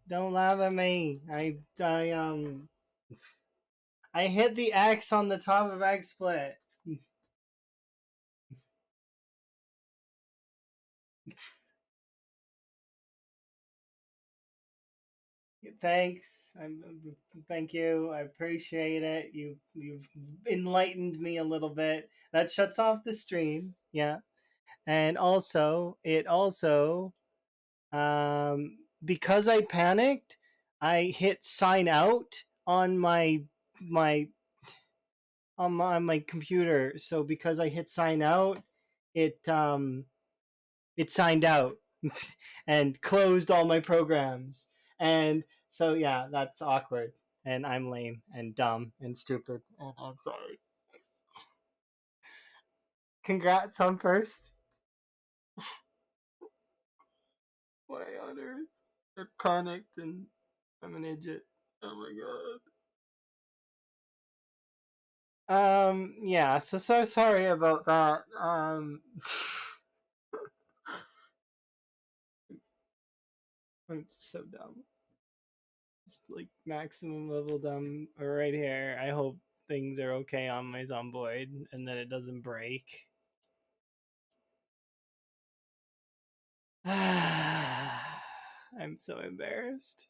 Don't laugh at me. I hit the X on the top of XSplit. Thanks. Thank you. I appreciate it. You've enlightened me a little bit. That shuts off the stream. Yeah. And also, it also because I panicked, I hit sign out on my my computer. So because I hit sign out, it it signed out and closed all my programs. And so yeah, that's awkward. And I'm lame and dumb and stupid. And I'm sorry. Congrats on first. Why on earth? I panicked and I'm an idiot. Oh my god. Yeah, so sorry about that. I'm just so dumb. It's like maximum level dumb right here. I hope things are okay on my Zomboid and that it doesn't break. I'm so embarrassed.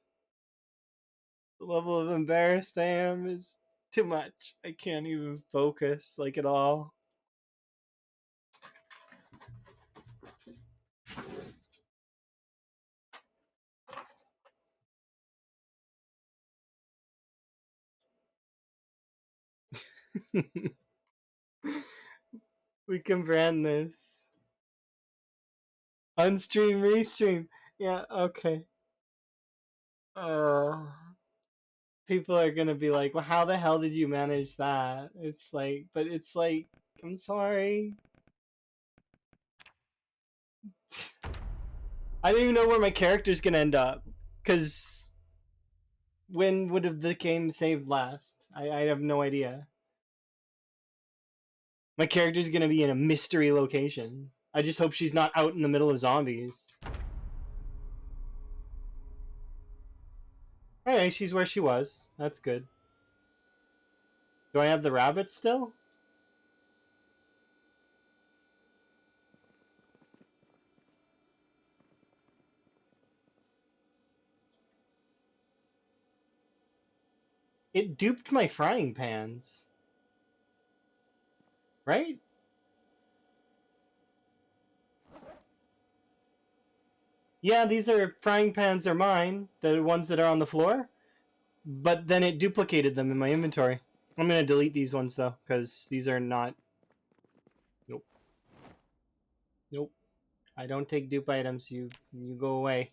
The level of embarrassed I am is too much. I can't even focus like at all. We can brand this. Unstream, restream. Yeah, okay. Uh, People are gonna be like, well, how the hell did you manage that? It's like, but it's like, I'm sorry. I don't even know where my character's gonna end up. Because when would have the game saved last? I have no idea. My character's gonna be in a mystery location. I just hope she's not out in the middle of zombies. Hey, she's where she was. That's good. Do I have the rabbit still? It duped my frying pans. Right? Yeah, these are frying pans are mine. The ones that are on the floor. But then it duplicated them in my inventory. I'm gonna delete these ones though, because these are not. Nope. Nope. I don't take dupe items. You go away.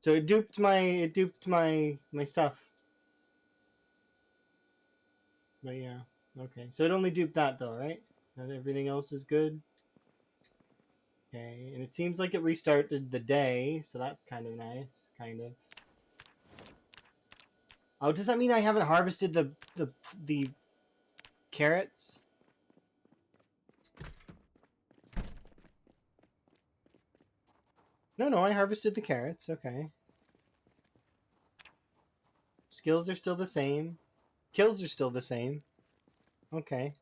So it duped my stuff. But yeah. Okay. So it only duped that though, right? And everything else is good. Okay. And it seems like it restarted the day, so that's kind of nice. Kind of. Oh, does that mean I haven't harvested the carrots? No, I harvested the carrots. Okay. Skills are still the same. Kills are still the same. Okay.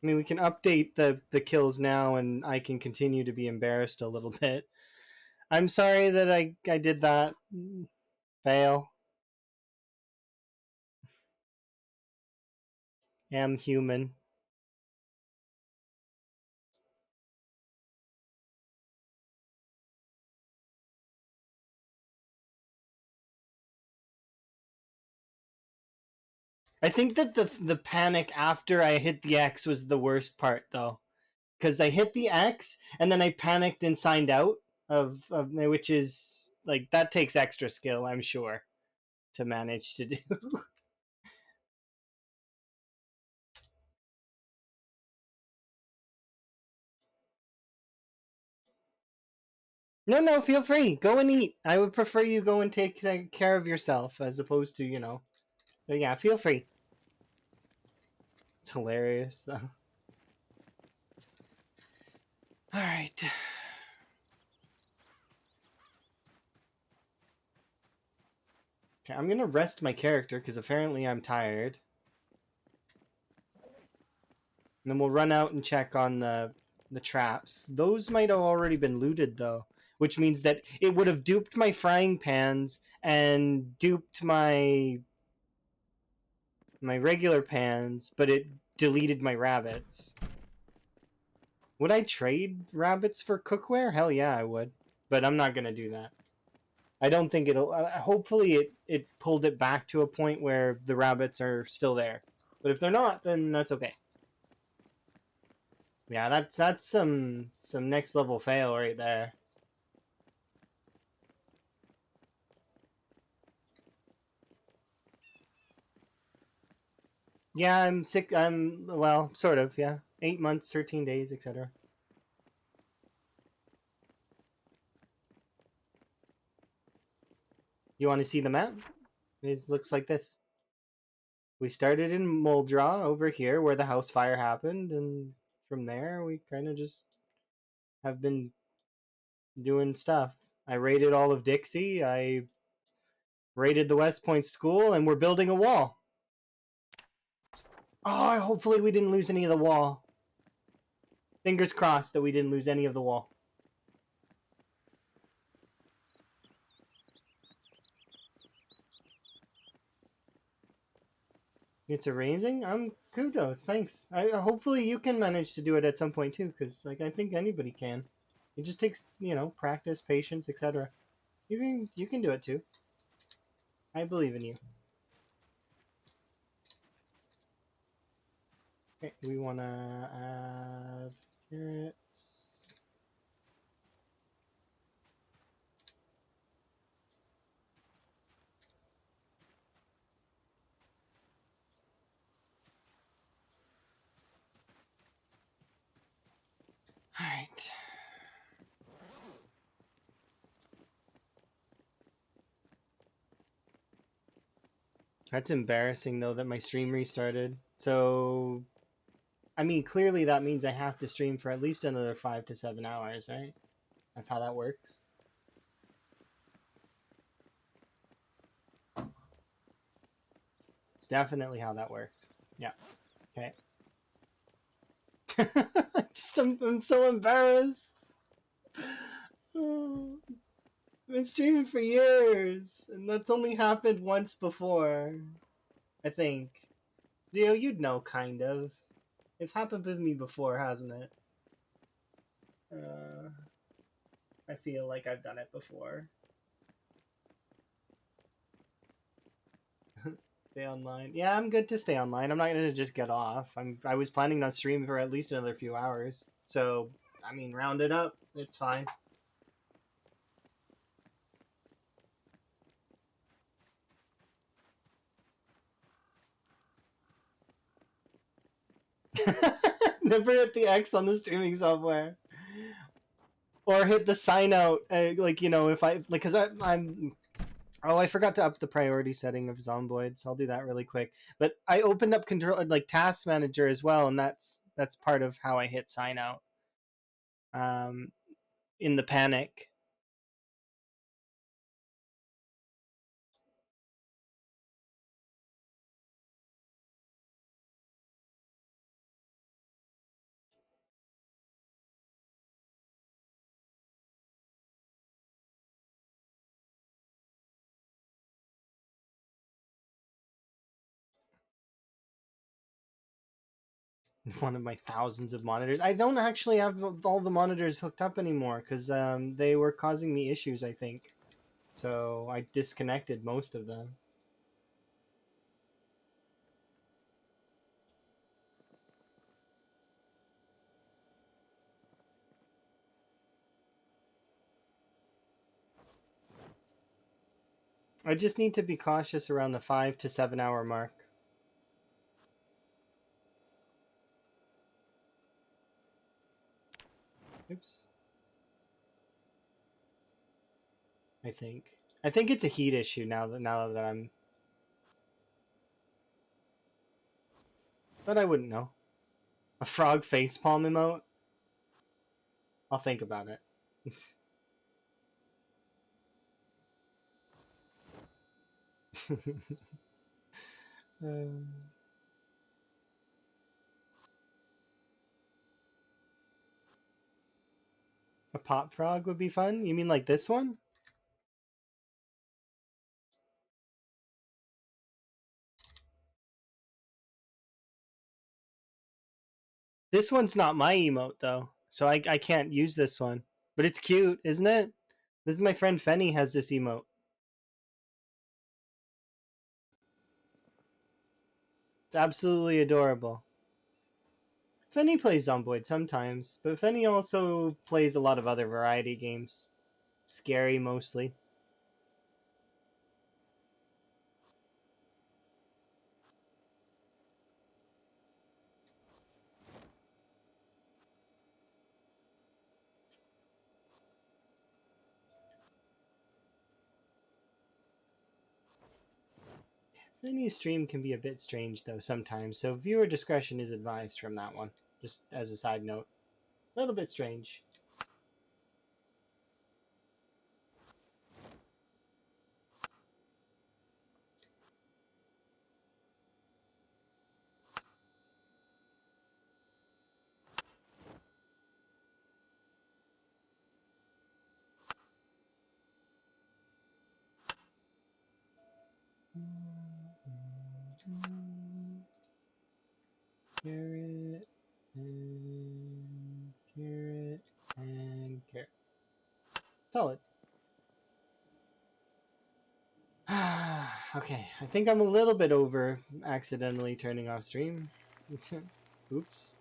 I mean, we can update the kills now, and I can continue to be embarrassed a little bit. I'm sorry that I did that. Fail. Am human. I think that the panic after I hit the X was the worst part, though, because I hit the X and then I panicked and signed out of which is like that takes extra skill, I'm sure, to manage to do. No, feel free. Go and eat. I would prefer you go and take care of yourself as opposed to, you know. So yeah, feel free. It's hilarious though. All right. Okay, I'm gonna rest my character because apparently I'm tired. And then we'll run out and check on the traps. Those might have already been looted though, which means that it would have duped my frying pans and duped my regular pans, but it deleted my rabbits. Would I trade rabbits for cookware? Hell yeah, I would. But I'm not gonna do that. I don't think it'll. Hopefully, it pulled it back to a point where the rabbits are still there. But if they're not, then that's okay. Yeah, that's some next level fail right there. Yeah, I'm sick. I'm well, sort of. Yeah, 8 months, 13 days, etc. You want to see the map? It looks like this. We started in Muldraw over here where the house fire happened, and from there we kind of just have been doing stuff. I raided all of Dixie. I raided the West Point School, and we're building a wall. Oh, hopefully we didn't lose any of the wall. Fingers crossed that we didn't lose any of the wall. It's erasing? Kudos, thanks. Hopefully you can manage to do it at some point too, because like I think anybody can. It just takes, practice, patience, etc. You can do it too. I believe in you. Okay, we wanna add carrots. Alright. That's embarrassing though that my stream restarted. So I mean clearly that means I have to stream for at least another 5 to 7 hours, right? That's how that works. It's definitely how that works. Yeah. Okay. I'm so embarrassed. I've been streaming for years, and that's only happened once before. I think. Dio, you'd know, kind of. It's happened with me before, hasn't it? I feel like I've done it before. Stay online. Yeah, I'm good to stay online. I'm not gonna just get off. I was planning on streaming for at least another few hours. So, I mean, round it up. It's fine. Never hit the X on the streaming software, or hit the sign out. If I because I'm. Oh, I forgot to up the priority setting of Zomboids. I'll do that really quick. But I opened up control like Task Manager as well, and that's part of how I hit sign out. In the panic. One of my thousands of monitors. I don't actually have all the monitors hooked up anymore because they were causing me issues, I think. So I disconnected most of them. I just need to be cautious around the 5 to 7 hour mark. Oops. I think it's a heat issue now that I'm. But I wouldn't know. A frog facepalm emote? I'll think about it. Um, a pop frog would be fun. You mean like this one? This one's not my emote though, so I can't use this one. But it's cute, isn't it? This is my friend Fenny has this emote. It's absolutely adorable. Fenny plays Zomboid sometimes, but Fenny also plays a lot of other variety games. Scary mostly. Fenny's stream can be a bit strange though sometimes, so viewer discretion is advised from that one. Just as a side note. A little bit strange. Carrot and carrot and carrot. Solid. Okay, I think I'm a little bit over accidentally turning off stream. Oops.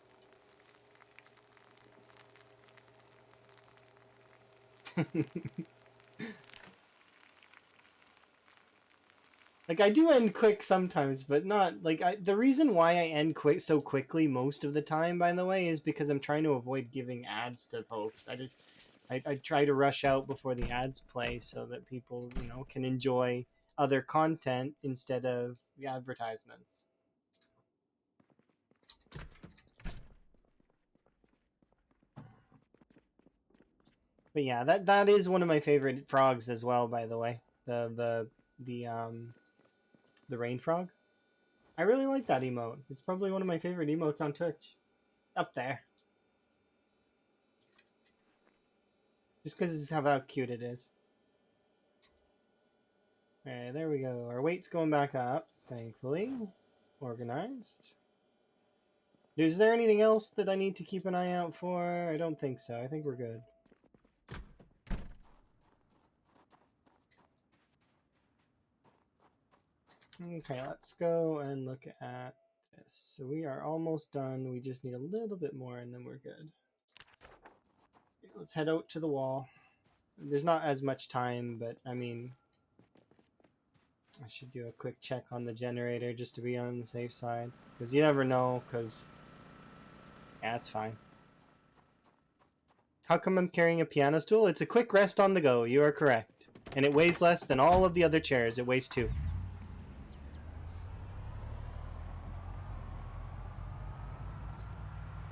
Like I do end quick sometimes, but not like the reason why I end so quickly most of the time, by the way, is because I'm trying to avoid giving ads to folks. I try to rush out before the ads play so that people, can enjoy other content instead of the advertisements. But yeah, that is one of my favorite frogs as well, by the way. The rain frog. I really like that emote. It's probably one of my favorite emotes on Twitch. Up there. Just because of how cute it is. Alright, there we go. Our weight's going back up, thankfully. Organized. Is there anything else that I need to keep an eye out for? I don't think so. I think we're good. Okay, let's go and look at this. So we are almost done. We just need a little bit more and then we're good. Let's head out to the wall. There's not as much time, but I mean, I should do a quick check on the generator just to be on the safe side. Because you never know, because... Yeah, it's fine. How come I'm carrying a piano stool? It's a quick rest on the go. You are correct. And it weighs less than all of the other chairs. It weighs 2.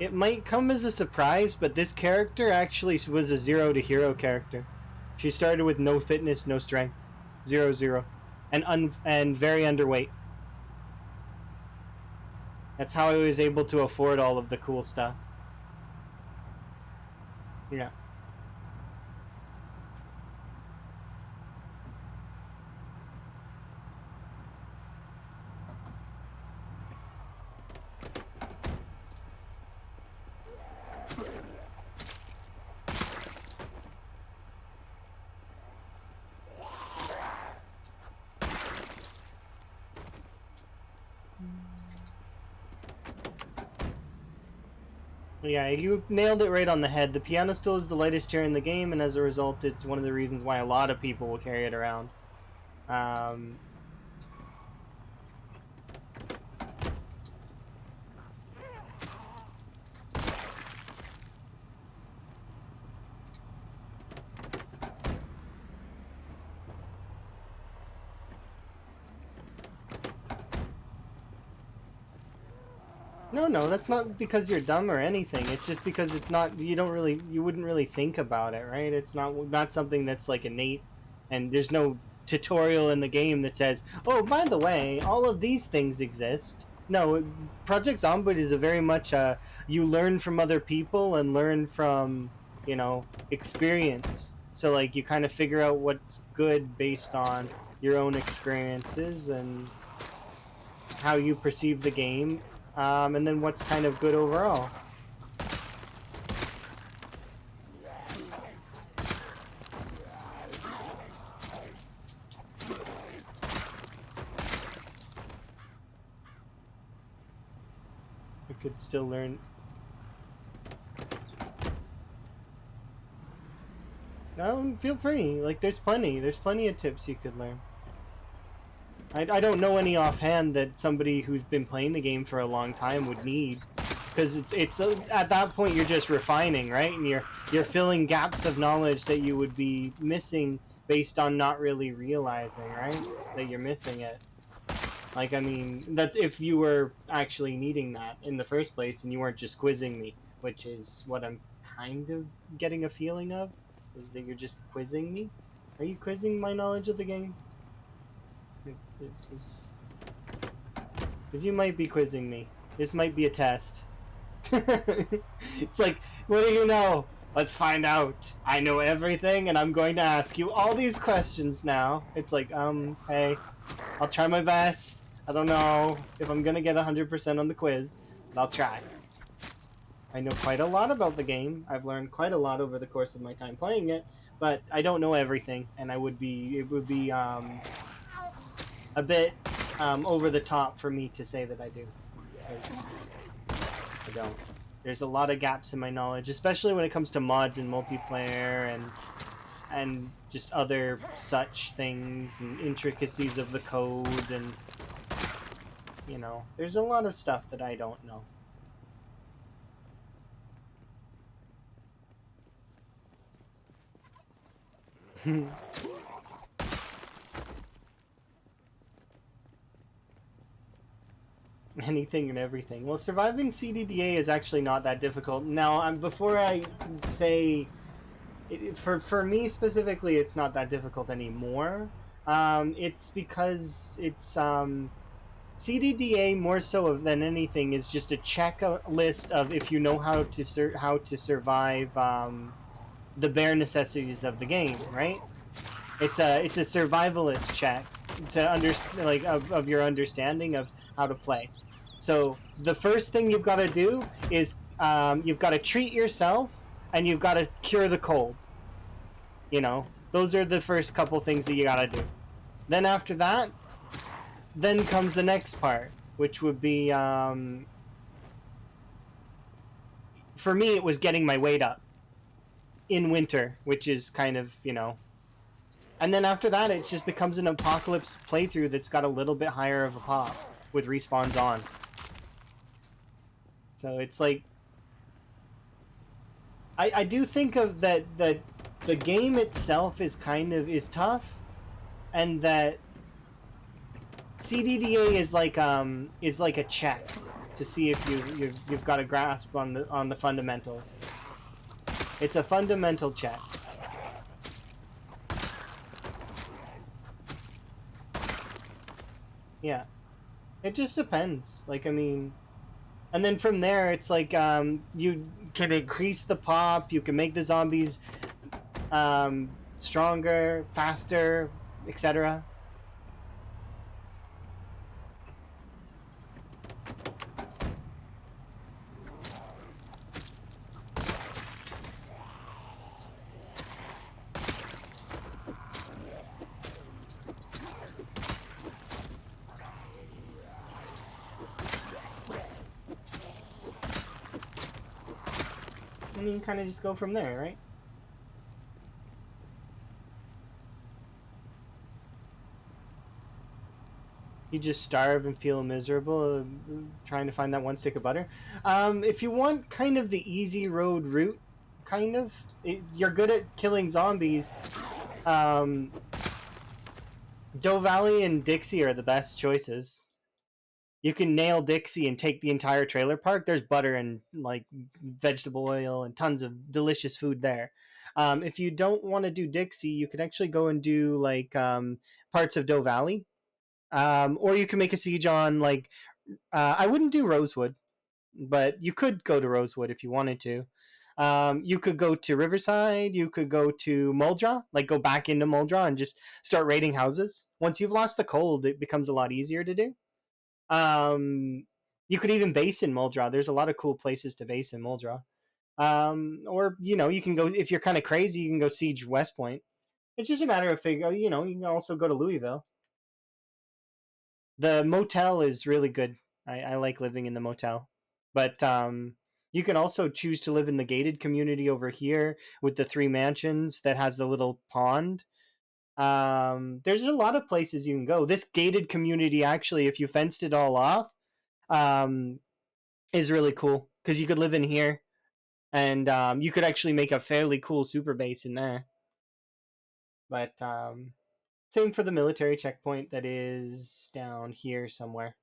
It might come as a surprise, but this character actually was a 0 to hero character. She started with no fitness, no strength. 0, 0. And very underweight. That's how I was able to afford all of the cool stuff. Yeah. Yeah, you nailed it right on the head. The piano stool is the lightest chair in the game, and as a result, it's one of the reasons why a lot of people will carry it around. No, that's not because you're dumb or anything. It's just because it's not, you wouldn't really think about it, right? It's not something that's like innate, and there's no tutorial in the game that says, "Oh, by the way, all of these things exist." No, Project Zomboid is a very much you learn from other people and learn from, experience. So like you kind of figure out what's good based on your own experiences and how you perceive the game, and then what's kind of good overall. You could still learn. No, feel free. Like there's plenty of tips you could learn. I don't know any offhand that somebody who's been playing the game for a long time would need, because it's at that point you're just refining, right? And you're filling gaps of knowledge that you would be missing based on not really realizing, right, that you're missing it. Like, I mean, that's if you were actually needing that in the first place and you weren't just quizzing me, which is what I'm kind of getting a feeling of, is that you're just quizzing me. Are you quizzing my knowledge of the game? Because you might be quizzing me. This might be a test. It's like, what do you know? Let's find out. I know everything, and I'm going to ask you all these questions now. It's like, hey, I'll try my best. I don't know if I'm gonna get 100% on the quiz, but I'll try. I know quite a lot about the game. I've learned quite a lot over the course of my time playing it, but I don't know everything, and it would be a bit over the top for me to say that I do, because I don't. There's a lot of gaps in my knowledge, especially when it comes to mods and multiplayer and just other such things and intricacies of the code, and there's a lot of stuff that I don't know. Anything and everything. Well, surviving CDDA is actually not that difficult. Now, before I say for me specifically, it's not that difficult anymore. It's because it's CDDA more so than anything is just a checklist of if you know how to survive the bare necessities of the game, right? It's a survivalist check to understand, like, of your understanding of how to play. So the first thing you've got to do is you've got to treat yourself and you've got to cure the cold. Those are the first couple things that you got to do. Then after that, then comes the next part, which would be for me it was getting my weight up in winter, which is kind of, and then after that it just becomes an apocalypse playthrough that's got a little bit higher of a pop with respawns on. So it's like I do think of that the game itself is tough, and that CDDA is like a check to see if you've got a grasp on the fundamentals. It's a fundamental check. Yeah, it just depends. Like, I mean, and then from there, it's like you can increase the pop. You can make the zombies stronger, faster, etc. And you can kind of just go from there, right? You just starve and feel miserable trying to find that one stick of butter. If you want kind of the easy road route, you're good at killing zombies. Doe Valley and Dixie are the best choices. You can nail Dixie and take the entire trailer park. There's butter and like vegetable oil and tons of delicious food there. If you don't want to do Dixie, you could actually go and do like parts of Doe Valley, or you can make a siege on like I wouldn't do Rosewood, but you could go to Rosewood if you wanted to. You could go to Riverside. You could go to Muldra, like go back into Muldra and just start raiding houses. Once you've lost the cold, it becomes a lot easier to do. Um, you could even base in Muldra. There's a lot of cool places to base in Muldra. Or you can go if you're kind of crazy. You can go siege West Point. It's just a matter of figure. You can also go to Louisville. The motel is really good. I like living in the motel, but you can also choose to live in the gated community over here with the 3 mansions that has the little pond. There's a lot of places you can go. This gated community, actually, if you fenced it all off, um, is really cool because you could live in here and you could actually make a fairly cool super base in there. But same for the military checkpoint that is down here somewhere.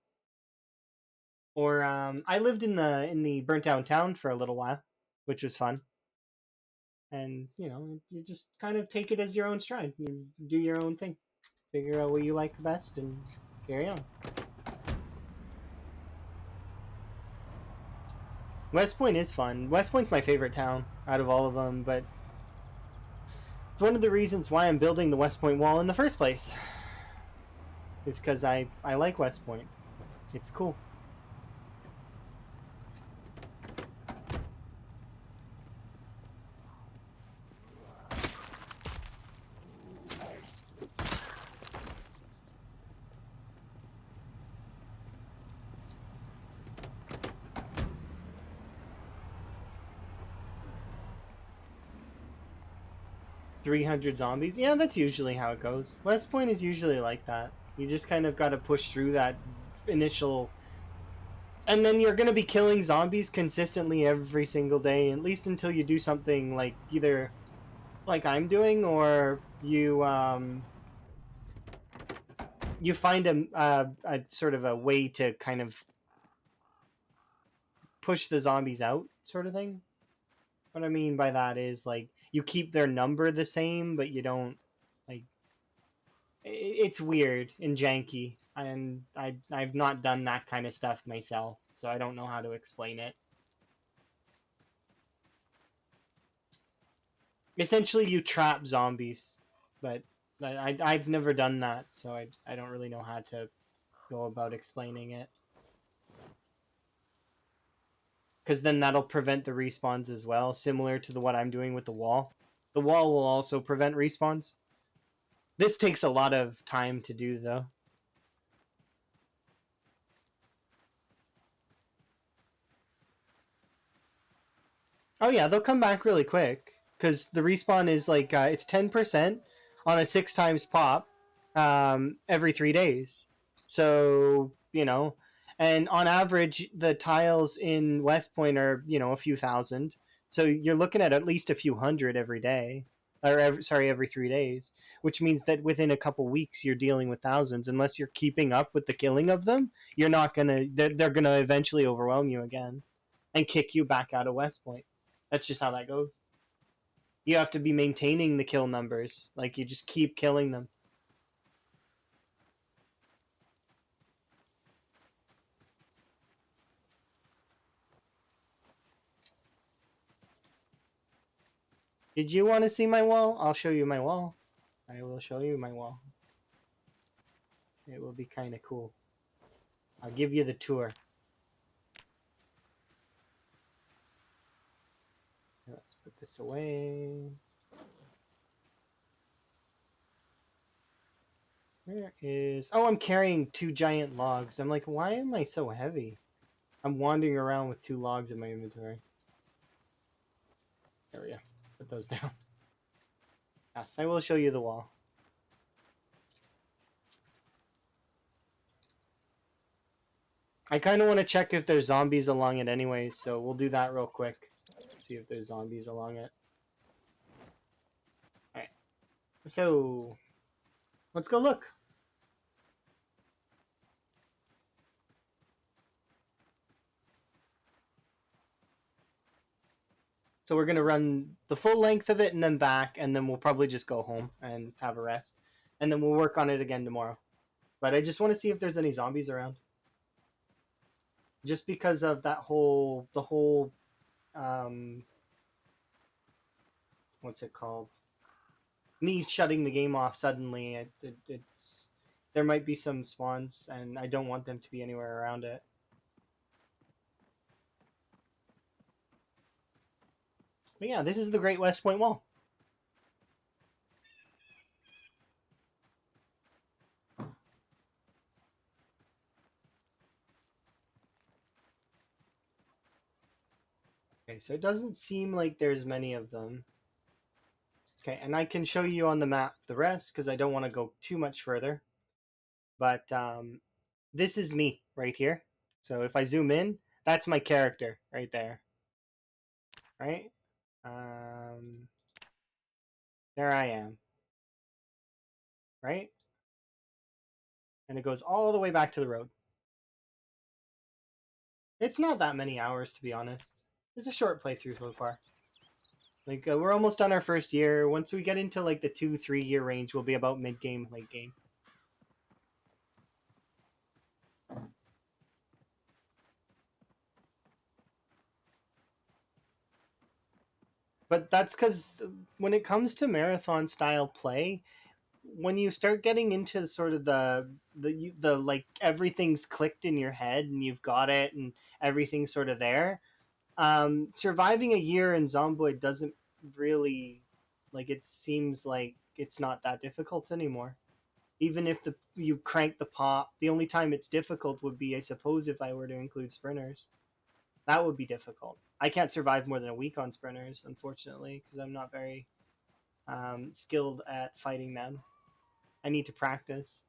Or I lived in the burnt down town for a little while, which was fun. And you just kind of take it as your own stride. You do your own thing, figure out what you like the best, and carry on. West Point is fun. West Point's my favorite town out of all of them, but it's one of the reasons why I'm building the West Point wall in the first place. It's because I like West Point. It's cool. 300 zombies. Yeah, that's usually how it goes. West Point is usually like that. You just kind of got to push through that initial, and then you're going to be killing zombies consistently every single day, at least until you do something like either like I'm doing, or you find a sort of a way to kind of push the zombies out, sort of thing. What I mean by that is like you keep their number the same, but you don't like. It's weird and janky, and I've not done that kind of stuff myself, so I don't know how to explain it. Essentially, you trap zombies, but I've never done that, so I don't really know how to go about explaining it. Because then that'll prevent the respawns as well, similar to what I'm doing with the wall. The wall will also prevent respawns. This takes a lot of time to do, though. Oh yeah, they'll come back really quick because the respawn is like it's 10% on a 6 times pop every 3 days. So and on average, the tiles in West Point are a few thousand. So you're looking at least a few hundred every day, or every 3 days, which means that within a couple weeks you're dealing with thousands. Unless you're keeping up with the killing of them, you're not gonna. They're gonna eventually overwhelm you again and kick you back out of West Point. That's just how that goes. You have to be maintaining the kill numbers. Like you just keep killing them. Did you want to see my wall? I'll show you my wall. I will show you my wall. It will be kind of cool. I'll give you the tour. Let's put this away. Where is... Oh, I'm carrying 2 giant logs. I'm like, why am I so heavy? I'm wandering around with 2 logs in my inventory. There we go. Put those down. Yes, I will show you the wall. I kind of want to check if there's zombies along it anyway, so we'll do that real quick. See if there's zombies along it. Alright. So, let's go look. So we're gonna run the full length of it and then back, and then we'll probably just go home and have a rest, and then we'll work on it again tomorrow. But I just want to see if there's any zombies around, just because of the whole what's it called? Me shutting the game off suddenly. It's there might be some spawns, and I don't want them to be anywhere around it. But yeah, this is the Great West Point Wall. Okay, so it doesn't seem like there's many of them. Okay, and I can show you on the map the rest because I don't want to go too much further. But this is me right here. So if I zoom in, that's my character right there. Right? Um, there I am. Right? And it goes all the way back to the road. It's not that many hours, to be honest. It's a short playthrough so far. Like, we're almost done our first year. Once we get into, like, the 2-3 year range, we'll be about mid-game, late game. But that's because when it comes to marathon style play, when you start getting into sort of the like everything's clicked in your head and you've got it and everything's sort of there, surviving a year in Zomboid doesn't really, like, it seems like it's not that difficult anymore. Even if you crank the pop, the only time it's difficult would be, I suppose, if I were to include sprinters. That would be difficult. I can't survive more than a week on sprinters, unfortunately, because I'm not very skilled at fighting them. I need to practice.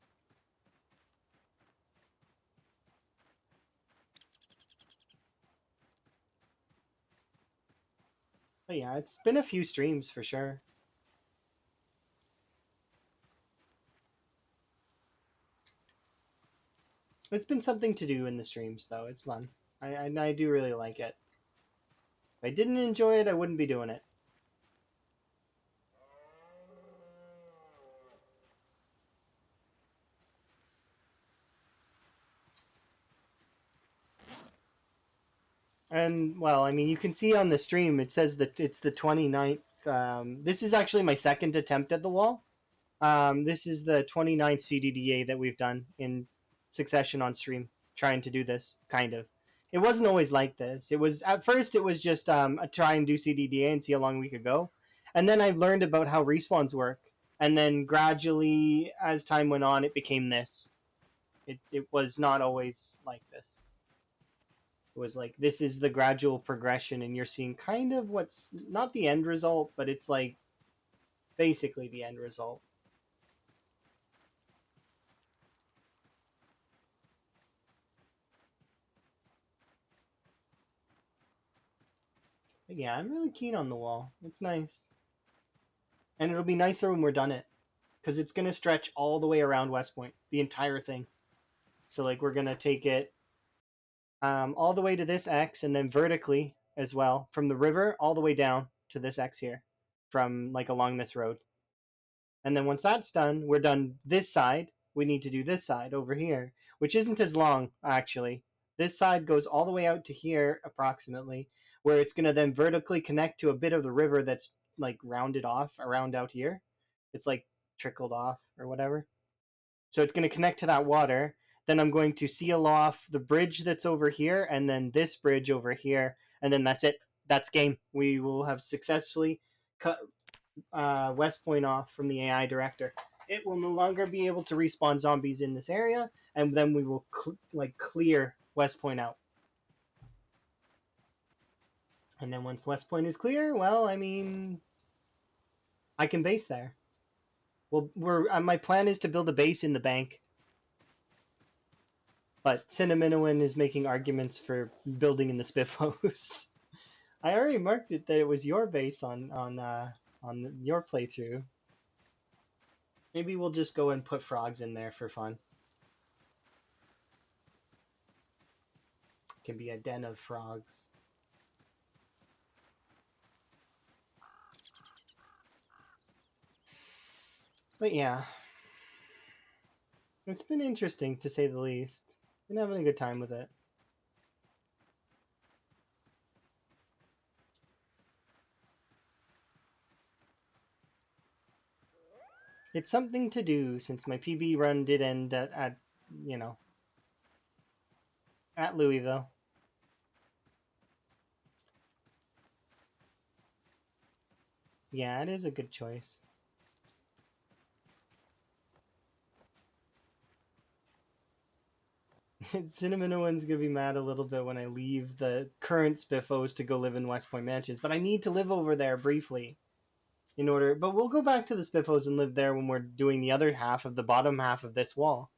But yeah, it's been a few streams for sure. It's been something to do in the streams, though. It's fun. I do really like it. If I didn't enjoy it, I wouldn't be doing it. And, well, I mean, you can see on the stream, it says that it's the 29th. This is actually my second attempt at the wall. This is the 29th CDDA that we've done in succession on stream, trying to do this, kind of. It wasn't always like this. It was, at first, it was just a try and do CDDA and see how long we could go. And then I learned about how respawns work. And then gradually, as time went on, it became this. It was not always like this. It was like, this is the gradual progression, and you're seeing kind of what's not the end result, but it's like basically the end result. But yeah, I'm really keen on the wall. It's nice. And it'll be nicer when we're done it, because it's going to stretch all the way around West Point, the entire thing. So, like, we're going to take it all the way to this X, and then vertically as well, from the river all the way down to this X here, from, like, along this road. And then once that's done, we're done this side. We need to do this side over here, which isn't as long, actually. This side goes all the way out to here, approximately, where it's going to then vertically connect to a bit of the river that's, like, rounded off around out here. It's, like, trickled off or whatever. So it's going to connect to that water. Then I'm going to seal off the bridge that's over here, and then this bridge over here, and then that's it. That's game. We will have successfully cut West Point off from the AI director. It will no longer be able to respawn zombies in this area, and then we will clear West Point out. And then once West Point is clear, well, I mean, I can base there. Well, my plan is to build a base in the bank, but Cinnaminowan is making arguments for building in the Spiffos. I already marked it that it was your base on your playthrough. Maybe we'll just go and put frogs in there for fun. It can be a den of frogs. But yeah, it's been interesting to say the least. Been having a good time with it. It's something to do since my PB run did end at you know, at Louisville. Yeah, it is a good choice. Cinnamon Owen's gonna be mad a little bit when I leave the current Spiffos to go live in West Point Mansions, but I need to live over there briefly in order. But we'll go back to the Spiffos and live there when we're doing the other half of the bottom half of this wall.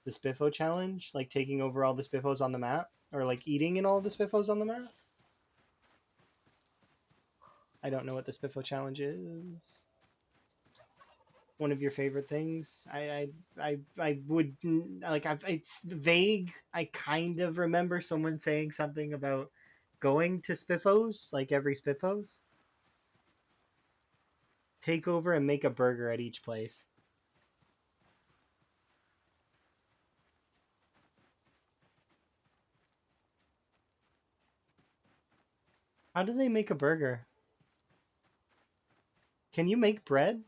The Spiffo challenge, like taking over all the Spiffos on the map, or like eating in all the Spiffos on the map. I don't know what the Spiffo challenge is. One of your favorite things? I would like. It's vague. I kind of remember someone saying something about going to Spiffos, like every Spiffos. Take over and make a burger at each place. How do they make a burger? Can you make bread?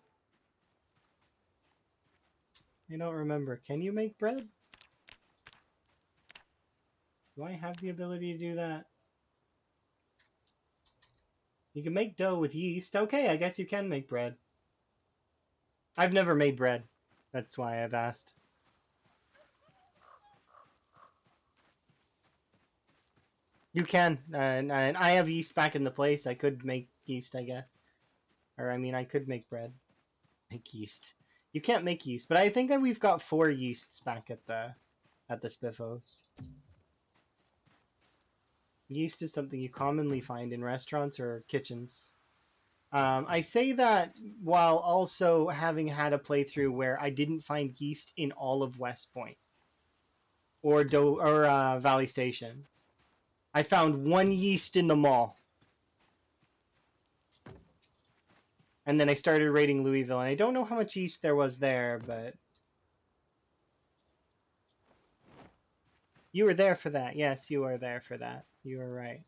I don't remember. Can you make bread? Do I have the ability to do that? You can make dough with yeast. Okay, I guess you can make bread. I've never made bread. That's why I've asked. You can, and I have yeast back in the place. I could make yeast, I guess. Or, I mean, I could make bread. Make yeast. You can't make yeast, but I think that we've got 4 yeasts back at the Spiffos. Yeast is something you commonly find in restaurants or kitchens. I say that while also having had a playthrough where I didn't find yeast in all of West Point or Valley Station. I found 1 yeast in the mall. And then I started raiding Louisville, and I don't know how much yeast there was there, but you were there for that. Yes, you were there for that. You were right.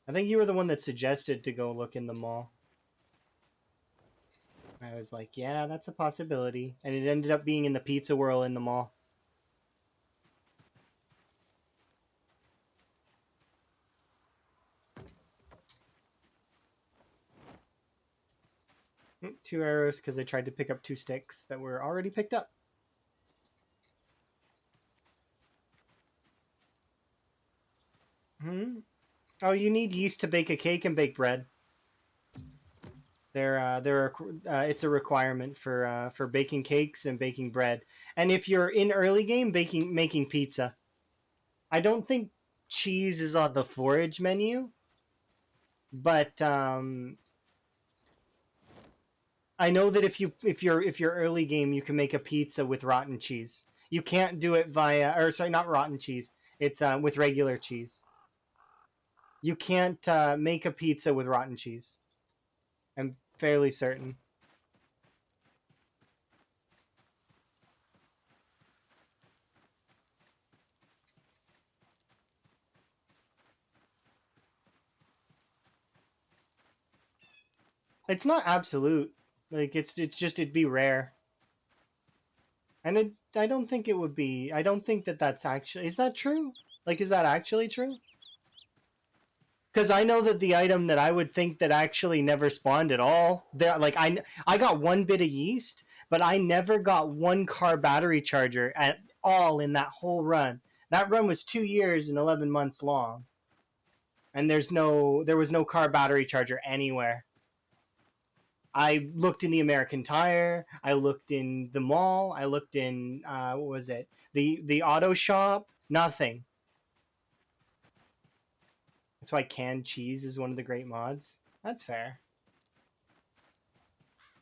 I think you were the one that suggested to go look in the mall. I was like, yeah, that's a possibility. And it ended up being in the Pizza Whirl in the mall. Mm, 2 arrows because I tried to pick up 2 sticks that were already picked up. Hmm? Oh, you need yeast to bake a cake and bake bread. It's a requirement for baking cakes and baking bread. And if you're in early game, making pizza. I don't think cheese is on the forage menu, but I know that if you're early game, you can make a pizza with rotten cheese. You can't do it via, or sorry, not rotten cheese. It's with regular cheese. You can't make a pizza with rotten cheese. I'm fairly certain. It's not absolute. Like it's just it'd be rare. And I don't think it would be. I don't think that that's actually. Is that true? Like, is that actually true? Because I know that the item that I would think that actually never spawned at all. There, like I got 1 bit of yeast, but I never got 1 car battery charger at all in that whole run. That run was 2 years and 11 months long, and there was no car battery charger anywhere. I looked in the American Tire. I looked in the mall. I looked in what was it? The auto shop. Nothing. That's why canned cheese is one of the great mods. That's fair.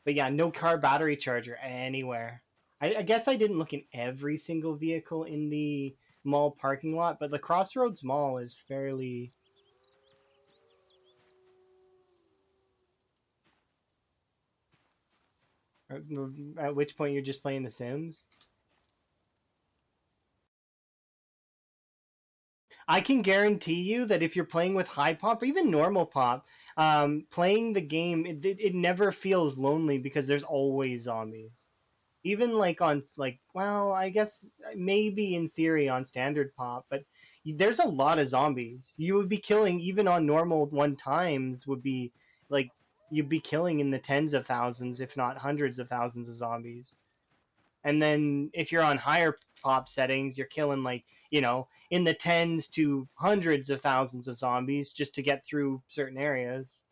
But yeah, no car battery charger anywhere. I guess I didn't look in every single vehicle in the mall parking lot, but the Crossroads Mall is fairly. At which point you're just playing The Sims. I can guarantee you that if you're playing with high pop, or even normal pop, playing the game, it never feels lonely because there's always zombies. Even like on like, well, I guess maybe in theory on standard pop, but there's a lot of zombies. You would be killing even on normal one times would be like you'd be killing in the tens of thousands, if not hundreds of thousands of zombies. And then if you're on higher pop settings, you're killing like, in the tens to hundreds of thousands of zombies just to get through certain areas.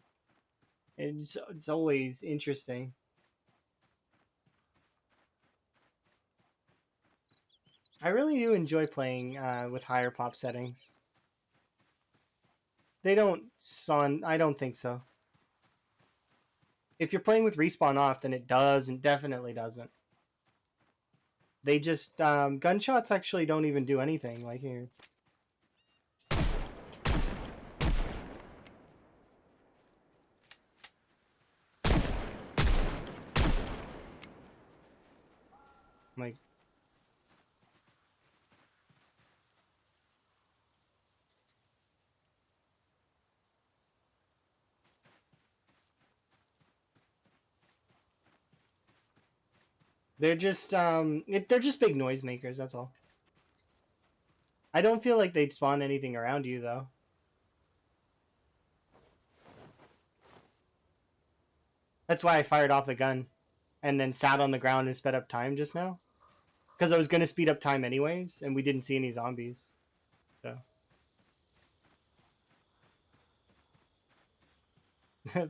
It's always interesting. I really do enjoy playing with higher pop settings. They don't son. I don't think so. If you're playing with respawn off, then it doesn't. Definitely doesn't. They just gunshots actually don't even do anything. Like here, like they're just they're just big noisemakers. That's all. I don't feel like they'd spawn anything around you though. That's why I fired off the gun and then sat on the ground and sped up time just now. Because I was going to speed up time anyways, and we didn't see any zombies. So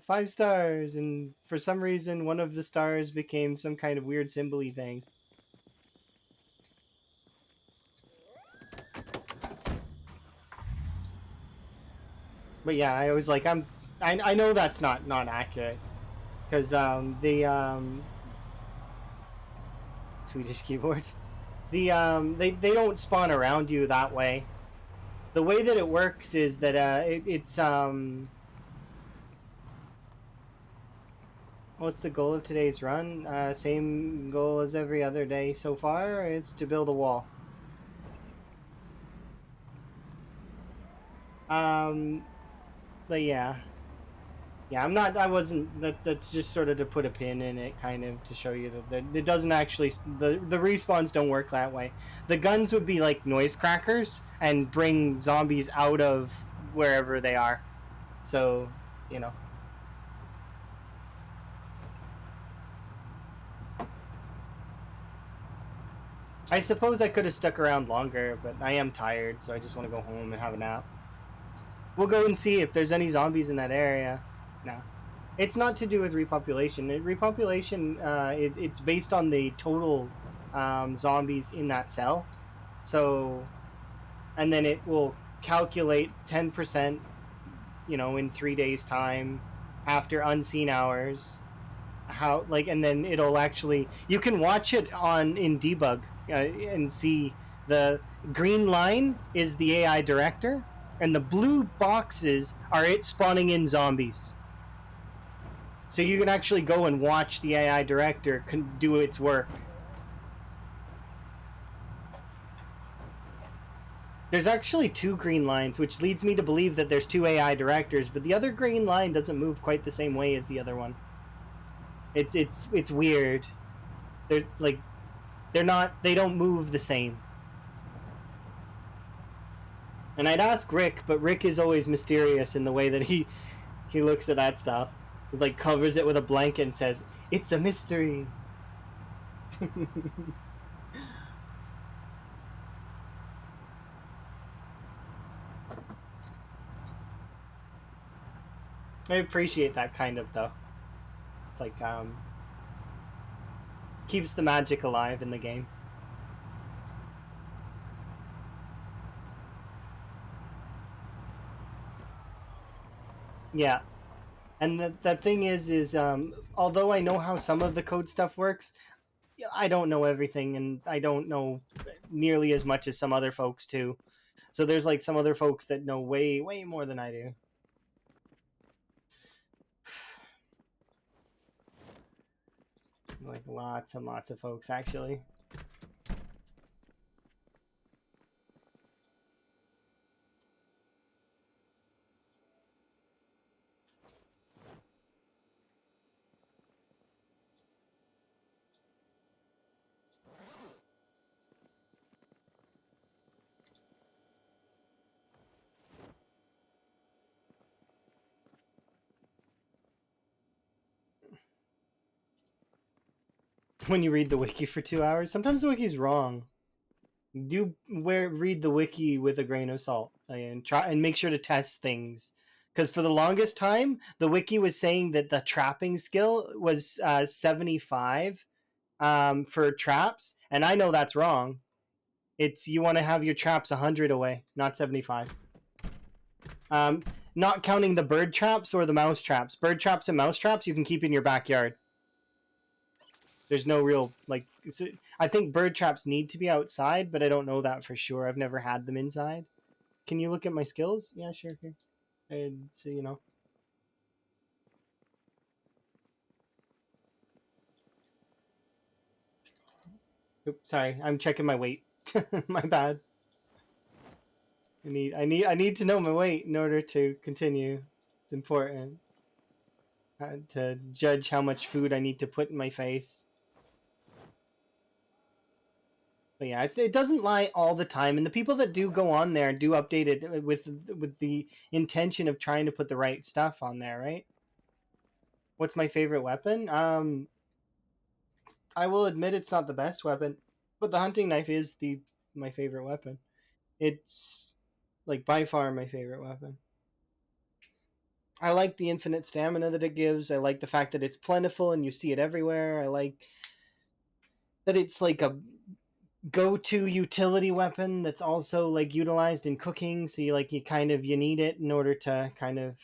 5 stars, and for some reason, one of the stars became some kind of weird symbol-y thing. But yeah, I was like, I know that's not accurate because the Swedish keyboard, they don't spawn around you that way. The way that it works is that it's what's the goal of today's run? Same goal as every other day so far. It's to build a wall. But yeah. Yeah, I'm not. I wasn't. That's just sort of to put a pin in it, kind of to show you that it doesn't actually. The respawns don't work that way. The guns would be like noise crackers and bring zombies out of wherever they are. So, you know. I suppose I could have stuck around longer, but I am tired, so I just want to go home and have a nap. We'll go and see if there's any zombies in that area. No. It's not to do with repopulation. Repopulation, it's based on the total zombies in that cell. So, and then it will calculate 10%, in 3 days' time after unseen hours. How, like, and then it'll actually, you can watch it in debug and see the green line is the AI director, and the blue boxes are it spawning in zombies. So you can actually go and watch the AI director do its work. There's actually 2 green lines, which leads me to believe that there's 2 AI directors, but the other green line doesn't move quite the same way as the other one. It's weird. They don't move the same. And I'd ask Rick, but Rick is always mysterious in the way that he looks at that stuff. He like covers it with a blanket and says, "It's a mystery." I appreciate that kind of though. It's like keeps the magic alive in the game. Yeah. And the thing is although I know how some of the code stuff works, I don't know everything, and I don't know nearly as much as some other folks too. So there's like some other folks that know way more than I do. Like lots and lots of folks, actually. When you read the wiki for 2 hours, sometimes the wiki's wrong. Do read the wiki with a grain of salt and try and make sure to test things. Because for the longest time, the wiki was saying that the trapping skill was 75 for traps, and I know that's wrong. It's you want to have your traps 100 away, not 75. Um, Not counting the bird traps or the mouse traps. Bird traps and mouse traps you can keep in your backyard. There's no real like. I think bird traps need to be outside, but I don't know that for sure. I've never had them inside. Can you look at my skills? Yeah, sure. Here, and so you know. Oops, sorry, I'm checking my weight. My bad. I need to know my weight in order to continue. It's important to judge how much food I need to put in my face. But yeah, it doesn't lie all the time, and the people that do go on there do update it with the intention of trying to put the right stuff on there, right? What's my favorite weapon? I will admit it's not the best weapon, but the hunting knife is the my favorite weapon. It's like by far my favorite weapon. I like the infinite stamina that it gives. I like the fact that it's plentiful and you see it everywhere. I like that it's like a go-to utility weapon that's also like utilized in cooking. So you need it in order to kind of.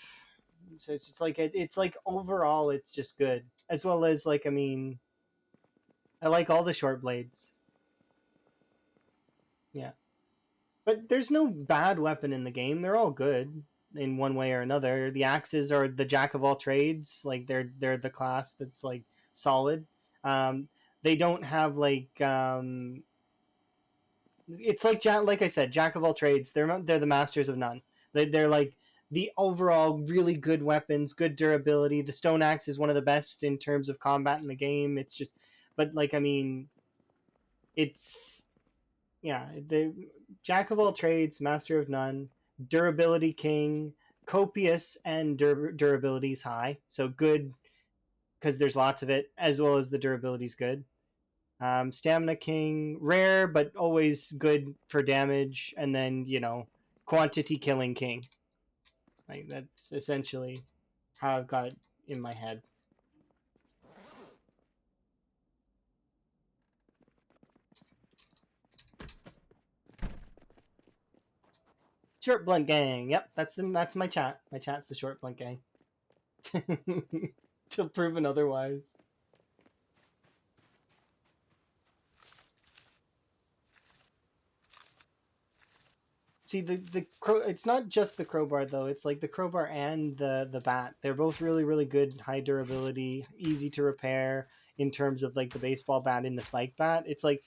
So it's just like it's like overall it's just good, as well as like I mean, I like all the short blades. Yeah, but there's no bad weapon in the game. They're all good in one way or another. The axes are the jack of all trades. Like they're the class that's like solid. Um, they don't have like it's like I said, jack of all trades. They're the masters of none. They're like the overall really good weapons, good durability. The stone axe is one of the best in terms of combat in the game. It's just, but like I mean, it's yeah, the jack of all trades, master of none, durability king, copious and durability is high, so good because there's lots of it, as well as the durability is good. Stamina king, rare but always good for damage, and then quantity killing king. Like that's essentially how I've got it in my head. Short blunt gang. Yep, that's my chat. My chat's the short blunt gang. Till proven otherwise. See the crow. It's not just the crowbar though. It's like the crowbar and the bat. They're both really good, high durability, easy to repair. In terms of like the baseball bat and the spike bat, it's like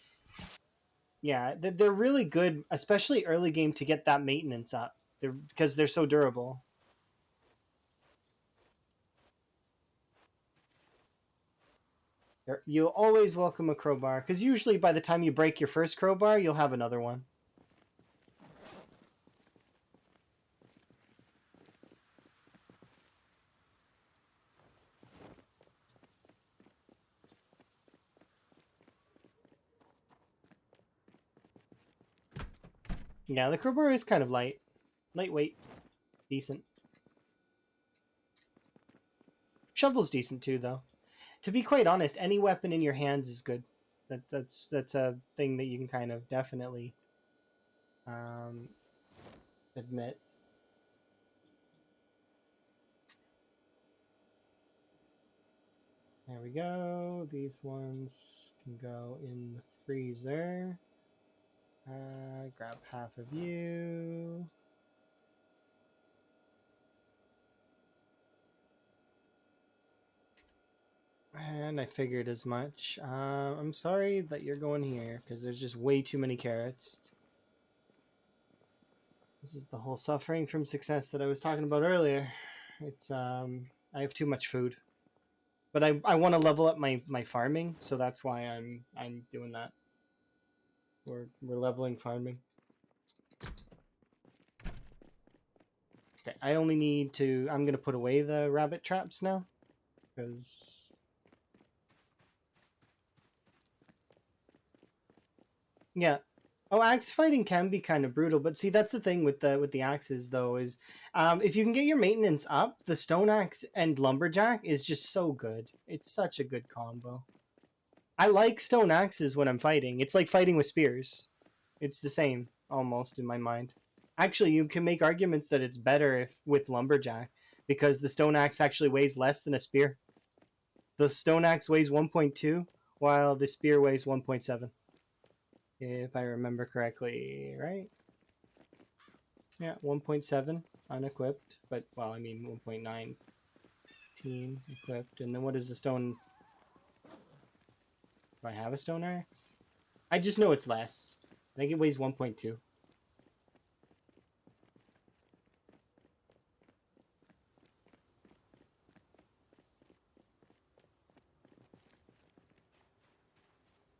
yeah, they're really good, especially early game to get that maintenance up. Because they're so durable. You'll always welcome a crowbar because usually by the time you break your first crowbar, you'll have another one. Yeah, the crowbar is kind of lightweight, decent. Shovel's decent too, though. To be quite honest, any weapon in your hands is good. That's a thing that you can kind of definitely um, admit. There we go. These ones can go in the freezer. Grab half of you. And I figured as much. I'm sorry that you're going here, because there's just way too many carrots. This is the whole suffering from success that I was talking about earlier. It's I have too much food. But I want to level up my farming, so that's why I'm doing that. We're leveling farming. Okay, I only need to. I'm gonna put away the rabbit traps now, because yeah. Oh, axe fighting can be kind of brutal, but see that's the thing with the axes though is, if you can get your maintenance up, the stone axe and lumberjack is just so good. It's such a good combo. I like stone axes when I'm fighting. It's like fighting with spears. It's the same almost in my mind. Actually, you can make arguments that it's better if with lumberjack because the stone axe actually weighs less than a spear. The stone axe weighs 1.2 while the spear weighs 1.7. If I remember correctly, right? Yeah, 1.7 unequipped, but well, I mean 1.19 equipped. And then what is the stone? Do I have a stone axe? I just know it's less. I think it weighs 1.2.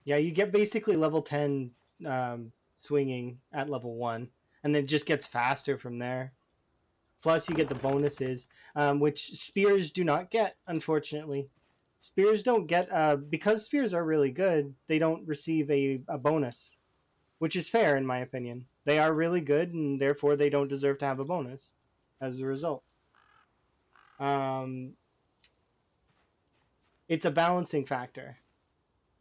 Yeah, you get basically level 10 swinging at level 1, and then it just gets faster from there. Plus, you get the bonuses, which spears do not get, unfortunately. Spears don't get, because spears are really good, they don't receive a bonus, which is fair in my opinion. They are really good, and therefore they don't deserve to have a bonus as a result. Um, it's a balancing factor.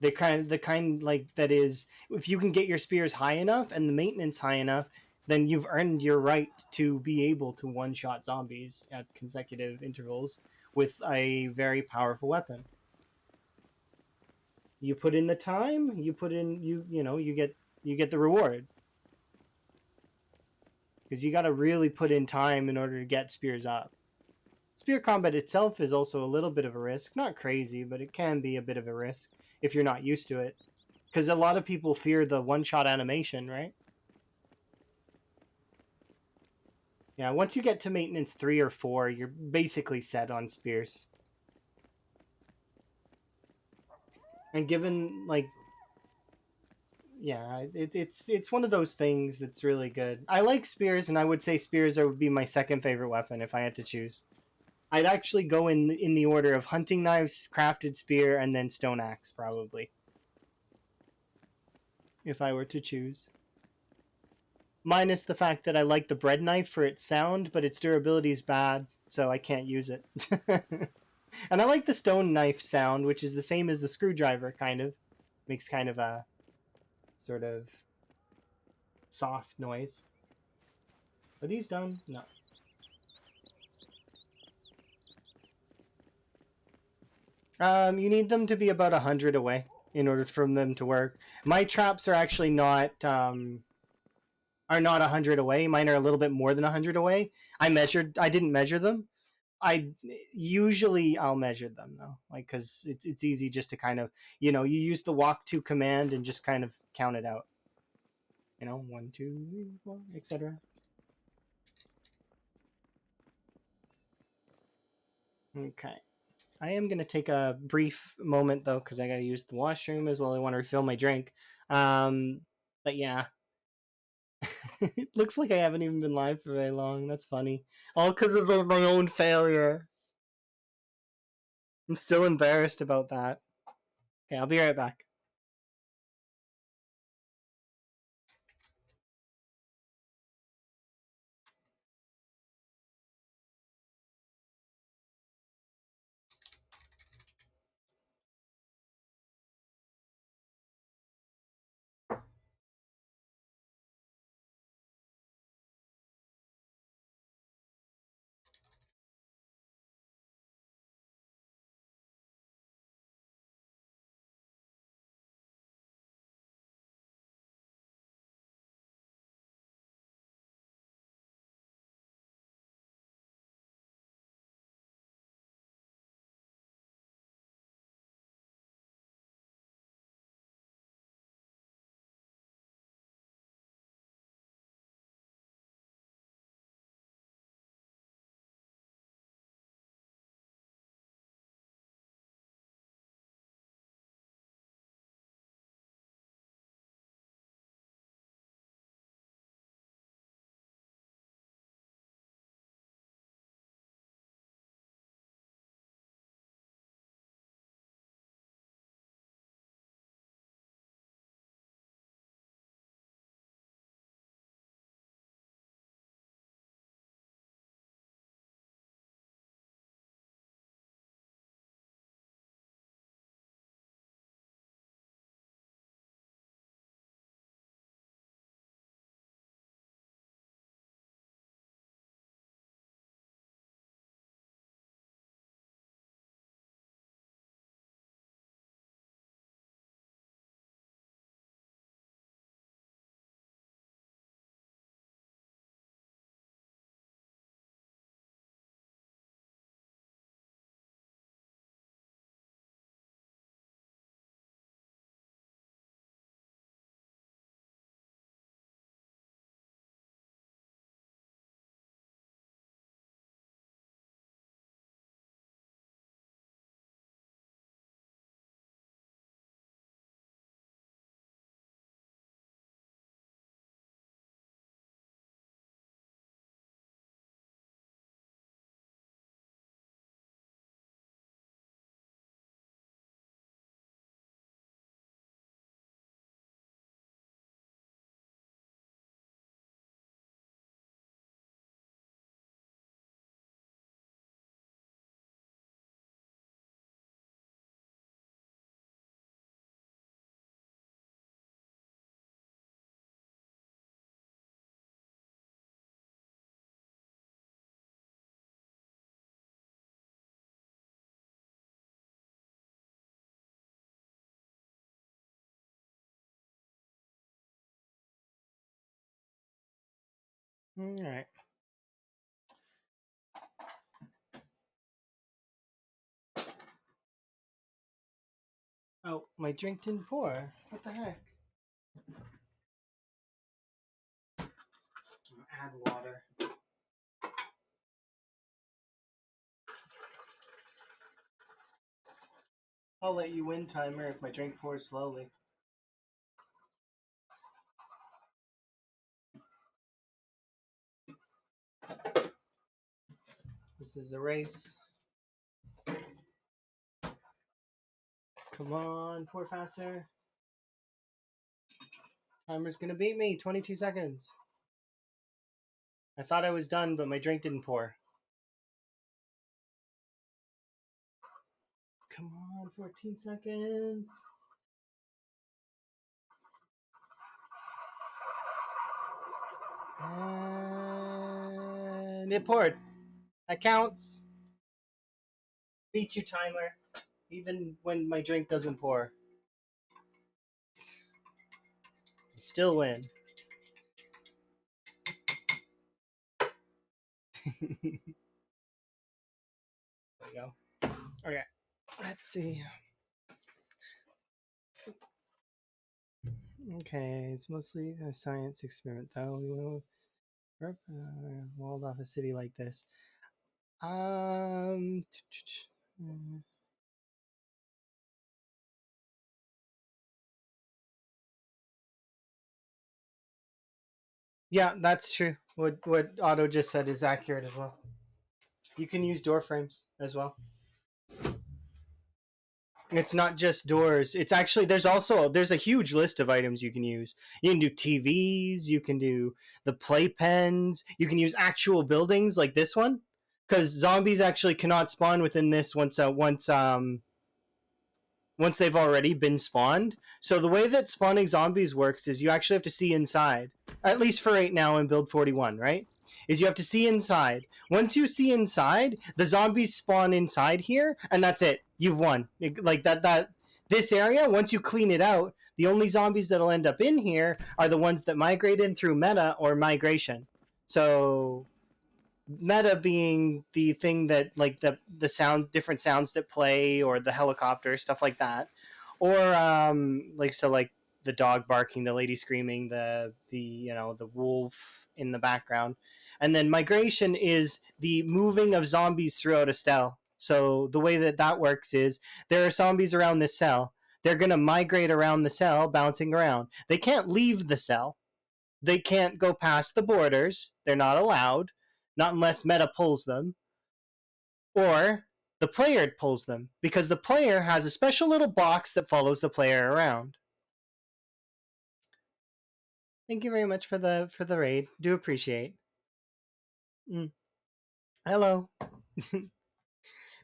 The kind like that is, if you can get your spears high enough and the maintenance high enough, then you've earned your right to be able to one shot zombies at consecutive intervals with a very powerful weapon. You put in the time, you put in you know you get the reward, because you got to really put in time in order to get spears up. Spear combat itself is also a little bit of a risk, not crazy, but it can be a bit of a risk if you're not used to it, because a lot of people fear the one shot animation, right? Yeah, once you get to maintenance 3 or 4, you're basically set on spears. And given like, yeah, it's one of those things that's really good. I like spears, and I would say spears would be my second favorite weapon if I had to choose. I'd actually go in the order of hunting knives, crafted spear, and then stone axe probably, if I were to choose. Minus the fact that I like the bread knife for its sound, but its durability is bad, so I can't use it. And I like the stone knife sound, which is the same as the screwdriver, kind of. Makes kind of a sort of soft noise. Are these done? No. You need them to be about 100 away in order for them to work. My traps are actually not 100 away. Mine are a little bit more than 100 away. I didn't measure them. I usually I'll measure them though, like because it's easy just to kind of you use the walk to command and just kind of count it out. 1, 2, 3, 4, etc. Okay. I am gonna take a brief moment though because I gotta use the washroom as well. I want to refill my drink. But yeah, it looks like I haven't even been live for very long. That's funny. All because of my own failure. I'm still embarrassed about that. Okay, I'll be right back. All right. Oh, my drink didn't pour. What the heck? Add water. I'll let you win, timer, if my drink pours slowly. This is a race. Come on, pour faster. Timer's gonna beat me. 22 seconds. I thought I was done, but my drink didn't pour. Come on, 14 seconds. And it poured. That counts. Beat you, timer. Even when my drink doesn't pour. I still win. There we go. Okay. Let's see. Okay, it's mostly a science experiment, though. We walled off a city like this. Um. Yeah, that's true. What Otto just said is accurate as well. You can use door frames as well. It's not just doors. It's actually there's a huge list of items you can use. You can do TVs, you can do the playpens, you can use actual buildings like this one, because zombies actually cannot spawn within this once they've already been spawned. So the way that spawning zombies works is you actually have to see inside. At least for right now in build 41, right? Is you have to see inside. Once you see inside, the zombies spawn inside here, and that's it. You've won. Like that this area, once you clean it out, the only zombies that'll end up in here are the ones that migrate in through meta or migration. So meta being the thing that like the sound different sounds that play or the helicopter stuff like that, or like the dog barking, the lady screaming, the wolf in the background. And then migration is the moving of zombies throughout a cell. So the way that works is there are zombies around this cell, they're going to migrate around the cell, bouncing around. They can't leave the cell, they can't go past the borders. They're not allowed, not unless meta pulls them, or the player pulls them, because the player has a special little box that follows the player around. Thank you very much for the raid. Do appreciate. Mm. Hello.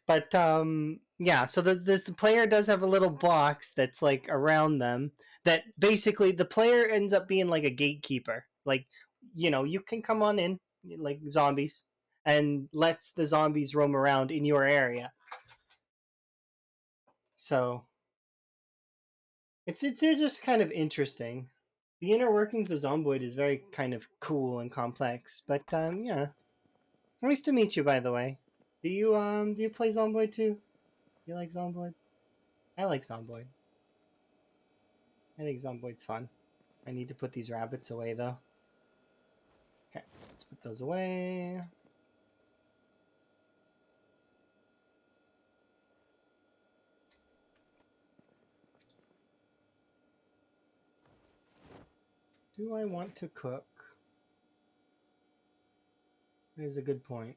But yeah, so the player does have a little box that's like around them that basically the player ends up being like a gatekeeper. Like, you can come on in like zombies and lets the zombies roam around in your area. So it's just kind of interesting. The inner workings of Zomboid is very kind of cool and complex. But yeah. Nice to meet you, by the way. Do you play Zomboid too? You like Zomboid? I like Zomboid. I think Zomboid's fun. I need to put these rabbits away though. Okay, let's put those away. Do I want to cook? That is a good point.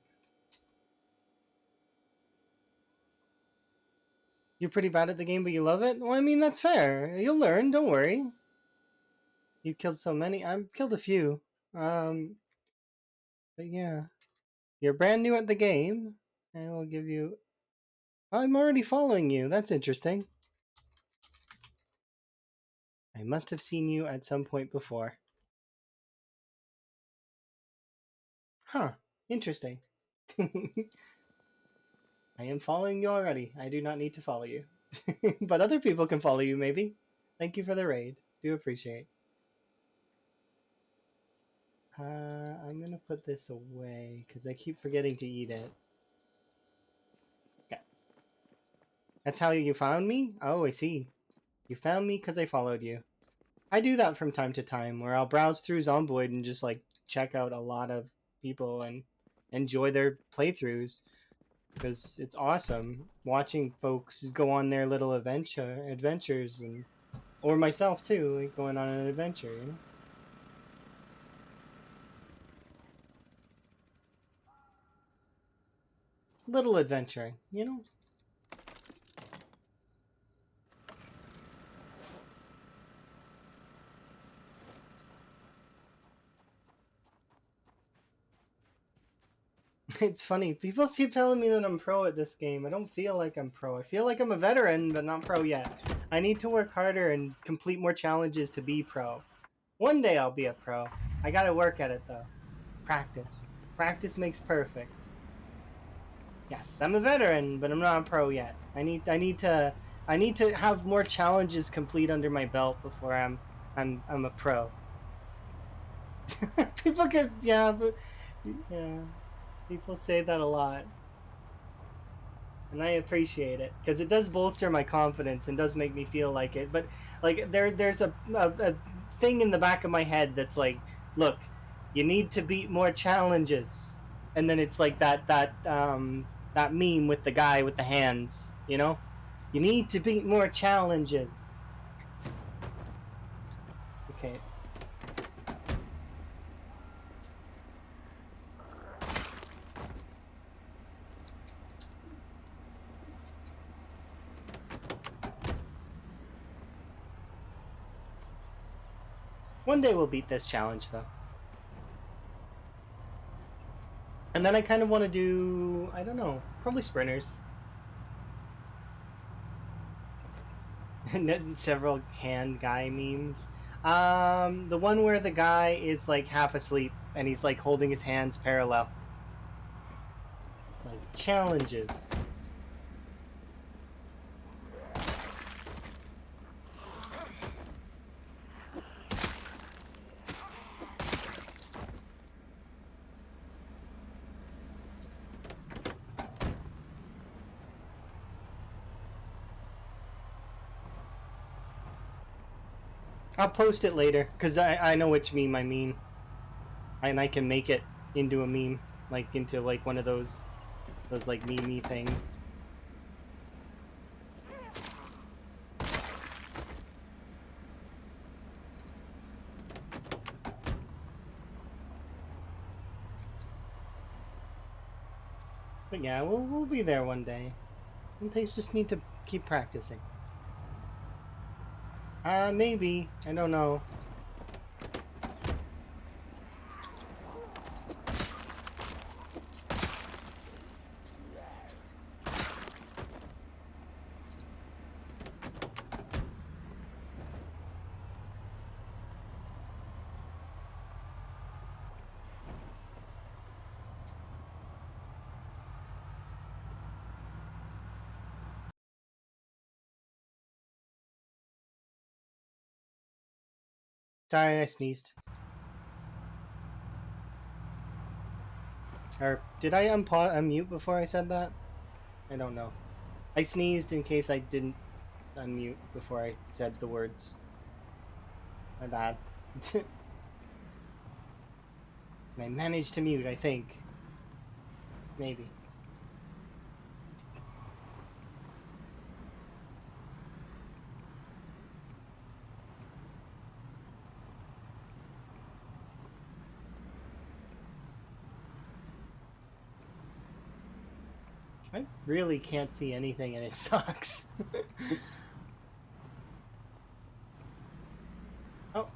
You're pretty bad at the game, but you love it? Well, I mean, that's fair. You'll learn, don't worry. You killed so many. I've killed a few. But yeah. You're brand new at the game. I will give you... I'm already following you. That's interesting. I must have seen you at some point before. Huh. Interesting. I am following you already. I do not need to follow you. But other people can follow you, maybe. Thank you for the raid. Do appreciate. I'm gonna put this away because I keep forgetting to eat it. Okay. That's how you found me? Oh, I see. You found me because I followed you. I do that from time to time where I'll browse through Zomboid and just like check out a lot of people and enjoy their playthroughs because it's awesome watching folks go on their little adventures and or myself too, like going on an adventure, you know? Little adventuring, you know? It's funny. People keep telling me that I'm pro at this game. I don't feel like I'm pro. I feel like I'm a veteran, but not pro yet. I need to work harder and complete more challenges to be pro. One day I'll be a pro. I gotta work at it though. Practice. Practice makes perfect. Yes, I'm a veteran, but I'm not a pro yet. I need to have more challenges complete under my belt before I'm a pro. People get yeah, but yeah. People say that a lot. And I appreciate it because it does bolster my confidence and does make me feel like it. But like there's a thing in the back of my head that's like, look, you need to beat more challenges, and then it's like that meme with the guy with the hands, you know, you need to beat more challenges. Okay. One day we'll beat this challenge though. And then I kind of want to do, I don't know, probably sprinters. And then several hand guy memes. The one where the guy is like half asleep and he's like holding his hands parallel. Like challenges. I'll post it later because I know which meme I mean, and I can make it into a meme, like into like one of those like meme things. But yeah, we'll be there one day. Sometimes just need to keep practicing. Maybe, I don't know. Sorry, I sneezed. Or did I unmute before I said that? I don't know. I sneezed in case I didn't unmute before I said the words. My bad. I managed to mute, I think. Maybe. I really can't see anything and it sucks. Oh,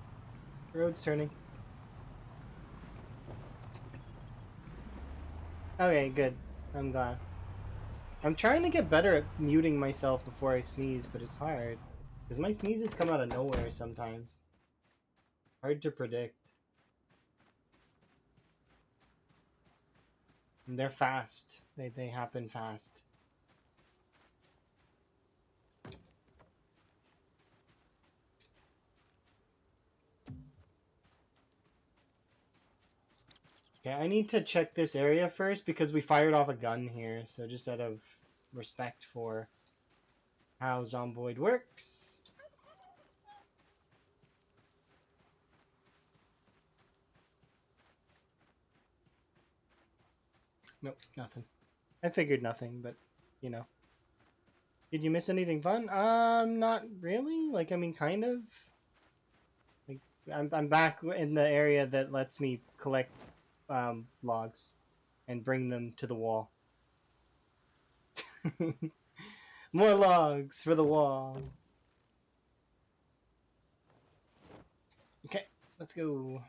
the road's turning. Okay, good. I'm glad. I'm trying to get better at muting myself before I sneeze, but it's hard. Because my sneezes come out of nowhere sometimes. Hard to predict. And they're fast. They happen fast. Okay, I need to check this area first because we fired off a gun here. So just out of respect for how Zomboid works. Nope, nothing. I figured nothing, but you know. Did you miss anything fun? Not really. Like, I mean, kind of. Like, I'm back in the area that lets me collect logs and bring them to the wall. More logs for the wall. Okay, let's go.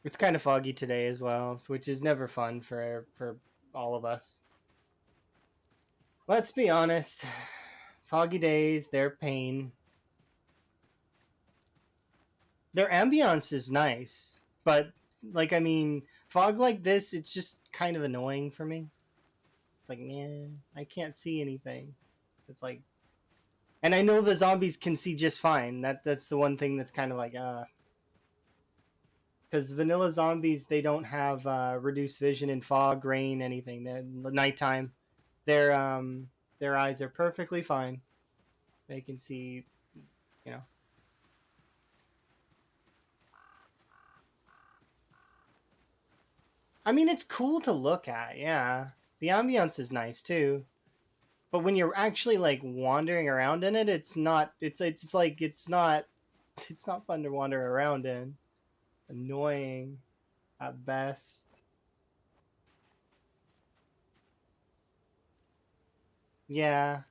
It's kind of foggy today as well, which is never fun for all of us. Let's be honest. Foggy days, they're pain. Their ambiance is nice, but like I mean, fog like this, it's just kind of annoying for me. It's like, yeah, I can't see anything. It's like, and I know the zombies can see just fine. That's the one thing that's kind of like, because vanilla zombies, they don't have reduced vision in fog, rain, anything. The nighttime, their their eyes are perfectly fine. They can see, you know. I mean, it's cool to look at. Yeah, the ambiance is nice too. But when you're actually like wandering around in it, it's not. It's like it's not. It's not fun to wander around in. Annoying at best. Yeah.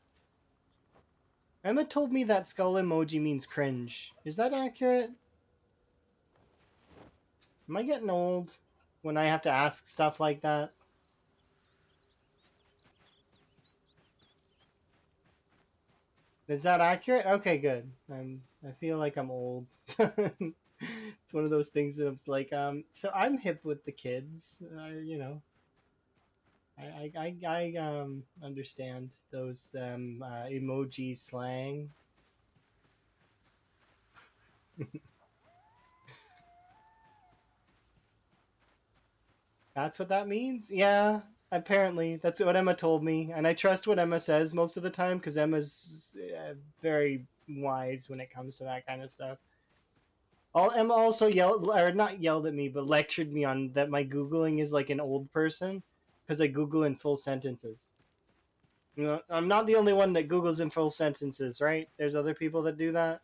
Emma told me that skull emoji means cringe. Is that accurate? Am I getting old when I have to ask stuff like that? Is that accurate? Okay, good. I feel like I'm old. It's one of those things that I'm like, so I'm hip with the kids. You know, I understand those emoji slang. That's what that means? Yeah, apparently. That's what Emma told me. And I trust what Emma says most of the time because Emma's very wise when it comes to that kind of stuff. Emma also yelled, or not yelled at me, but lectured me on that my Googling is like an old person because I Google in full sentences. You know, I'm not the only one that Googles in full sentences, right? There's other people that do that.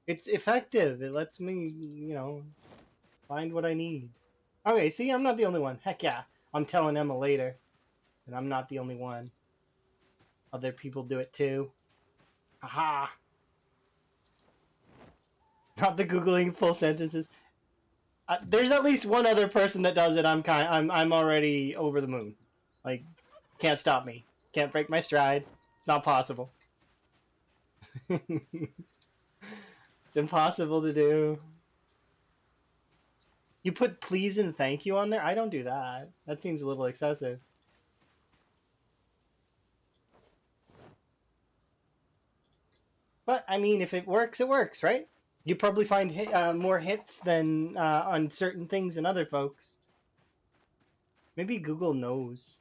It's effective. It lets me, you know, find what I need. Okay, see, I'm not the only one. Heck yeah. I'm telling Emma later. And I'm not the only one. Other people do it too. Haha. Not the googling full sentences. There's at least one other person that does it. I'm already over the moon. Like, can't stop me. Can't break my stride. It's not possible. It's impossible to do. You put please and thank you on there? I don't do that. That seems a little excessive. But I mean, if it works, right? You probably find more hits than on certain things than other folks. Maybe Google knows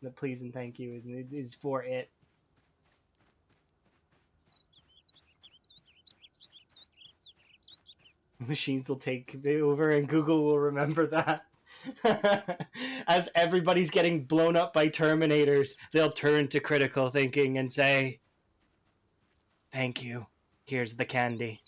that please and thank you is for it. Machines will take over and Google will remember that. As everybody's getting blown up by Terminators, they'll turn to critical thinking and say, thank you. Here's the candy.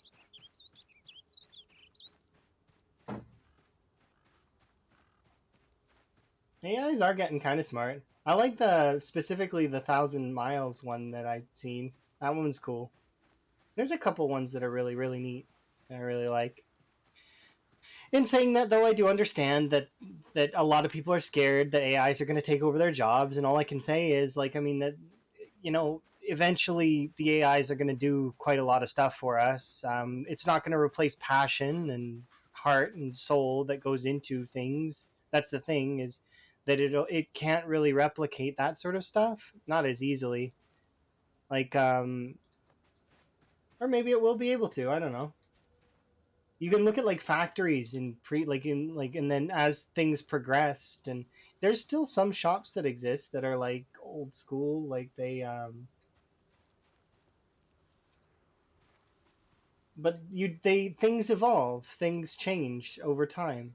AIs are getting kind of smart. I like specifically the 1,000 miles one that I've seen. That one's cool. There's a couple ones that are really neat. That I really like. In saying that, though, I do understand that a lot of people are scared that AIs are going to take over their jobs, and all I can say is, like, I mean that, you know, eventually the AIs are going to do quite a lot of stuff for us. It's not going to replace passion and heart and soul that goes into things. That's the thing, is that it can't really replicate that sort of stuff, not as easily. Like, or maybe it will be able to. I don't know. You can look at like factories in and then as things progressed, and there's still some shops that exist that are like old school, like but they things evolve, things change over time,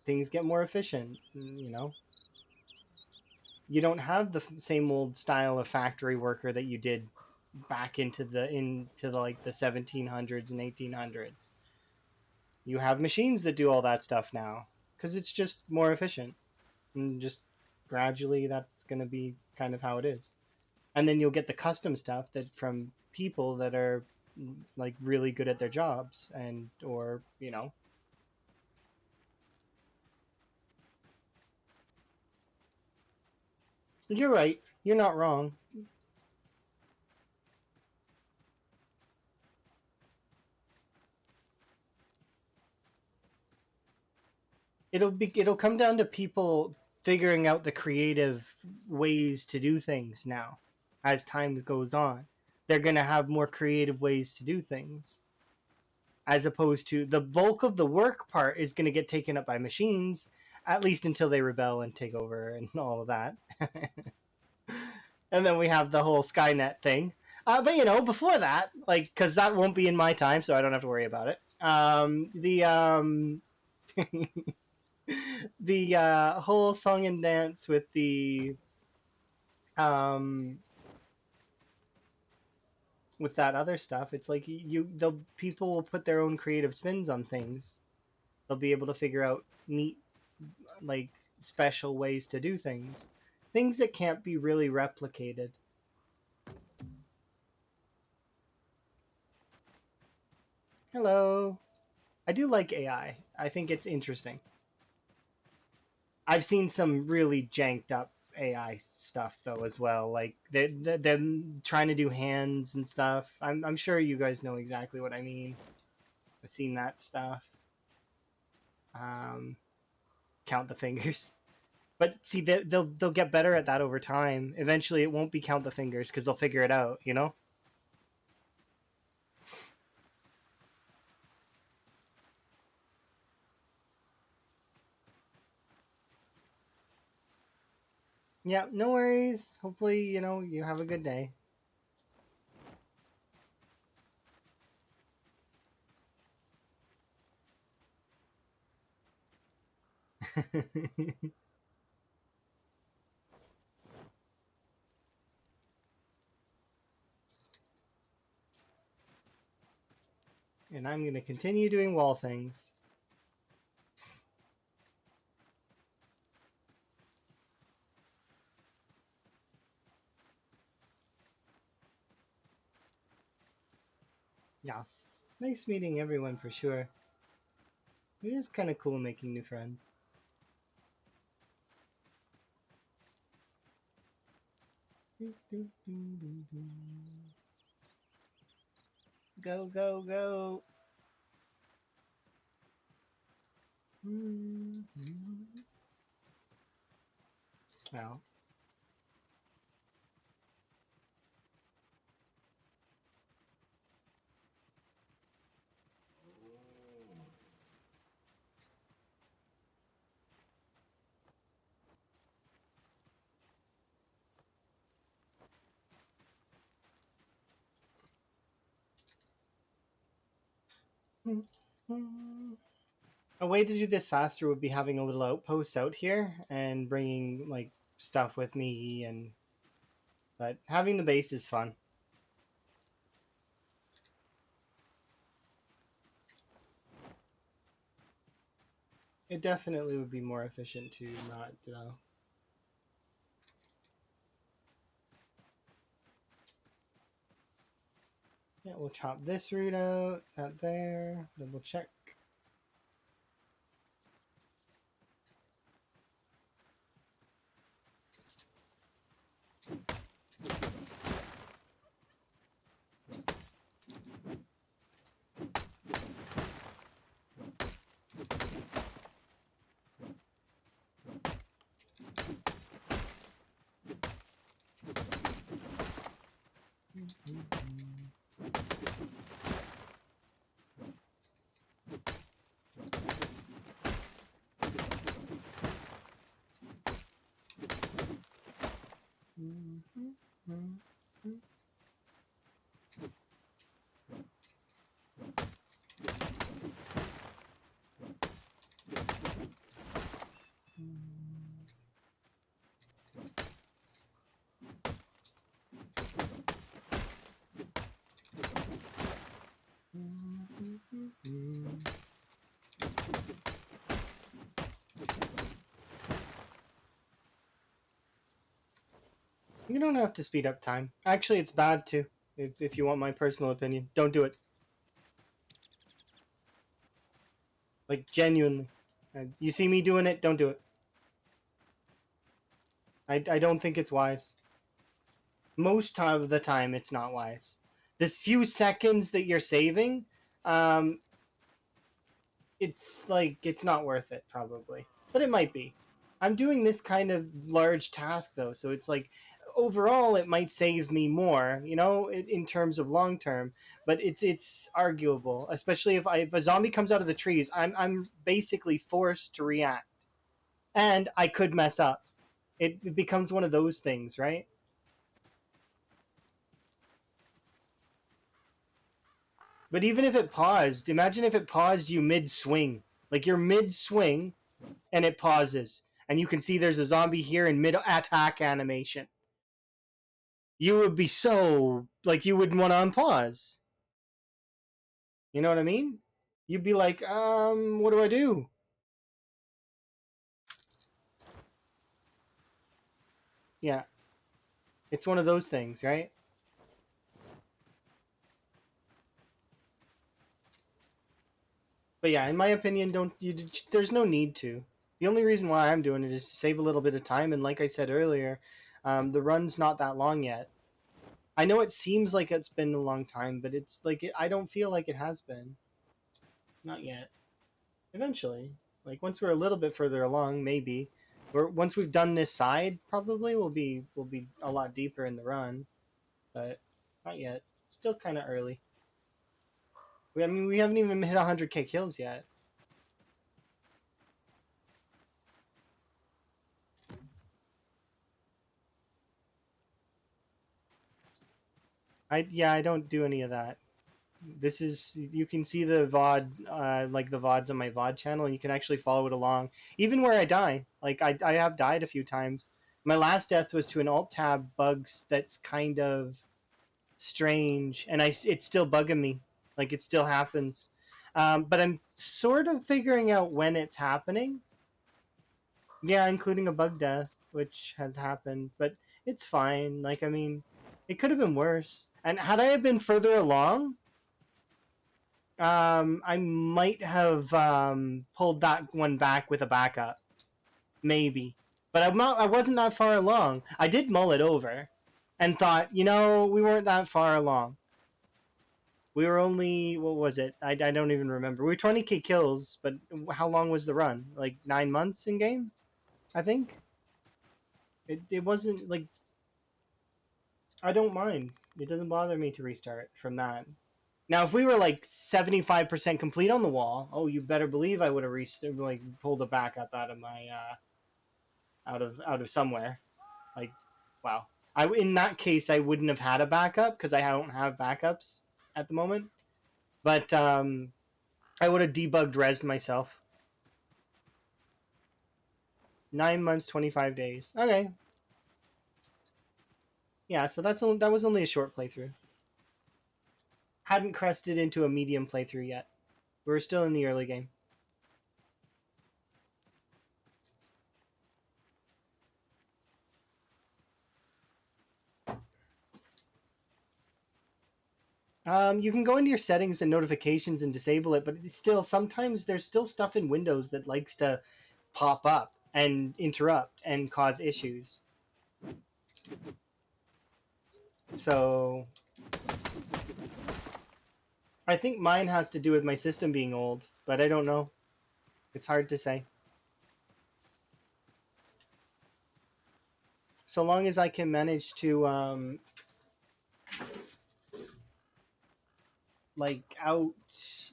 things get more efficient, you know. You don't have the same old style of factory worker that you did back into like the 1700s and 1800s. You have machines that do all that stuff now because it's just more efficient, and just gradually that's going to be kind of how it is. And then you'll get the custom stuff that from people that are like really good at their jobs, and or you're right, you're not wrong. It'll come down to people figuring out the creative ways to do things now. As time goes on, they're going to have more creative ways to do things, as opposed to the bulk of the work part is going to get taken up by machines, at least until they rebel and take over and all of that. And then we have the whole Skynet thing. But before that, like, because that won't be in my time, so I don't have to worry about it. The the whole song and dance with um that other stuff. It's like the people will put their own creative spins on things. They'll be able to figure out neat, like, special ways to do things that can't be really replicated. Hello. I do like AI. I think it's interesting. I've seen some really janked up AI stuff though as well, like them trying to do hands and stuff. I'm sure you guys know exactly what I mean. I've seen that stuff. Um, count the fingers. But see, they'll get better at that over time. Eventually, it won't be count the fingers because they'll figure it out. You know. Yeah, no worries. Hopefully, you have a good day. And I'm gonna continue doing wall things. Yes. Nice meeting everyone for sure. It is kind of cool making new friends. Go, go, go. Well, a way to do this faster would be having a little outpost out here and bringing like stuff with me, and but having the base is fun. It definitely would be more efficient to not, Yeah, we'll chop this root out, that there, double check. You don't have to speed up time. Actually, it's bad too. If you want my personal opinion, don't do it. Like genuinely, you see me doing it, don't do it. I don't think it's wise. Most of the time, it's not wise. This few seconds that you're saving, um, it's like it's not worth it probably, but it might be. I'm doing this kind of large task though, so it's like overall it might save me more, in terms of long term, but it's arguable, especially if a zombie comes out of the trees. I'm basically forced to react, and I could mess up. It becomes one of those things, right? But even if it paused, imagine if it paused you mid swing, like you're mid swing and it pauses, and you can see there's a zombie here in mid attack animation. You would be so like you wouldn't want to unpause. You know what I mean? You'd be like, what do I do? Yeah, it's one of those things, right? But yeah, in my opinion, don't you? There's no need to. The only reason why I'm doing it is to save a little bit of time, and like I said earlier, the run's not that long yet. I know it seems like it's been a long time, but it's like I don't feel like it has been. Not yet. Eventually, like once we're a little bit further along, maybe. Or once we've done this side, probably we'll be a lot deeper in the run, but not yet. It's still kind of early. I mean, we haven't even hit 100K kills yet. I don't do any of that. This is you can see the VOD, like the VODs on my VOD channel, and you can actually follow it along. Even where I die, like I have died a few times. My last death was to an alt tab bugs that's kind of strange, and it's still bugging me. Like it still happens, but I'm sort of figuring out when it's happening. Yeah, including a bug death, which had happened, but it's fine. Like I mean, it could have been worse. And had I been further along, I might have pulled that one back with a backup, maybe. But I'm not. I wasn't that far along. I did mull it over, and thought, we weren't that far along. We were only what was it? I don't even remember. We were 20K kills, but how long was the run? Like 9 months in game, I think. It wasn't like I don't mind. It doesn't bother me to restart from that. Now, if we were like 75% complete on the wall, oh, you better believe I would have like pulled a backup out of my out of somewhere. Like, wow. I in that case I wouldn't have had a backup because I don't have backups at the moment. But I would have debugged res myself. 9 months, 25 days. Okay. Yeah, so that was only a short playthrough. Hadn't crested into a medium playthrough yet. We were still in the early game. You can go into your settings and notifications and disable it, but it's still sometimes there's still stuff in Windows that likes to pop up and interrupt and cause issues. So I think mine has to do with my system being old, but I don't know. It's hard to say. So long as I can manage to like out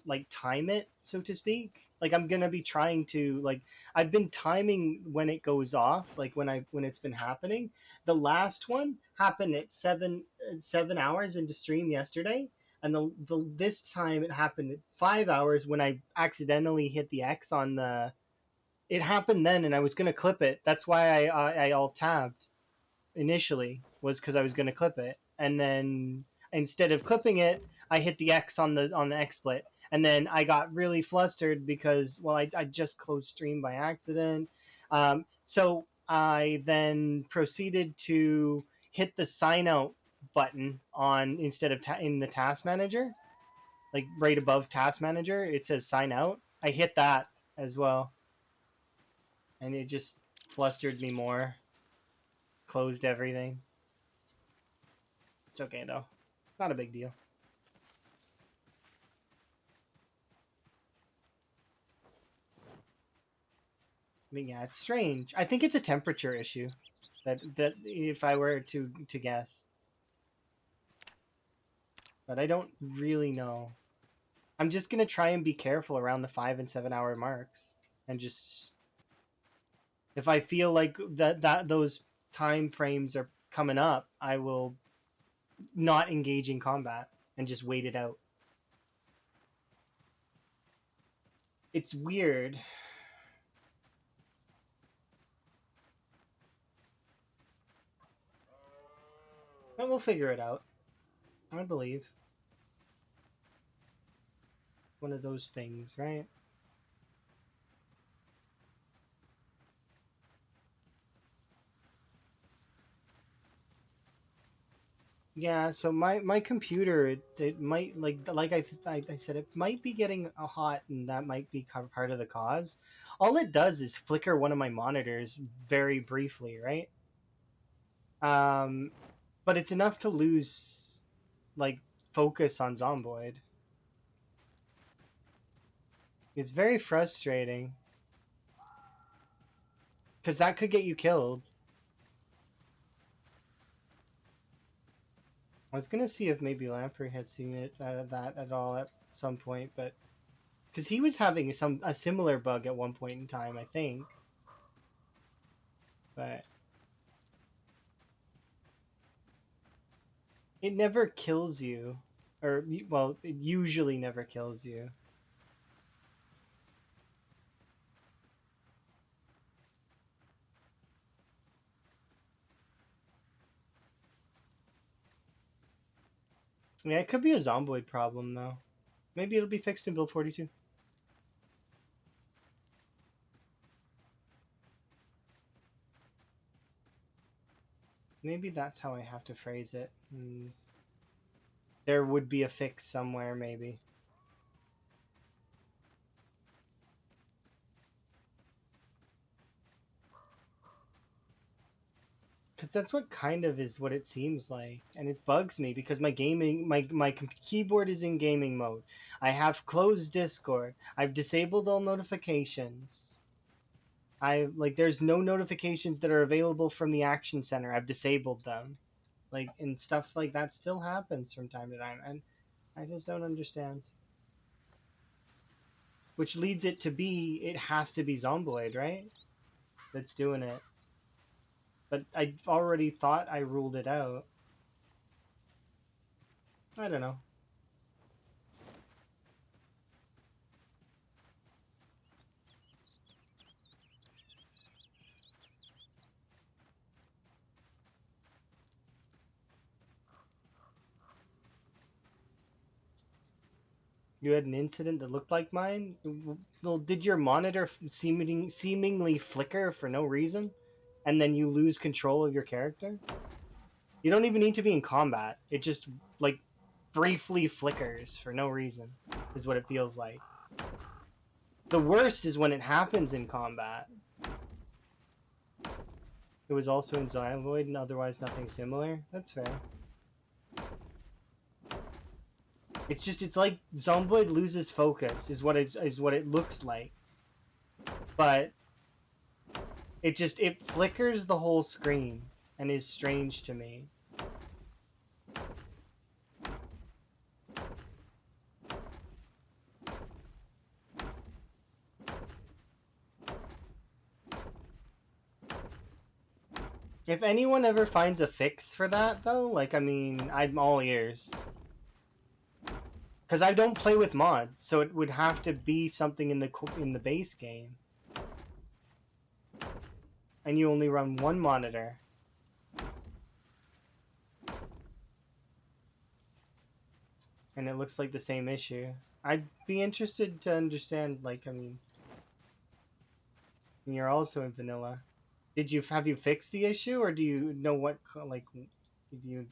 like time it, so to speak. Like I'm gonna be trying to like I've been timing when it goes off, like when it's been happening. The last one happened at 7 hours into stream yesterday, and the this time it happened at 5 hours when I accidentally hit the X on the. It happened then, and I was gonna clip it. That's why I alt tabbed initially, was because I was gonna clip it, and then instead of clipping it, I hit the X on the XSplit, and then I got really flustered because I just closed stream by accident. So I then proceeded to hit the sign out button on instead of in the task manager, like right above task manager, it says sign out. I hit that as well, and it just flustered me more. Closed everything. It's okay though. Not a big deal. I mean, yeah, it's strange. I think it's a temperature issue. That if I were to guess, but I don't really know. I'm just gonna try and be careful around the 5 and 7 hour marks, and just if I feel like that those time frames are coming up, I will not engage in combat and just wait it out. It's weird. But we'll figure it out. I believe. One of those things, right? Yeah, so my computer it might like I said, it might be getting hot, and that might be part of the cause. All it does is flicker one of my monitors very briefly, right? Um, but it's enough to lose like focus on Zomboid. It's very frustrating because that could get you killed. I was gonna see if maybe Lamprey had seen it that at all at some point, but because he was having a similar bug at one point in time, I think. But it never kills you, or well, it usually never kills you. Yeah, it could be a zomboid problem though. Maybe it'll be fixed in build 42. Maybe that's how I have to phrase it. There would be a fix somewhere, maybe. Because that's what kind of is what it seems like, and it bugs me because my keyboard is in gaming mode. I have closed Discord. I've disabled all notifications. I like there's no notifications that are available from the action center. I've disabled them. Like, and stuff like that still happens from time to time, and I just don't understand. Which leads it to be it has to be Zomboid, right? That's doing it. But I already thought I ruled it out. I don't know. You had an incident that looked like mine? Well, did your monitor seemingly flicker for no reason? And then you lose control of your character? You don't even need to be in combat. It just, like, briefly flickers for no reason, is what it feels like. The worst is when it happens in combat. It was also in Xyloid and otherwise nothing similar. That's fair. It's like Zomboid loses focus is what it looks like. But it flickers the whole screen and is strange to me. If anyone ever finds a fix for that though, like I mean, I'm all ears. Cuz I don't play with mods, so it would have to be something in the base game. And you only run one monitor. And it looks like the same issue. I'd be interested to understand, like, I mean, you're also in vanilla. Have you fixed the issue, or do you know what, like, You,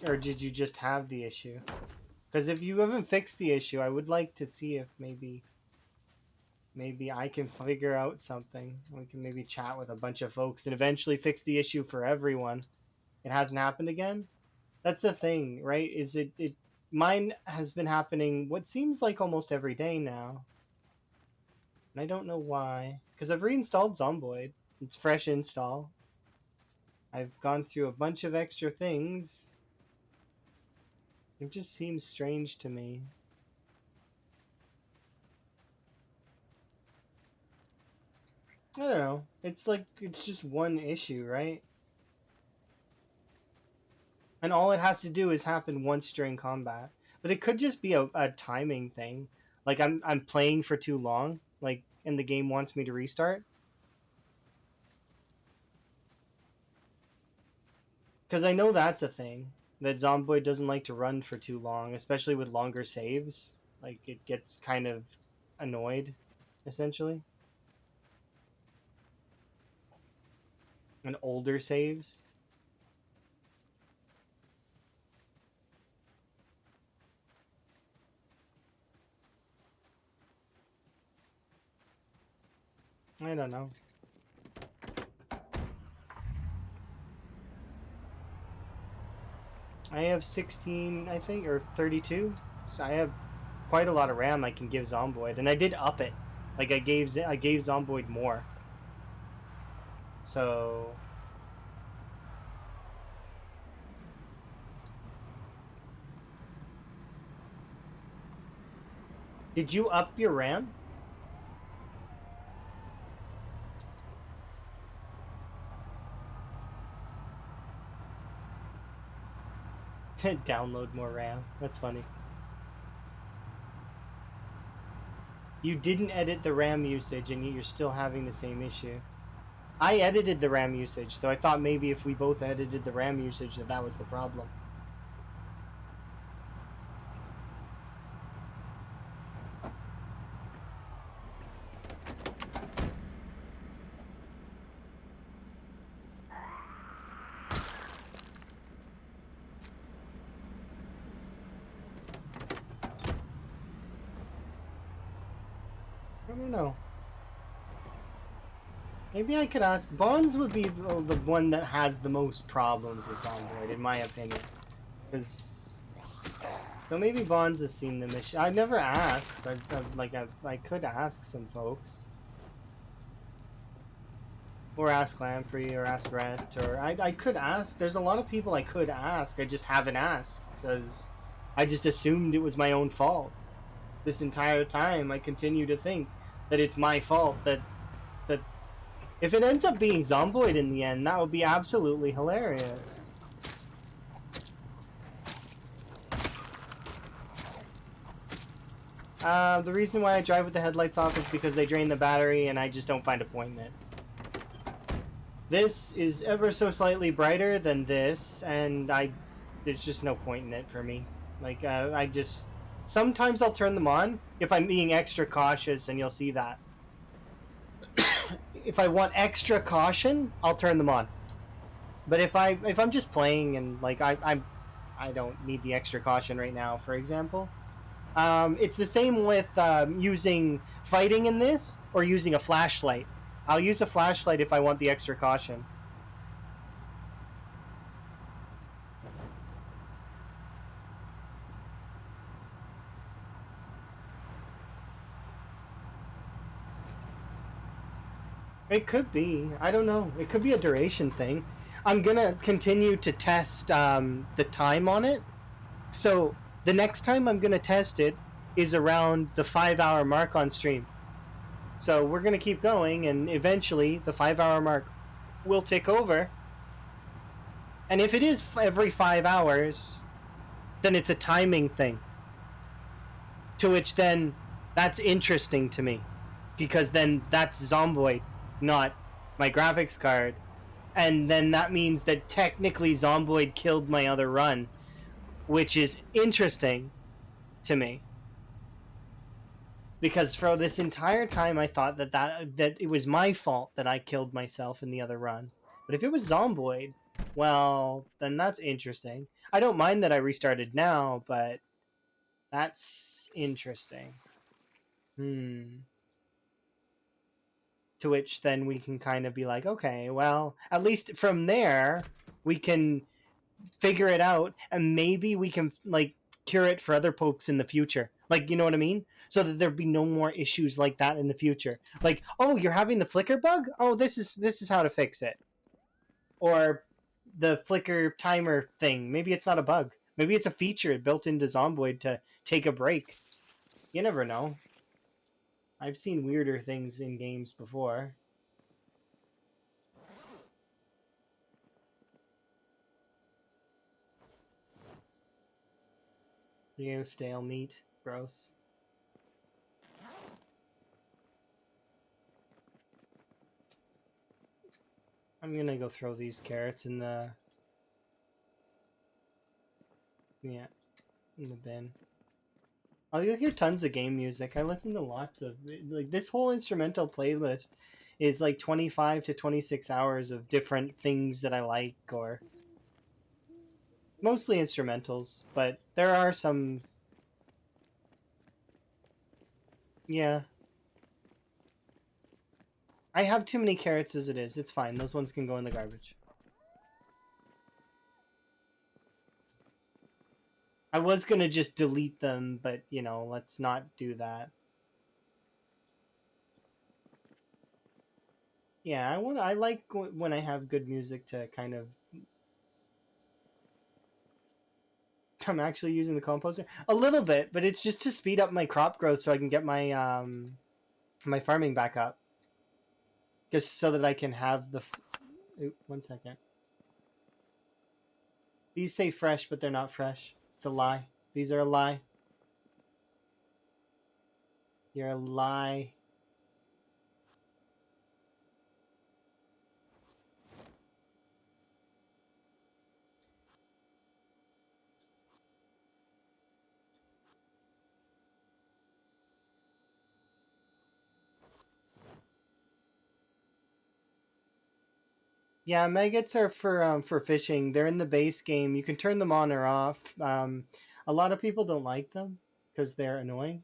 or did you just have the issue? Because if you haven't fixed the issue, I would like to see if maybe I can figure out something. We can maybe chat with a bunch of folks and eventually fix the issue for everyone. It hasn't happened again. That's the thing, right? Is it mine has been happening what seems like almost every day now. And I don't know why. Because I've reinstalled Zomboid. It's fresh install. I've gone through a bunch of extra things. It just seems strange to me. I don't know. It's like it's just one issue, right? And all it has to do is happen once during combat. But it could just be a timing thing. Like I'm playing for too long, like and the game wants me to restart. Because I know that's a thing. That Zomboid doesn't like to run for too long, especially with longer saves. Like it gets kind of annoyed, essentially. And older saves. I don't know. I have 16, I think, or 32. So I have quite a lot of RAM I can give Zomboid, and I did up it. Like I gave Zomboid more. So did you up your RAM? Download more RAM. That's funny. You didn't edit the RAM usage, and you're still having the same issue. I edited the RAM usage, so I thought maybe if we both edited the RAM usage that was the problem. I don't know. Maybe I could ask. Bonds would be the one that has the most problems with Zomboid, in my opinion. Because so maybe Bonds has seen the mission. I've never asked. I could ask some folks, or ask Lamprey, or ask Rhett, or I could ask. There's a lot of people I could ask. I just haven't asked because I just assumed it was my own fault. This entire time, I continue to think that it's my fault. That if it ends up being Zomboid in the end, that would be absolutely hilarious. The reason why I drive with the headlights off is because they drain the battery and I just don't find a point in it. This is ever so slightly brighter than this, and there's just no point in it for me. Like, I just... Sometimes I'll turn them on if I'm being extra cautious, and you'll see that. If I want extra caution, I'll turn them on. But if I'm just playing and like I don't need the extra caution right now, for example. It's the same with using fighting in this or using a flashlight. I'll use a flashlight if I want the extra caution. It could be. I don't know. It could be a duration thing. I'm gonna continue to test the time on it. So the next time I'm gonna test it is around the 5-hour mark on stream. So we're gonna keep going, and eventually the 5-hour mark will tick over. And if it is every 5 hours, then it's a timing thing. To which then that's interesting to me, because then that's Zomboid, not my graphics card, and then that means that technically Zomboid killed my other run, which is interesting to me. because for this entire time I thought that it was my fault that I killed myself in the other run. But if it was Zomboid, well, then that's interesting. I don't mind that I restarted now, but that's interesting. To which then we can kind of be like, okay, well, at least from there we can figure it out, and maybe we can like cure it for other pokes in the future. Like, you know what I mean? So that there'd be no more issues like that in the future. Like, oh, you're having the flicker bug? Oh, this is how to fix it. Or the flicker timer thing. Maybe it's not a bug. Maybe it's a feature built into Zomboid to take a break. You never know. I've seen weirder things in games before. You know, stale meat. Gross. I'm gonna go throw these carrots in the... Yeah, in the bin. I hear tons of game music. I listen to lots of... Like, this whole instrumental playlist is like 25 to 26 hours of different things that I like, or... Mostly instrumentals, but there are some... Yeah. I have too many carrots as it is. It's fine. Those ones can go in the garbage. I was gonna just delete them, but, you know, let's not do that. Yeah, I like when I have good music to kind of... I'm actually using the composter a little bit, but it's just to speed up my crop growth so I can get my my farming back up, just so that I can have the... Ooh, 1 second. These say fresh, but they're not fresh. It's a lie. These are a lie. You're a lie. Yeah, maggots are for fishing. They're in the base game. You can turn them on or off. A lot of people don't like them because they're annoying.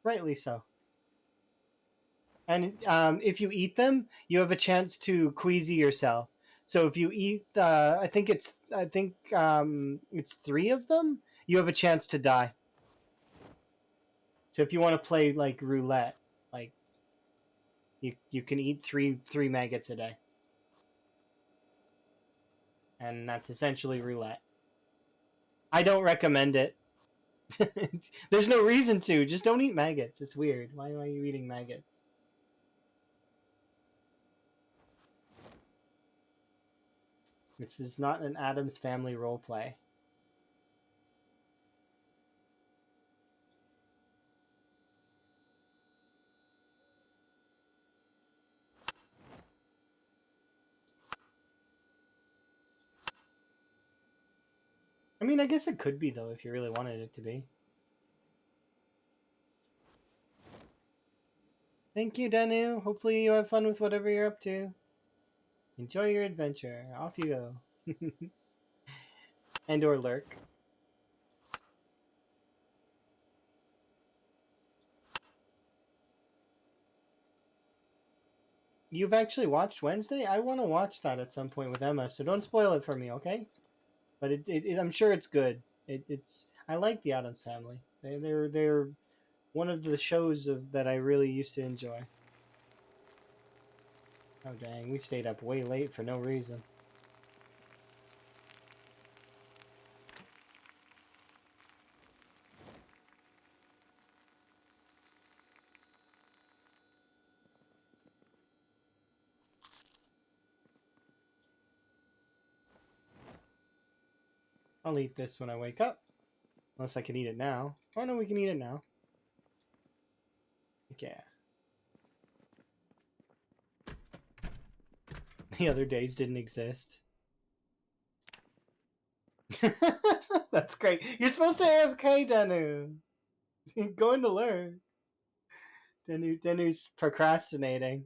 Rightly so. And if you eat them, you have a chance to queasy yourself. So if you eat, I think it's 3 of them, you have a chance to die. So if you want to play like roulette, like you can eat three maggots a day, and that's essentially roulette. I don't recommend it. There's no reason to. Just don't eat maggots. It's weird. Why are you eating maggots? This is not an Addams Family role play. I mean, I guess it could be, though, if you really wanted it to be. Thank you, Danu. Hopefully you have fun with whatever you're up to. Enjoy your adventure. Off you go. And or lurk. You've actually watched Wednesday? I want to watch that at some point with Emma, so don't spoil it for me, okay? But I'm sure it's good. It's I like the Addams Family. They're one of the shows that I really used to enjoy. Oh dang, we stayed up way late for no reason. I'll eat this when I wake up. Unless I can eat it now. Oh no, we can eat it now. Yeah. The other days didn't exist. That's great. You're supposed to AFK, Danu. Going to learn. Danu's procrastinating.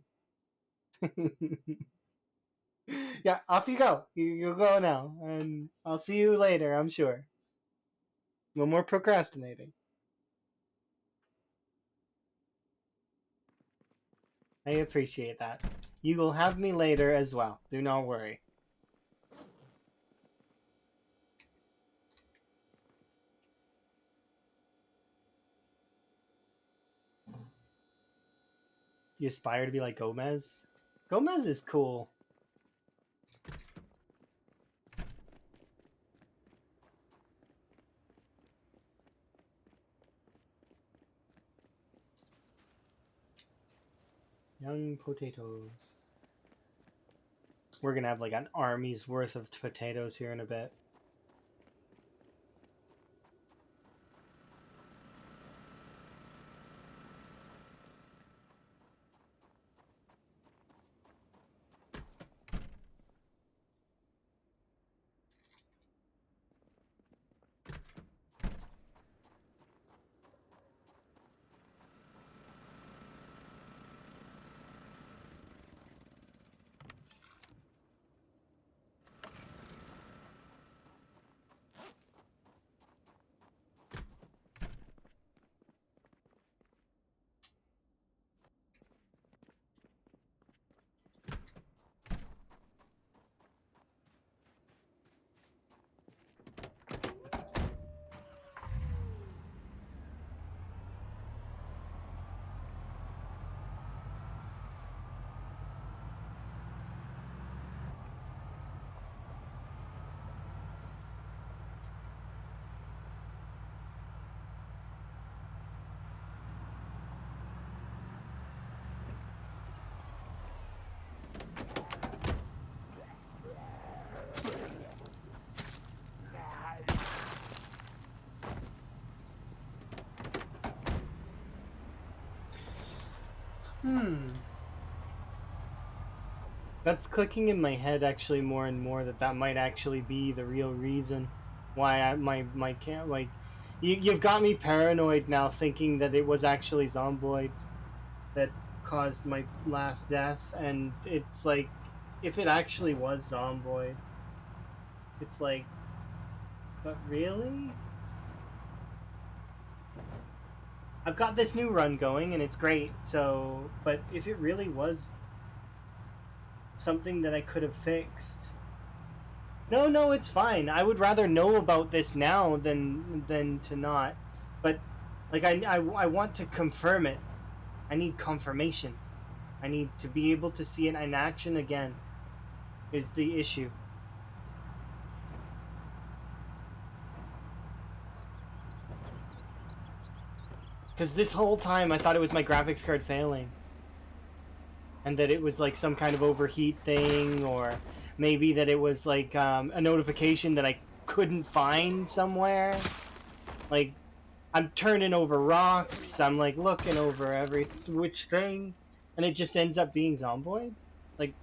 Yeah, off you go. You go now, and I'll see you later. I'm sure. No more procrastinating. I appreciate that. You will have me later as well. Do not worry. You aspire to be like Gomez? Gomez is cool. Young potatoes. We're gonna have like an army's worth of potatoes here in a bit. That's clicking in my head actually more and more that might actually be the real reason why my can't like you've got me paranoid now thinking that it was actually Zomboid that caused my last death, and it's like if it actually was Zomboid, it's like, but really? I've got this new run going and it's great, so but if it really was something that I could have fixed. No, it's fine. I would rather know about this now than to not. But like I want to confirm it. I need confirmation. I need to be able to see it in action again. Is the issue. Because this whole time I thought it was my graphics card failing. And that it was like some kind of overheat thing, or maybe that it was like a notification that I couldn't find somewhere. Like, I'm turning over rocks, I'm like looking over every which thing, and it just ends up being Zomboid. Like,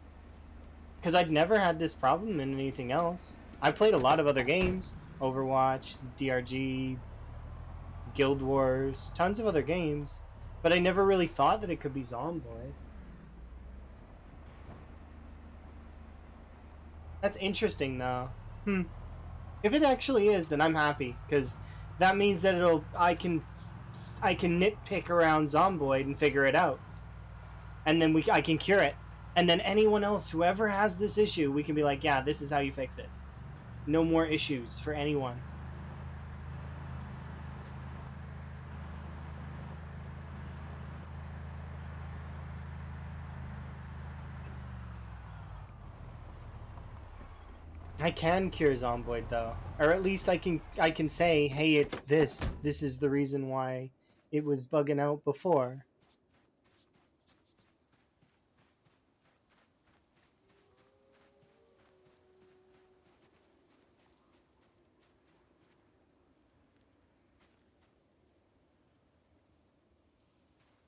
because I'd never had this problem in anything else. I played a lot of other games, Overwatch, DRG, Guild Wars, tons of other games, but I never really thought that it could be Zomboid. That's interesting, though. If it actually is, then I'm happy, because that means that I can nitpick around Zomboid and figure it out, and then I can cure it, and then anyone else, whoever has this issue, we can be like, yeah, this is how you fix it. No more issues for anyone. I can cure Zomboid though, or at least I can say, hey, it's this. This is the reason why it was bugging out before.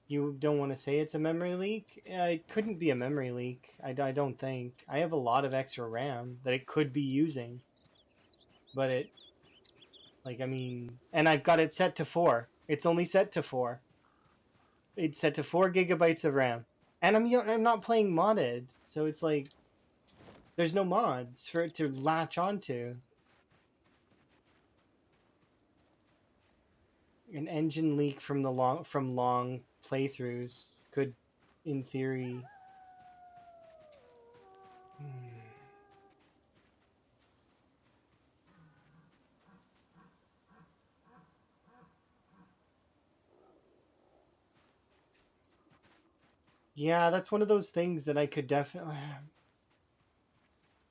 You don't want to say it's a memory leak? It couldn't be a memory leak. I don't think. I have a lot of extra RAM that it could be using, but it, like, I mean, and I've got it set to 4. It's only set to 4. It's set to 4 GB of RAM, and I'm not playing modded, so it's like there's no mods for it to latch onto. An engine leak from long playthroughs could, in theory. Yeah, that's one of those things that I could definitely.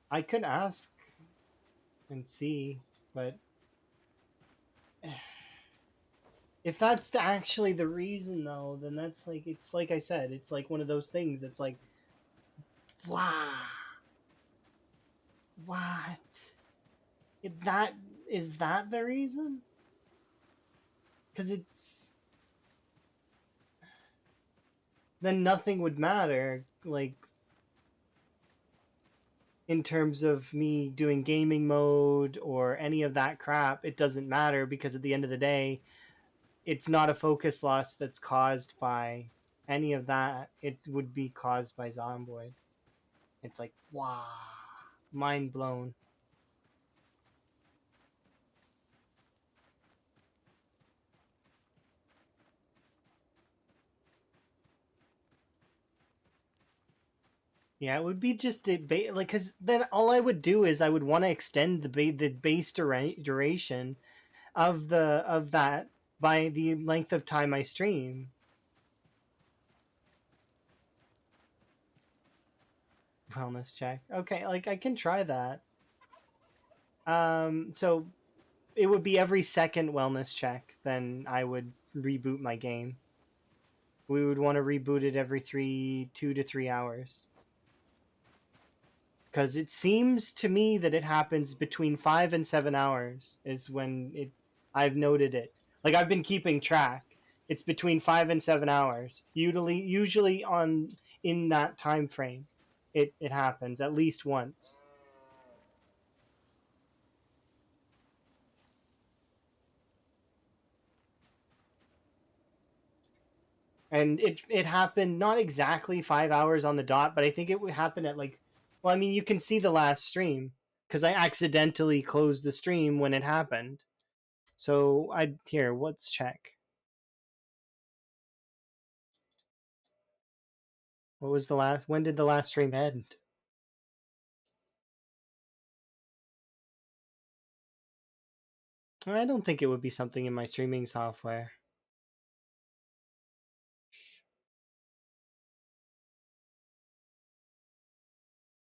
I could ask and see, but if that's actually the reason, though, then that's like it's like I said, it's like one of those things. It's like, wow, what? That is that the reason? Because it's then nothing would matter. Like in terms of me doing gaming mode or any of that crap, it doesn't matter because at the end of the day, it's not a focus loss that's caused by any of that. It would be caused by Zomboid. It's like, wow, mind blown. Yeah, it would be just like because then all I would do is I would want to extend the base duration of that by the length of time I stream. Wellness check. Okay, like I can try that. So it would be every second wellness check. Then I would reboot my game. We would want to reboot it every 2 to 3 hours. Because it seems to me that it happens between 5 and 7 hours is when it. I've noted it. Like I've been keeping track. It's between 5 and 7 hours. Usually on in that time frame, it happens at least once. And it happened not exactly 5 hours on the dot, but I think it would happen at like. Well, I mean, you can see the last stream because I accidentally closed the stream when it happened. So I here, let's check. What was the last? When did the last stream end? I don't think it would be something in my streaming software.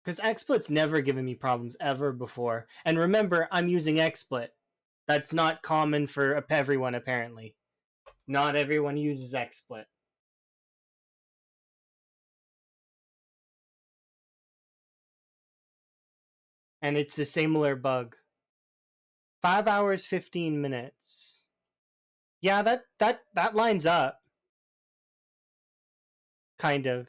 Because XSplit's never given me problems ever before. And remember, I'm using XSplit. That's not common for everyone, apparently. Not everyone uses XSplit. And it's a similar bug. 5 hours, 15 minutes. Yeah, that lines up. Kind of.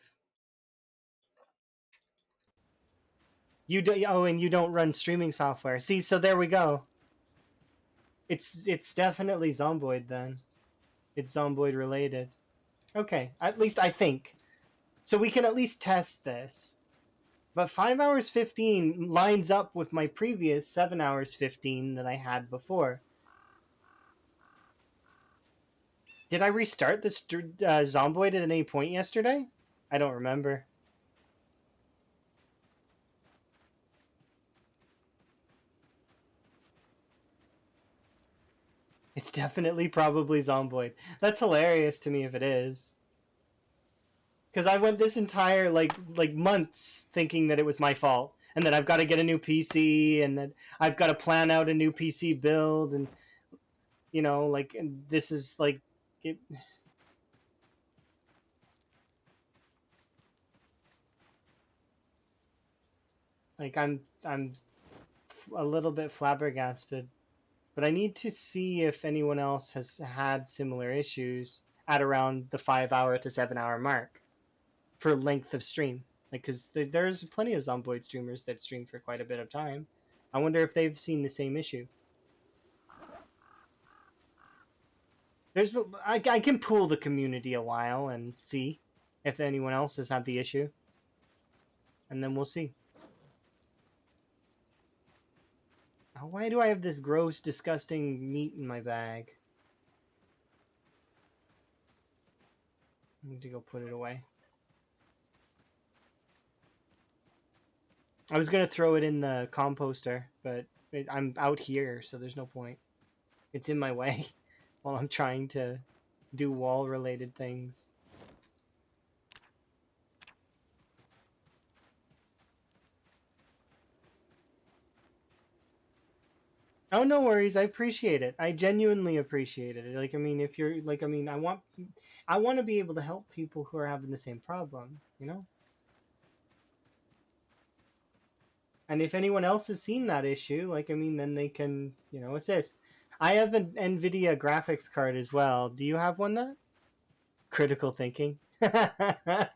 You do, oh, and you don't run streaming software. See, so there we go. It's definitely Zomboid then. It's Zomboid related. Okay, at least I think. So we can at least test this. But 5 hours 15 lines up with my previous 7 hours 15 that I had before. Did I restart this Zomboid at any point yesterday? I don't remember. It's definitely probably Zomboid. That's hilarious to me if it is. Because I went this entire like months thinking that it was my fault, and that I've got to get a new PC, and that I've got to plan out a new PC build, and like, and this is like, it, like I'm a little bit flabbergasted, but I need to see if anyone else has had similar issues at around the 5 hour to 7 hour mark for length of stream. Like, because there's plenty of Zomboid streamers that stream for quite a bit of time. I wonder if they've seen the same issue. I can pool the community a while and see if anyone else has had the issue, and then we'll see. Why do I have this gross, disgusting meat in my bag? I need to go put it away. I was gonna throw it in the composter, but I'm out here, so there's no point. It's in my way while I'm trying to do wall-related things. Oh, no worries. I appreciate it. I genuinely appreciate it. Like, I mean, if you're like, I mean, I want to be able to help people who are having the same problem, you know? And if anyone else has seen that issue, like, I mean, then they can, assist. I have an NVIDIA graphics card as well. Do you have one that? Critical thinking. Yeah,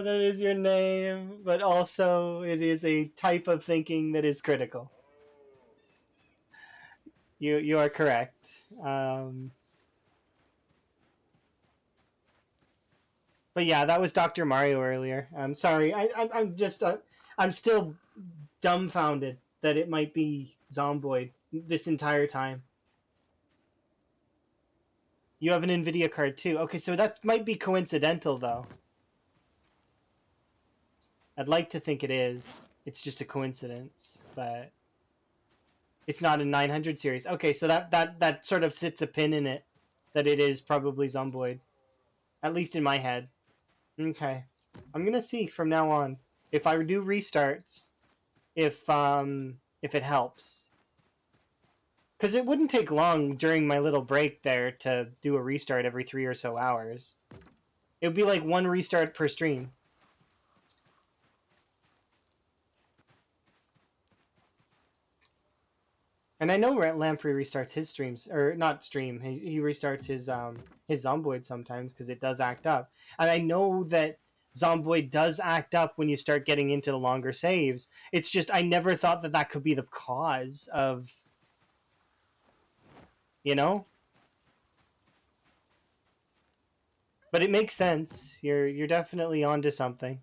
that is your name, but also it is a type of thinking that is critical. You are correct. Um, but yeah, that was Dr. Mario earlier. I'm sorry. I'm just I'm still dumbfounded that it might be Zomboid this entire time. You have an Nvidia card too. Okay, so that might be coincidental though. I'd like to think it is. It's just a coincidence, but it's not a 900 series. Okay, so that sort of sits a pin in it that it is probably Zomboid, at least in my head. Okay, I'm gonna see from now on if I do restarts, if it helps, because it wouldn't take long during my little break there to do a restart every 3 or so hours. It would be like one restart per stream. And I know Lamprey restarts his streams, or not stream. He restarts his Zomboid sometimes because it does act up. And I know that Zomboid does act up when you start getting into the longer saves. It's just I never thought that that could be the cause of, you know. But it makes sense. You're definitely onto something.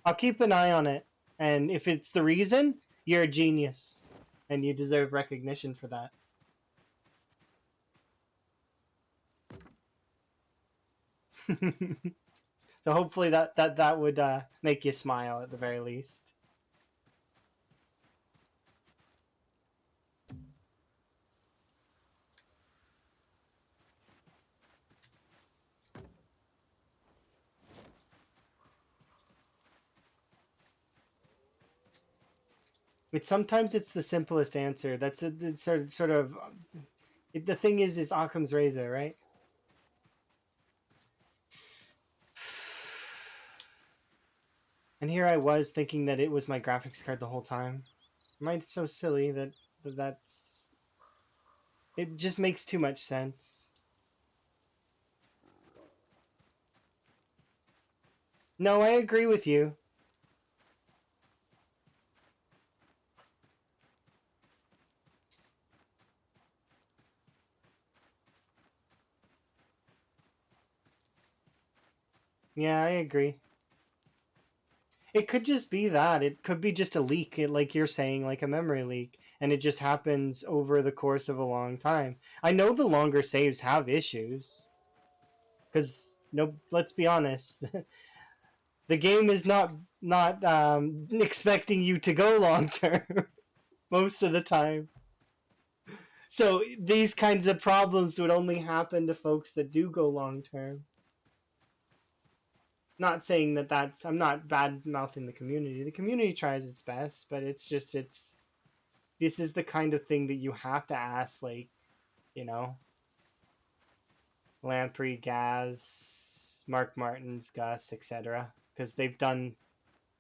I'll keep an eye on it, and if it's the reason, you're a genius, and you deserve recognition for that. So hopefully that would make you smile at the very least. Sometimes it's the simplest answer. That's a sort of the thing is Occam's razor, right? And here I was thinking that it was my graphics card the whole time. Am I so silly that's it just makes too much sense. No, I agree with you. Yeah, I agree. It could just be that. It could be just a leak, like you're saying, like a memory leak, and it just happens over the course of a long time. I know the longer saves have issues, because no, let's be honest, the game is not expecting you to go long term most of the time. So these kinds of problems would only happen to folks that do go long term. Not saying that that's I'm not bad mouthing the community. The community tries its best, but it's this is the kind of thing that you have to ask, like, you know, Lamprey, Gaz, Mark Martins, Gus, etc. Because they've done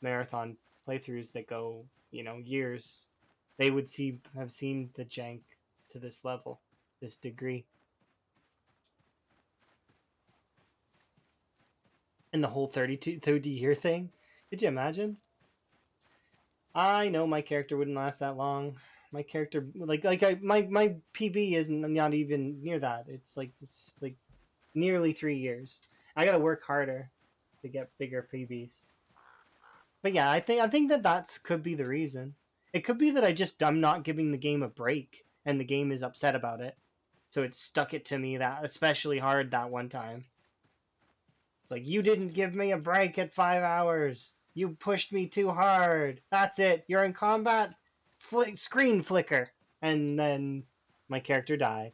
marathon playthroughs that go, years. They would have seen the jank to this level, this degree. And the whole 30 year thing. Could you imagine? I know my character wouldn't last that long. My character, my PB isn't not even near that. It's like nearly 3 years. I gotta work harder to get bigger PBs. But yeah, I think that could be the reason. It could be that I'm not giving the game a break, and the game is upset about it, so it stuck it to me that especially hard that one time. It's like, you didn't give me a break at 5 hours. You pushed me too hard. That's it. You're in combat. Screen flicker, and then my character died.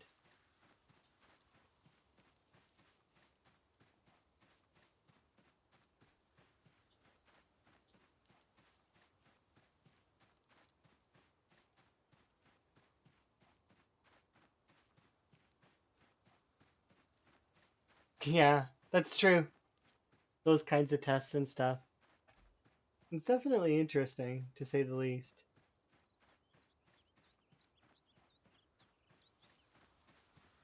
Yeah, that's true. Those kinds of tests and stuff. It's definitely interesting, to say the least.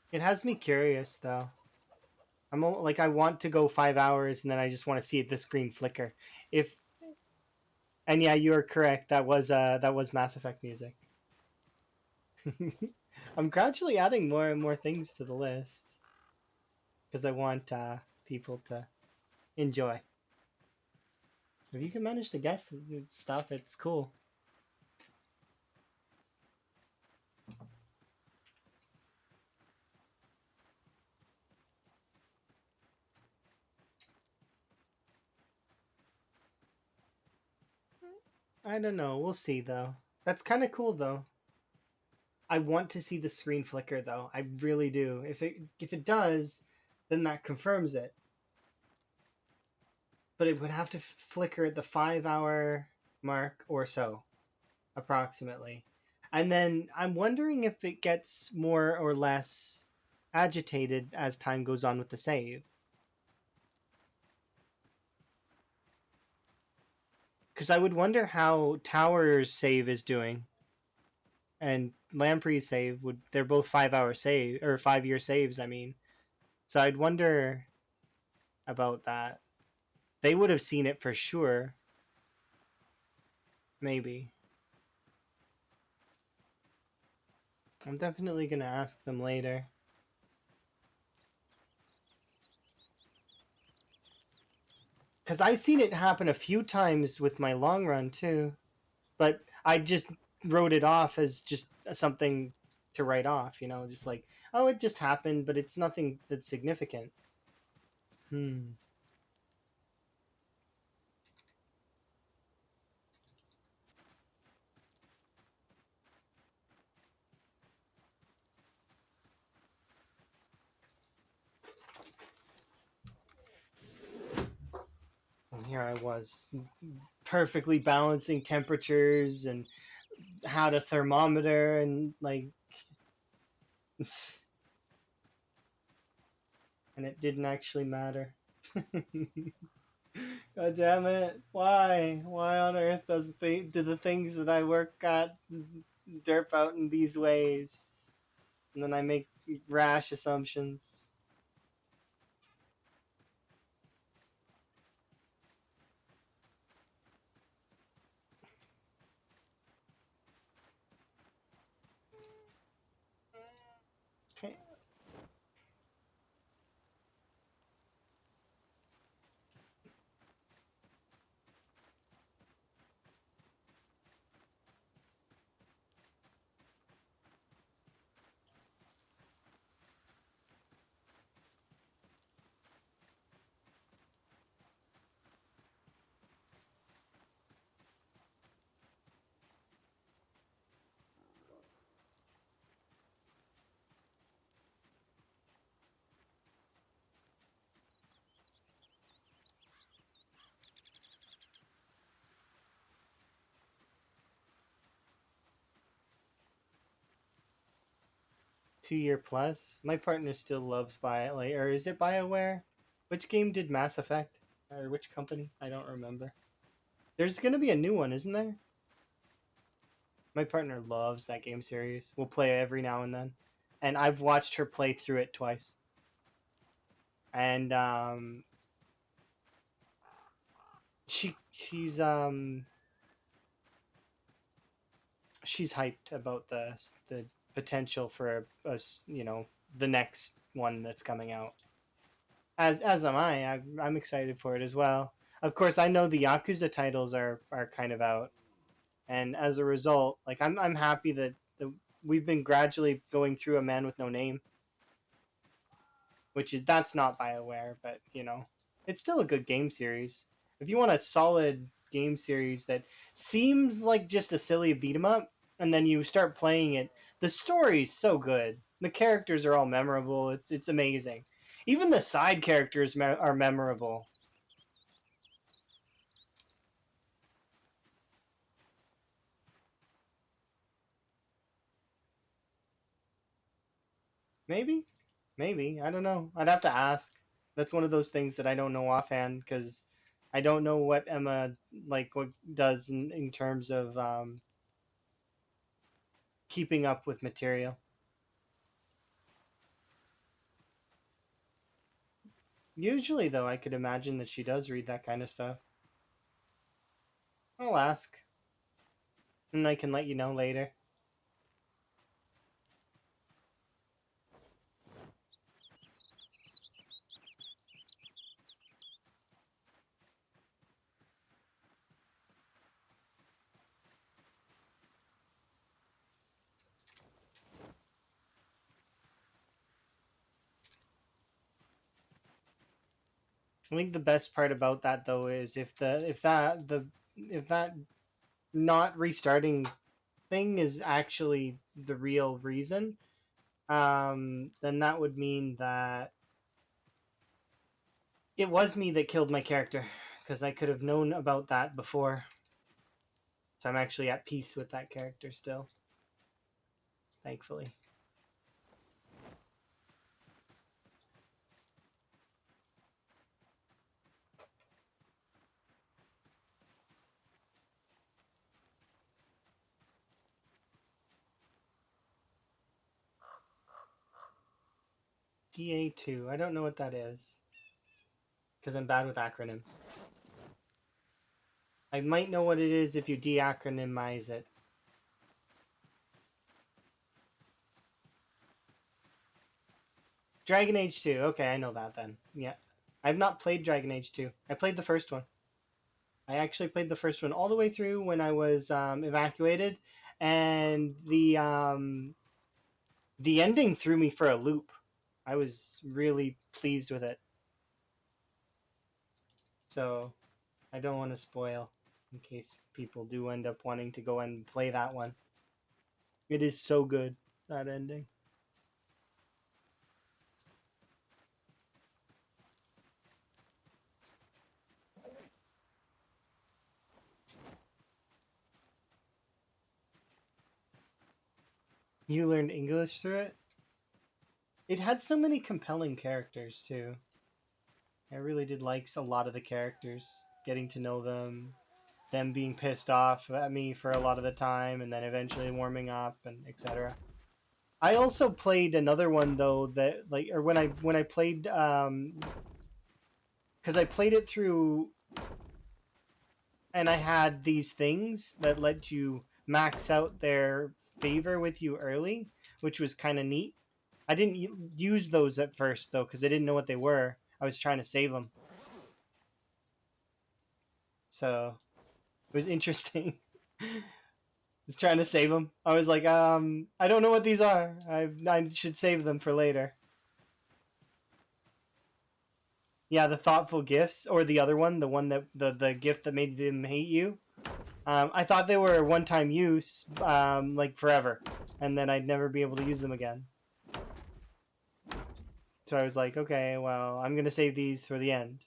It has me curious, though. Like, I want to go 5 hours, and then I just want to see the screen flicker. If And yeah, you are correct. That was Mass Effect music. I'm gradually adding more and more things to the list because I want people to enjoy. If you can manage to guess stuff, it's cool. I don't know. We'll see though. That's kind of cool though. I want to see the screen flicker though. I really do. If it does, then that confirms it. But it would have to flicker at the 5 hour mark or so, approximately. And then I'm wondering if it gets more or less agitated as time goes on with the save. Because I would wonder how Tower's save is doing, and Lamprey's save would. They're both 5 hour save or 5 year saves. I mean, so I'd wonder about that. They would have seen it for sure. Maybe. I'm definitely gonna ask them later. Because I've seen it happen a few times with my long run too, but I just wrote it off as just something to write off. Just like, oh, it just happened, but it's nothing that's significant. Hmm. And here I was, perfectly balancing temperatures and had a thermometer and like, and it didn't actually matter. God damn it! Why? Why on earth do the things that I work at derp out in these ways? And then I make rash assumptions. Okay. 2 year plus. My partner still loves or is it BioWare? Which game did Mass Effect? Or which company? I don't remember. There's gonna be a new one, isn't there? My partner loves that game series. We'll play it every now and then, and I've watched her play through it twice. And she's she's hyped about the potential for us, the next one that's coming out. As am I. I'm excited for it as well. Of course, I know the Yakuza titles are kind of out, and as a result, like I'm happy that we've been gradually going through A Man with No Name, which is that's not BioWare, but it's still a good game series. If you want a solid game series that seems like just a silly beat 'em up, and then you start playing it, the story's so good. The characters are all memorable. It's amazing. Even the side characters are memorable. Maybe, maybe I don't know. I'd have to ask. That's one of those things that I don't know offhand because I don't know what Emma what does in terms of keeping up with material. Usually, though, I could imagine that she does read that kind of stuff. I'll ask, and I can let you know later. I think the best part about that though is if that not restarting thing is actually the real reason, then that would mean that it was me that killed my character because I could have known about that before. So I'm actually at peace with that character still, thankfully. DA2. I don't know what that is because I'm bad with acronyms. I might know what it is if you de-acronymize it. Dragon Age 2. Okay, I know that then. Yeah. I've not played Dragon Age 2. I played the first one. I actually played the first one all the way through when I was evacuated, and the ending threw me for a loop. I was really pleased with it. So I don't want to spoil in case people do end up wanting to go and play that one. It is so good, that ending. You learned English through it? It had so many compelling characters too. I really did like a lot of the characters, getting to know them being pissed off at me for a lot of the time, and then eventually warming up and etc. I also played another one though that or when I played because I played it through and I had these things that let you max out their favor with you early, which was kind of neat. I didn't use those at first though because I didn't know what they were. I was trying to save them, so it was interesting. Was trying to save them. I was like, I don't know what these are. I should save them for later. Yeah, the thoughtful gifts, or the other one, the one that the gift that made them hate you. I thought they were one time use, like forever, and then I'd never be able to use them again. So I was like, okay, well, I'm gonna save these for the end.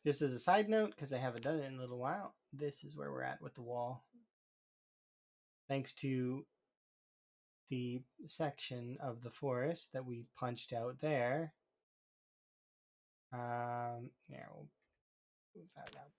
Just as a side note, because I haven't done it in a little while, this is where we're at with the wall. Thanks to the section of the forest that we punched out there. Yeah, we'll move that up.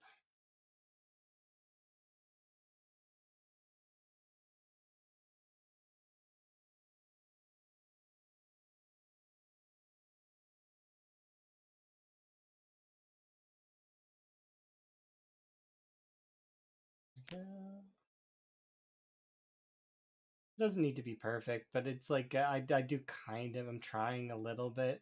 Doesn't need to be perfect, but it's like I do kind of. I'm trying a little bit.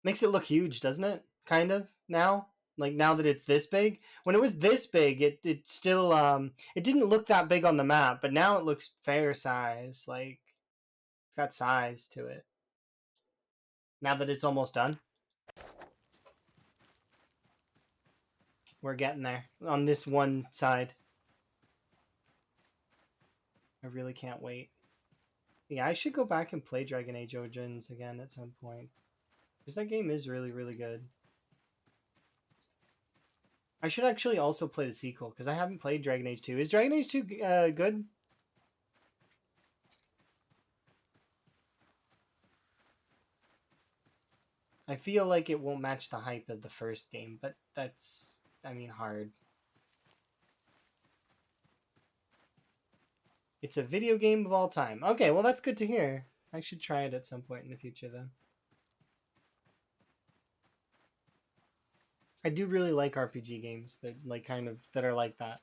Makes it look huge, doesn't it? Kind of now. Like now that it's this big. When it was this big, it still it didn't look that big on the map, but now it looks fair size. Like it's got size to it. Now that it's almost done. We're getting there on this one side. I really can't wait. Yeah, I should go back and play Dragon Age Origins again at some point. Because that game is really, really good. I should actually also play the sequel, because I haven't played Dragon Age 2. Is Dragon Age 2 good? I feel like it won't match the hype of the first game, but that's, I mean, hard. It's a video game of all time. Okay, well that's good to hear. I should try it at some point in the future then. I do really like RPG games that like kind of that are like that.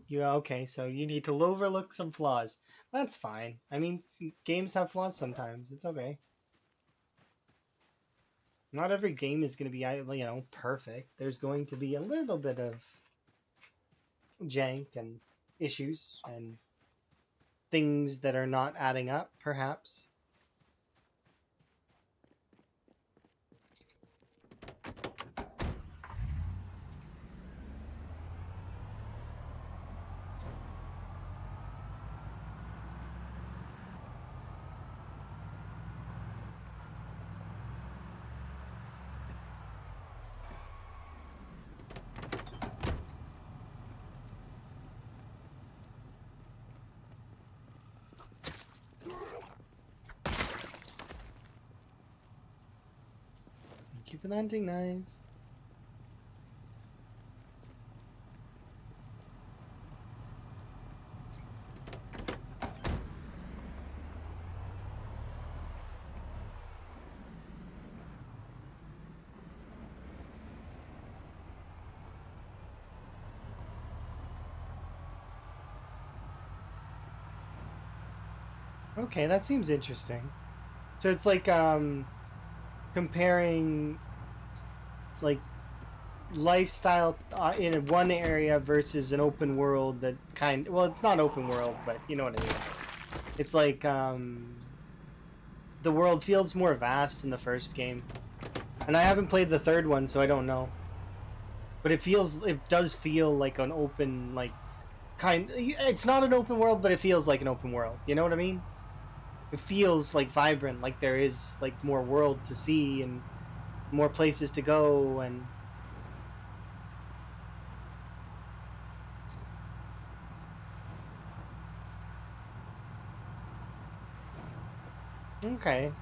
Yeah, okay, so you need to overlook some flaws. That's fine. I mean, games have flaws sometimes. It's okay. Not every game is going to be, perfect. There's going to be a little bit of jank and issues and things that are not adding up, perhaps. Thank you for the hunting knife. Okay, that seems interesting. So it's like comparing like lifestyle in one area versus an open world that well, it's not open world, but you know what I mean. It's like the world feels more vast in the first game, and I haven't played the third one, so I don't know. But it does feel like an open, like it's not an open world, but it feels like an open world. You know what I mean? It feels like vibrant, like there is like more world to see and more places to go. And okay,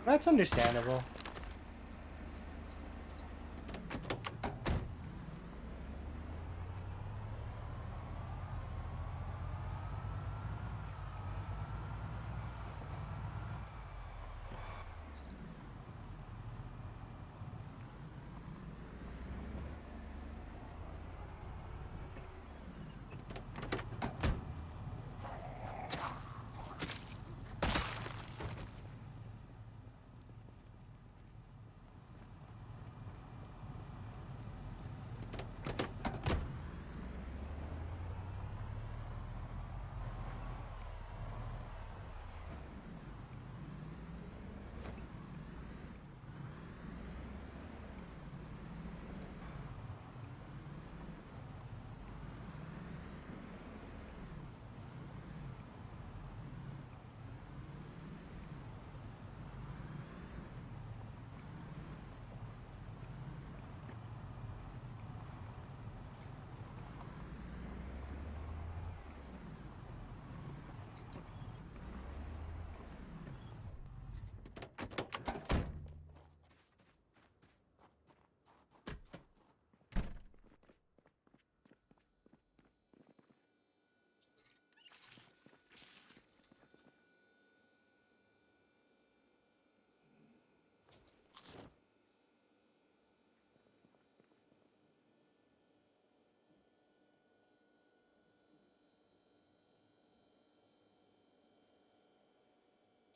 that's understandable.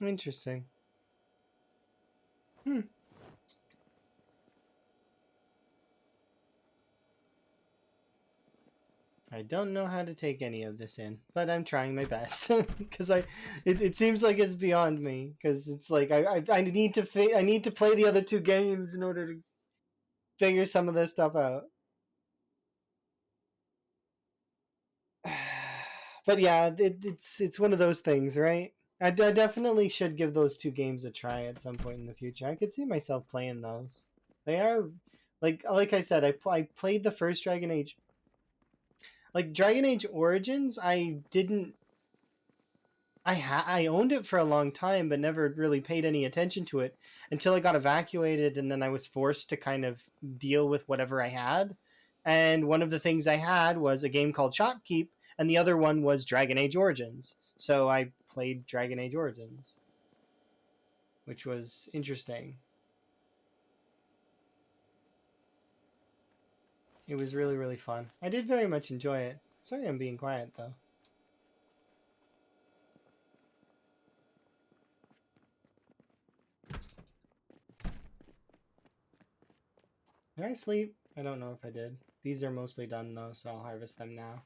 Interesting. Hmm. I don't know how to take any of this in, but I'm trying my best because it seems like it's beyond me because it's like I need to I need to play the other two games in order to figure some of this stuff out. But yeah, it's one of those things, right? I definitely should give those two games a try at some point in the future. I could see myself playing those. They are like I said, I played the first Dragon Age. Like Dragon Age Origins, I owned it for a long time, but never really paid any attention to it until I got evacuated, and then I was forced to kind of deal with whatever I had. And one of the things I had was a game called Shopkeep, and the other one was Dragon Age Origins. So I played Dragon Age Origins, which was interesting. It was really, really fun. I did very much enjoy it. Sorry I'm being quiet, though. Did I sleep? I don't know if I did. These are mostly done, though, so I'll harvest them now.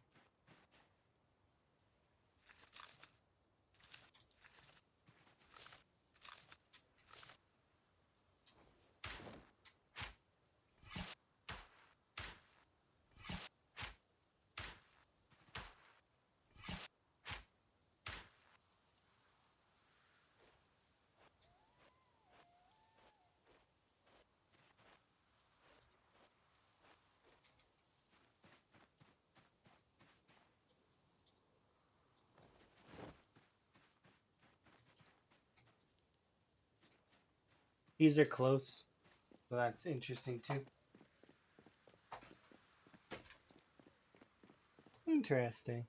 These are close, so that's interesting, too. Interesting.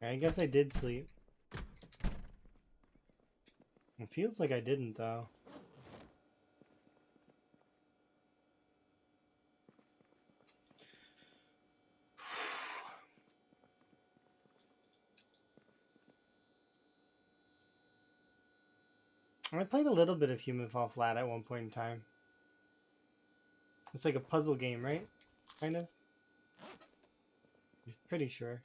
I guess I did sleep. It feels like I didn't, though. I played a little bit of Human Fall Flat at one point in time. It's like a puzzle game, right? Kind of? I'm pretty sure.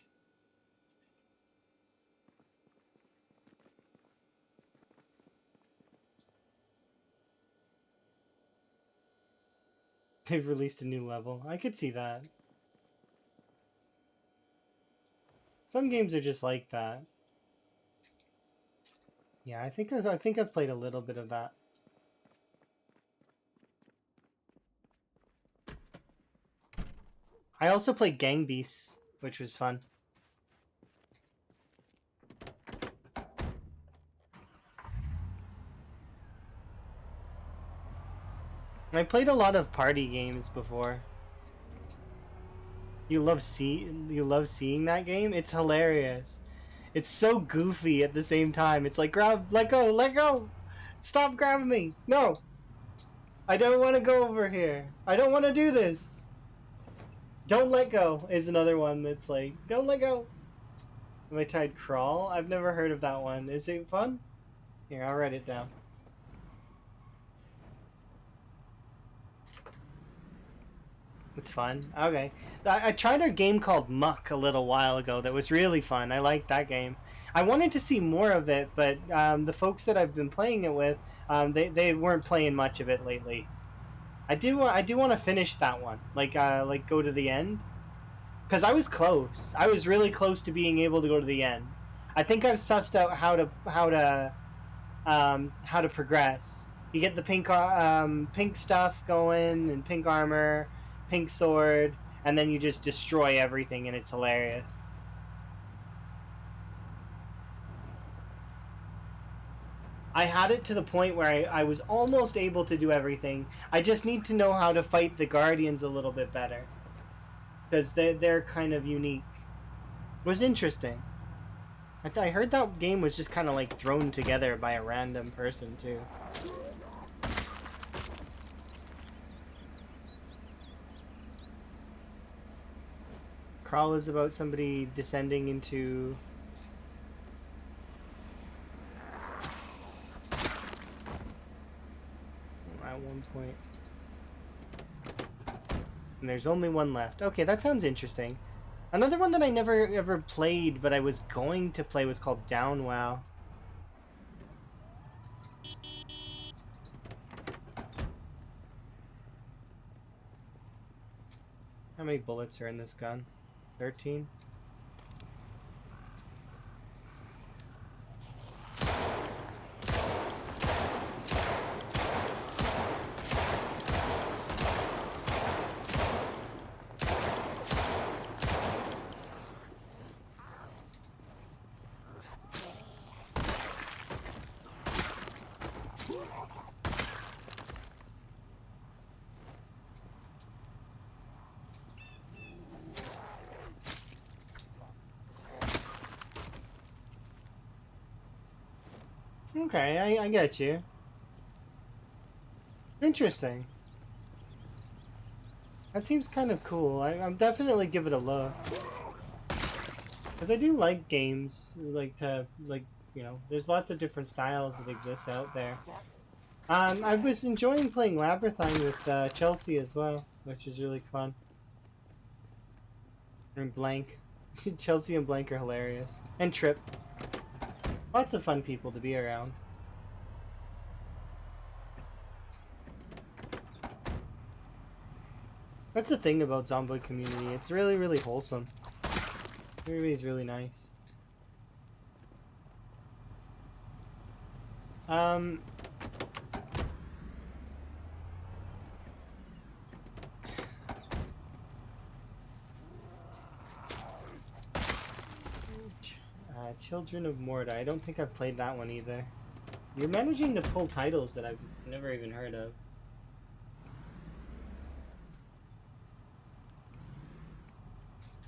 They've released a new level. I could see that. Some games are just like that. Yeah, I think I've played a little bit of that. I also played Gang Beasts, which was fun. I played a lot of party games before. You love seeing that game? It's hilarious. It's so goofy at the same time. It's like let go, let go. Stop grabbing me. No. I don't want to go over here. I don't want to do this. Don't let go is another one that's like, don't let go. Have I tried Crawl? I've never heard of that one. Is it fun? Here, I'll write it down. It's fun. Okay. I tried a game called Muck a little while ago that was really fun. I liked that game. I wanted to see more of it, but the folks that I've been playing it with, they weren't playing much of it lately. I do want to finish that one. Like go to the end. Because I was close. I was really close to being able to go to the end. I think I've sussed out how to progress. You get the pink stuff going and pink armor, pink sword, and then you just destroy everything, and it's hilarious. I had it to the point where I was almost able to do everything. I just need to know how to fight the Guardians a little bit better, because they're kind of unique. It was interesting. I heard that game was just kind of like thrown together by a random person too. Crawl is about somebody descending into... at one point. And there's only one left. Okay, that sounds interesting. Another one that I never ever played, but I was going to play, was called Down Wow. How many bullets are in this gun? 13? Okay, I get you. Interesting. That seems kind of cool. I'll definitely give it a look. Because I do like games, you know, there's lots of different styles that exist out there. I was enjoying playing Labyrinthine with Chelsea as well, which is really fun. And Blank. Chelsea and Blank are hilarious. And Trip. Lots of fun people to be around. That's the thing about Zomboid community. It's really, really wholesome. Everybody's really nice. Um... Children of Morta. I don't think I've played that one either. You're managing to pull titles that I've never even heard of.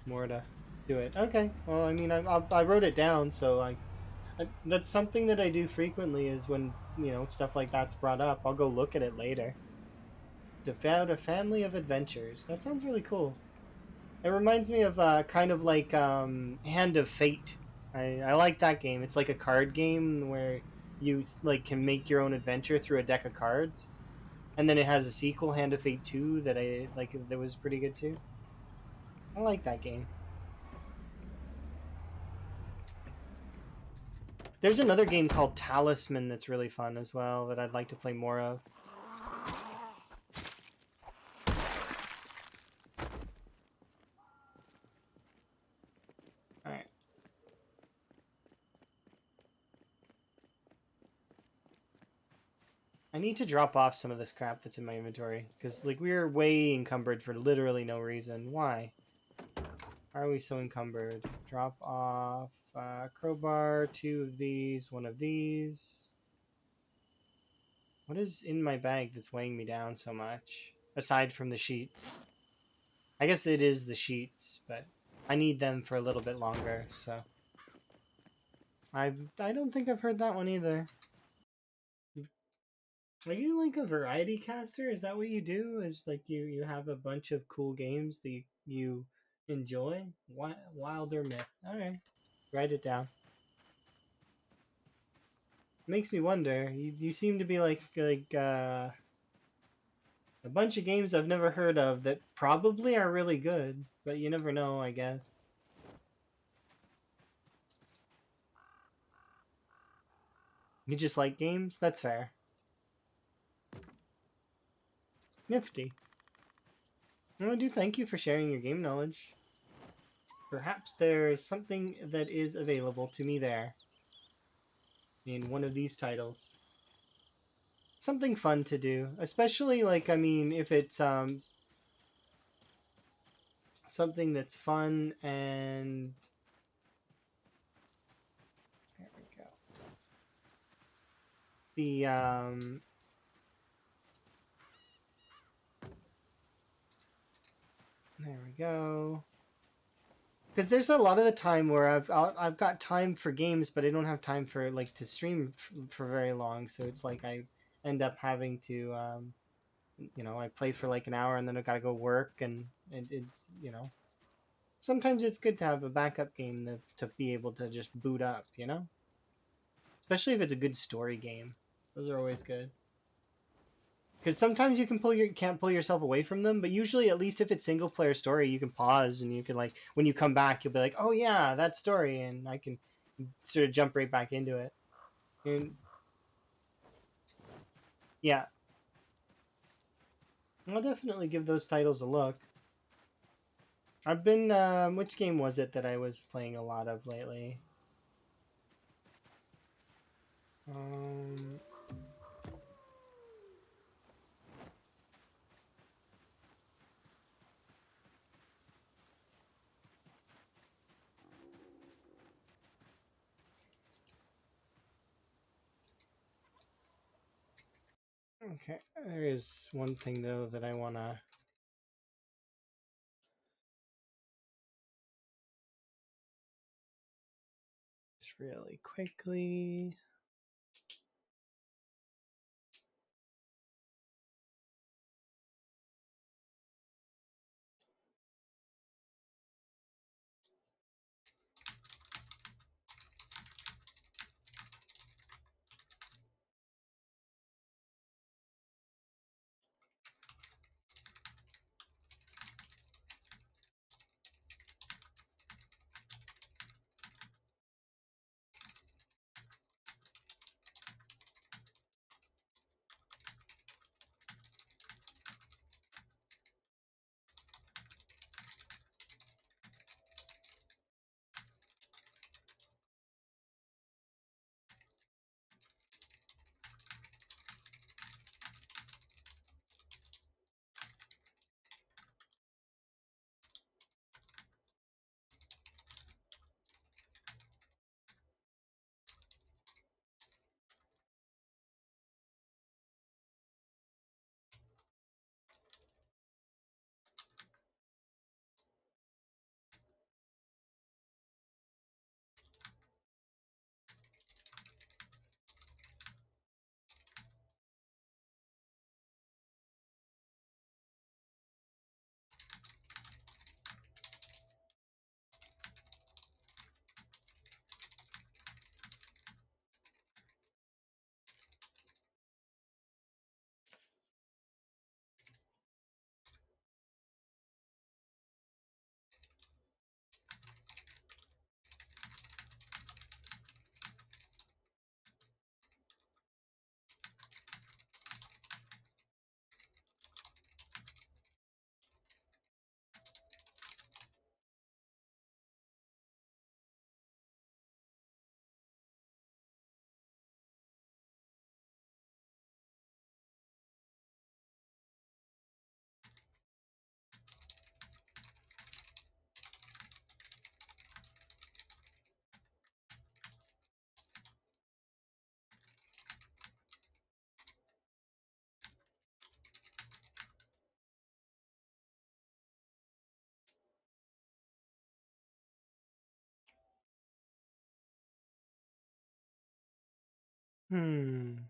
Morta. Do it. Okay. Well, I mean, I wrote it down, so that's something that I do frequently is when, you know, stuff like that's brought up, I'll go look at it later. It's about a family of adventures. That sounds really cool. It reminds me of kind of like Hand of Fate. I like that game. It's like a card game where you like can make your own adventure through a deck of cards. And then it has a sequel, Hand of Fate 2, that I like that was pretty good too. I like that game. There's another game called Talisman that's really fun as well that I'd like to play more of. Alright. I need to drop off some of this crap that's in my inventory. Because, like, we're way encumbered for literally no reason. Why? Why are we so encumbered? Drop off crowbar, 2 of these, 1 of these. What is in my bag that's weighing me down so much? Aside from the sheets. I guess it is the sheets, but I need them for a little bit longer, so... I don't think I've heard that one either. Are you like a variety caster? Is that what you do? Is like you have a bunch of cool games that you enjoy? Wilder Myth. Alright. Write it down. Makes me wonder. You seem to be like a bunch of games I've never heard of that probably are really good, but you never know, I guess. You just like games? That's fair. Nifty. Well, I do thank you for sharing your game knowledge. Perhaps there is something that is available to me there in one of these titles. something fun to do, especially like I mean, if it's something that's fun and there we go. The there we go. Because there's a lot of the time where I've got time for games, but I don't have time for like to stream for very long. So it's like I end up having to I play for like an hour and then I gotta go work and it you know sometimes it's good to have a backup game to be able to just boot up, especially if it's a good story game. Those are always good. Because sometimes you can't pull yourself away from them, but usually, at least if it's single player story, you can pause and you can like when you come back, you'll be like, oh yeah, that story, and I can sort of jump right back into it. And yeah, I'll definitely give those titles a look. I've been which game was it that I was playing a lot of lately? Um, okay, there is one thing though that I wanna just really quickly. Hmm.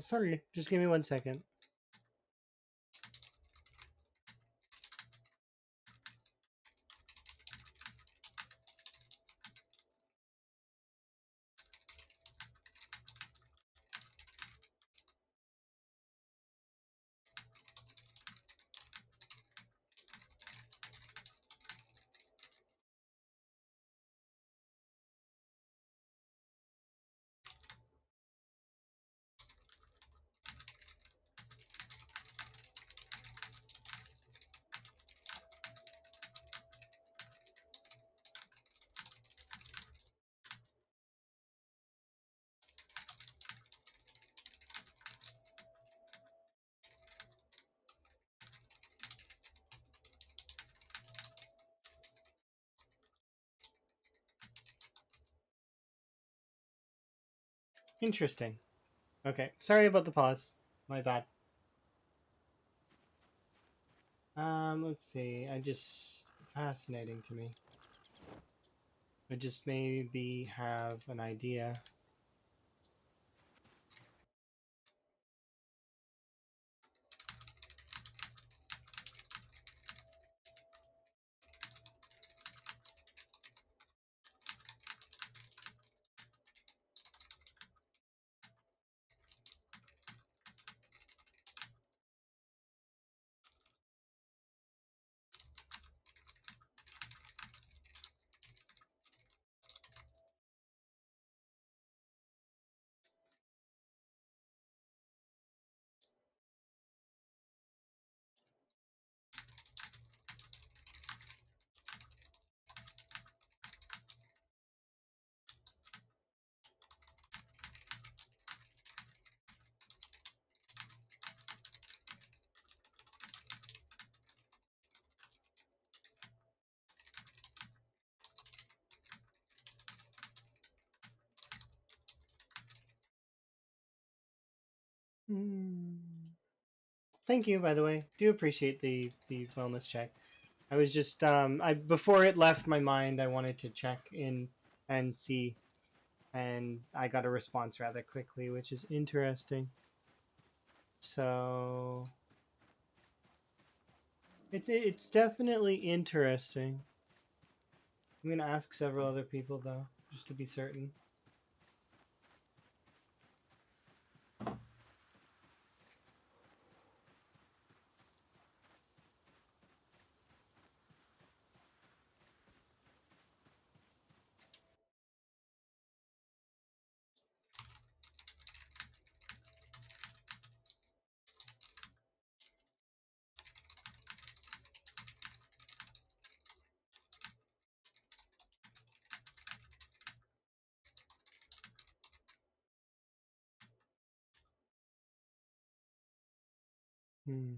Sorry, just give me 1 second. Interesting. Okay, sorry about the pause. My bad. Let's see. I just fascinating to me. I just maybe have an idea. Hmm. Thank you, by the way. Do appreciate the wellness check. I was just I before it left my mind, I wanted to check in and see, and I got a response rather quickly, which is interesting. So it's definitely interesting. I'm gonna ask several other people though, just to be certain. Hmm.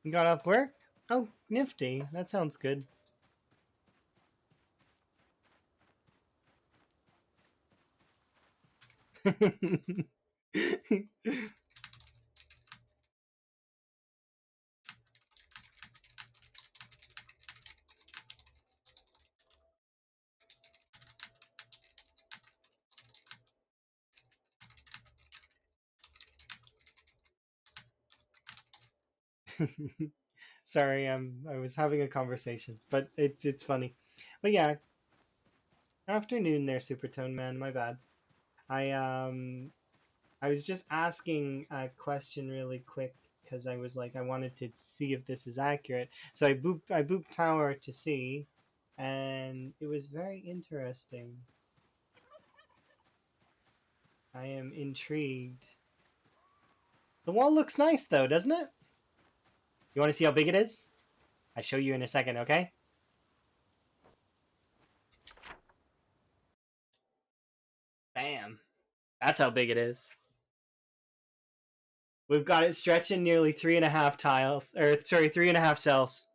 You got off work? Oh, nifty. That sounds good. Sorry, I was having a conversation, but it's funny. But yeah, afternoon there, Supertone Man. My bad. I I was just asking a question really quick because I was like I wanted to see if this is accurate. So I booped tower to see, and it was very interesting. I am intrigued. The wall looks nice though, doesn't it? You want to see how big it is? I show you in a second, okay? Bam. That's how big it is. We've got it stretching nearly 3.5 tiles, or sorry, 3.5 cells.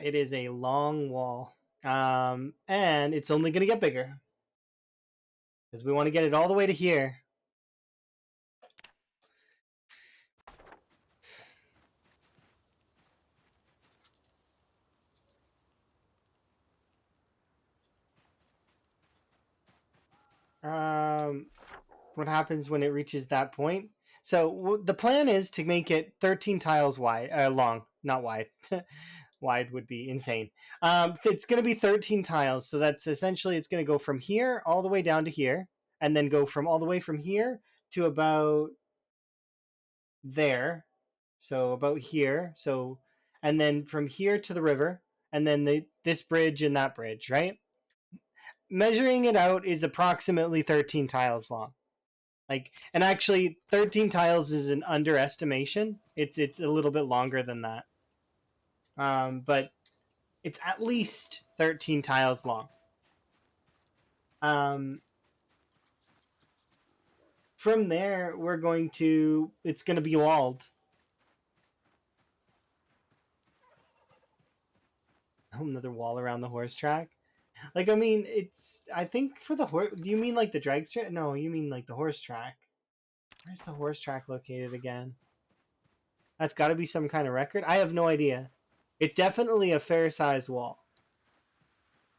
It is a long wall. And it's only going to get bigger because we want to get it all the way to here. Um, what happens when it reaches that point? So the plan is to make it 13 tiles wide, long, not wide. Wide would be insane. It's going to be 13 tiles, so that's essentially it's going to go from here all the way down to here, and then go from all the way from here to about there, so about here. So, and then from here to the river, and then this bridge and that bridge, right? Measuring it out is approximately 13 tiles long. Like, and actually, 13 tiles is an underestimation. It's a little bit longer than that. But it's at least 13 tiles long. Um, from there, it's going to be walled. Another wall around the horse track. Like, I mean, I think for the horse, do you mean like the drag strip? No, you mean like the horse track. Where's the horse track located again? That's got to be some kind of record. I have no idea. It's definitely a fair sized wall.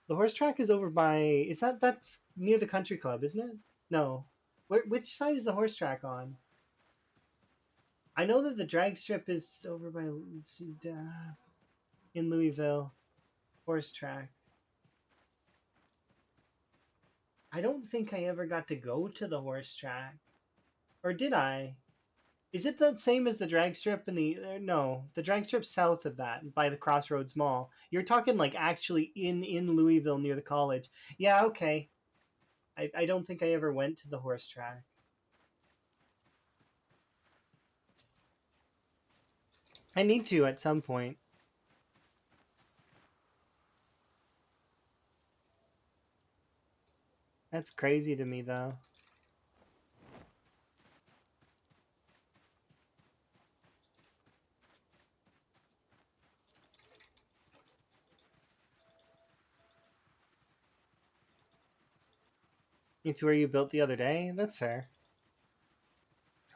The horse track is over by. That's near the country club, isn't it? No. Which side is the horse track on? I know that the drag strip is over by in Louisville. Horse track. I don't think I ever got to go to the horse track. Or did I? Is it the same as the drag strip in the no, the drag strip south of that by the Crossroads Mall. You're talking like actually in Louisville near the college. Yeah, okay. I don't think I ever went to the horse track. I need to at some point. That's crazy to me though. It's where you built the other day? That's fair.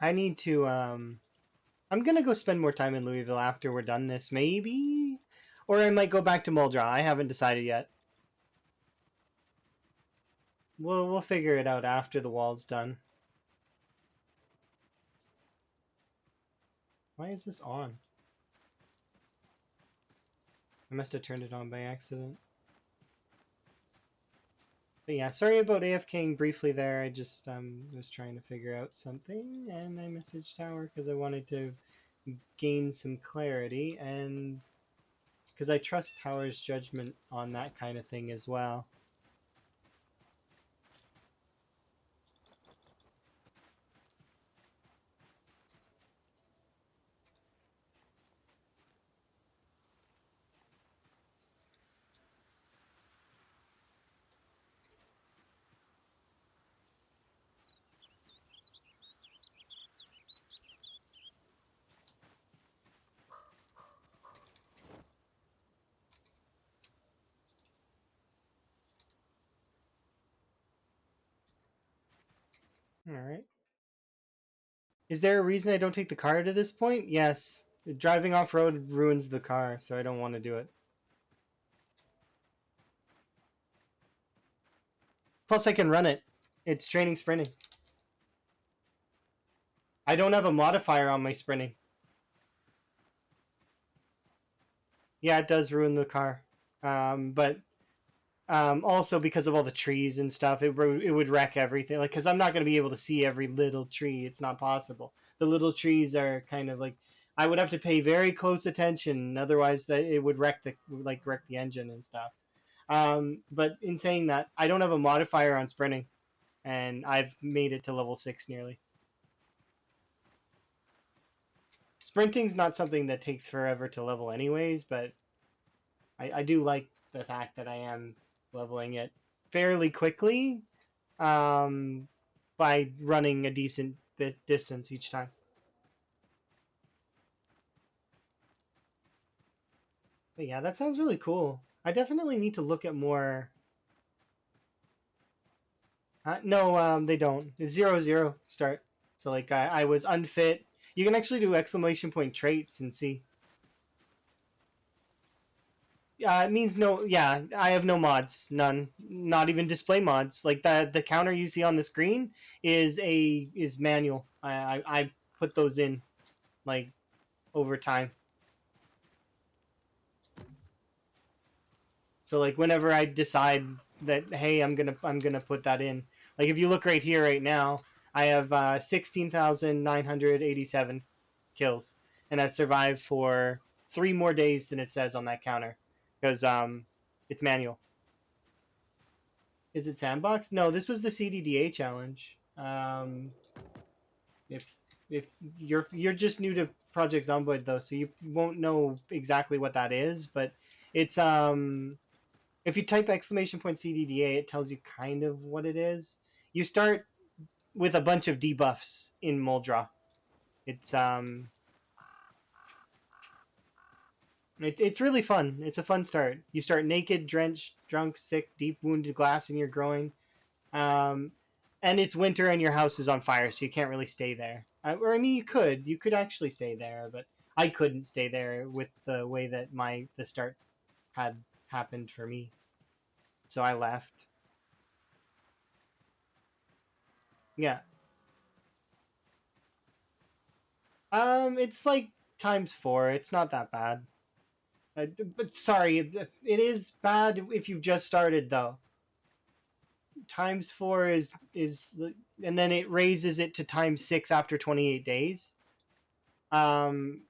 I need to I'm gonna go spend more time in Louisville after we're done this, maybe? Or I might go back to Muldraw. I haven't decided yet. We'll figure it out after the wall's done. Why is this on? I must have turned it on by accident. But yeah, sorry about AFKing briefly there. I just was trying to figure out something, and I messaged Tower because I wanted to gain some clarity, and because I trust Tower's judgment on that kind of thing as well. All right. Is there a reason I don't take the car to this point? Yes. Driving off road ruins the car, so I don't want to do it. Plus, I can run it. It's training sprinting. I don't have a modifier on my sprinting. Yeah, it does ruin the car. But also because of all the trees and stuff, it would wreck everything. Like, because I'm not going to be able to see every little tree. It's not possible. The little trees are kind of like I would have to pay very close attention, otherwise that it would wreck the engine and stuff. But in saying that, I don't have a modifier on sprinting, and I've made it to level 6 nearly. Sprinting's not something that takes forever to level anyways, but I do like the fact that I am leveling it fairly quickly by running a decent distance each time. But yeah, that sounds really cool. I definitely need to look at more. No, they don't. It's 0-0 start. So like I was unfit. You can actually do exclamation point traits and see. It means no. Yeah, I have no mods, none, not even display mods. Like the counter you see on the screen is manual. I put those in like over time. So like whenever I decide that hey I'm gonna put that in. Like if you look right here right now, I have 16,987 kills, and I've survived for 3 more days than it says on that counter because it's manual. Is it sandbox? No, this was the CDDA challenge. If if you're just new to Project Zomboid though, so you won't know exactly what that is, but it's if you type exclamation point CDDA, it tells you kind of what it is. You start with a bunch of debuffs in Muldra. It's it's really fun. It's a fun start. You start naked, drenched, drunk, sick, deep wounded, glass in your groin. Um, and it's winter and your house is on fire, so you can't really stay there. Or I mean, you could actually stay there, but I couldn't stay there with the way that the start had happened for me, so I left. Yeah, it's like times 4. It's not that bad. But sorry, it is bad if you've just started though. Times 4 is, and then it raises it to times 6 after 28 days. Um,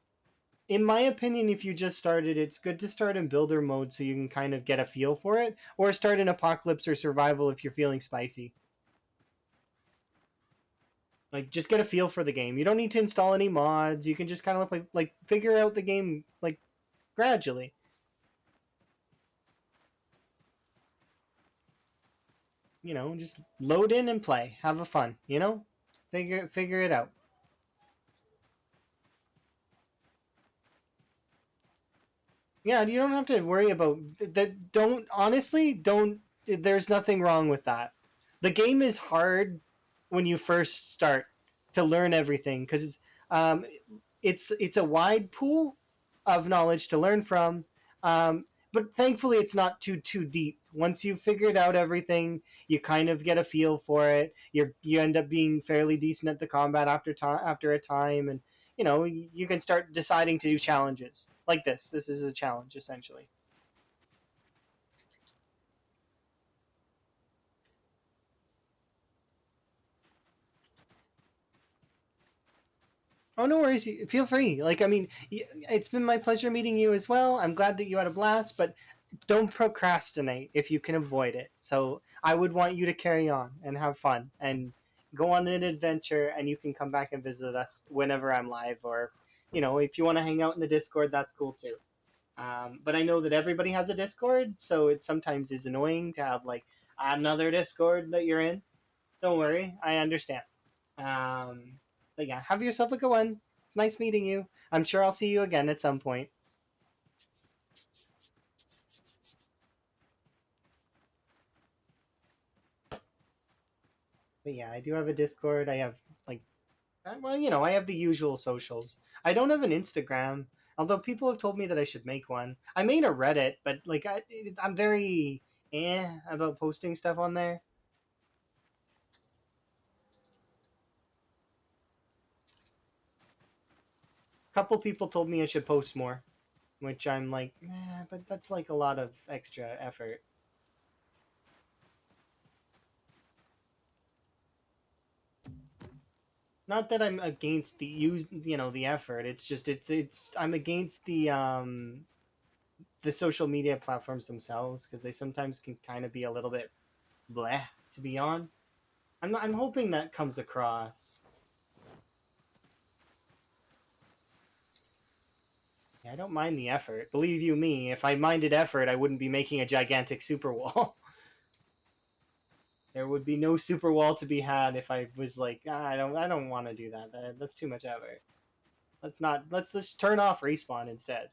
in my opinion, if you just started, it's good to start in builder mode so you can kind of get a feel for it, or start in apocalypse or survival if you're feeling spicy. Like, just get a feel for the game. You don't need to install any mods. You can just kind of like figure out the game like gradually. Just load in and play. Have a fun. Figure it out. Yeah, you don't have to worry about that. Don't. There's nothing wrong with that. The game is hard when you first start to learn everything because um, it's a wide pool of knowledge to learn from. Um, but thankfully, it's not too deep. Once you've figured out everything, you kind of get a feel for it. You end up being fairly decent at the combat after a time, and you can start deciding to do challenges like this. This is a challenge essentially. Oh, no worries. Feel free. Like, I mean, it's been my pleasure meeting you as well. I'm glad that you had a blast, but don't procrastinate if you can avoid it. So I would want you to carry on and have fun and go on an adventure, and you can come back and visit us whenever I'm live, or if you want to hang out in the Discord, that's cool too. But I know that everybody has a Discord, so it sometimes is annoying to have like another Discord that you're in. Don't worry, I understand. Um, but yeah, have yourself a good one. It's nice meeting you. I'm sure I'll see you again at some point. But yeah, I do have a Discord. I have like, well, I have the usual socials. I don't have an Instagram, although people have told me that I should make one. I made a Reddit, but like I'm very about posting stuff on there. A couple people told me I should post more, which I'm like, but that's like a lot of extra effort. Not that I'm against the effort. It's just it's I'm against the social media platforms themselves because they sometimes can kind of be a little bit bleh to be on. I'm hoping that comes across. Yeah, I don't mind the effort. Believe you me, if I minded effort, I wouldn't be making a gigantic super wall. There would be no super wall to be had if I was like, I don't want to do that. That's too much effort. Let's not. Let's just turn off respawn instead.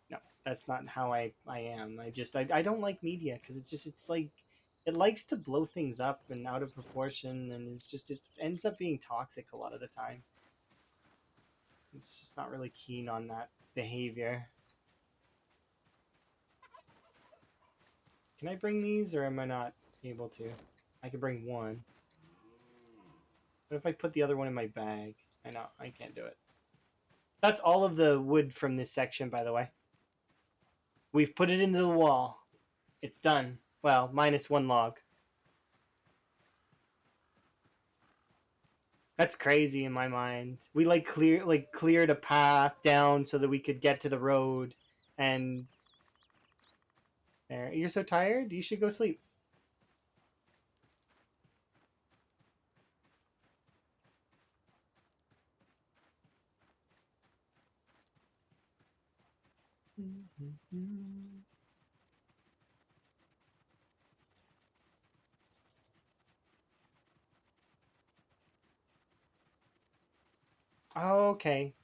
No. that's not how I am. I don't like media because it's like it likes to blow things up and out of proportion, and it ends up being toxic a lot of the time. It's just not really keen on that behavior. Can I bring these, or am I not able to? I can bring one. What if I put the other one in my bag? I know, I can't do it. That's all of the wood from this section, by the way. We've put it into the wall. It's done. Well, minus one log. That's crazy in my mind. We cleared a path down so that we could get to the road, and there. You're so tired. You should go sleep. Oh, okay.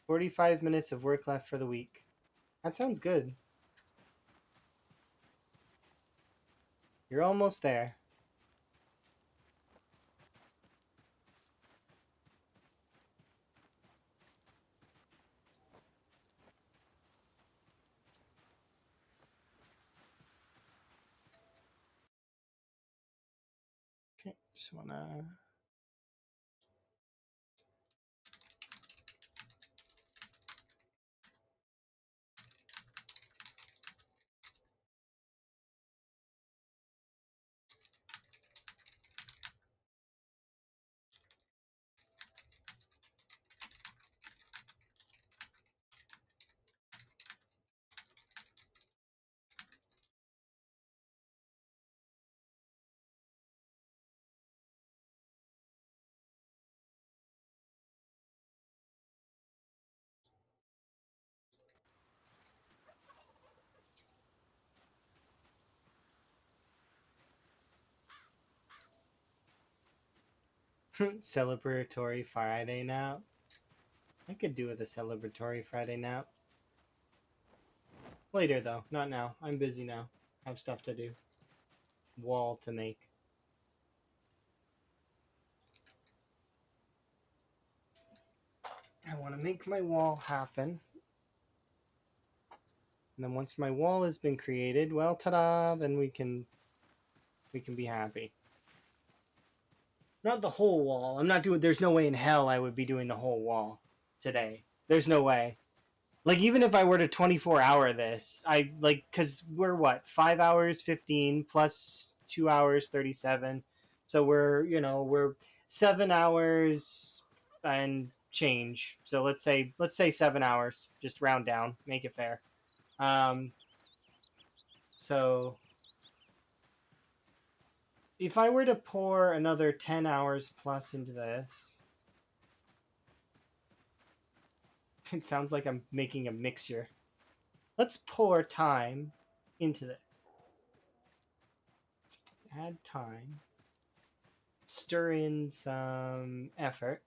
45 minutes of work left for the week. That sounds good. You're almost there. Okay, just wanna. Celebratory Friday nap. I could do with a celebratory Friday nap. Later, though. Not now. I'm busy now. I have stuff to do. Wall to make. I want to make my wall happen. And then once my wall has been created, well, ta-da, then we can be happy. Not the whole wall. I'm not doing. There's no way in hell I would be doing the whole wall today. There's no way. Like even if I were to 24-hour this, I like because we're what 5 hours 15 plus 2 hours 37, so we're 7 hours and change. So let's say 7 hours. Just round down, make it fair. Um, so if I were to pour another 10 hours plus into this, it sounds like I'm making a mixture. Let's pour time into this. Add time. Stir in some effort.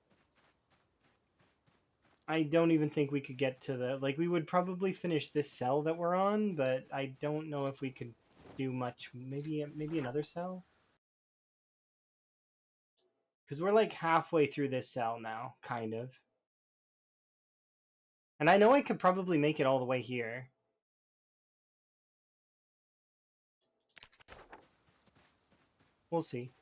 I don't even think we could get to the we would probably finish this cell that we're on, but I don't know if we could do much. Maybe another cell, because we're like halfway through this cell now, kind of. And I know I could probably make it all the way here. We'll see.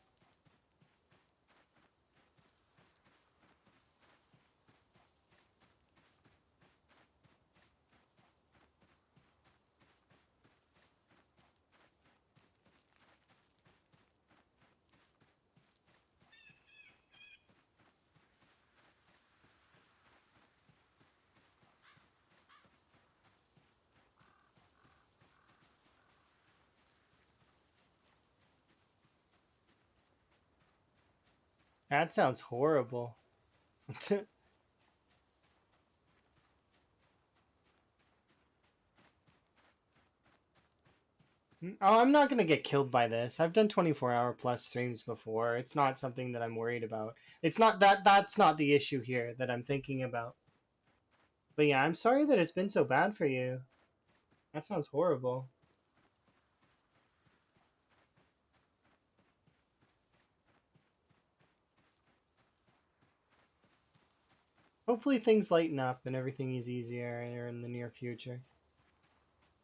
That sounds horrible. Oh, I'm not gonna get killed by this. I've done 24-hour plus streams before. It's not something that I'm worried about. It's not that. That's not the issue here that I'm thinking about. But yeah, I'm sorry that it's been so bad for you. That sounds horrible. Hopefully things lighten up and everything is easier in the near future.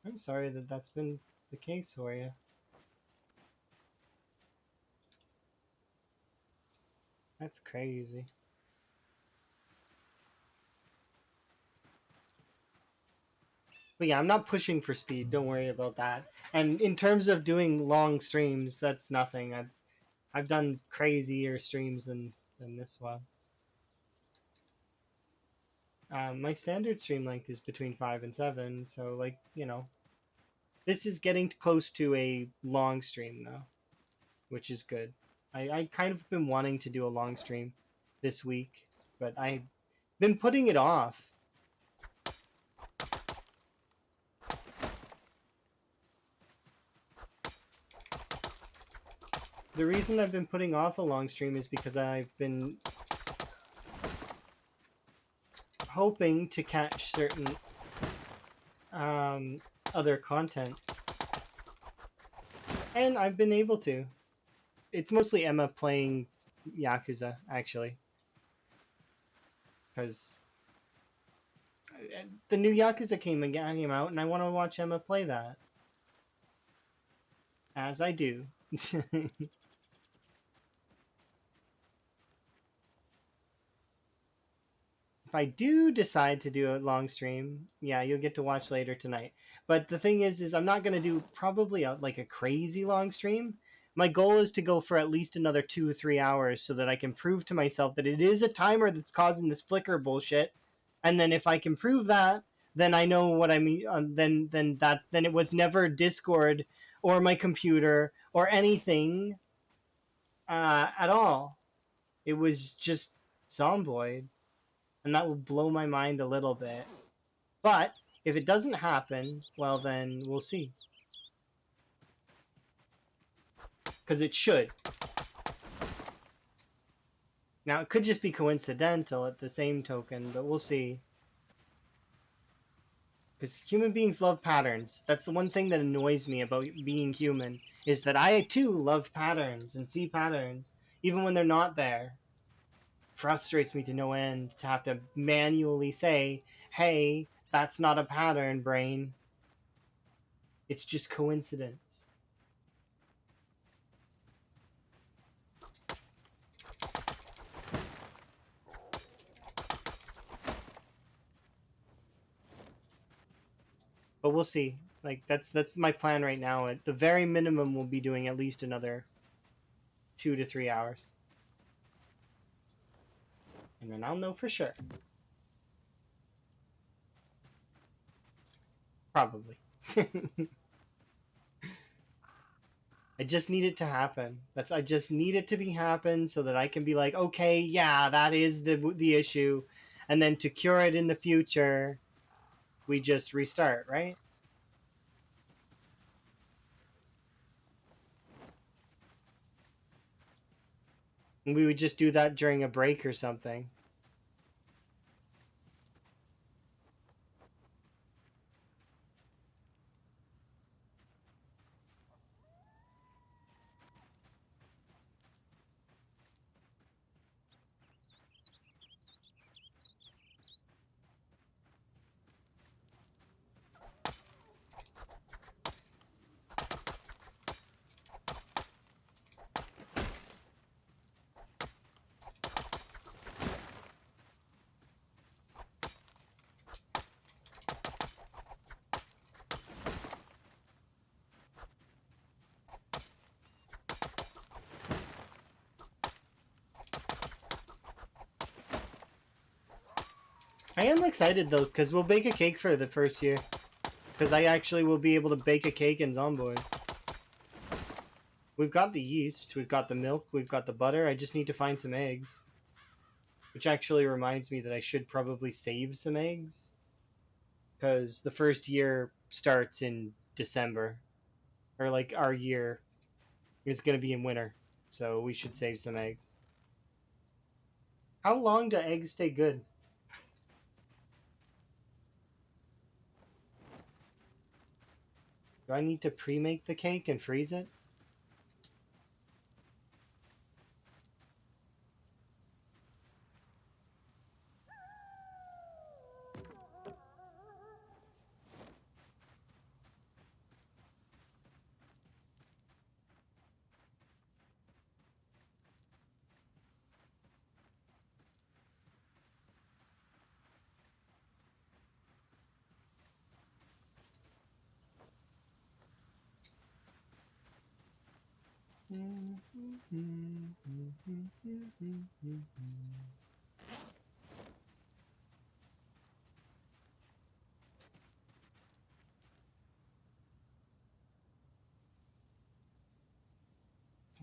I'm sorry that that's been the case for you. That's crazy. But yeah, I'm not pushing for speed. Don't worry about that. And in terms of doing long streams, that's nothing. I've done crazier streams than this one. My standard stream length is between 5 and 7, so like this is getting close to a long stream though, which is good. I kind of been wanting to do a long stream this week, but I've been putting it off. The reason I've been putting off a long stream is because I've been hoping to catch certain other content, and I've been able to. It's mostly Emma playing Yakuza, actually, because the new Yakuza came out, and I want to watch Emma play that, as I do. If I do decide to do a long stream, yeah, you'll get to watch later tonight. But the thing is I'm not gonna do probably like a crazy long stream. My goal is to go for at least another 2 or 3 hours so that I can prove to myself that it is a timer that's causing this flicker bullshit. And then if I can prove that, then I know what I mean. Then it was never Discord or my computer or anything at all. It was just Zomboid, and that will blow my mind a little bit. But if it doesn't happen, well, then we'll see. Because it should. Now, it could just be coincidental at the same token, but we'll see. Because human beings love patterns. That's the one thing that annoys me about being human, is that I too love patterns and see patterns, even when they're not there. Frustrates me to no end to have to manually say, hey, that's not a pattern, brain. It's just coincidence. But we'll see. Like that's my plan right now. At the very minimum, we'll be doing at least another 2 to 3 hours, and then I'll know for sure. Probably. I just need it to happen. I just need it to be happen so that I can be like, okay, yeah, that is the issue, and then to cure it in the future, we just restart, right? And we would just do that during a break or something. I am excited though, because we'll bake a cake for the first year. Because I actually will be able to bake a cake in Zomboid. We've got the yeast, we've got the milk, we've got the butter. I just need to find some eggs. Which actually reminds me that I should probably save some eggs. Because the first year starts in December. Or like our year is going to be in winter. So we should save some eggs. How long do eggs stay good? Do I need to pre-make the cake and freeze it?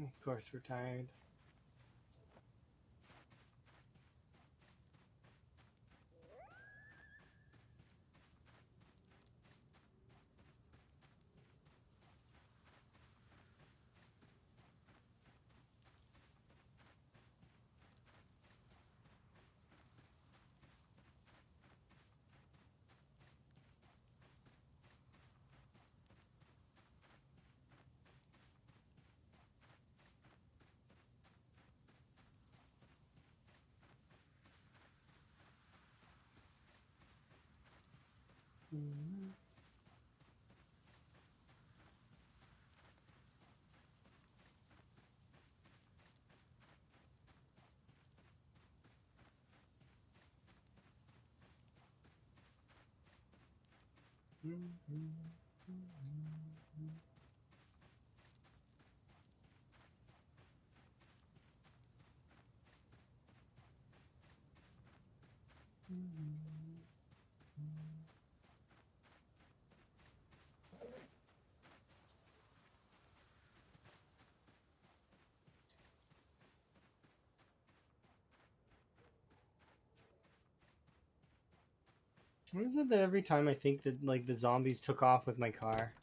Of course we're tired. What is it that every time I think that like the zombies took off with my car?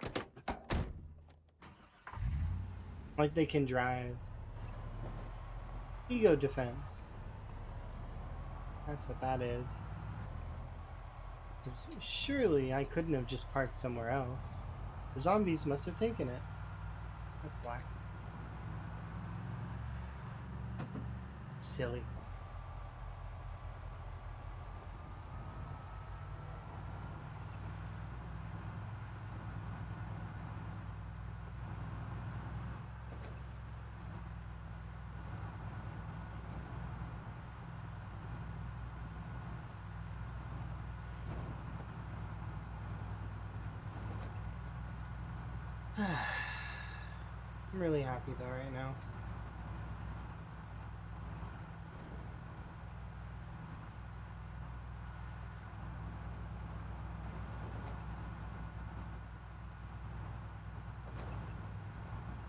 Like they can drive. Ego defense. That's what that is. 'Cause surely I couldn't have just parked somewhere else. The zombies must have taken it. That's why. Silly. I'm really happy though right now.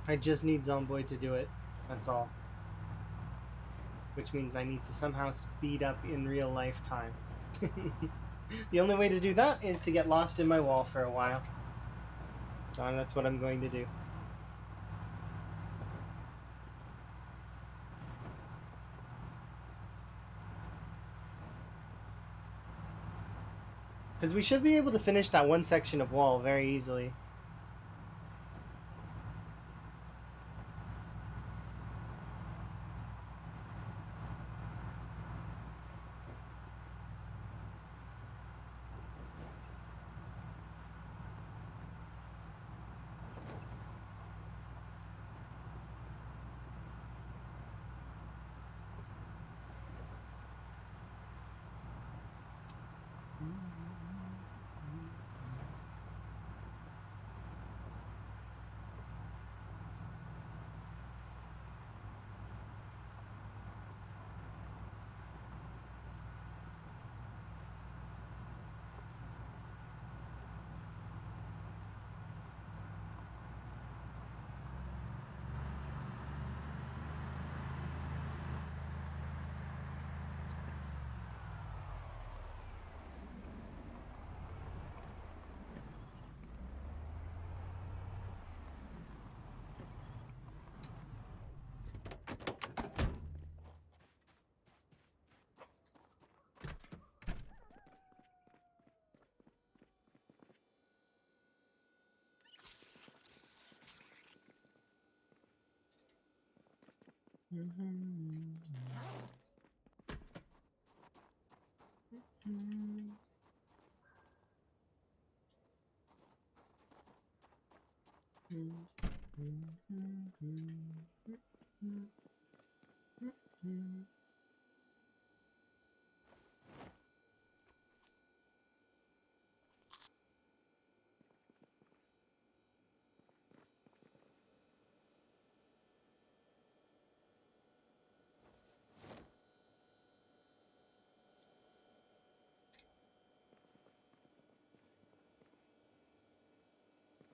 I just need Zomboid to do it. That's all. Which means I need to somehow speed up in real life time. The only way to do that is to get lost in my wall for a while. So that's what I'm going to do. Because we should be able to finish that one section of wall very easily.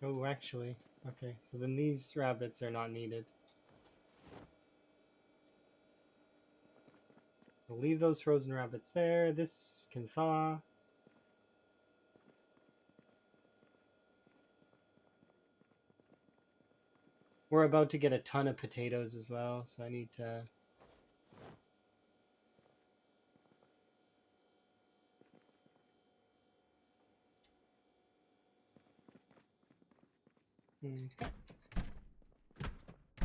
Oh, actually, okay. So then these rabbits are not needed. We'll leave those frozen rabbits there. This can thaw. We're about to get a ton of potatoes as well, so I need to... Okay.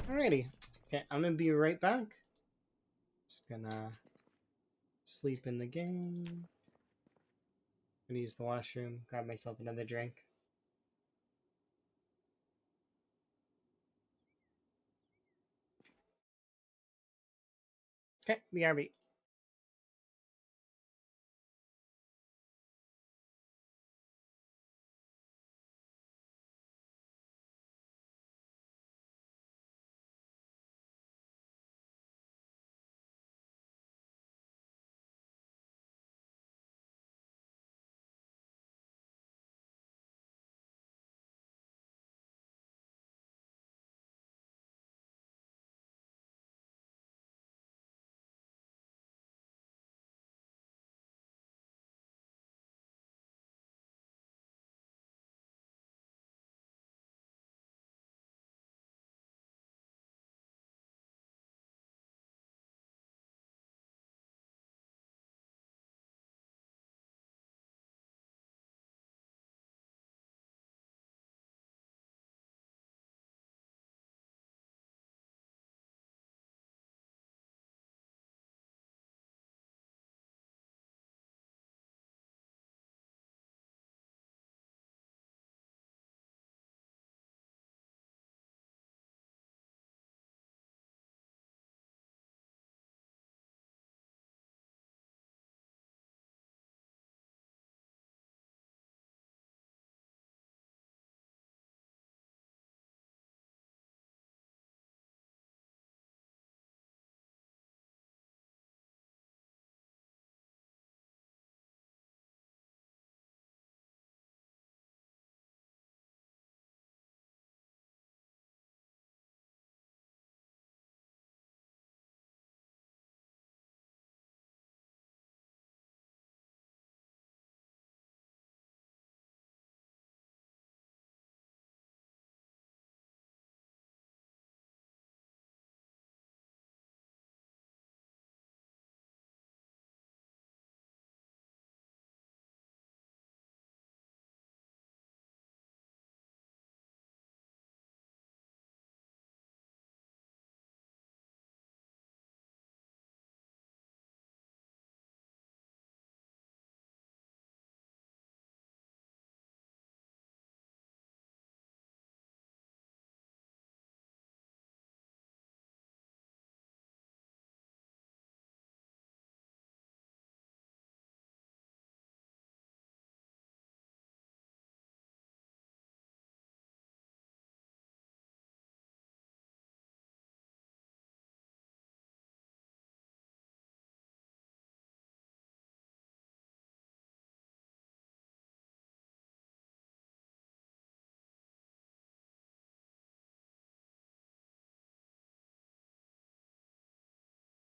Alrighty. Okay, I'm gonna be right back. Just gonna sleep in the game. Gonna use the washroom, grab myself another drink. Okay, BRB.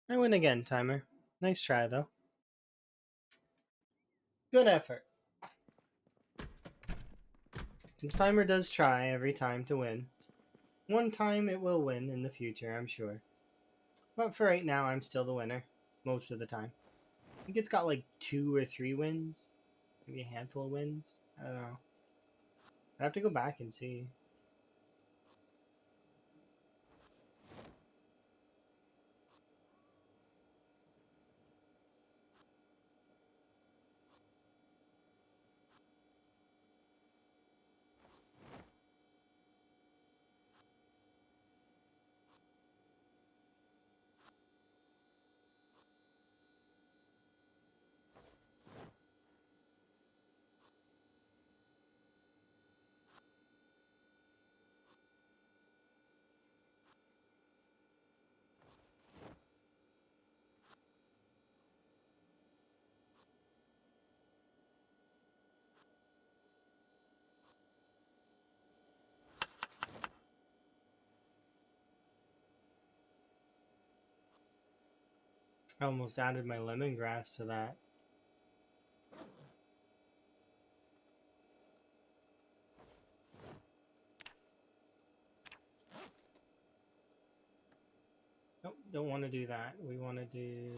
I win again, timer. Nice try, though. Good effort. The timer does try every time to win. One time it will win in the future, I'm sure. But for right now, I'm still the winner. Most of the time. I think it's got like 2 or 3 wins. Maybe a handful of wins. I don't know. I have to go back and see. I almost added my lemongrass to that. Nope, don't want to do that. We want to do...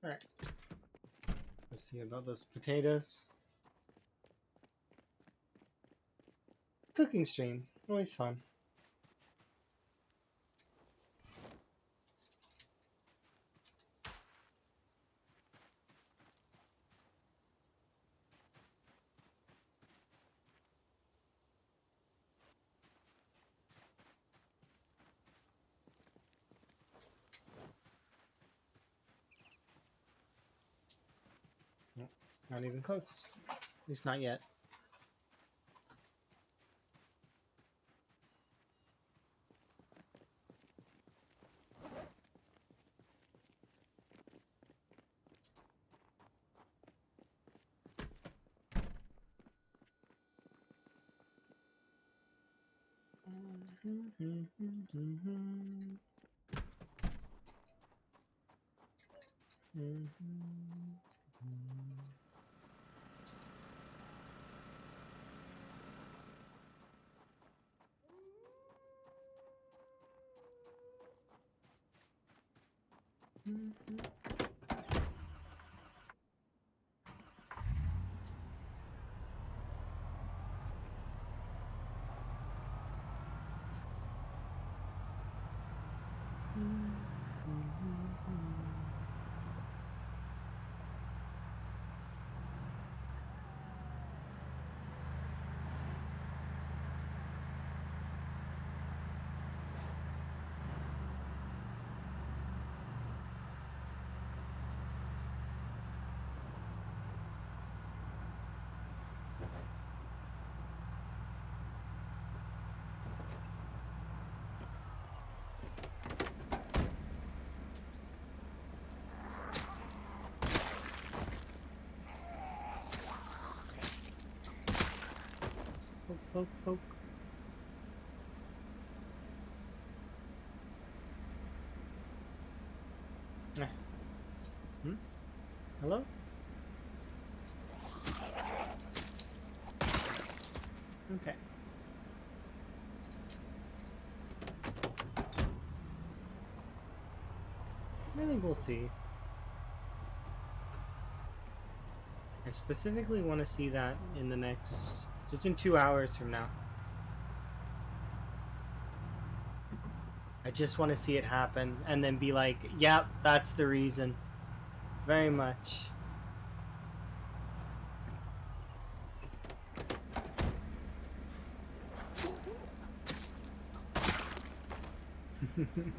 Alright. Let's see about those potatoes. Cooking stream. Always fun. Nope, not even close. At least not yet. Poke, poke, poke. Hmm? Hello? Okay. I think we'll see. I specifically want to see that in the next... So it's in 2 hours from now. I just want to see it happen and then be like, yep, that's the reason. Very much.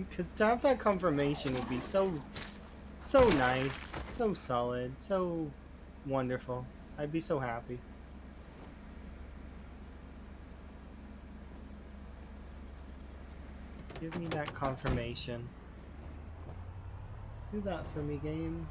Because to have that confirmation would be so nice, so solid, so wonderful. I'd be so happy. Give me that confirmation. Do that for me, game.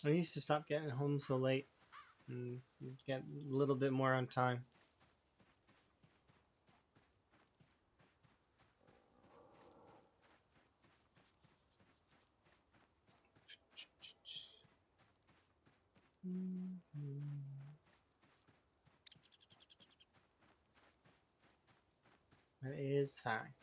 I used to stop getting home so late and get a little bit more on time. That is fact.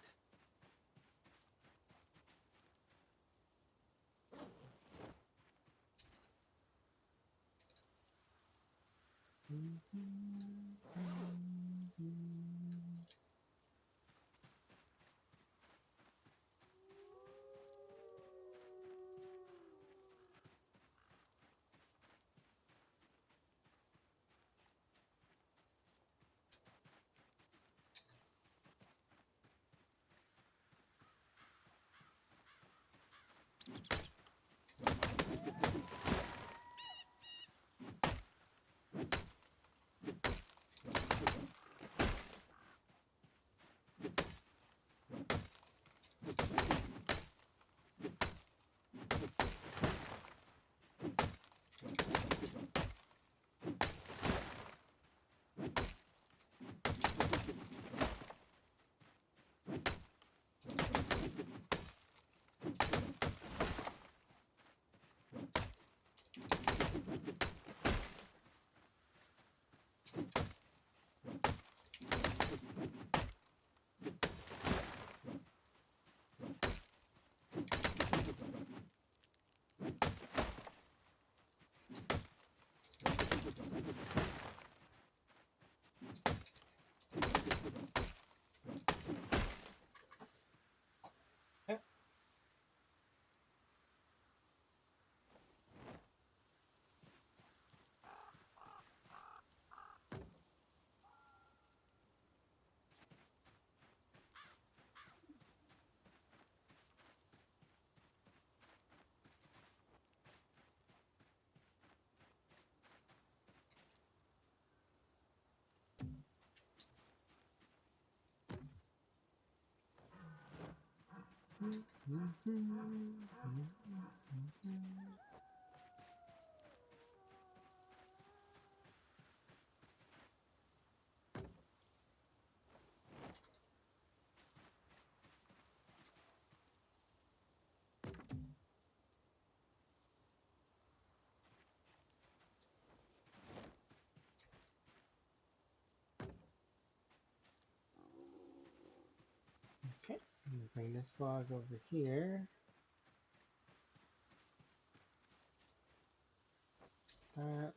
Okay, I'm gonna bring this log over here. That.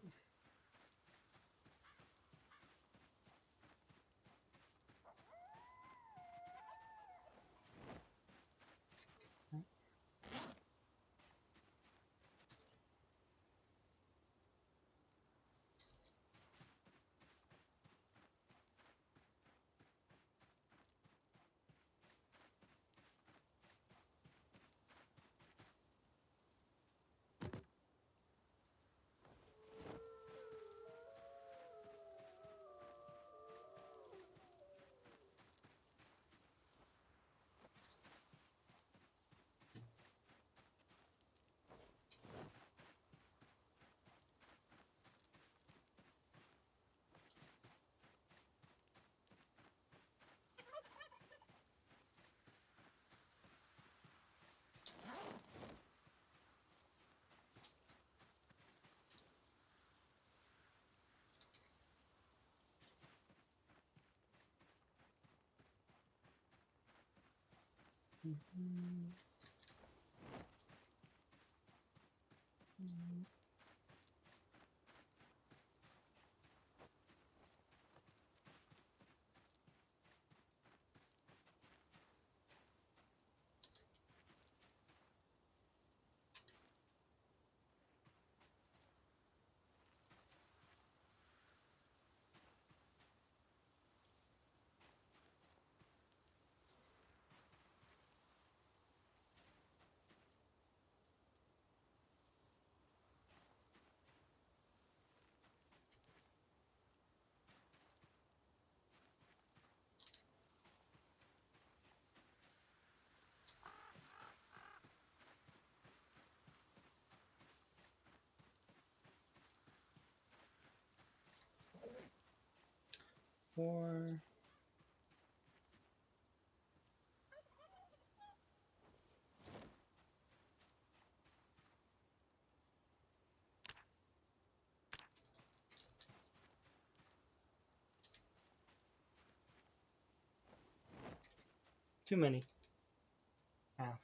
4. Too many. Half.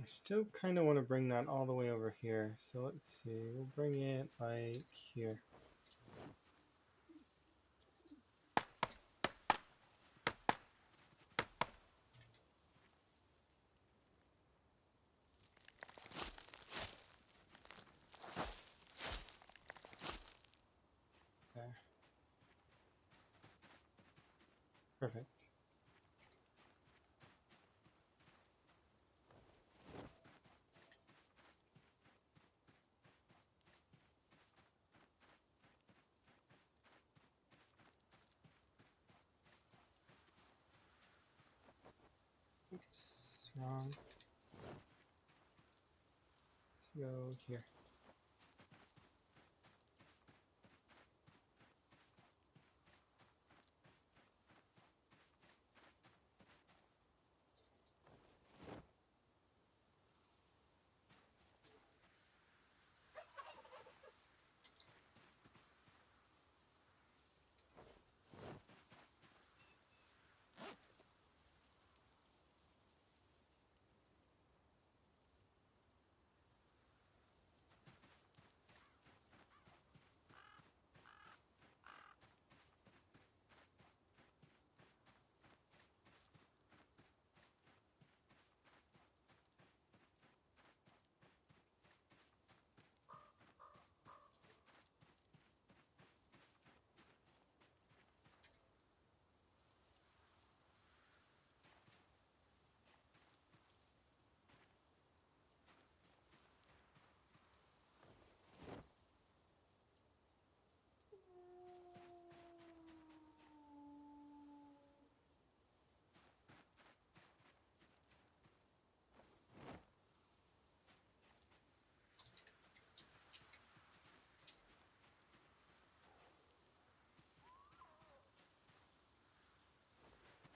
I still kind of want to bring that all the way over here. So let's see. We'll bring it like here. There. Perfect. Oops, wrong. Let's go here.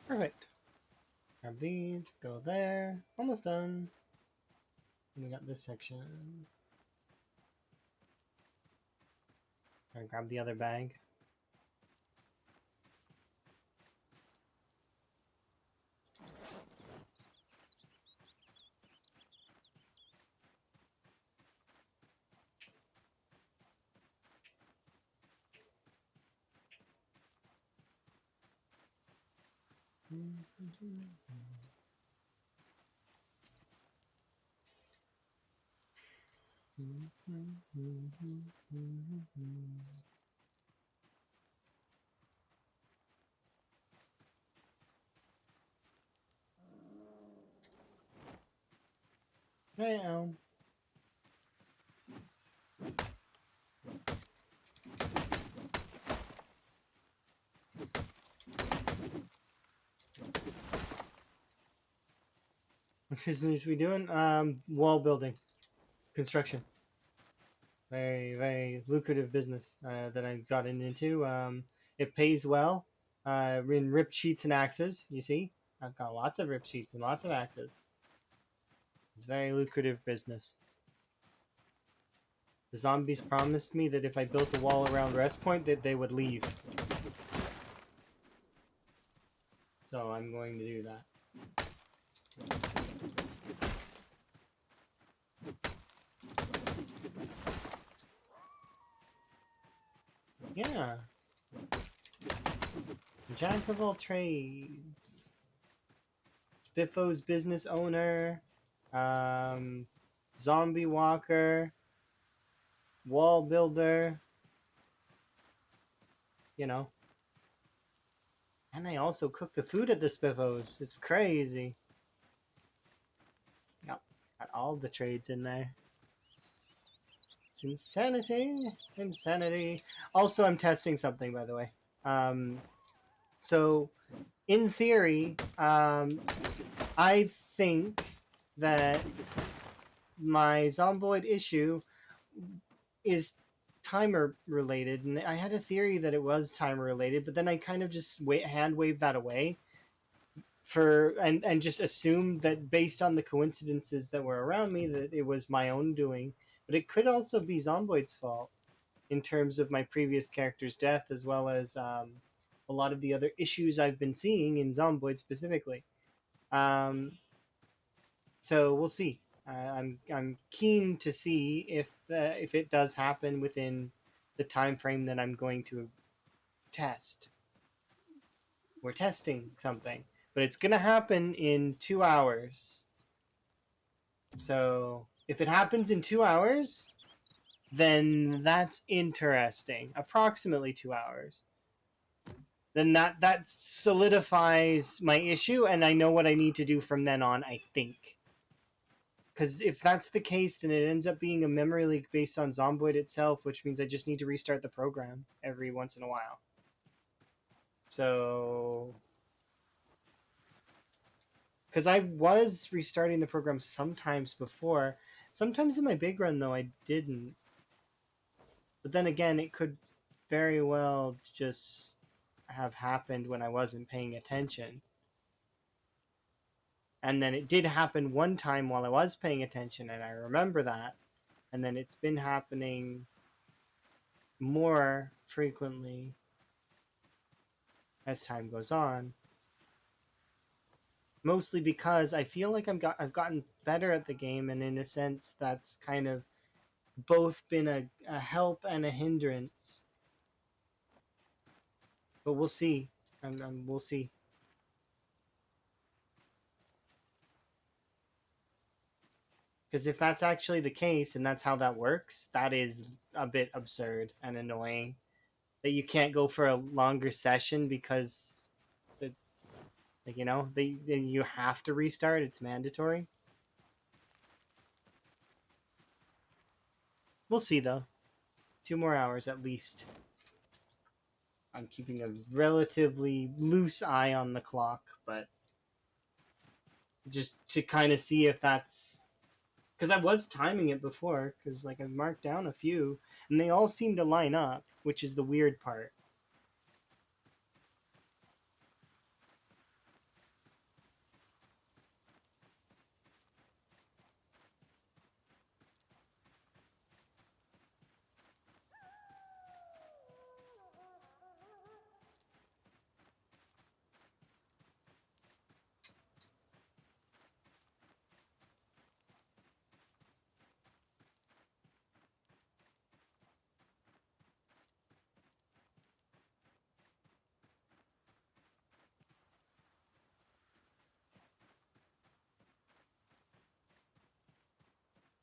Perfect. Grab these, go there. Almost done. And we got this section. Alright, grab the other bag. Hey, Elm. What needs to be doing? Wall building, construction. Very, very lucrative business that I've gotten into. It pays well. In ripped sheets and axes, you see, I've got lots of ripped sheets and lots of axes. It's very lucrative business. The zombies promised me that if I built a wall around Rest Point, that they would leave. So I'm going to do that. Yeah. Jack of all trades. Spiffo's business owner. Um, zombie walker. Wall builder. You know. And I also cook the food at the Spiffos. It's crazy. Yep. Got all the trades in there. It's insanity. Insanity. Also, I'm testing something, by the way. So, in theory, I think that my zomboid issue is timer related, and I had a theory that it was timer related, but then I kind of just hand waved that away and just assumed that based on the coincidences that were around me that it was my own doing. But it could also be Zomboid's fault in terms of my previous character's death, as well as a lot of the other issues I've been seeing in Zomboid specifically. Um, so we'll see. I'm keen to see if it does happen within the time frame that I'm going to test. We're testing something, but it's gonna happen in 2 hours. So if it happens in 2 hours, then that's interesting. Approximately 2 hours. Then that solidifies my issue, and I know what I need to do from then on. I think. Because if that's the case, then it ends up being a memory leak based on Zomboid itself, which means I just need to restart the program every once in a while. So, because I was restarting the program sometimes before. Sometimes in my big run, though, I didn't. But then again, it could very well just have happened when I wasn't paying attention. And then it did happen one time while I was paying attention, and I remember that. And then it's been happening more frequently as time goes on. Mostly because I feel like I've gotten better at the game, and in a sense, that's kind of both been a help and a hindrance. But we'll see. We'll see. Because if that's actually the case and that's how that works, that is a bit absurd and annoying. That you can't go for a longer session because, you have to restart. It's mandatory. We'll see though. 2 more hours at least. I'm keeping a relatively loose eye on the clock, but just to kind of see if that's because I was timing it before, because like I've marked down a few, and they all seem to line up, which is the weird part.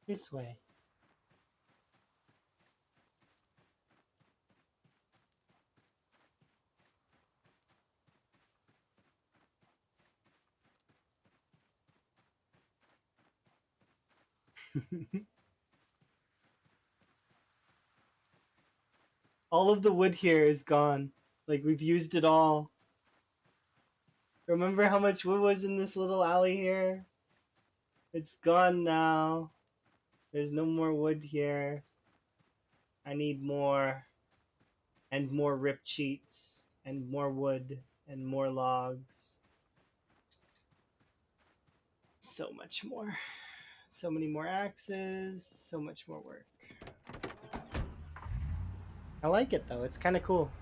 This way. All of the wood here is gone. Like we've used it all. Remember how much wood was in this little alley here? It's gone now. There's no more wood here. I need more and more ripped sheets and more wood and more logs. So much more. So many more axes. So much more work. I like it though. It's kind of cool.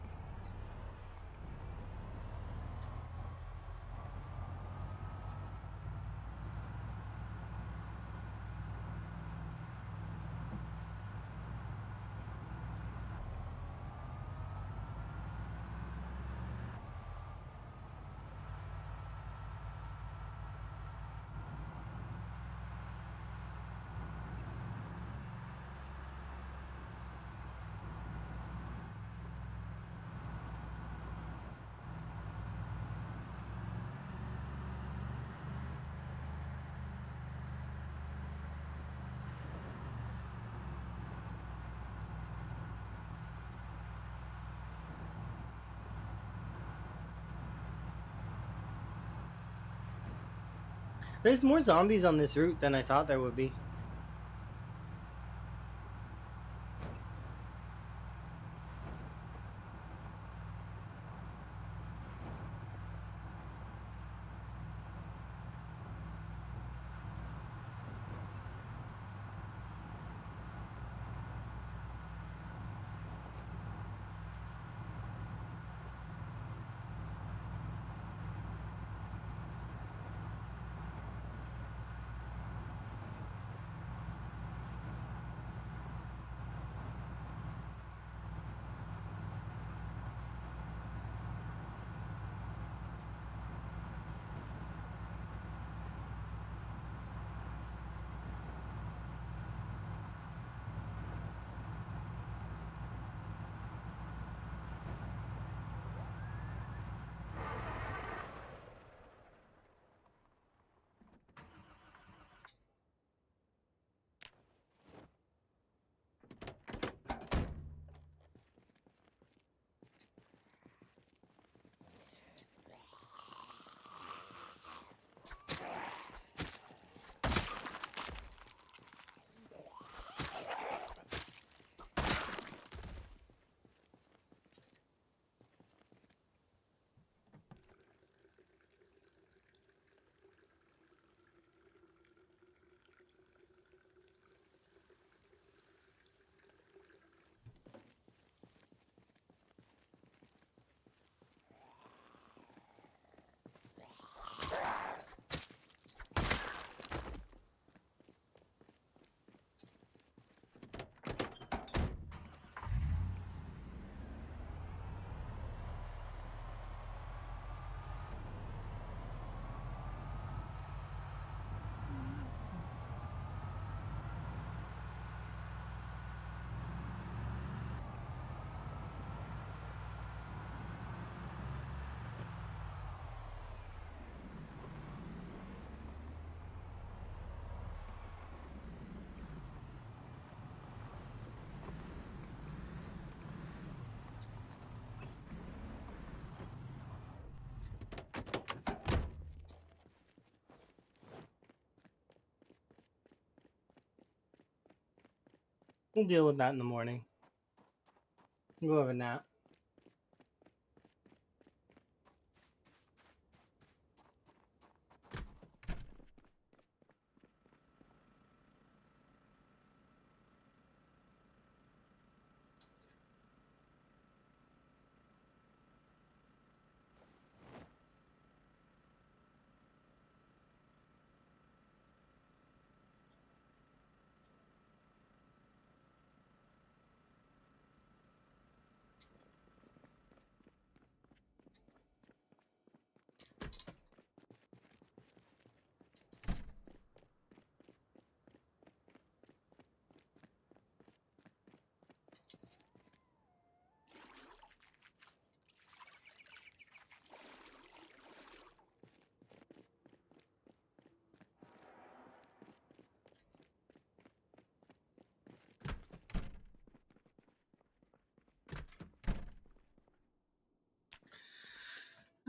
There's more zombies on this route than I thought there would be. We'll deal with that in the morning. Go have a nap.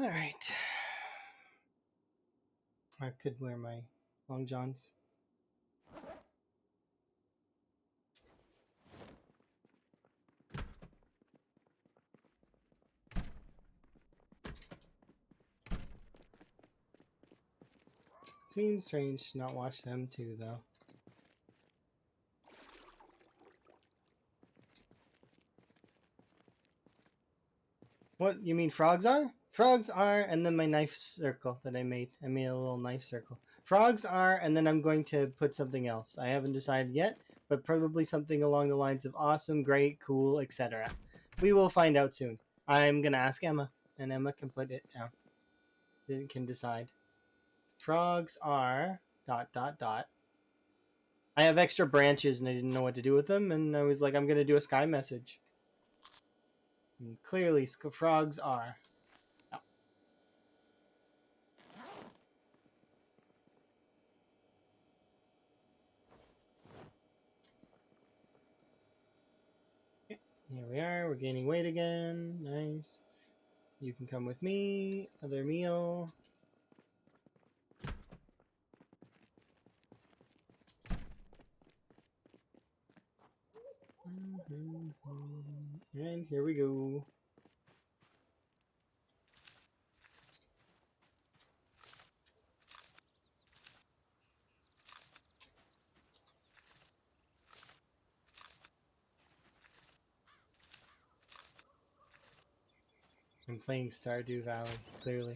All right. I could wear my long johns. Seems strange to not watch them too, though. What, you mean frogs are? Frogs are, and then my knife circle that I made. I made a little knife circle. Frogs are, and then I'm going to put something else. I haven't decided yet, but probably something along the lines of awesome, great, cool, etc. We will find out soon. I'm going to ask Emma, and Emma can put it down. Can decide. Frogs are ... I have extra branches and I didn't know what to do with them, and I was like, I'm going to do a sky message. And clearly, frogs are. Oh. Here we are. We're gaining weight again. Nice. You can come with me. Other meal. And here we go. I'm playing Stardew Valley, clearly.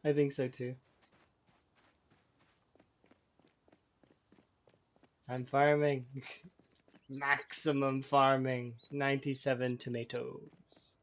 I think so too. I'm farming. Maximum farming. 97 tomatoes.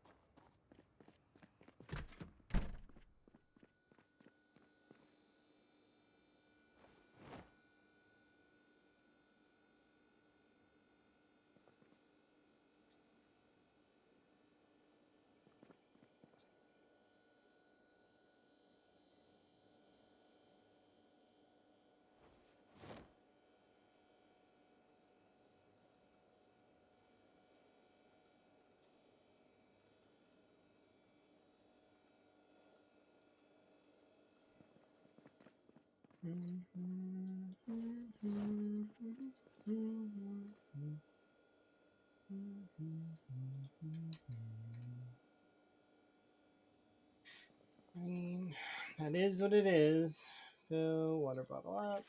I mean, that is what it is. Fill water bottle up.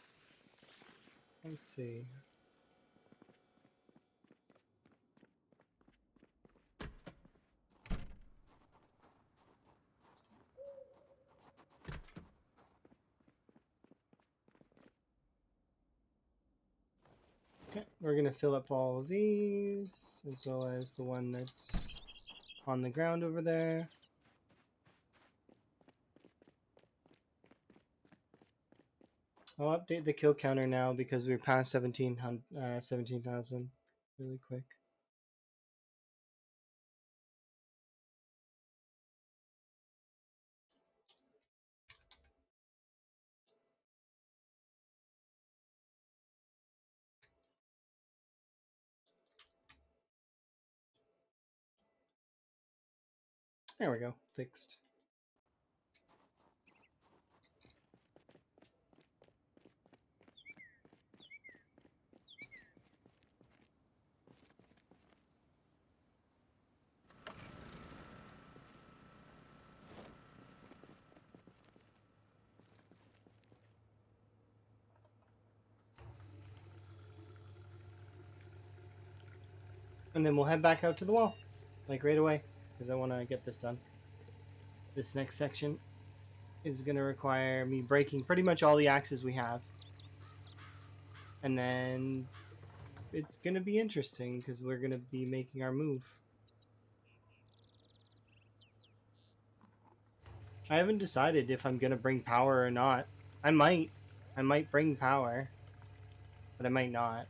Let's see. Okay, we're gonna fill up all of these, as well as the one that's on the ground over there. I'll update the kill counter now because we're past 17,000 really quick. There we go, fixed. And then we'll head back out to the wall, like right away, because I want to get this done. This next section is going to require me breaking pretty much all the axes we have. And then it's going to be interesting because we're going to be making our move. I haven't decided if I'm going to bring power or not. I might. I might bring power, but I might not.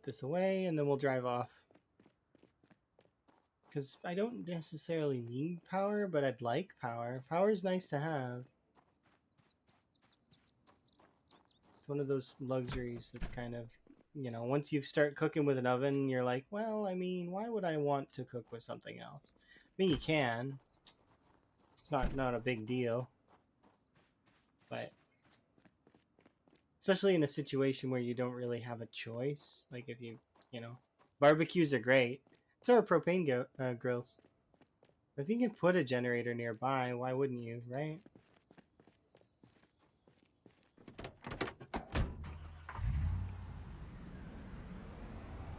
put this away and then we'll drive off. Because I don't necessarily need power, but I'd like power. Power is nice to have. It's one of those luxuries that's kind of, you know, once you start cooking with an oven, you're like, well, I mean, why would I want to cook with something else? I mean, you can. It's not a big deal. But especially in a situation where you don't really have a choice. Like if you know, barbecues are great. So are propane grills. If you can put a generator nearby, why wouldn't you, right?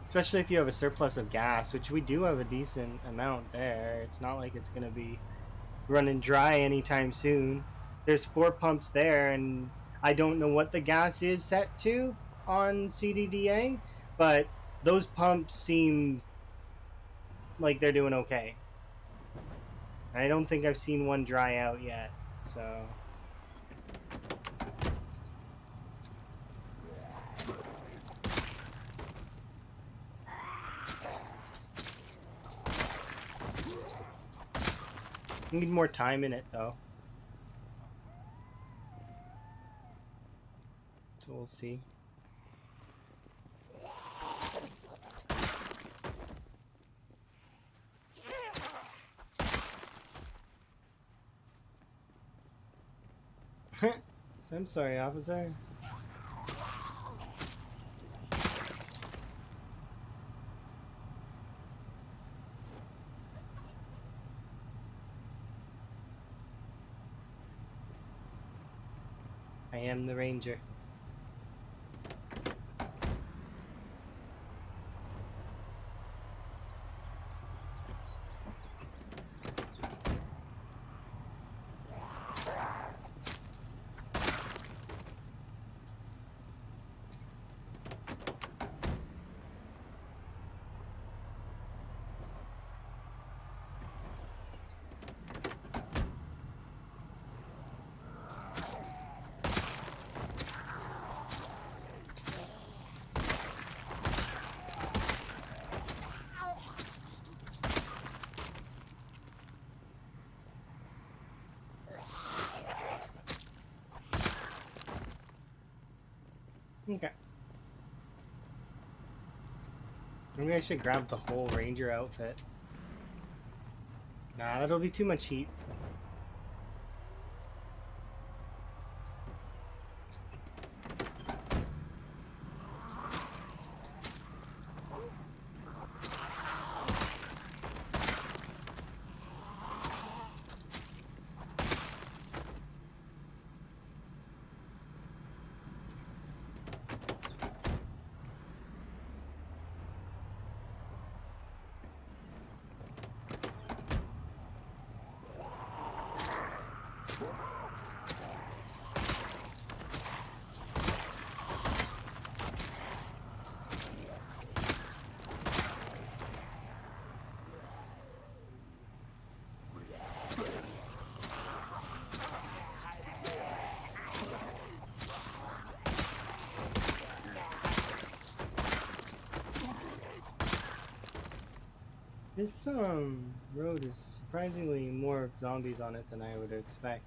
Especially if you have a surplus of gas, which we do have a decent amount there. It's not like it's going to be running dry anytime soon. There's 4 pumps there, and I don't know what the gas is set to on CDDA, but those pumps seem like they're doing okay. I don't think I've seen one dry out yet, so... Need more time in it, though. So we'll see. I'm sorry, officer. I am the ranger. Okay. Maybe I should grab the whole ranger outfit. Nah, that'll be too much heat. This road is surprisingly more zombies on it than I would expect.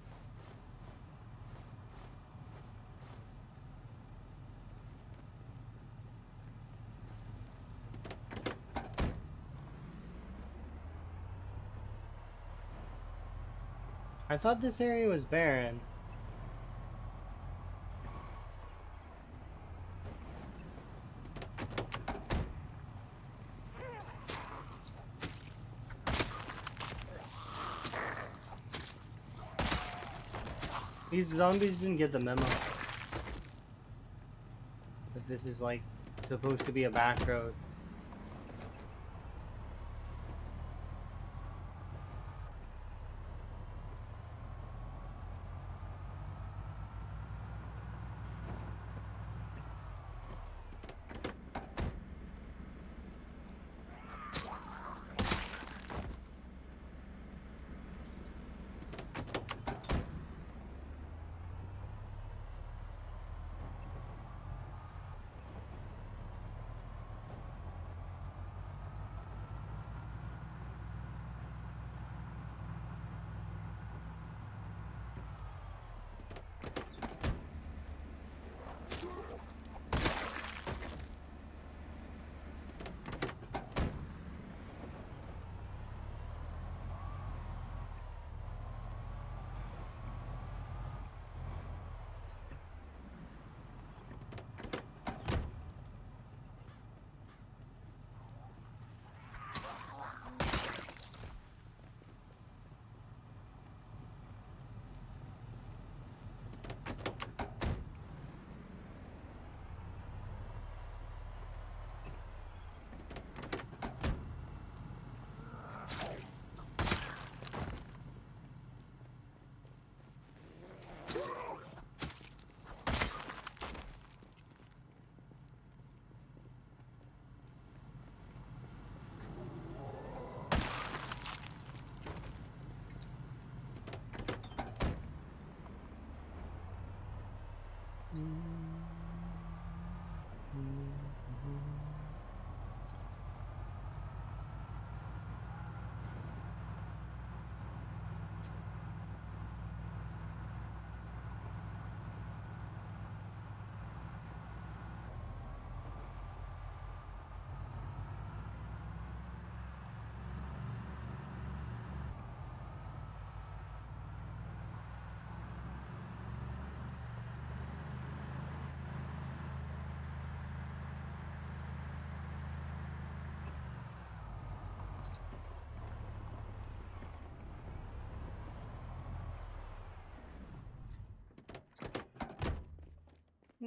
I thought this area was barren. These zombies didn't get the memo that this is like supposed to be a back road.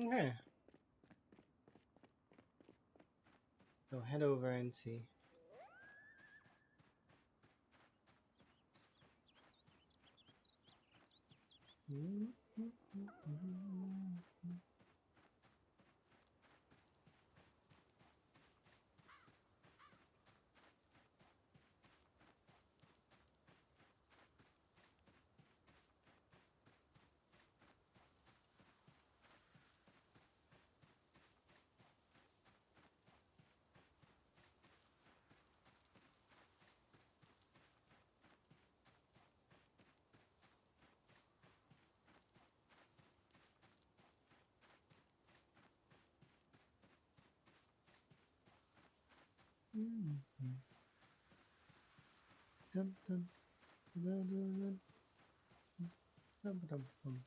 Okay. So head over and see. Dun, dun, dun, dun, dun, dun, dun, dun.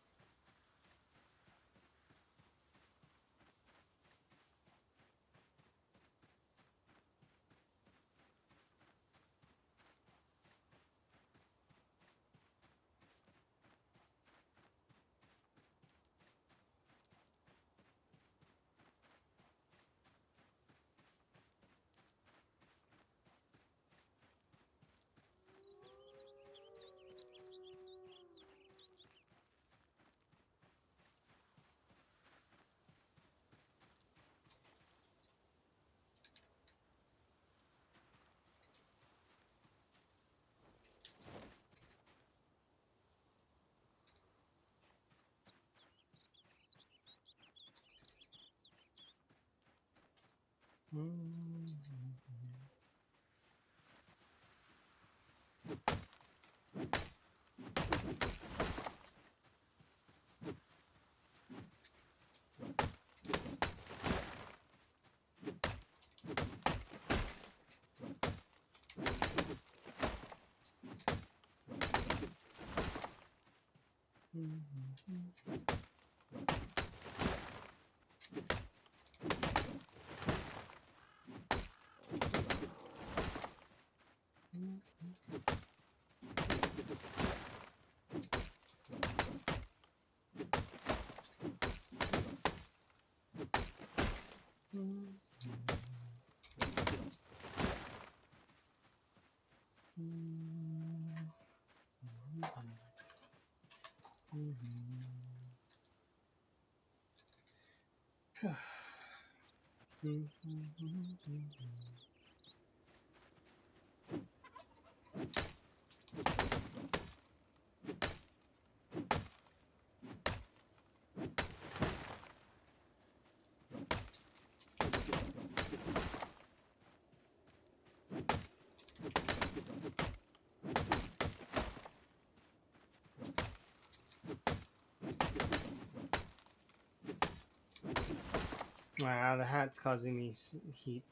Wow, the hat's causing me heat.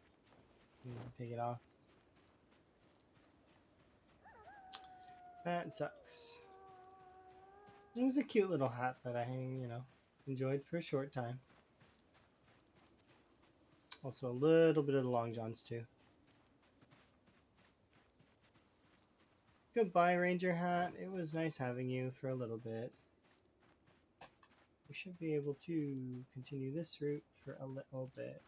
Take it off. That sucks. It was a cute little hat that I, enjoyed for a short time. Also, a little bit of the long johns too. Goodbye, Ranger Hat. It was nice having you for a little bit. We should be able to continue this route for a little bit.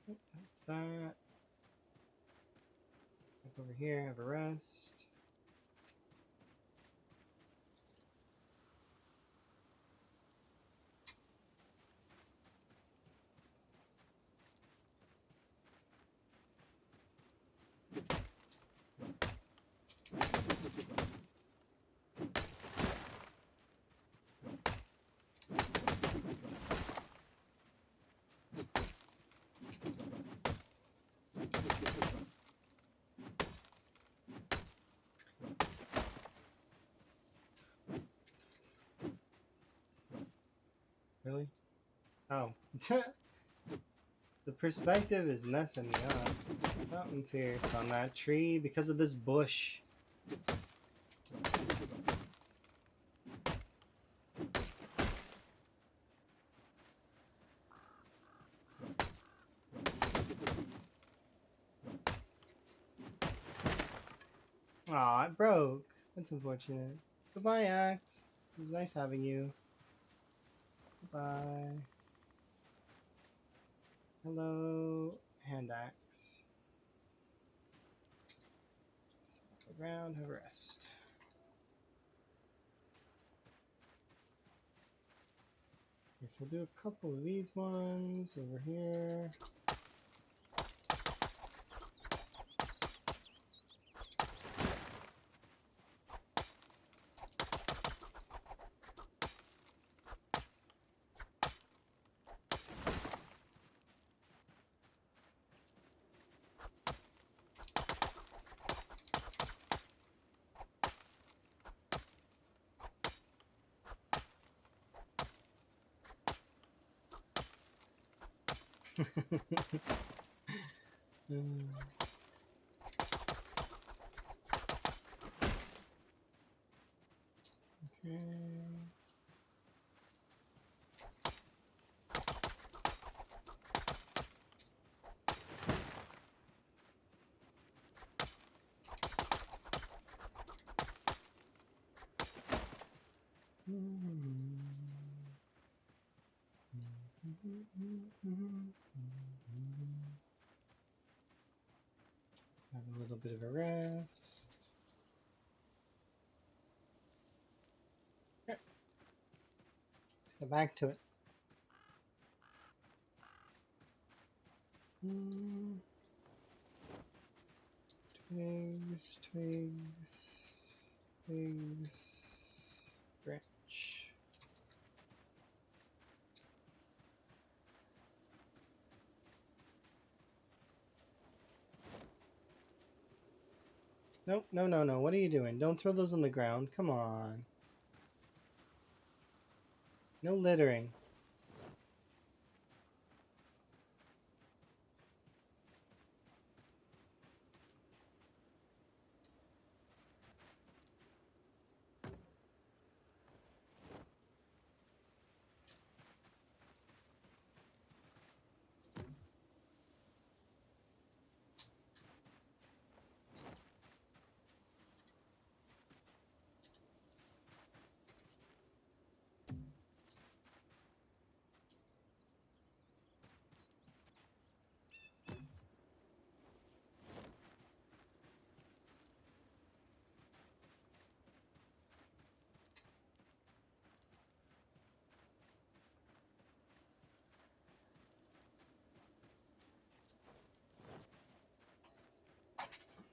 That's that. Back over here, have a rest. Really? Oh. The perspective is messing me up. Something fierce on that tree because of this bush. Aw, it broke. That's unfortunate. Goodbye, Axe. It was nice having you. Goodbye. Hello, hand axe. Stop the ground, have a rest. Okay, so I'll do a couple of these ones over here. Mm, okay. Have a little bit of a rest. Okay, let's get back to it. Twigs, twigs, twigs, branch. Nope, no, no, no. What are you doing? Don't throw those on the ground. Come on. No littering.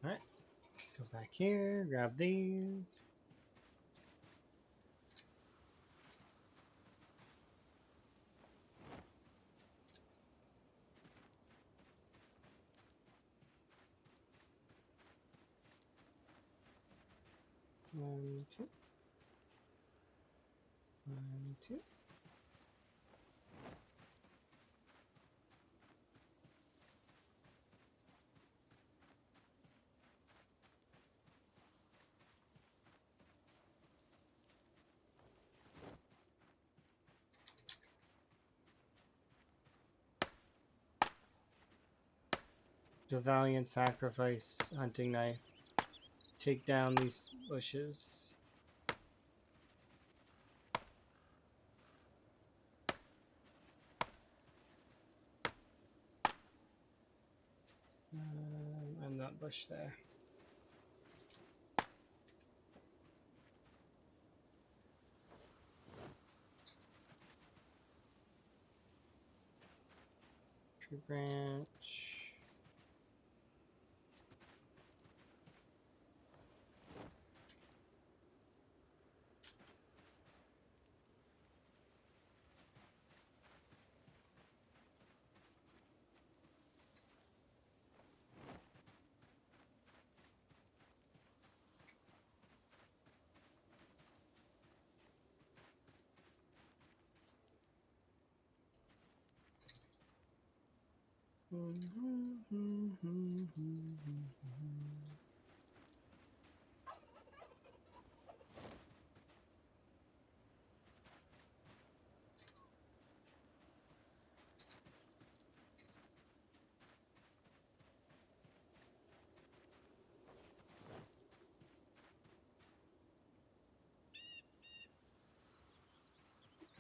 Alright. Go back here, grab these. One, two. One, two. The valiant sacrifice hunting knife. Take down these bushes. And that bush there. Tree branch.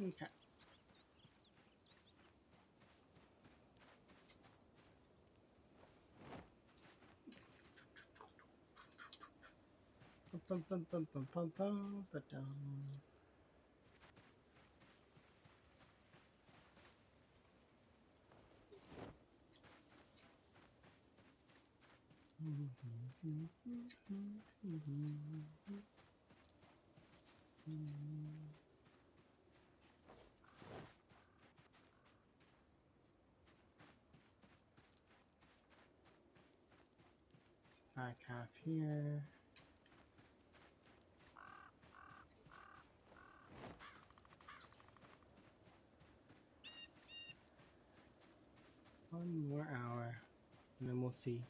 Okay. Bum, bum, bum, bum, bum, bum, ba-dum. It's back half here. One more hour, and then we'll see.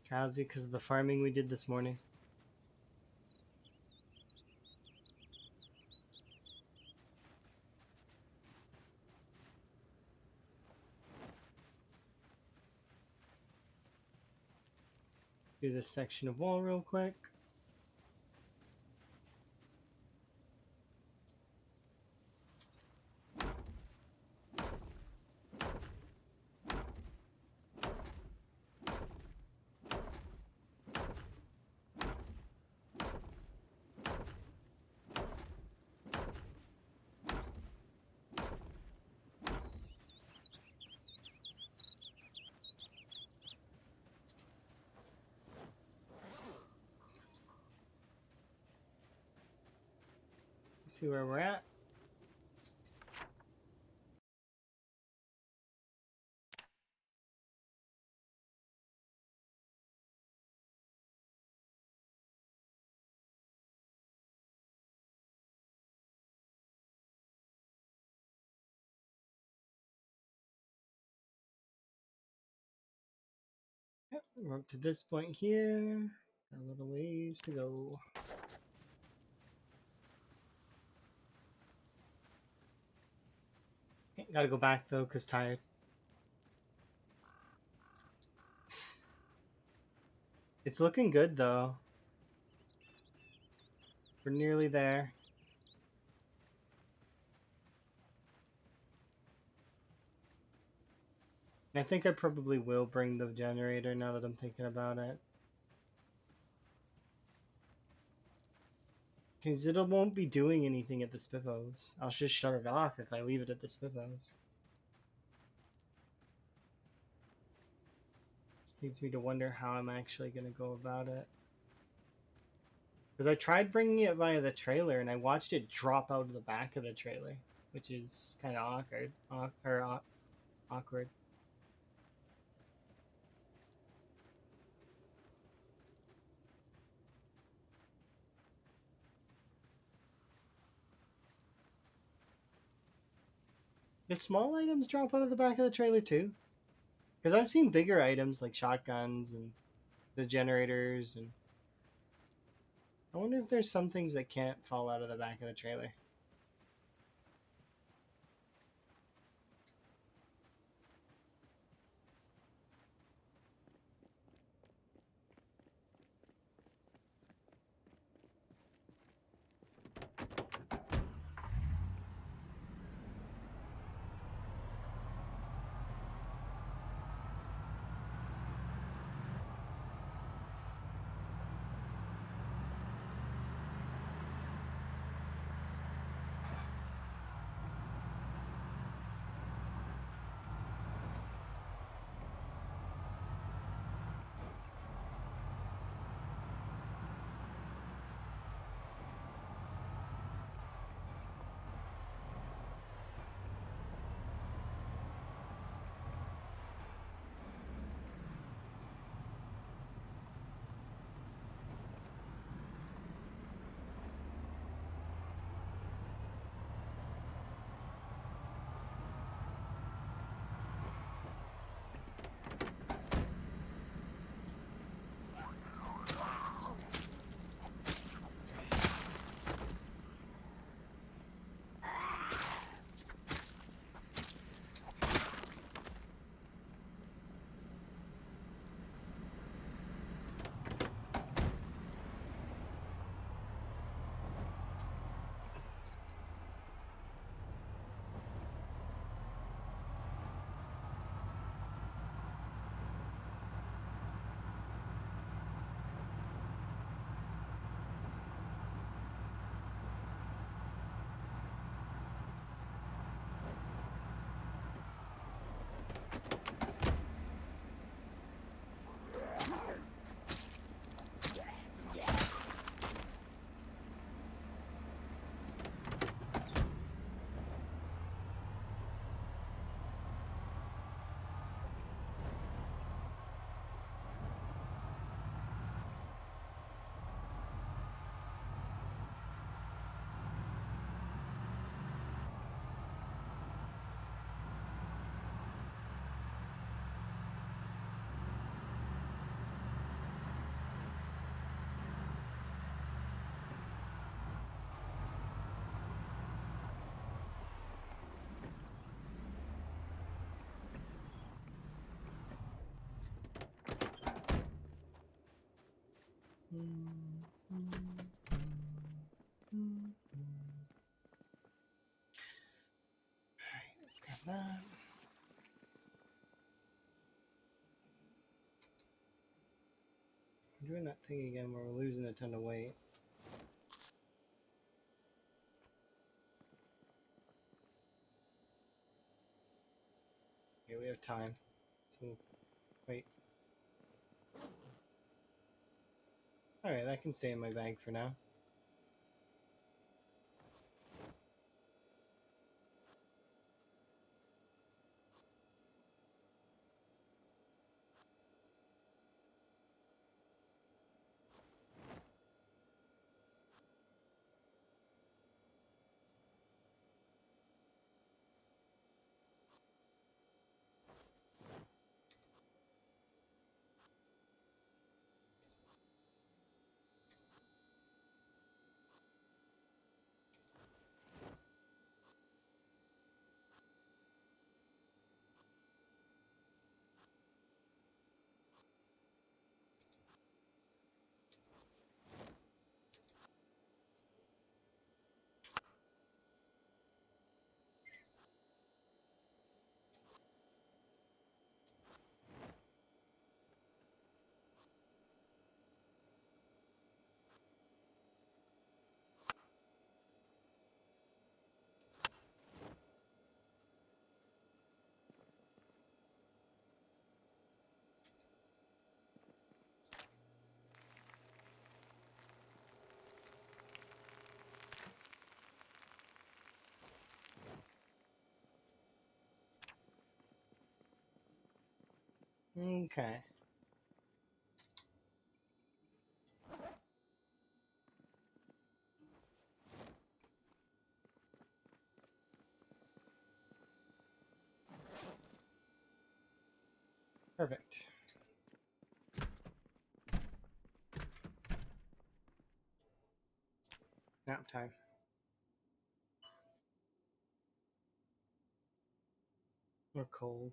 Drowsy because of the farming we did this morning. Do this section of wall real quick. See where we're at. Yep, we're up to this point here. Got a little ways to go. Okay, gotta go back though, cause tired. It's looking good though. We're nearly there. I think I probably will bring the generator now that I'm thinking about it. Because it won't be doing anything at the spiffos. I'll just shut it off if I leave it at the spiffos. leads me to wonder how I'm actually going to go about it. Because I tried bringing it via the trailer and I watched it drop out of the back of the trailer, which is kind of awkward. Do small items drop out of the back of the trailer too? Because I've seen bigger items like shotguns and the generators, and I wonder if there's some things that can't fall out of the back of the trailer. Alright, let's grab that. I'm doing that thing again where we're losing a ton of weight. Okay, we have time. So, wait. Alright, that can stay in my bag for now. Okay. Perfect. Nap time. Or cold.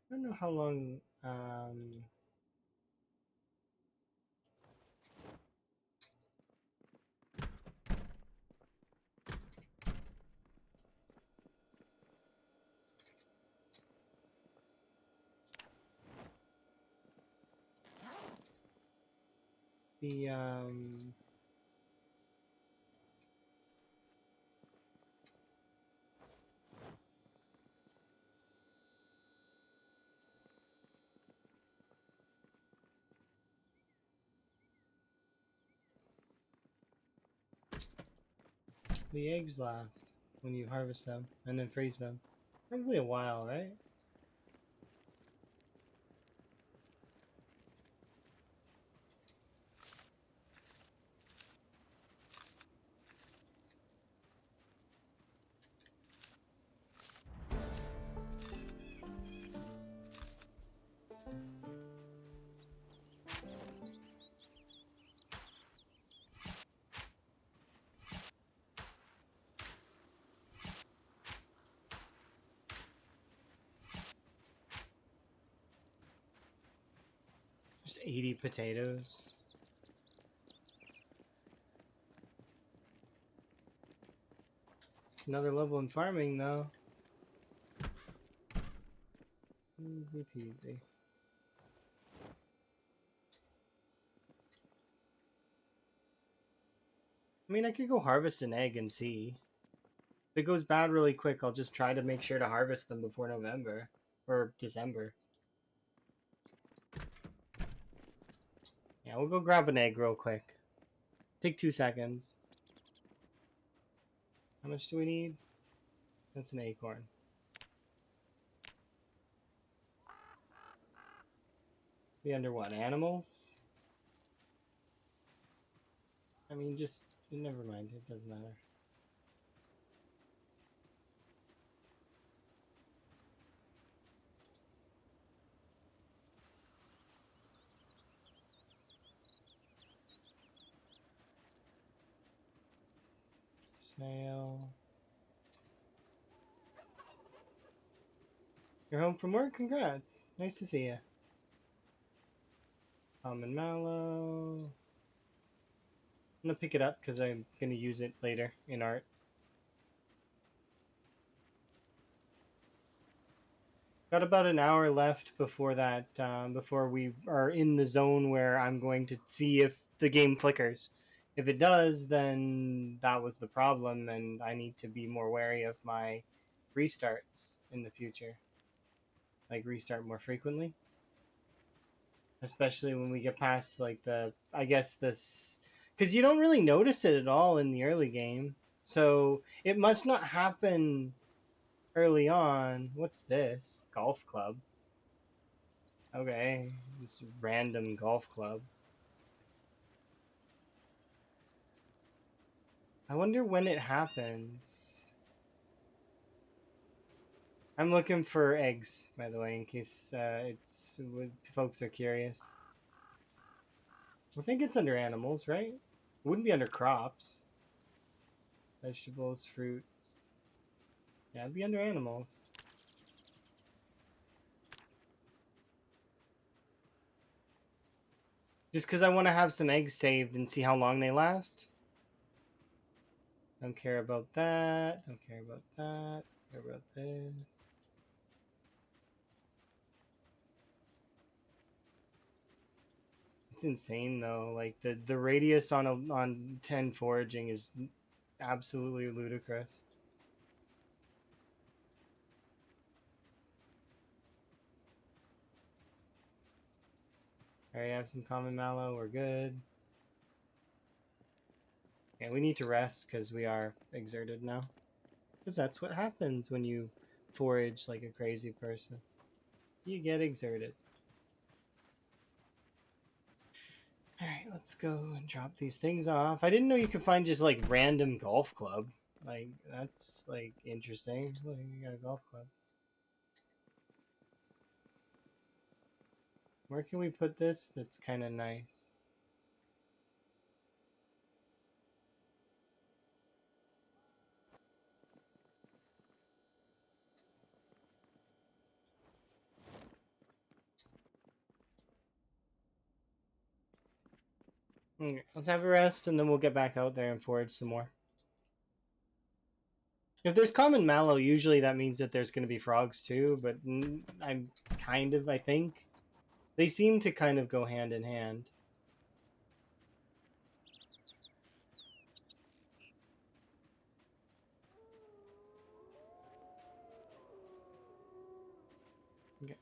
I don't know how long. The The eggs last when you harvest them and then freeze them. Probably a while, right? Just 80 potatoes. It's another level in farming, though. Easy peasy. I mean, I could go harvest an egg and see. If it goes bad really quick, I'll just try to make sure to harvest them before November. Or December. Yeah, we'll go grab an egg real quick. Take 2 seconds. How much do we need? That's an acorn. Be under what? Animals? I mean, just... Never mind. It doesn't matter. Snail. You're home from work? Congrats. Nice to see you. Almond mallow. I'm gonna pick it up because I'm gonna use it later in art. Got about an hour left before that, before we are in the zone where I'm going to see if the game flickers. If it does, then that was the problem, and I need to be more wary of my restarts in the future. Like, restart more frequently. Especially when we get past, like, I guess this... Because you don't really notice it at all in the early game. So, it must not happen early on. What's this? Golf club. Okay, this random golf club. I wonder when it happens. I'm looking for eggs, by the way, in case folks are curious. I think it's under animals, right? It wouldn't be under crops. Vegetables, fruits. Yeah, it'd be under animals. Just because I want to have some eggs saved and see how long they last. Don't care about that. Don't care about that. Don't care about this. It's insane though. Like the radius on 10 foraging is absolutely ludicrous. Alright, I have some common mallow. We're good. Yeah, we need to rest because we are exerted now. Because that's what happens when you forage like a crazy person. You get exerted. Alright, let's go and drop these things off. I didn't know you could find just like random golf club. Like, that's like interesting. Look, you got a golf club. Where can we put this? That's kind of nice. Okay, let's have a rest and then we'll get back out there and forage some more. If there's common mallow, usually that means that there's going to be frogs too, but I think. They seem to kind of go hand in hand. Okay.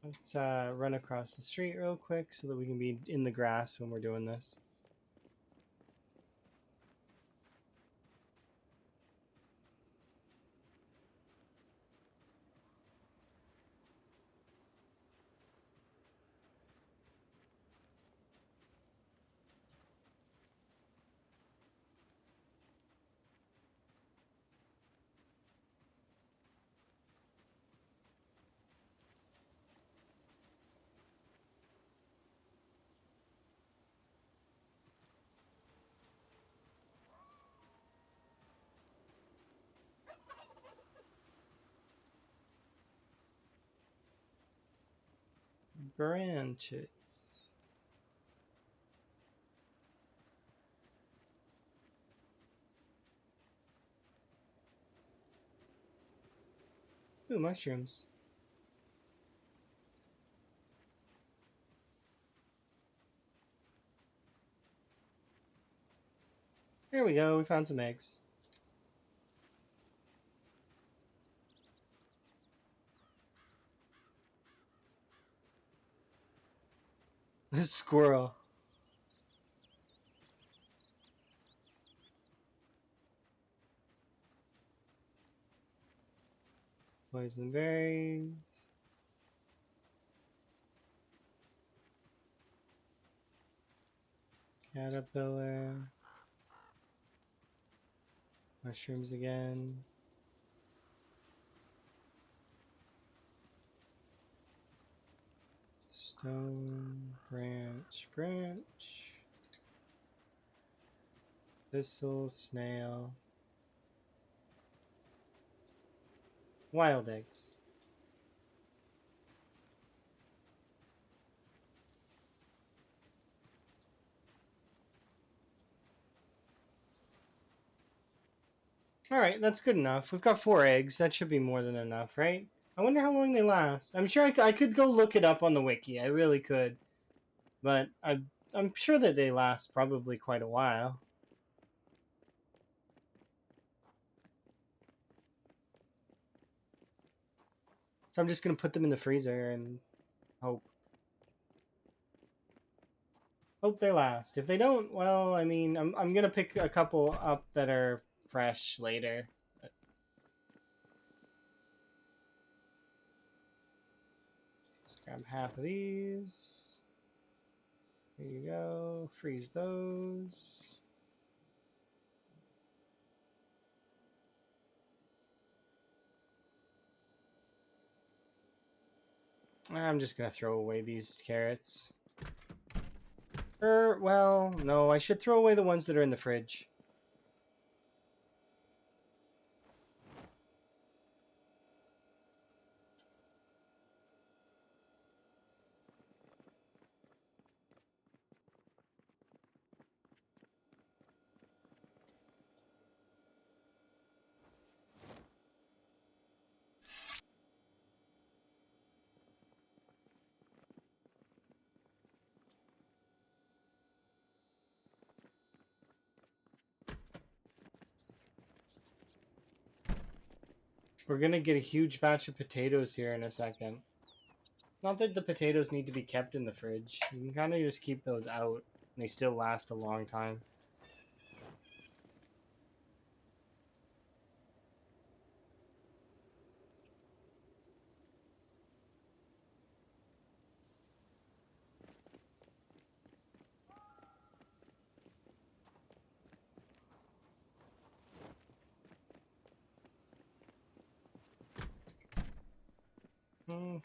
Let's run across the street real quick so that we can be in the grass when we're doing this. Branches. Ooh, mushrooms. There we go, we found some eggs. A squirrel. Poison berries. Caterpillar. Mushrooms again. Stone. Branch. Thistle. Snail. Wild eggs. Alright, that's good enough. We've got 4 eggs. That should be more than enough, right? I wonder how long they last. I'm sure I could go look it up on the wiki. I really could. But I'm sure that they last probably quite a while. So I'm just going to put them in the freezer and hope. Hope they last. If they don't, well, I mean, I'm going to pick a couple up that are fresh later. Let's grab half of these. Here you go. Freeze those. I'm just going to throw away these carrots. Well, no, I should throw away the ones that are in the fridge. We're gonna get a huge batch of potatoes here in a second. Not that the potatoes need to be kept in the fridge. You can kind of just keep those out, and they still last a long time.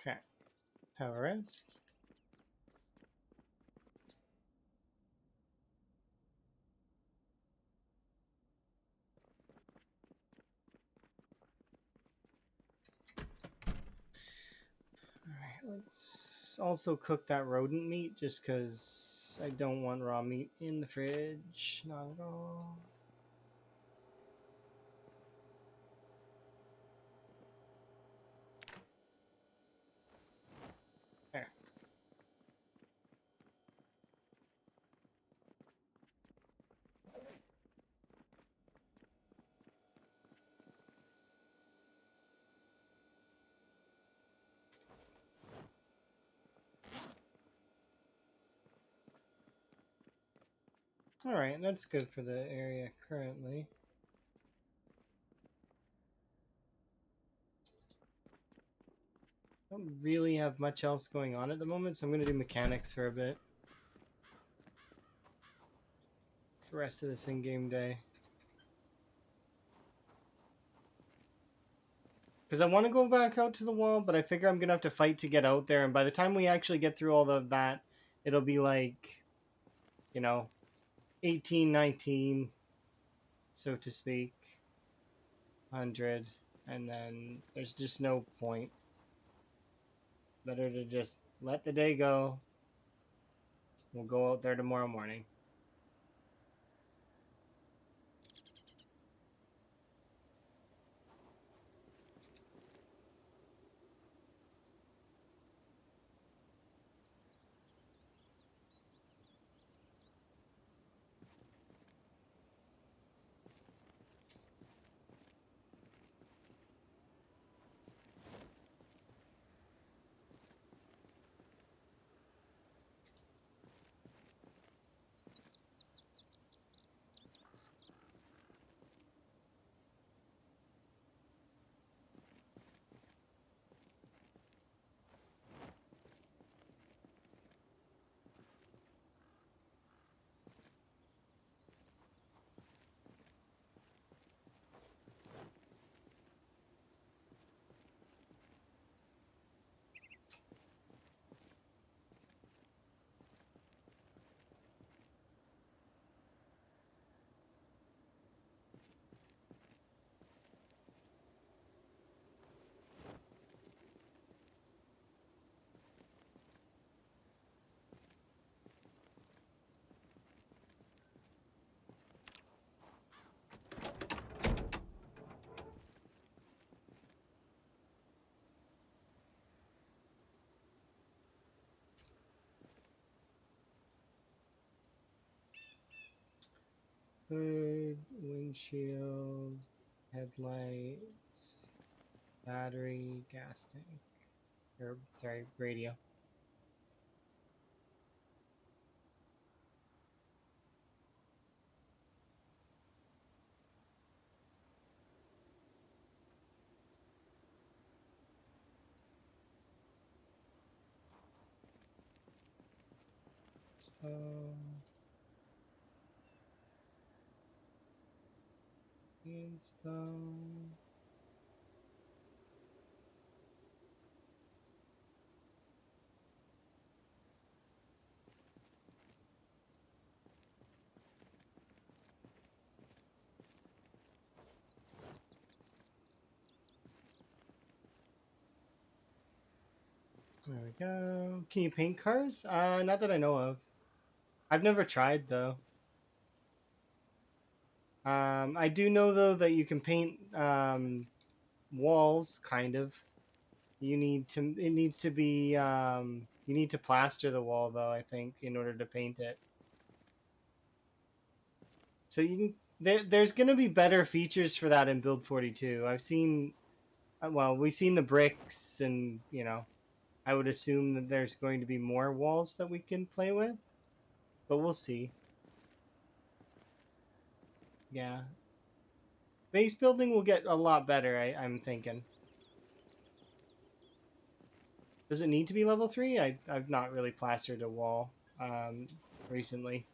Okay. Tower rest. Alright, let's also cook that rodent meat just because I don't want raw meat in the fridge. Not at all. There. Alright, that's good for the area currently. I don't really have much else going on at the moment, so I'm going to do mechanics for a bit. For the rest of this in-game day. Because I want to go back out to the wall, but I figure I'm going to have to fight to get out there, and by the time we actually get through all of that, it'll be like, 18, 19, so to speak. 100, and then there's just no point. Better to just let the day go. We'll go out there tomorrow morning. Hood, windshield, headlights, battery, gas tank. Or, sorry, radio. Install. Install. There we go. Can you paint cars? Not that I know of. I've never tried though. I do know though that you can paint walls, kind of. It needs to be you need to plaster the wall though, I think, in order to paint it. So you can there's going to be better features for that in build 42. I've seen well, we've seen the bricks, and I would assume that there's going to be more walls that we can play with, but we'll see. Yeah. Base building will get a lot better, I'm thinking. Does it need to be level 3? I've not really plastered a wall recently.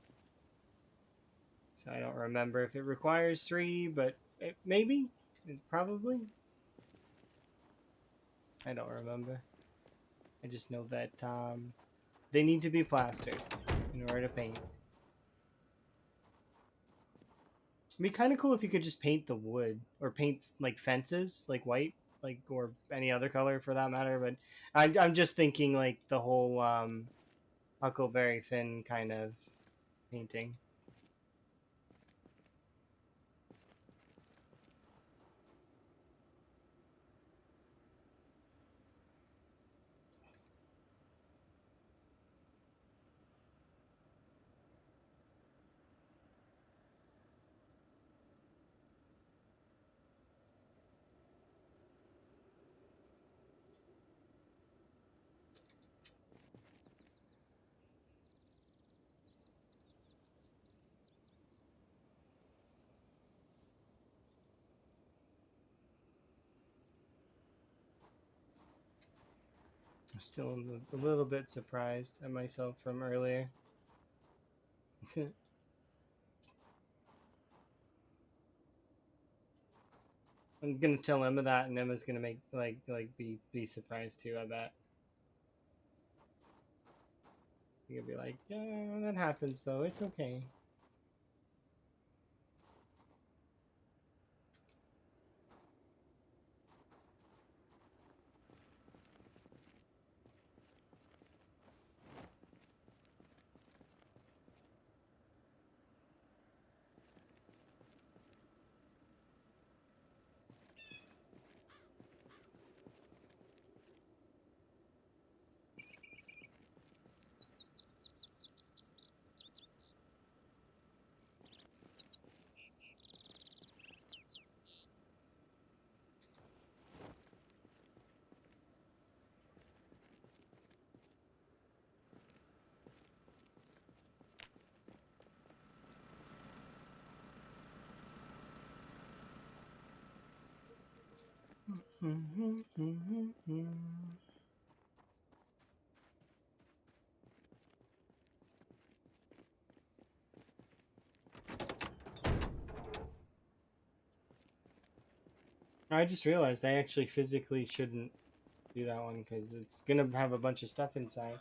So I don't remember if it requires 3, but maybe? Probably? I don't remember. I just know that they need to be plastered in order to paint. It'd be kind of cool if you could just paint the wood or paint like fences, like white, like or any other color for that matter. But I'm just thinking like the whole Huckleberry Finn kind of painting. Still a little bit surprised at myself from earlier. I'm gonna tell Emma that, and Emma's gonna make be surprised too. I bet. You're gonna be like, yeah, that happens though. It's okay. I just realized I actually physically shouldn't do that one because it's gonna have a bunch of stuff inside.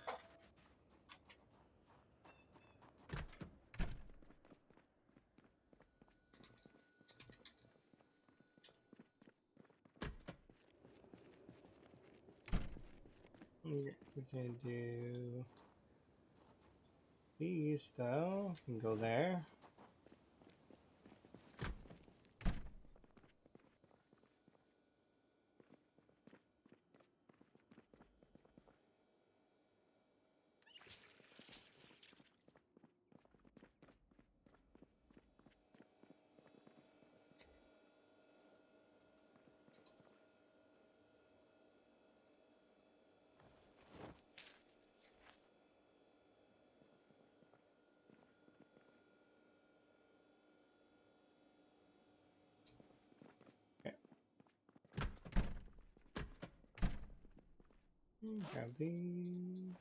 We can do these though. We can go there. Okay. Grab these.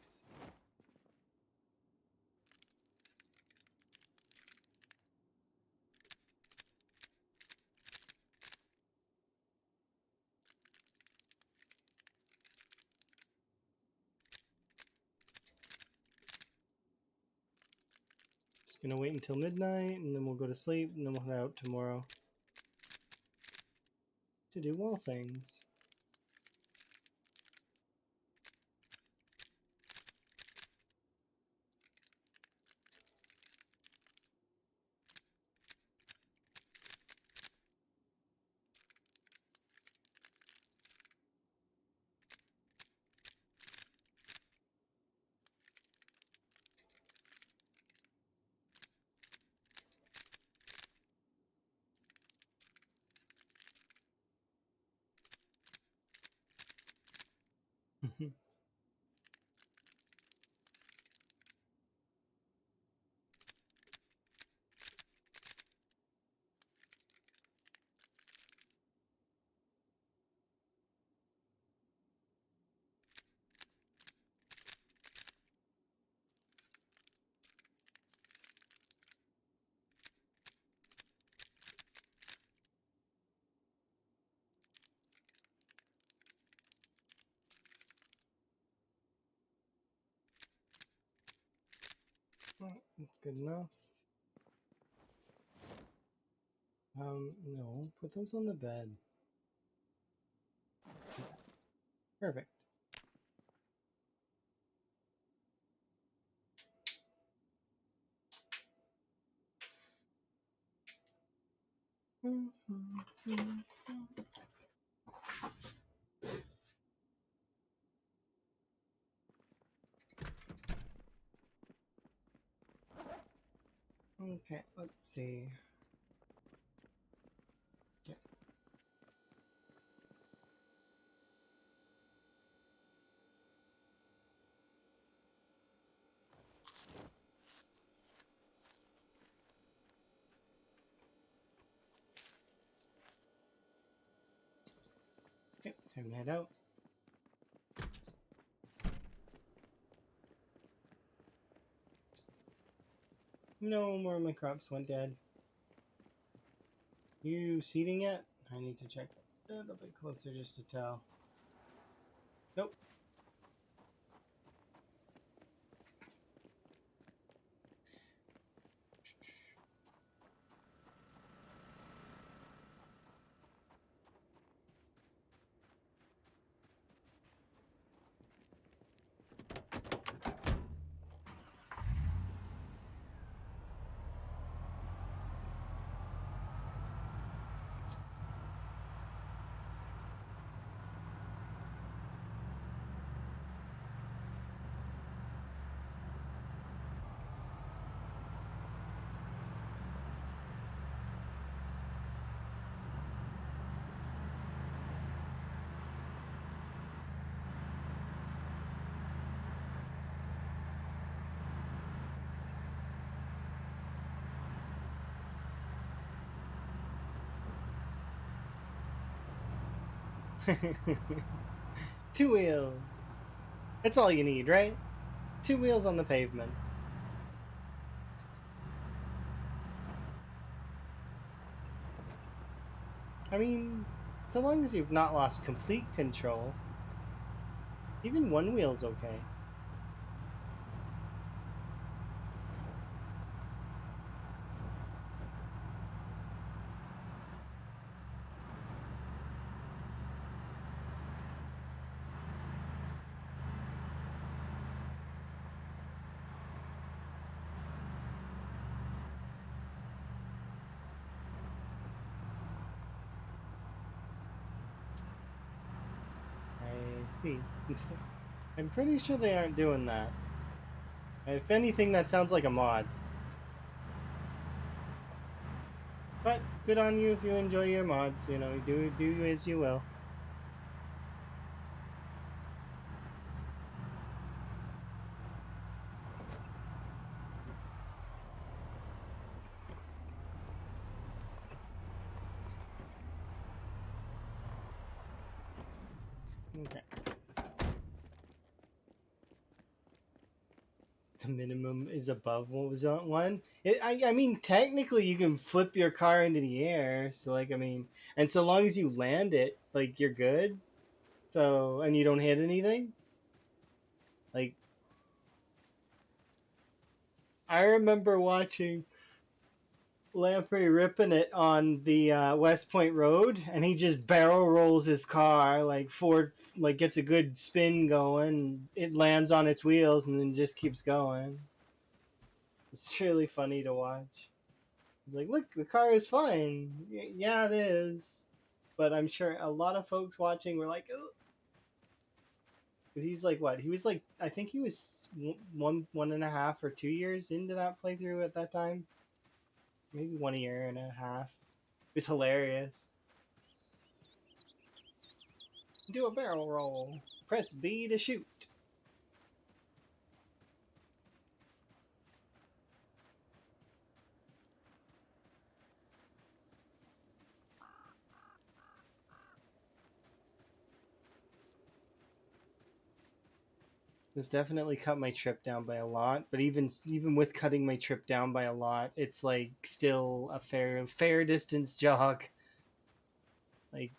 Just gonna wait until midnight, and then we'll go to sleep, and then we'll head out tomorrow to do wall things. good enough. No, put those on the bed. Perfect. Okay, let's see. Yeah. Okay, time to head out. No more of my crops went dead. You seeding yet? I need to check a little bit closer just to tell. Nope. Two wheels. That's all you need, right? Two wheels on the pavement. I mean, so long as you've not lost complete control, even one wheel's okay. I see. I'm pretty sure they aren't doing that. If anything, that sounds like a mod. But good on you if you enjoy your mods. You know, do as you will. Okay. The minimum is above what was on one. I mean, technically, you can flip your car into the air. So, like, I mean, and so long as you land it, like, you're good. So, and you don't hit anything. Like, I remember watching Lamprey ripping it on the West Point Road, and he just barrel rolls his car like gets a good spin going. It lands on its wheels and then just keeps going. It's really funny to watch. He's like, look, the car is fine. Yeah, it is. But I'm sure a lot of folks watching were like, ugh. He's like, what? He was like, I think he was 1.5 or 2 years into that playthrough at that time. Maybe 1.5 years. It was hilarious. Do a barrel roll. Press B to shoot. This definitely cut my trip down by a lot, but even with cutting my trip down by a lot, it's like still a fair distance jog. Like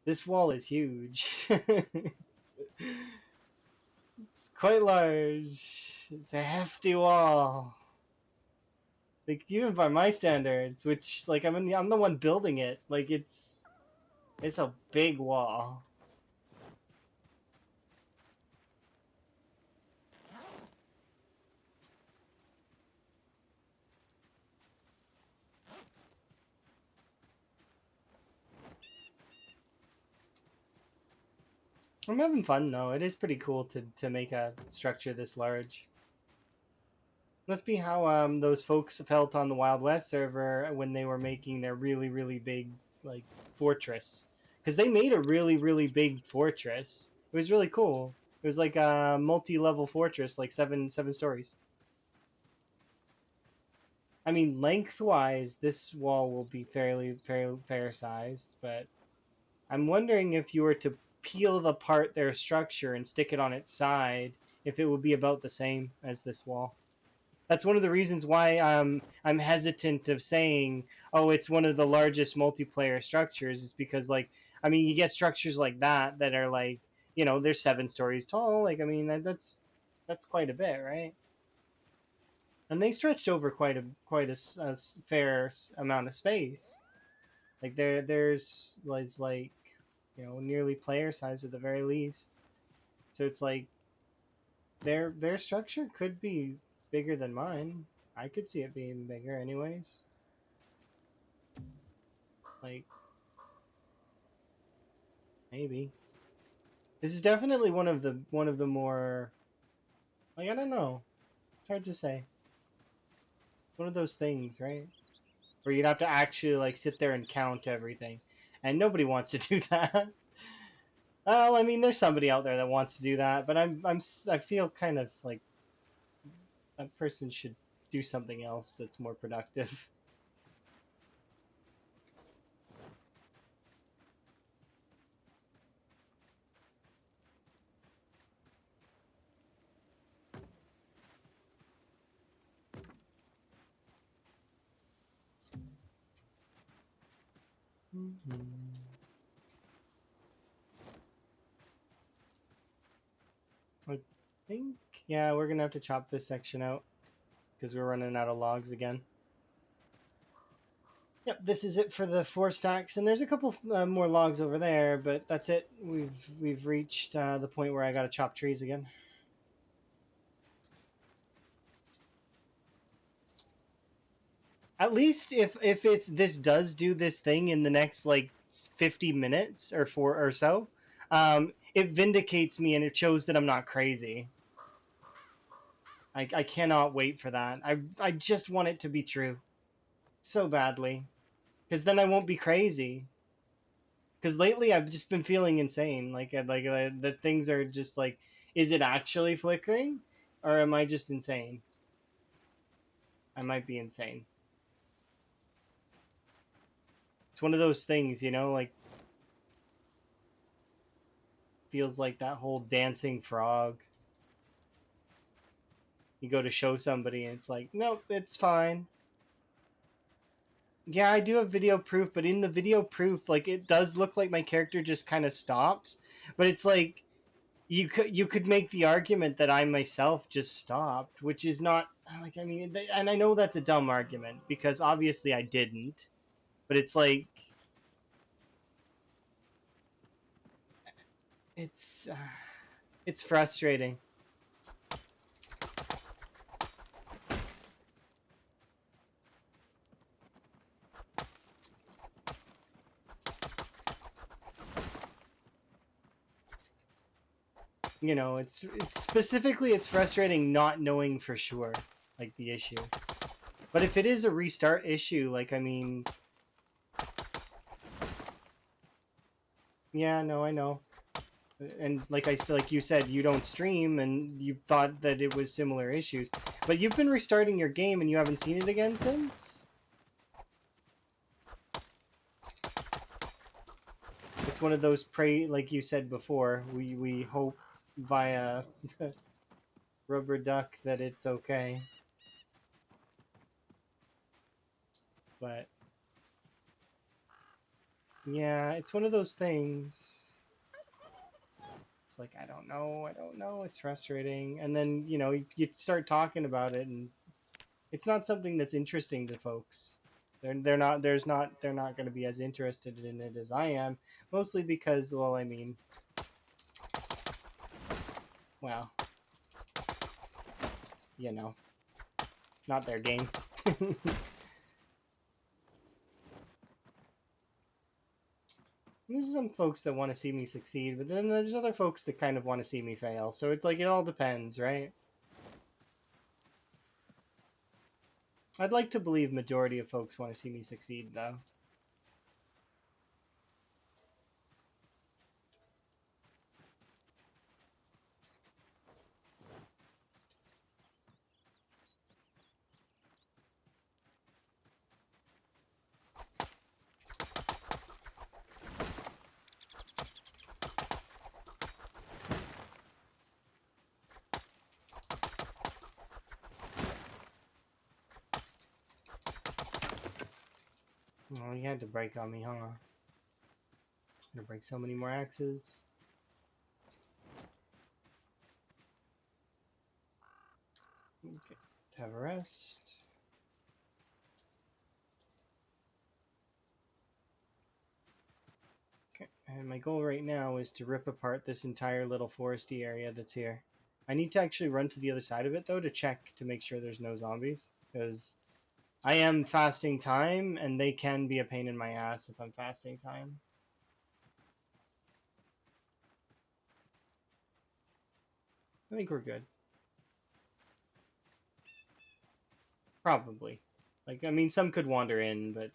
this wall is huge. It's quite large. It's a hefty wall. Like even by my standards, which like I'm the one building it. Like it's a big wall. I'm having fun though. It is pretty cool to make a structure this large. Must be how those folks felt on the Wild West server when they were making their really big like fortress, because they made a really big fortress. It was really cool. It was like a multi-level fortress, like seven stories. I mean, lengthwise, this wall will be fair sized, but I'm wondering if you were to peel apart their structure and stick it on its side, if it would be about the same as this wall. That's one of the reasons why I'm hesitant of saying, oh, it's one of the largest multiplayer structures, is because like I mean you get structures like that are like, you know, they're 7 stories tall. Like I mean that's quite a bit, right? And they stretched over quite a fair amount of space. Like there's like, you know, nearly player size at the very least. So it's like their structure could be bigger than mine. I could see it being bigger, anyways. Like maybe this is definitely one of the more, like I don't know. It's hard to say. One of those things, right? Where you'd have to actually like sit there and count everything, and nobody wants to do that. Well, I mean, there's somebody out there that wants to do that, but I feel kind of like that person should do something else that's more productive. I think, yeah, we're gonna have to chop this section out because we're running out of logs again. Yep, this is it for the 4 stacks, and there's a couple more logs over there, but that's it. We've reached the point where I gotta chop trees again. At least if it's this does do this thing in the next like 50 minutes or four or so, it vindicates me and it shows that I'm not crazy. I cannot wait for that. I just want it to be true so badly, because then I won't be crazy. Because lately I've just been feeling insane. The things are just like, is it actually flickering, or am I just insane? I might be insane. It's one of those things, you know, like feels like that whole dancing frog. You go to show somebody and it's like, nope, it's fine. Yeah, I do have video proof, but in the video proof, like it does look like my character just kind of stops, but it's like you could make the argument that I myself just stopped, which is not like, I mean, and I know that's a dumb argument because obviously I didn't, but it's like it's uh, it's frustrating. You know, it's specifically it's frustrating not knowing for sure like the issue. But if it is a restart issue, like I mean, yeah, no, I know. And like you said, you don't stream, and you thought that it was similar issues, but you've been restarting your game, and you haven't seen it again since. It's one of those pray, like you said before. We hope via rubber duck that it's okay, but yeah, it's one of those things. It's like I don't know. It's frustrating, and then you know you start talking about it, and It's not something that's interesting to folks. They're not going to be as interested in it as I am, mostly because, well, I mean, well, you know, not their game. There's some folks that want to see me succeed, but then there's other folks that kind of want to see me fail. So it's like it all depends, right? I'd like to believe majority of folks want to see me succeed, though. Oh, you had to break on me, huh? Gonna break so many more axes. Okay, let's have a rest. Okay, and my goal right now is to rip apart this entire little foresty area that's here. I need to actually run to the other side of it, though, to check to make sure there's no zombies, because I am fasting time, and they can be a pain in my ass if I'm fasting time. I think we're good. Probably. Like, I mean, some could wander in, but...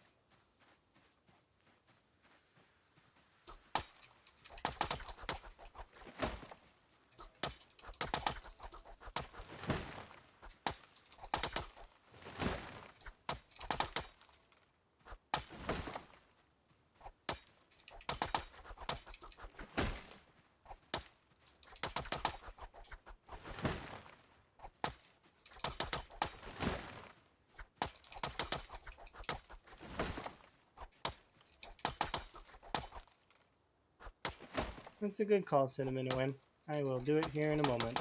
That's a good call, Cinnamon Win. I will do it here in a moment.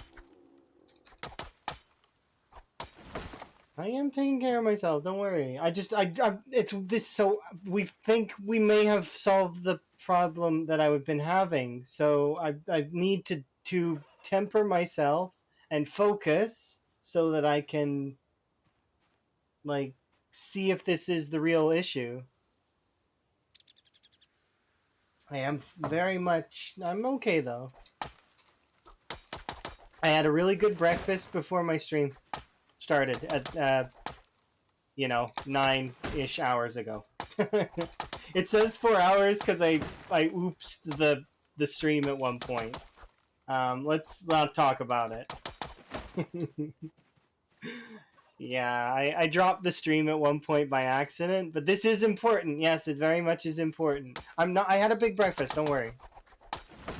I am taking care of myself. Don't worry. It's this. So we think we may have solved the problem that I've been having. So I need to temper myself and focus so that I can like see if this is the real issue. I am very much. I'm okay though. I had a really good breakfast before my stream started at 9-ish hours ago. It says 4 hours because I oopsed the stream at one point. Let's not talk about it. Yeah, I dropped the stream at one point by accident, but this is important. Yes, it very much is important. I had a big breakfast, don't worry.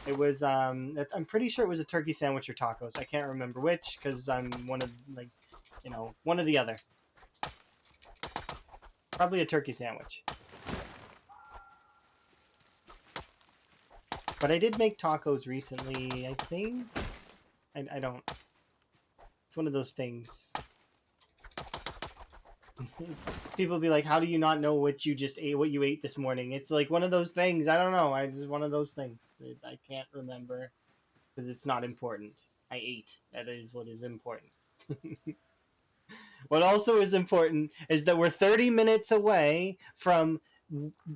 It was I'm pretty sure it was a turkey sandwich or tacos. I can't remember which because I'm one of one or the other. Probably a turkey sandwich. But I did make tacos recently, I think. I don't. It's one of those things. People be like, how do you not know what you just ate, what you ate this morning? It's like one of those things. I don't know. It's one of those things. I can't remember because it's not important. I ate. That is what is important. What also is important is that we're 30 minutes away from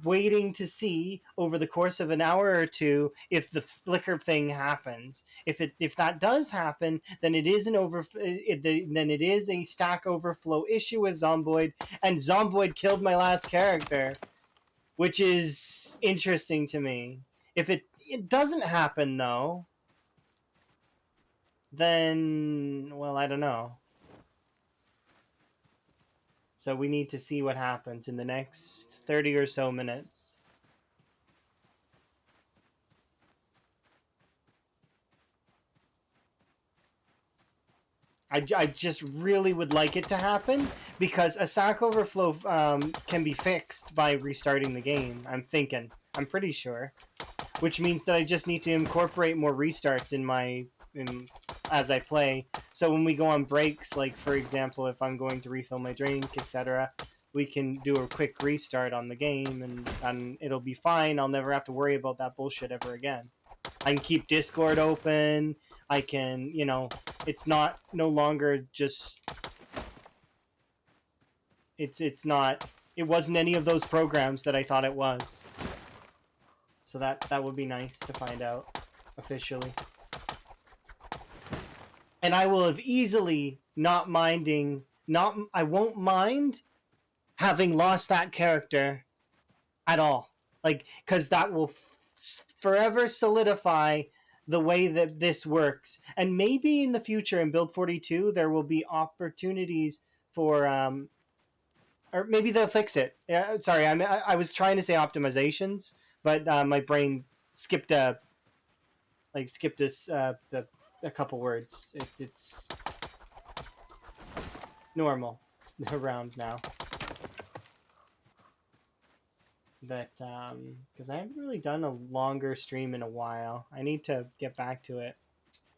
waiting to see over the course of an hour or two if the flicker thing happens. If that does happen, then it is then it is a stack overflow issue with Zomboid, and Zomboid killed my last character, which is interesting to me. If it doesn't happen though, then well, I don't know. So we need to see what happens in the next 30 or so minutes. I just really would like it to happen because a stack overflow can be fixed by restarting the game. I'm pretty sure. Which means that I just need to incorporate more restarts in as I play. So when we go on breaks, like for example, if I'm going to refill my drink, etc., we can do a quick restart on the game, and it'll be fine. I'll never have to worry about that bullshit ever again. I can keep Discord open. I can, it's not no longer just it's not it wasn't any of those programs that I thought it was. So that would be nice to find out officially. And I will have easily I won't mind having lost that character at all. Like, because that will forever solidify the way that this works. And maybe in the future in Build 42, there will be opportunities for, or maybe they'll fix it. Sorry, I was trying to say optimizations, but my brain skipped a couple words. It's normal around now. That because I haven't really done a longer stream in a while. I need to get back to it.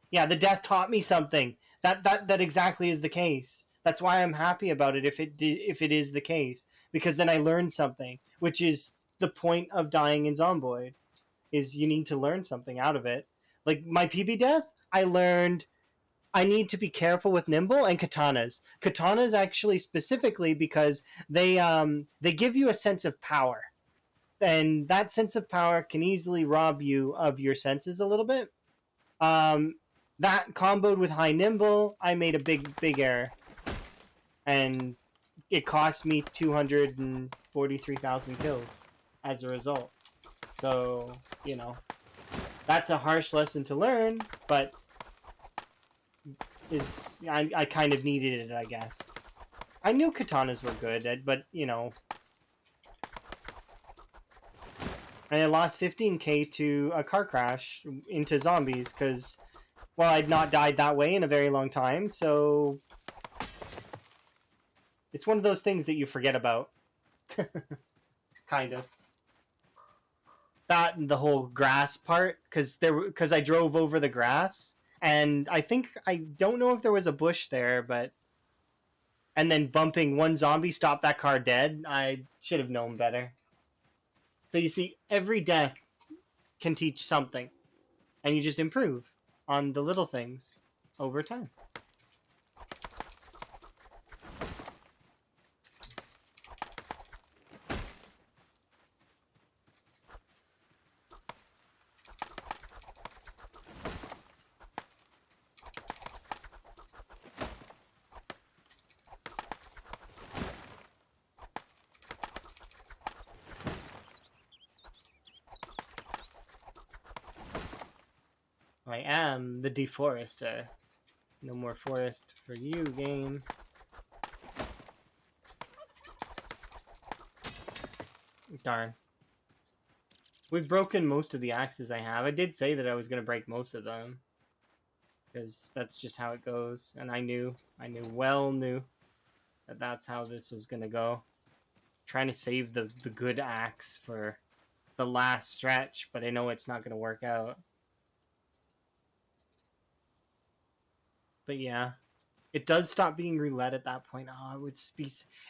Yeah, the death taught me something. That exactly is the case. That's why I'm happy about it if it is the case, because then I learned something, which is the point of dying in Zomboid, is you need to learn something out of it. Like my PB death, I learned I need to be careful with nimble and katanas. Katanas actually specifically because they give you a sense of power, and that sense of power can easily rob you of your senses a little bit. That comboed with high nimble, I made a big error, and it cost me 243,000 kills as a result. So that's a harsh lesson to learn, but I kind of needed it, I guess. I knew katanas were good, but and I lost 15k to a car crash into zombies because, well, I'd not died that way in a very long time, so it's one of those things that you forget about. Kind of. That and the whole grass part, because I drove over the grass, and I don't know if there was a bush there, but and then bumping one zombie stopped that car dead. I should have known better. So you see, every death can teach something, and you just improve on the little things over time. I am the deforester. No more forest for you, game. Darn. We've broken most of the axes I have. I did say that I was going to break most of them, because that's just how it goes. And I knew that that's how this was going to go. Trying to save the good axe for the last stretch, but I know it's not going to work out. But yeah, it does stop being roulette at that point. Oh,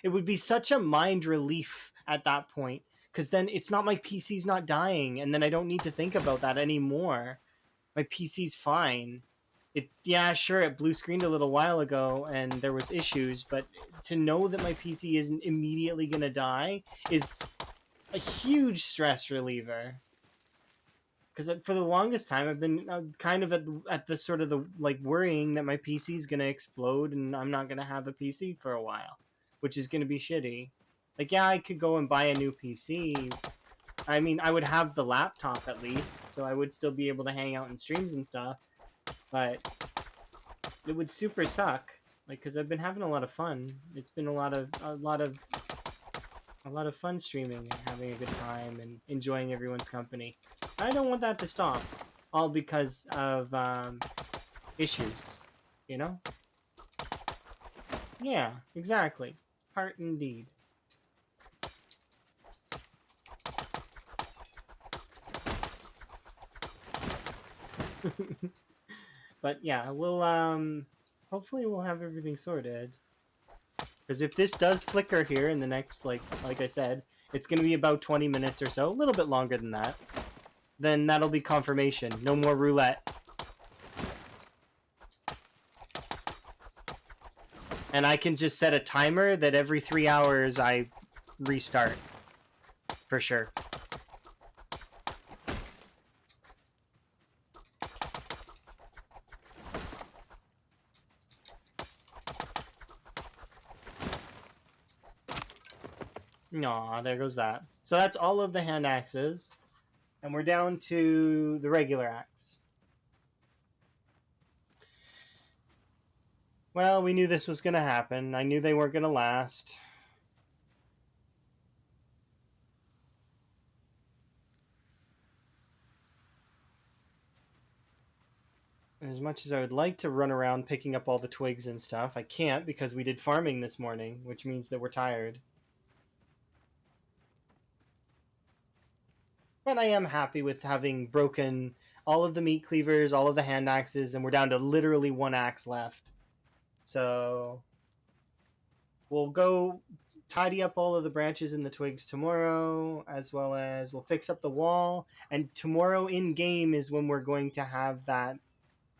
it would be such a mind relief at that point, because then it's not my PC's not dying, and then I don't need to think about that anymore. My PC's fine. Sure, it blue screened a little while ago, and there was issues, but to know that my PC isn't immediately gonna die is a huge stress reliever. Because for the longest time, I've been kind of at the sort of the worrying that my PC is gonna explode and I'm not gonna have a PC for a while, which is gonna be shitty. I could go and buy a new PC. I mean, I would have the laptop at least, so I would still be able to hang out in streams and stuff. But it would super suck, because I've been having a lot of fun. It's been a lot of fun streaming and having a good time and enjoying everyone's company. I don't want that to stop, all because of issues, Yeah, exactly. Heart indeed. But yeah, we'll hopefully we'll have everything sorted. Because if this does flicker here in the next, like I said, it's going to be about 20 minutes or so, a little bit longer than that. Then that'll be confirmation. No more roulette. And I can just set a timer that every 3 hours I restart. For sure. Aw, there goes that. So that's all of the hand axes. And we're down to the regular axe. Well, we knew this was going to happen. I knew they weren't going to last. As much as I would like to run around picking up all the twigs and stuff, I can't because we did farming this morning, which means that we're tired. But I am happy with having broken all of the meat cleavers, all of the hand axes, and we're down to literally one axe left. So we'll go tidy up all of the branches and the twigs tomorrow, as well as we'll fix up the wall. And tomorrow in game is when we're going to have that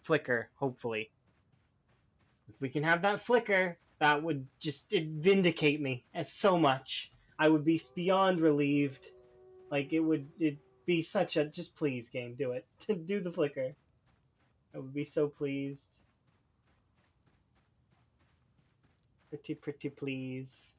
flicker, hopefully. If we can have that flicker, that would just vindicate me so much. I would be beyond relieved. Like it'd be such a just please game, do it. Do the flicker. I would be so pleased. Pretty please.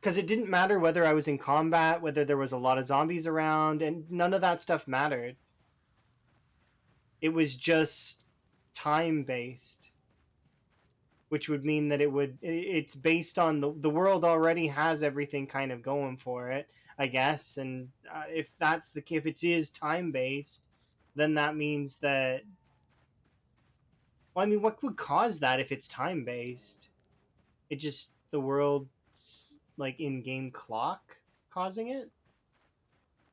Because it didn't matter whether I was in combat, whether there was a lot of zombies around, and none of that stuff mattered. It was just time based, which would mean that it's based on the world already has everything kind of going for it, I guess. And if it is time based, then that means that. Well, I mean, what would cause that if it's time based? It just the world's like in-game clock causing it.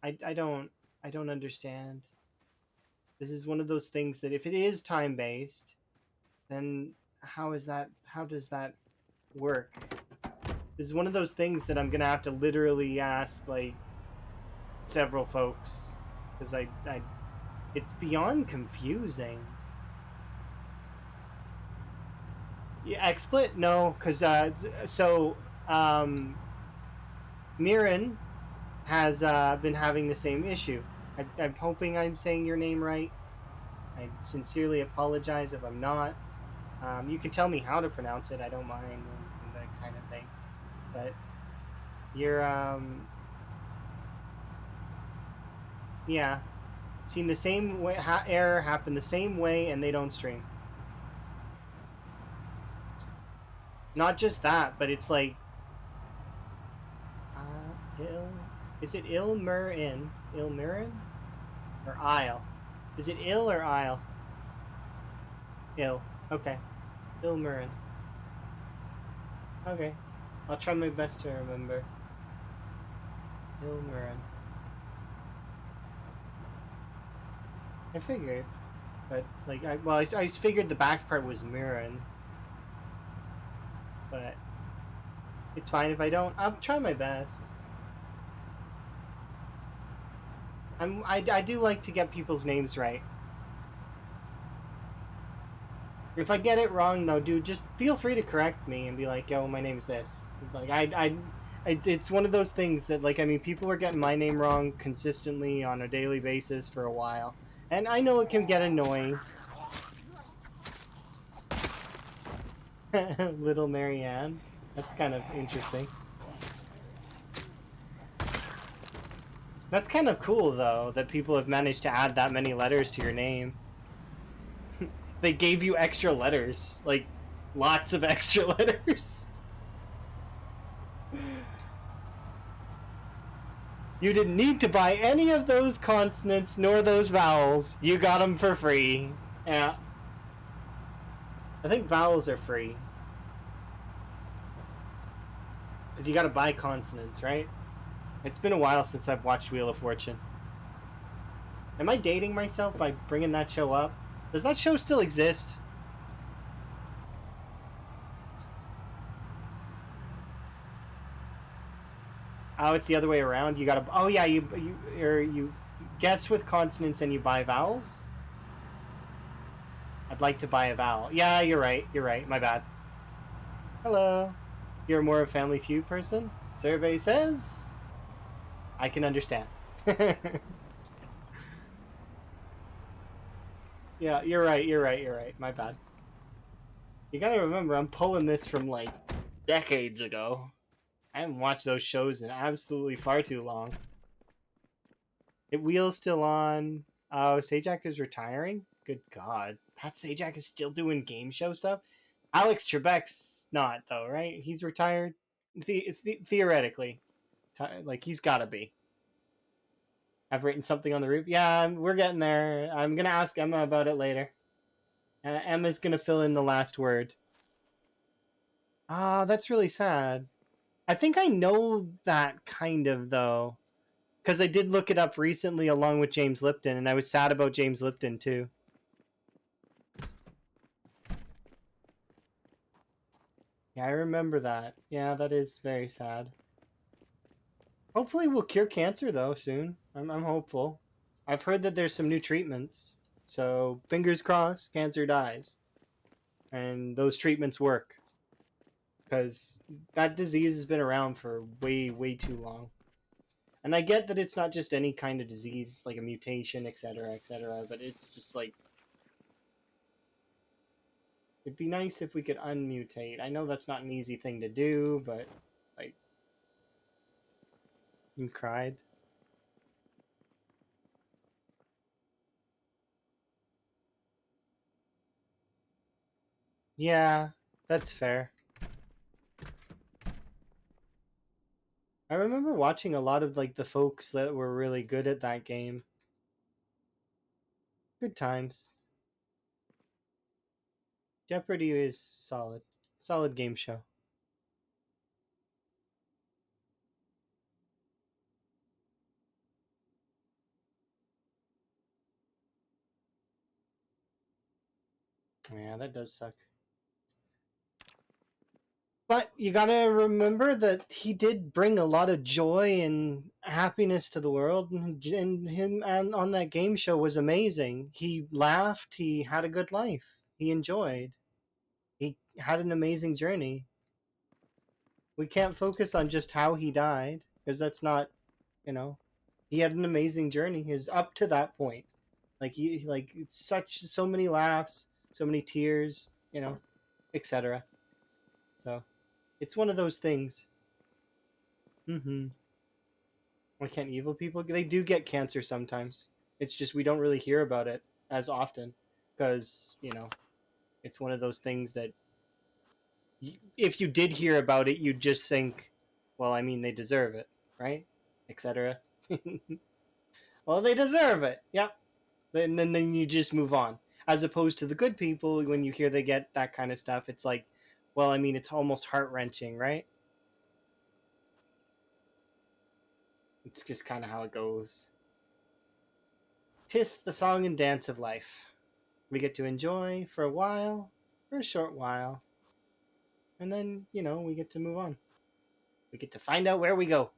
I don't understand. This is one of those things that if it is time based, then how does that work? This is one of those things that I'm gonna have to literally ask like several folks because it's beyond confusing. Yeah, XSplit? No, because Mirren has been having the same issue. I'm hoping I'm saying your name right. I sincerely apologize if I'm not. You can tell me how to pronounce it. I don't mind and that kind of thing. But you're yeah, seen the same way, error happen the same way, and they don't stream. Not just that, but it's like is it Ilmurin? Ilmurin? Or Isle? Is it Ill or Isle? Ill. Okay. Ilmurin. Okay. I'll try my best to remember. Ilmurin. I figured. But, like, I figured the back part was Mirren. But it's fine if I don't. I'll try my best. I do like to get people's names right. If I get it wrong, though, dude, just feel free to correct me and be like, "Yo, my name's this." Like, it's one of those things that, like, I mean, people were getting my name wrong consistently on a daily basis for a while, and I know it can get annoying. Little Marianne, that's kind of interesting. That's kind of cool, though, that people have managed to add that many letters to your name. They gave you extra letters, like lots of extra letters. You didn't need to buy any of those consonants nor those vowels. You got them for free. Yeah. I think vowels are free. Because you gotta buy consonants, right? It's been a while since I've watched Wheel of Fortune. Am I dating myself by bringing that show up? Does that show still exist? Oh, it's the other way around. You gotta. Oh yeah, you guess with consonants and you buy vowels. I'd like to buy a vowel. Yeah, you're right. You're right. My bad. Hello. You're more a Family Feud person? Survey says I can understand. Yeah, you're right. You're right. You're right. My bad. You gotta remember, I'm pulling this from like decades ago. I haven't watched those shows in absolutely far too long. It Wheel's still on. Oh, Sajak is retiring? Good God. Pat Sajak is still doing game show stuff? Alex Trebek's not, though, right? He's retired? Theoretically. Like, he's gotta be. I've written something on the roof. Yeah, we're getting there. I'm gonna ask Emma about it later. Emma's gonna fill in the last word. Ah, that's really sad. I think I know that kind of, though. Because I did look it up recently along with James Lipton, and I was sad about James Lipton, too. Yeah, I remember that. Yeah, that is very sad. Hopefully we'll cure cancer, though, soon. I'm hopeful. I've heard that there's some new treatments. So, fingers crossed, cancer dies. And those treatments work. Because that disease has been around for way, way too long. And I get that it's not just any kind of disease, like a mutation, etc., but it's just like... It'd be nice if we could unmutate. I know that's not an easy thing to do, but, like... You cried? Yeah, that's fair. I remember watching a lot of like the folks that were really good at that game. Good times. Jeopardy is solid. Solid game show. Yeah, that does suck. But you gotta remember that he did bring a lot of joy and happiness to the world, and him and on that game show was amazing. He laughed. He had a good life. He enjoyed. He had an amazing journey. We can't focus on just how he died because that's not, you know, he had an amazing journey. He was up to that point. Like such so many laughs, so many tears, etc. So it's one of those things. Mm-hmm. Why can't evil people? They do get cancer sometimes. It's just we don't really hear about it as often because it's one of those things that if you did hear about it, you'd just think, well, I mean, they deserve it, right? Etc. Well, they deserve it. Yep. Then you just move on. As opposed to the good people, when you hear they get that kind of stuff, it's like, well, I mean, it's almost heart wrenching, right? It's just kind of how it goes. 'Tis the song and dance of life. We get to enjoy for a while, for a short while, and then, we get to move on. We get to find out where we go.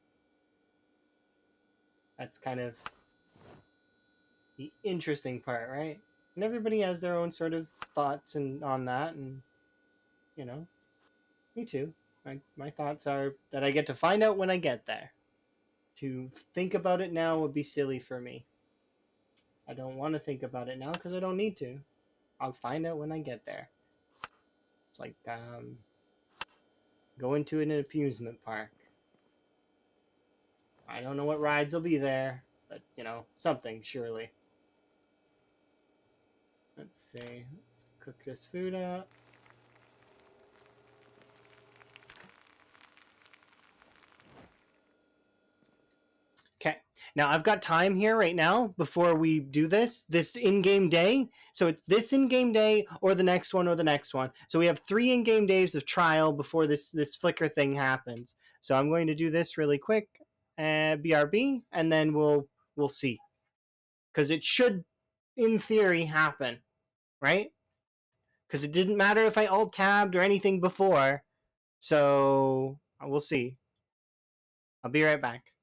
That's kind of the interesting part, right? And everybody has their own sort of thoughts and on that, and you know, me too. My thoughts are that I get to find out when I get there. To think about it now would be silly for me. I don't want to think about it now because I don't need to. I'll find out when I get there. It's like going to an amusement park. I don't know what rides will be there, but something surely. Let's see. Let's cook this food up. Okay. Now I've got time here right now before we do this in-game day. So it's this in-game day or the next one or the next one. So we have 3 in-game days of trial before this flicker thing happens. So I'm going to do this really quick. BRB, and then we'll see, because it should, in theory, happen, right? Because it didn't matter if I alt tabbed or anything before, so we'll see. I'll be right back.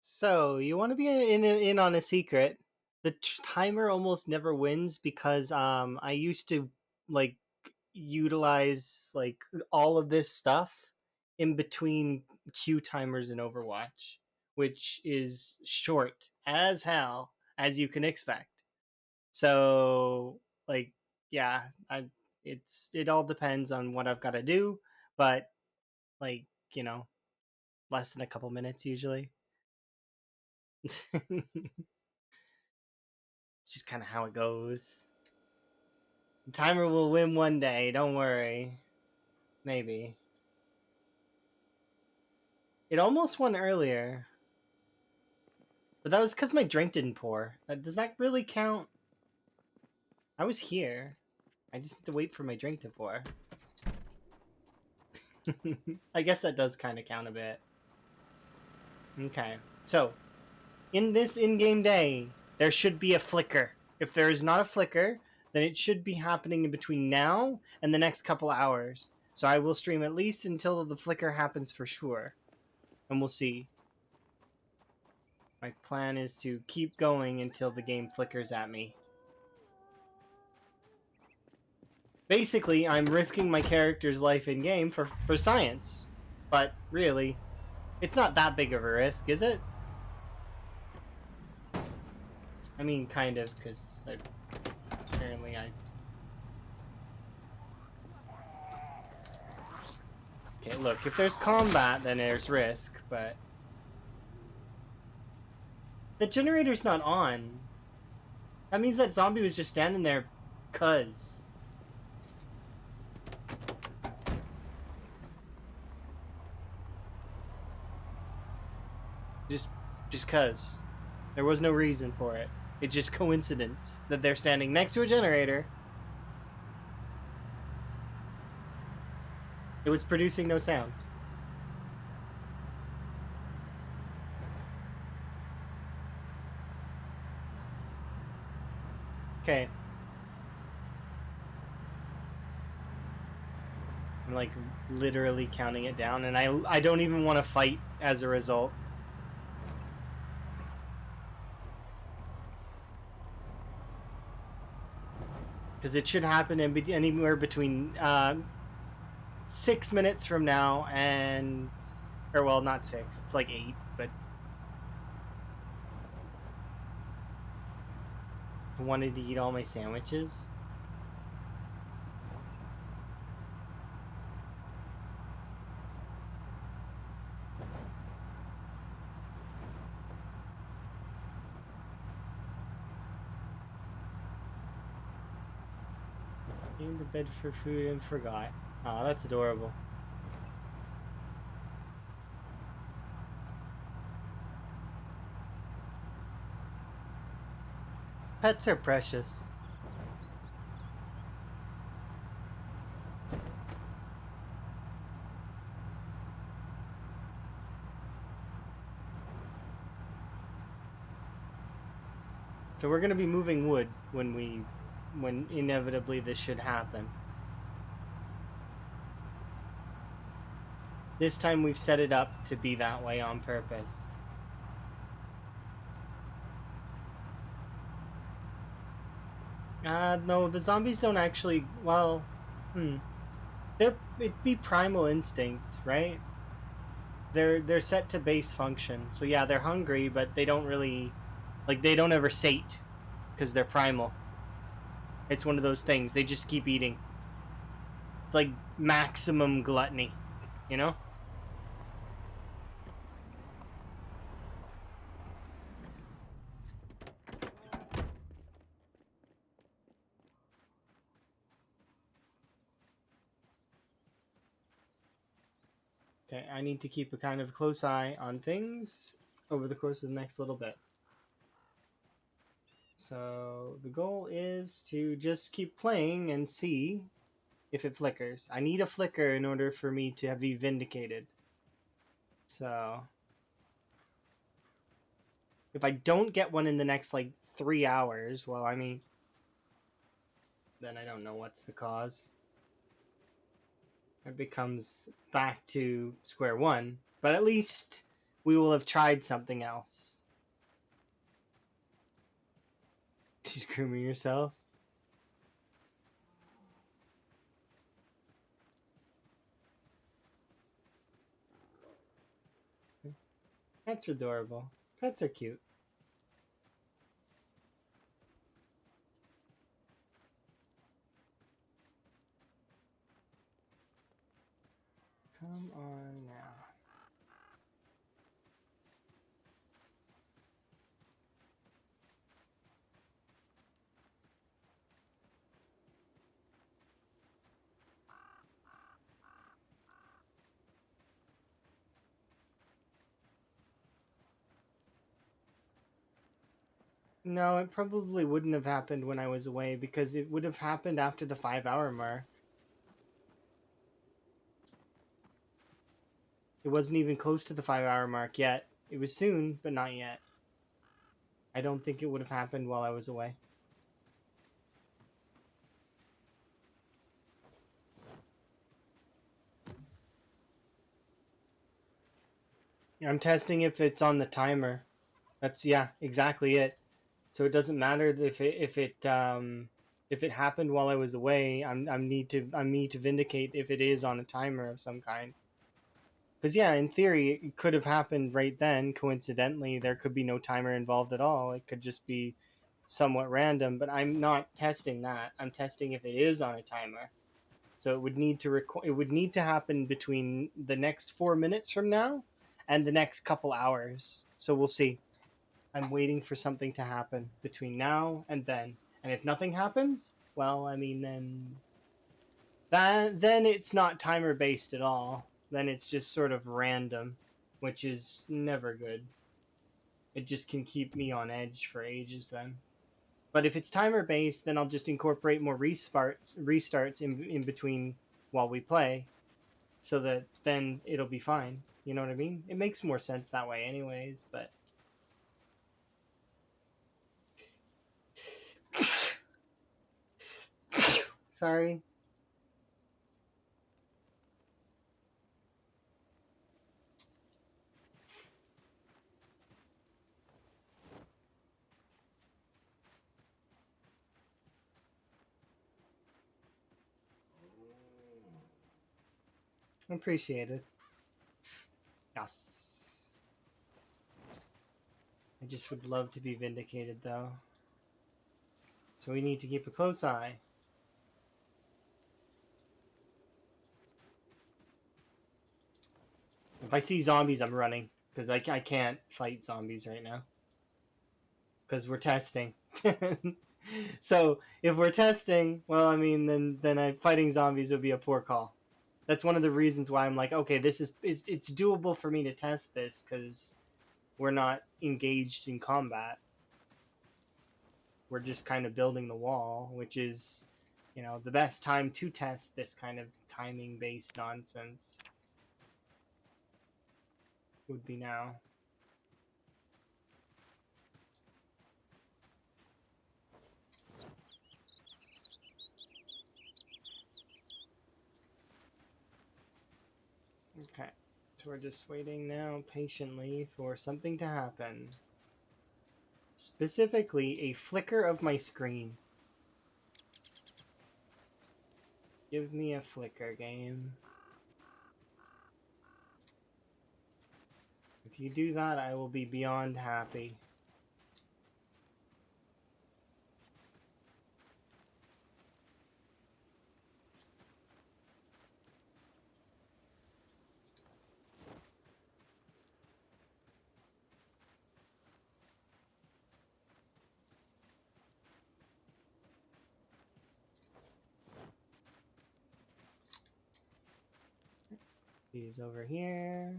So you want to be in on a secret? The timer almost never wins because I used to like utilize like all of this stuff in between queue timers in Overwatch, which is short as hell, as you can expect. So like yeah, I it all depends on what I've got to do, but like, you know, less than a couple minutes usually. It's just kind of how it goes. The timer will win one day, don't worry. Maybe. It almost won earlier, but that was because my drink didn't pour. Does that really count? I was here. I just had to wait for my drink to pour. I guess that does kind of count a bit. Okay. So, in this in-game day, there should be a flicker. If there is not a flicker, then it should be happening in between now and the next couple hours. So I will stream at least until the flicker happens for sure. And we'll see. My plan is to keep going until the game flickers at me. Basically, I'm risking my character's life in-game for science. But, really, it's not that big of a risk, is it? I mean, kind of, because apparently I... Okay, look, if there's combat, then there's risk, but... The generator's not on. That means that zombie was just standing there, cuz. Just cause. There was no reason for it. It's just coincidence that they're standing next to a generator. It was producing no sound. Okay. I'm like literally counting it down, and I don't even want to fight as a result. Because it should happen anywhere between 6 minutes from now and, or well, not 6. It's like 8, but I wanted to eat all my sandwiches. Came to bed for food and forgot. Oh, that's adorable. Pets are precious. So we're gonna be moving wood when inevitably this should happen. This time we've set it up to be that way on purpose. No, the zombies don't actually. Well, it'd be primal instinct, right? They're set to base function, so yeah, they're hungry, but they don't really, like, they don't ever sate because they're primal. It's one of those things. They just keep eating. It's like maximum gluttony, you know? Okay, I need to keep a kind of close eye on things over the course of the next little bit. So the goal is to just keep playing and see if it flickers. I need a flicker in order for me to be vindicated. So if I don't get one in the next like 3 hours, well, I mean, then I don't know what's the cause. It becomes back to square one, but at least we will have tried something else. She's grooming herself. Pets are adorable. Pets are cute. Come on now. No, it probably wouldn't have happened when I was away because it would have happened after the 5 hour mark. It wasn't even close to the 5 hour mark yet. It was soon, but not yet. I don't think it would have happened while I was away. I'm testing if it's on the timer. That's, yeah, exactly it. So it doesn't matter if it happened while I was away. I need to vindicate if it is on a timer of some kind. Because yeah, in theory, it could have happened right then. Coincidentally, there could be no timer involved at all. It could just be somewhat random. But I'm not testing that. I'm testing if it is on a timer. So it would need to it would need to happen between the next 4 minutes from now and the next couple hours. So we'll see. I'm waiting for something to happen between now and then. And if nothing happens, well, I mean, then it's not timer based at all. Then it's just sort of random, which is never good. It just can keep me on edge for ages then. But if it's timer based, then I'll just incorporate more restarts in between while we play, so that then it'll be fine. You know what I mean? It makes more sense that way, anyways. But sorry. Appreciate it. Yes. I just would love to be vindicated, though. So we need to keep a close eye. If I see zombies, I'm running. Because I can't fight zombies right now. Because we're testing. So if we're testing, well, I mean, then fighting zombies would be a poor call. That's one of the reasons why I'm like, okay, this is it's doable for me to test this because we're not engaged in combat. We're just kind of building the wall, which is, the best time to test this kind of timing based nonsense would be now. Okay, so we're just waiting now patiently for something to happen. Specifically, a flicker of my screen. Give me a flicker, game. If you do that, I will be beyond happy. He's over here.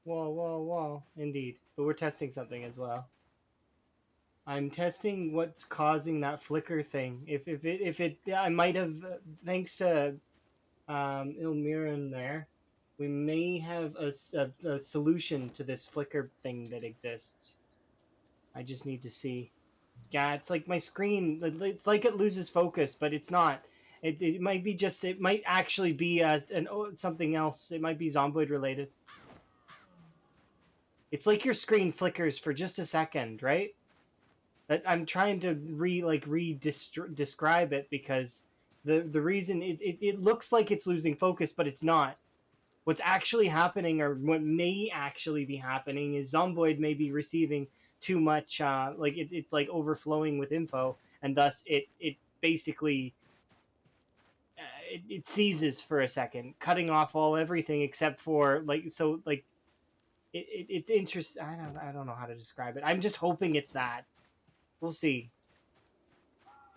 Whoa, whoa, whoa. Indeed. But we're testing something as well. I'm testing what's causing that flicker thing. If it I might have, thanks to Ilmiran there, we may have a solution to this flicker thing that exists. I just need to see. Yeah, it's like my screen. It's like it loses focus, but it's not. It might be just. It might actually be something else. It might be Zomboid related. It's like your screen flickers for just a second, right? I'm trying to describe it because the reason it looks like it's losing focus, but it's not. What's actually happening, or what may actually be happening, is Zomboid may be receiving too much, it's like overflowing with info, and thus it basically it seizes for a second, cutting off everything except for it's interesting. I don't know how to describe it. I'm just hoping it's that. We'll see.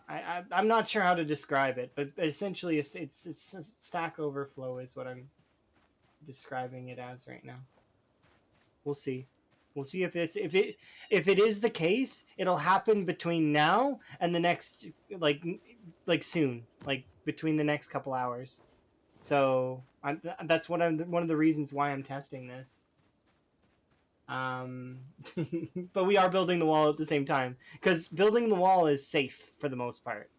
I'm not sure how to describe it, but essentially it's Stack Overflow is what I'm describing it as right now. We'll see. We'll see if it is the case. It'll happen between now and the next like soon, like between the next couple hours. So that's one of the reasons why I'm testing this. Um, but we are building the wall at the same time because building the wall is safe for the most part.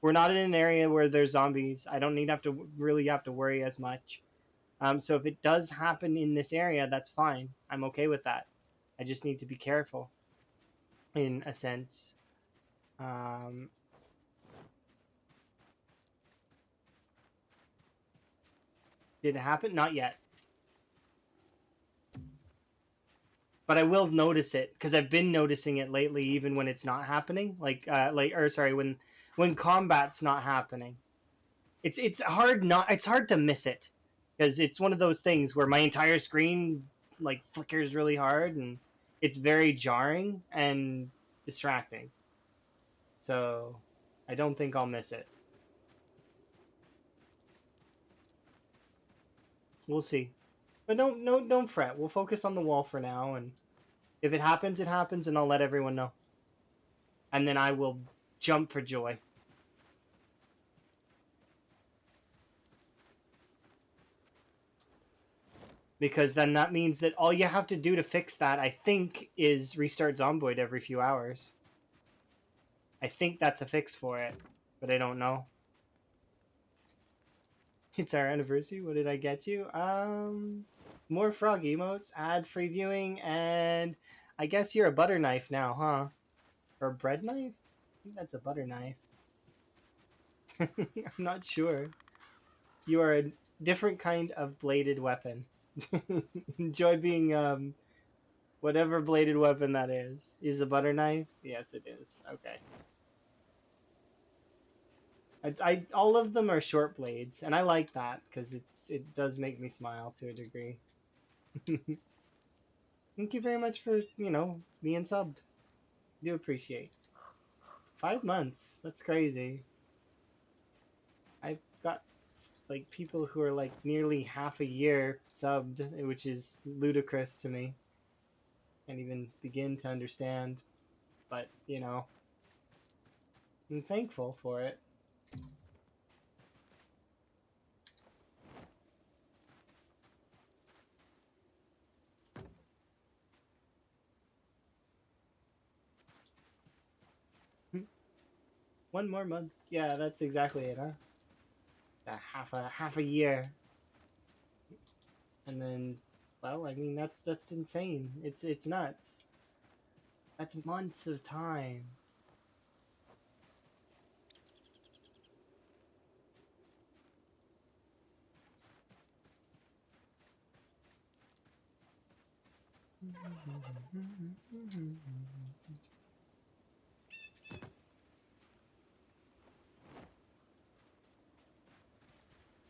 We're not in an area where there's zombies. I don't have to worry as much. So if it does happen in this area, that's fine. I'm okay with that. I just need to be careful, in a sense. Did it happen? Not yet. But I will notice it because I've been noticing it lately, even when it's not happening. When combat's not happening. It's hard to miss it because it's one of those things where my entire screen flickers really hard and it's very jarring and distracting. So I don't think I'll miss it. We'll see. But don't fret. We'll focus on the wall for now, and if it happens, it happens, and I'll let everyone know. And then I will jump for joy. Because then that means that all you have to do to fix that, I think, is restart Zomboid every few hours. I think that's a fix for it, but I don't know. It's our anniversary. What did I get you? More frog emotes, add free viewing, and I guess you're a butter knife now, huh? Or a bread knife? I think that's a butter knife. I'm not sure. You are a different kind of bladed weapon. Enjoy being whatever bladed weapon that is. Is a butter knife? Yes, it is. Okay. I all of them are short blades, and I like that because it does make me smile to a degree. Thank you very much for being subbed. Do appreciate. 5 months. That's crazy. I've got like people who are like nearly half a year subbed, which is ludicrous to me. Can't even begin to understand, but I'm thankful for it. One more month. Yeah, that's exactly it, huh? Half a year, and then, well, I mean that's insane. It's nuts. That's months of time.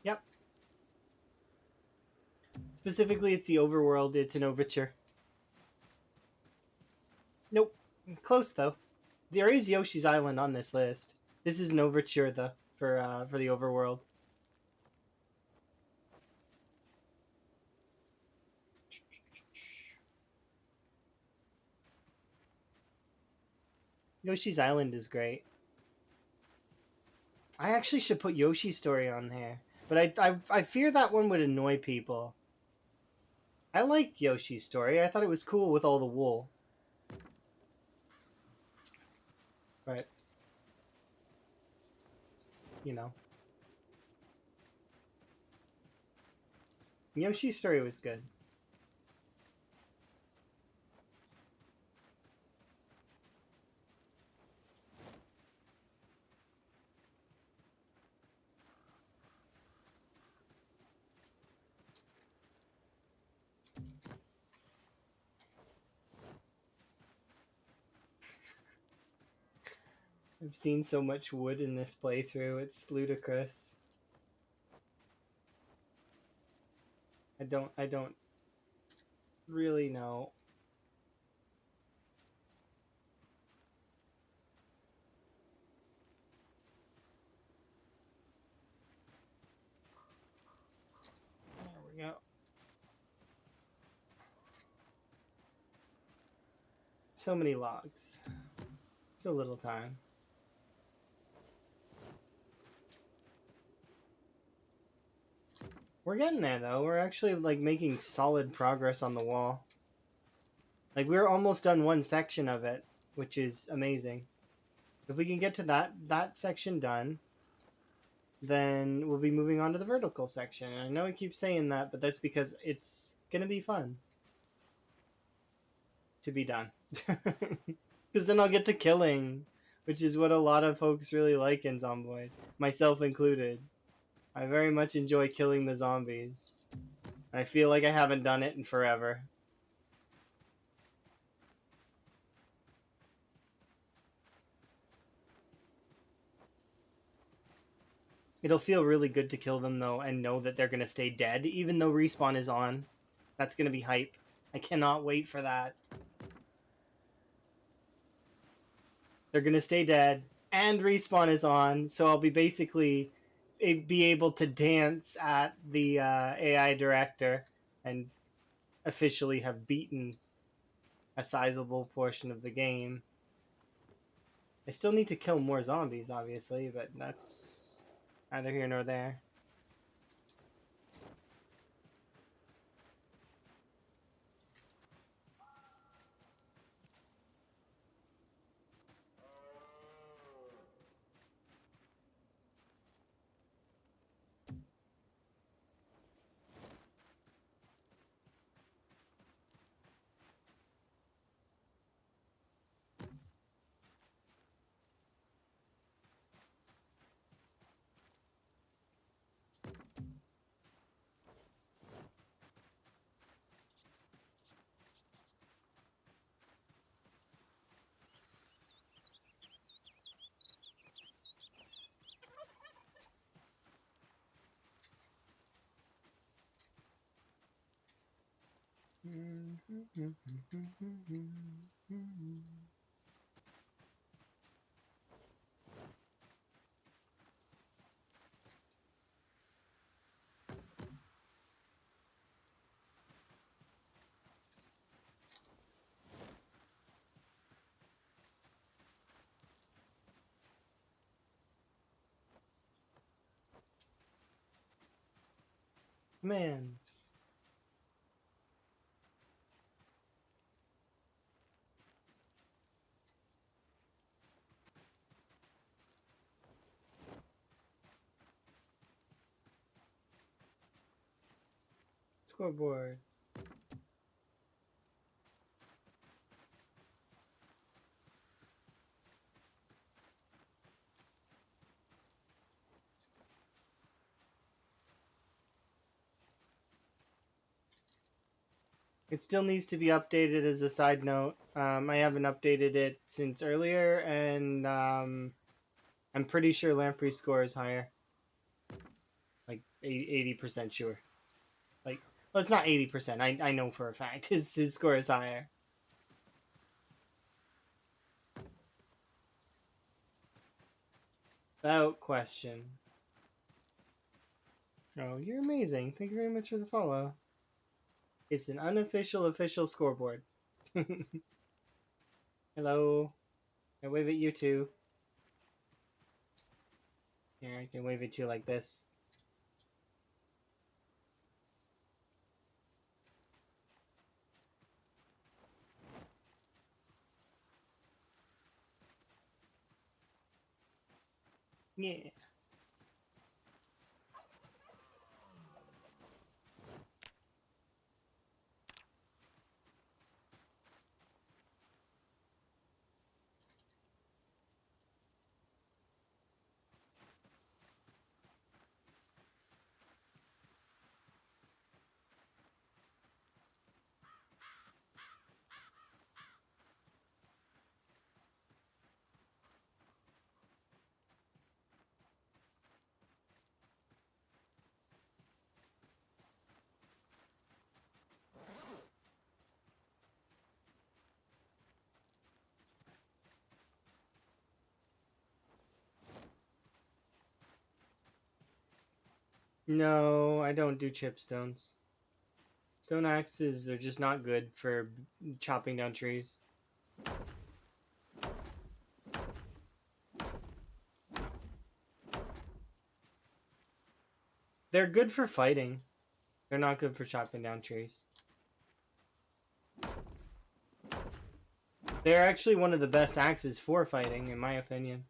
Yep. Specifically, it's the overworld. It's an overture. Nope. Close though. There is Yoshi's Island on this list. This is an overture though for the overworld. Yoshi's Island is great. I actually should put Yoshi's Story on there, but I fear that one would annoy people. I liked Yoshi's Story. I thought it was cool with all the wool. But you know, Yoshi's Story was good. I've seen so much wood in this playthrough. It's ludicrous. I don't really know. There we go. So many logs. So little time. We're getting there though. We're actually like making solid progress on the wall. Like we're almost done one section of it, which is amazing. If we can get to that section done, then we'll be moving on to the vertical section. And I know I keep saying that, but that's because it's gonna be fun to be done. Because then I'll get to killing, which is what a lot of folks really like in Zomboid, myself included. I very much enjoy killing the zombies. I feel like I haven't done it in forever. It'll feel really good to kill them though and know that they're going to stay dead even though respawn is on. That's going to be hype. I cannot wait for that. They're going to stay dead and respawn is on, so I'll be basically be able to dance at the AI director and officially have beaten a sizable portion of the game. I still need to kill more zombies, obviously, but that's neither here nor there. Commands. Scoreboard. It still needs to be updated as a side note. I haven't updated it since earlier, and I'm pretty sure Lamprey's score is higher. Like 80% sure. Like, well, it's not 80%. I know for a fact his score is higher. Without question. Oh, you're amazing. Thank you very much for the follow. It's an unofficial official scoreboard. Hello. I wave at you too. Here, I can wave at you like this. Yeah. No, I don't do chipstones. Stone axes are just not good for chopping down trees. They're good for fighting. They're not good for chopping down trees. They're actually one of the best axes for fighting, in my opinion.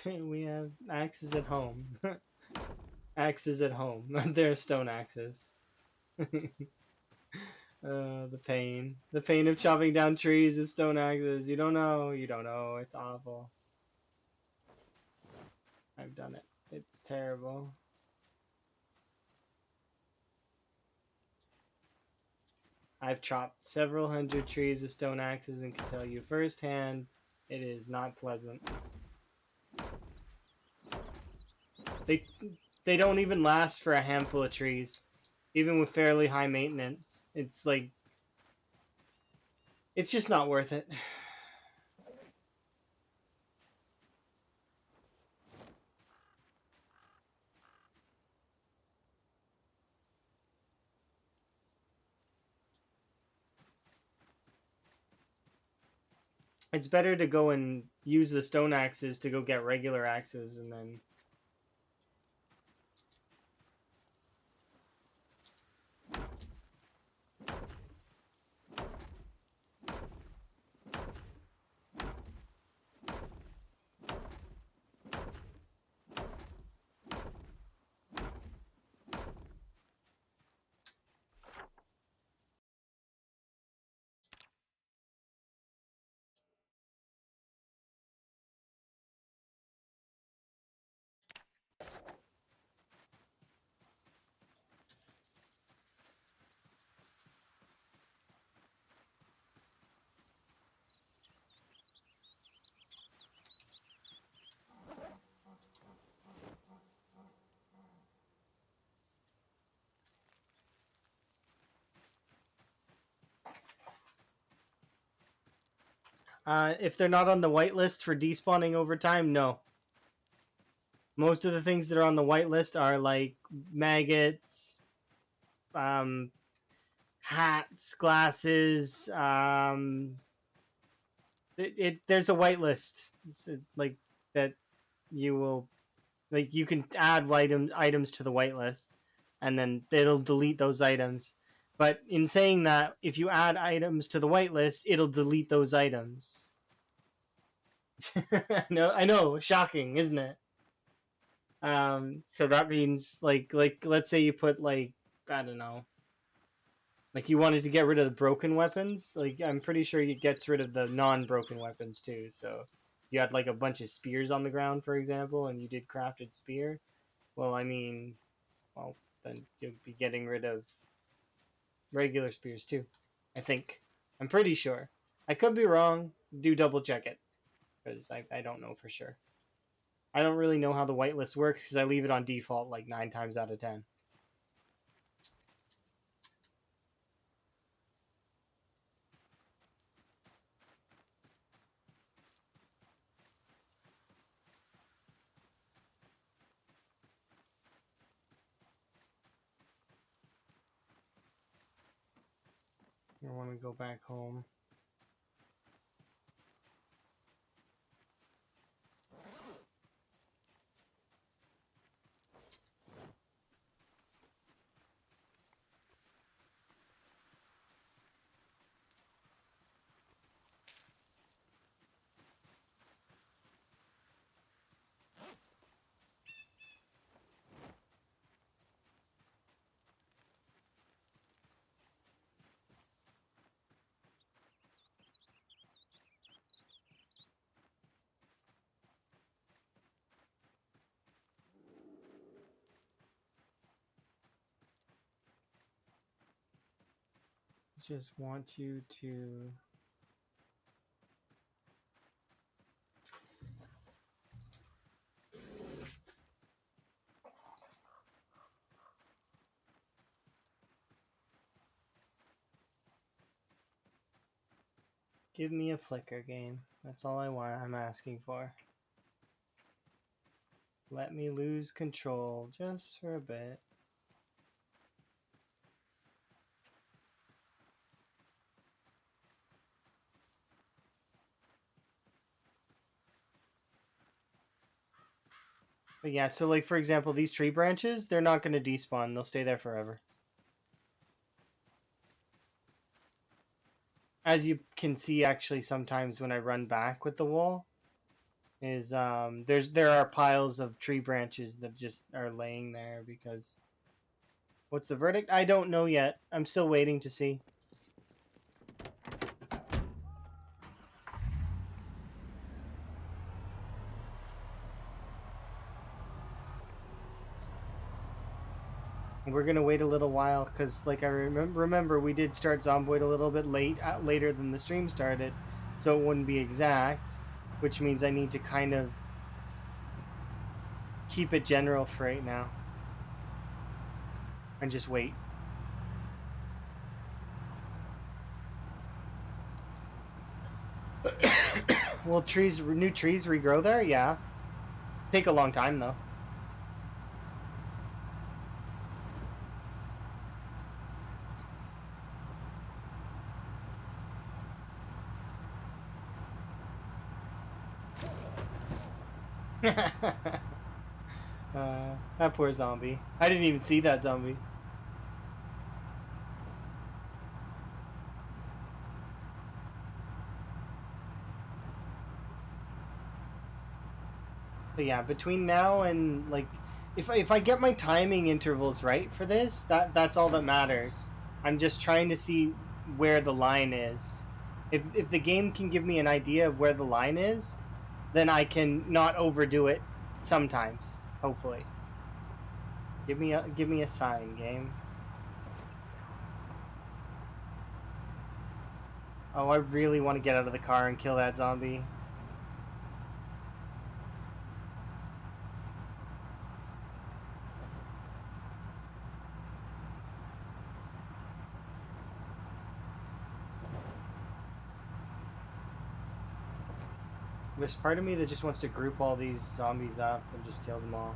We have axes at home. Axes at home. They're stone axes. The pain. The pain of chopping down trees is stone axes. You don't know. You don't know. It's awful. I've done it. It's terrible. I've chopped several hundred trees with stone axes and can tell you firsthand it is not pleasant. They they don't even last for a handful of trees, even with fairly high maintenance. It's like it's just not worth it. It's better to go and use the stone axes to go get regular axes and then if they're not on the whitelist for despawning over time, no. Most of the things that are on the whitelist are like maggots, um, hats, glasses. There's a whitelist like that you will like you can add items to the whitelist, and then it'll delete those items. But in saying that, if you add items to the whitelist, it'll delete those items. No, I know, shocking, isn't it? So that means like let's say you put like I don't know, like you wanted to get rid of the broken weapons. Like I'm pretty sure it gets rid of the non-broken weapons too. So you had like a bunch of spears on the ground, for example, and you did crafted spear. Well, I mean, well then you'll be getting rid of regular spears too. I think. I'm pretty sure. I could be wrong. Do double check it because I don't know for sure. I don't really know how the whitelist works because I leave it on default like 9 times out of 10. I want to go back home. Just want you to give me a flicker game. That's all I'm asking for. Let me lose control just for a bit. But yeah, so like for example, these tree branches, they're not going to despawn. They'll stay there forever. As you can see actually sometimes when I run back with the wall is there are piles of tree branches that just are laying there because what's the verdict? I don't know yet. I'm still waiting to see. We're gonna wait a little while because, like, I remember we did start Zomboid a little bit later than the stream started, so it wouldn't be exact, which means I need to kind of keep it general for right now and just wait. Will new trees regrow there? Yeah, take a long time though. That poor zombie. I didn't even see that zombie. But yeah, between now and like, if I get my timing intervals right for this, that's all that matters. I'm just trying to see where the line is. If the game can give me an idea of where the line is, then I can not overdo it sometimes, hopefully. Give me a sign, game. Oh, I really want to get out of the car and kill that zombie. There's part of me that just wants to group all these zombies up and just kill them all.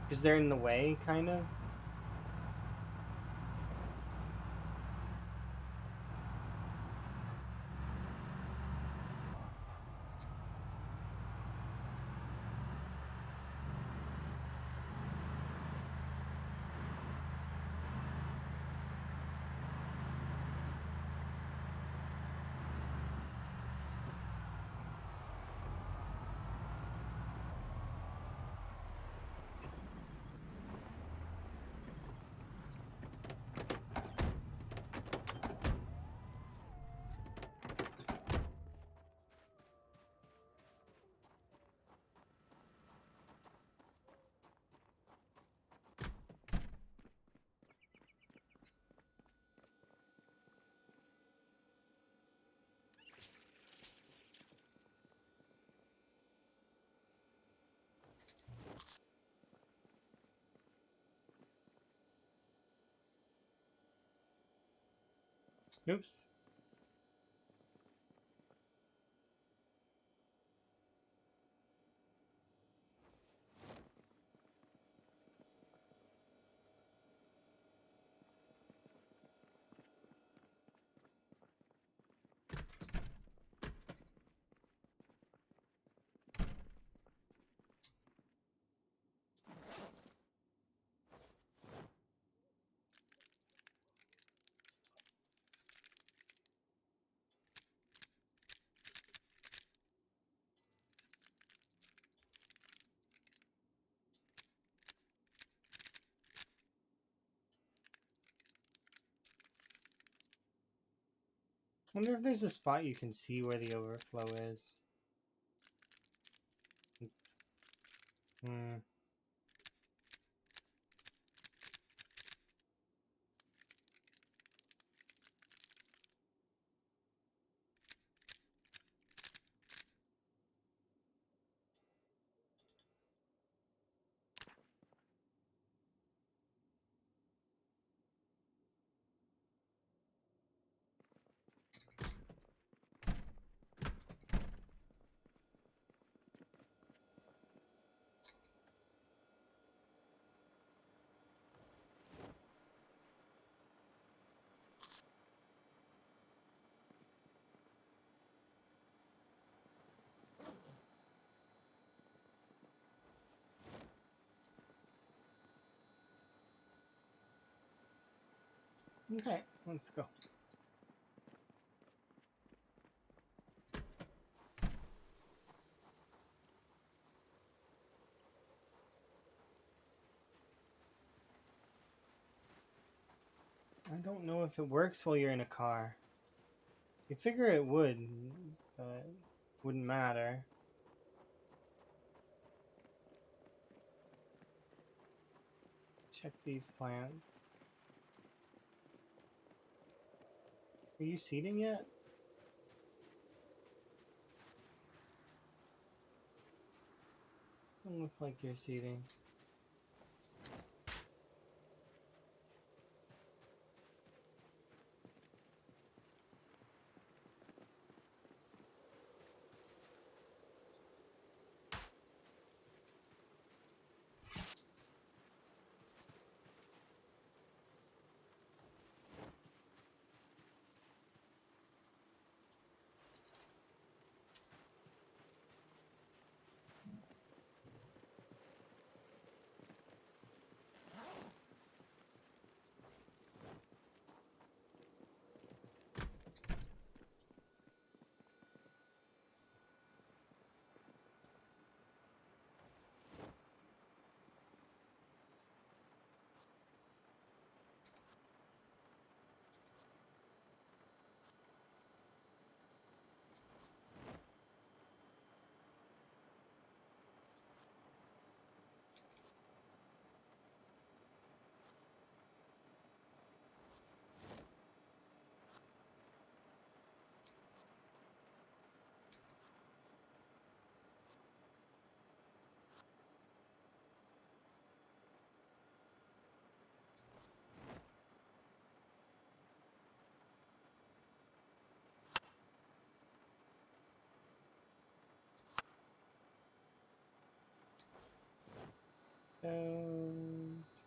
Because they're in the way, kind of. Oops. I wonder if there's a spot you can see where the overflow is. Hmm. Okay, let's go. I don't know if it works while you're in a car. You figure it would, but wouldn't matter. Check these plants. Are you seeding yet? Doesn't look like you're seeding.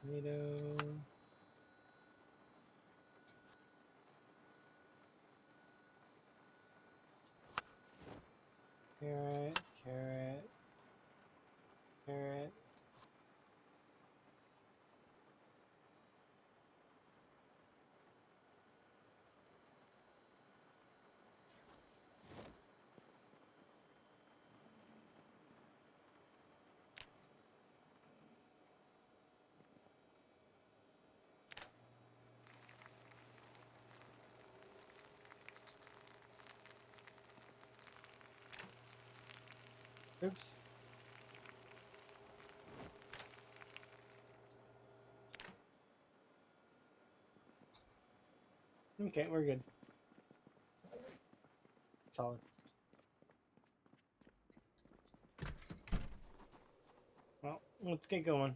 Tomato. Carrot, carrot, carrot. Oops. Okay, we're good. Solid. Well, let's get going.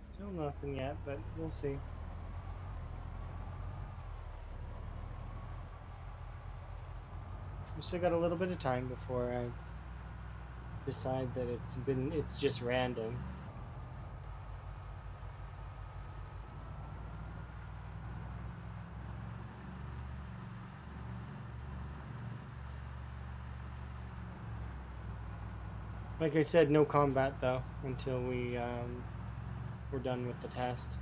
Still nothing yet, but we'll see. We still got a little bit of time before I decide that it's just random. Like I said, no combat though until we're done with the test,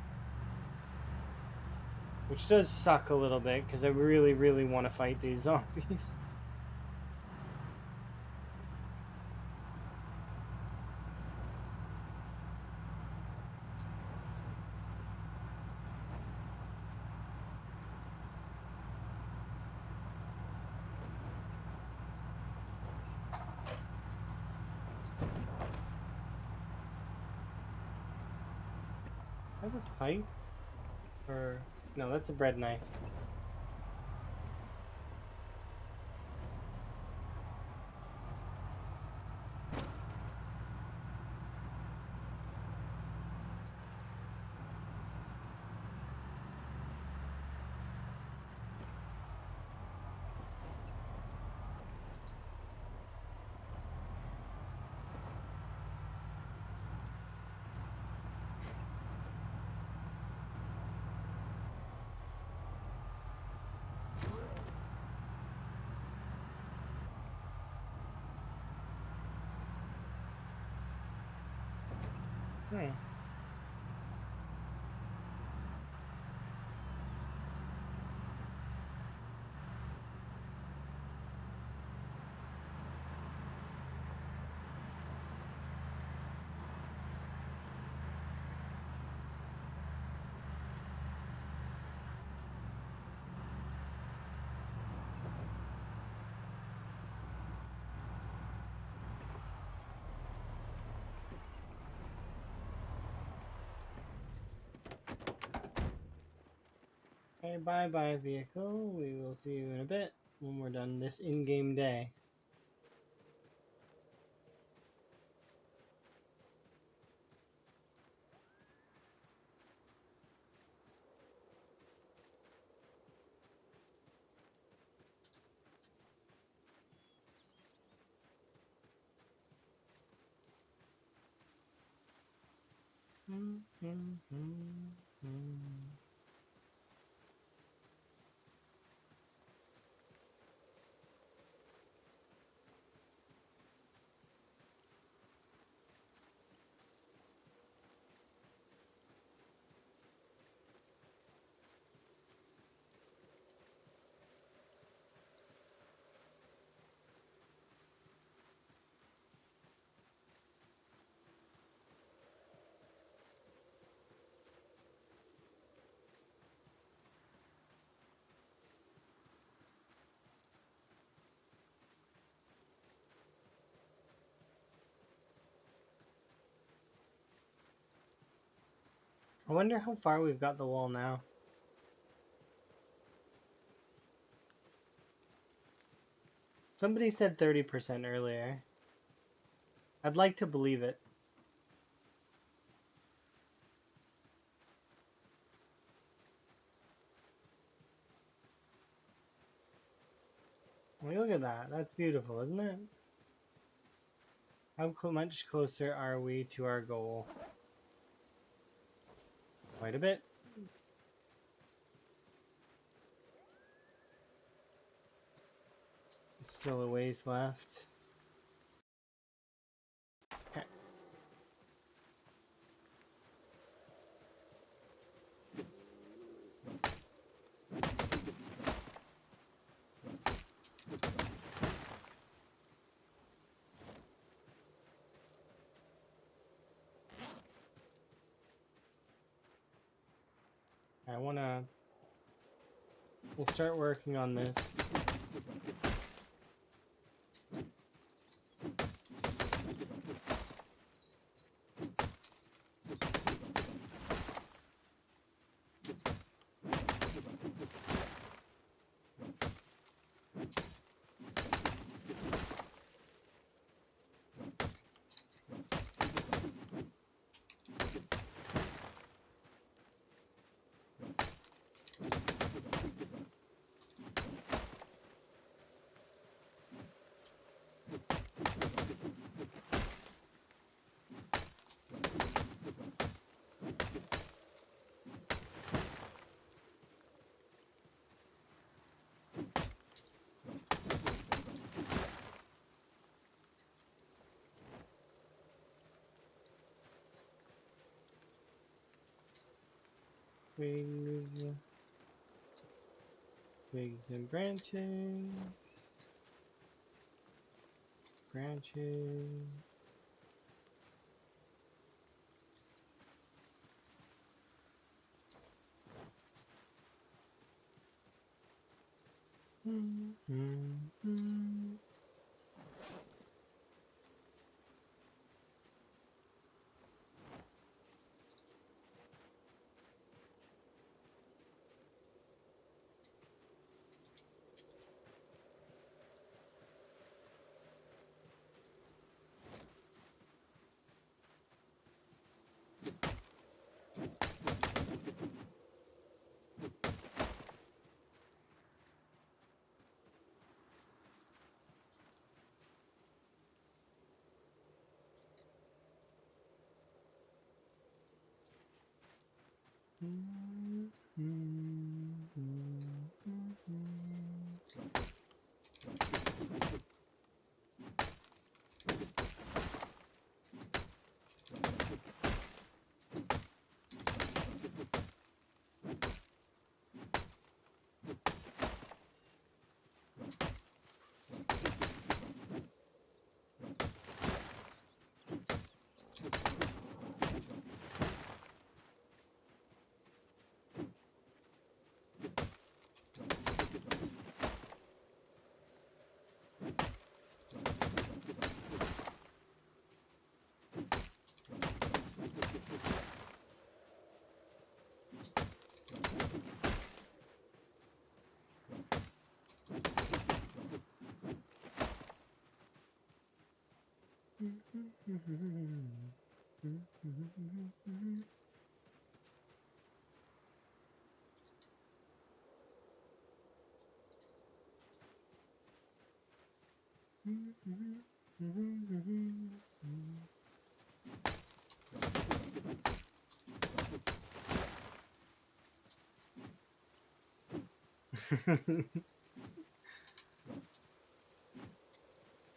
which does suck a little bit because I really, really want to fight these zombies. I have a pipe, or no? That's a bread knife. Hmm. Okay, bye-bye, vehicle. We will see you in a bit when we're done this in-game day. I wonder how far we've got the wall now. Somebody said 30% earlier. I'd like to believe it. I mean, look at that. That's beautiful, isn't it? How much closer are we to our goal? Quite a bit. Still a ways left. Okay. We'll start working on this. Twigs and branches. Branches.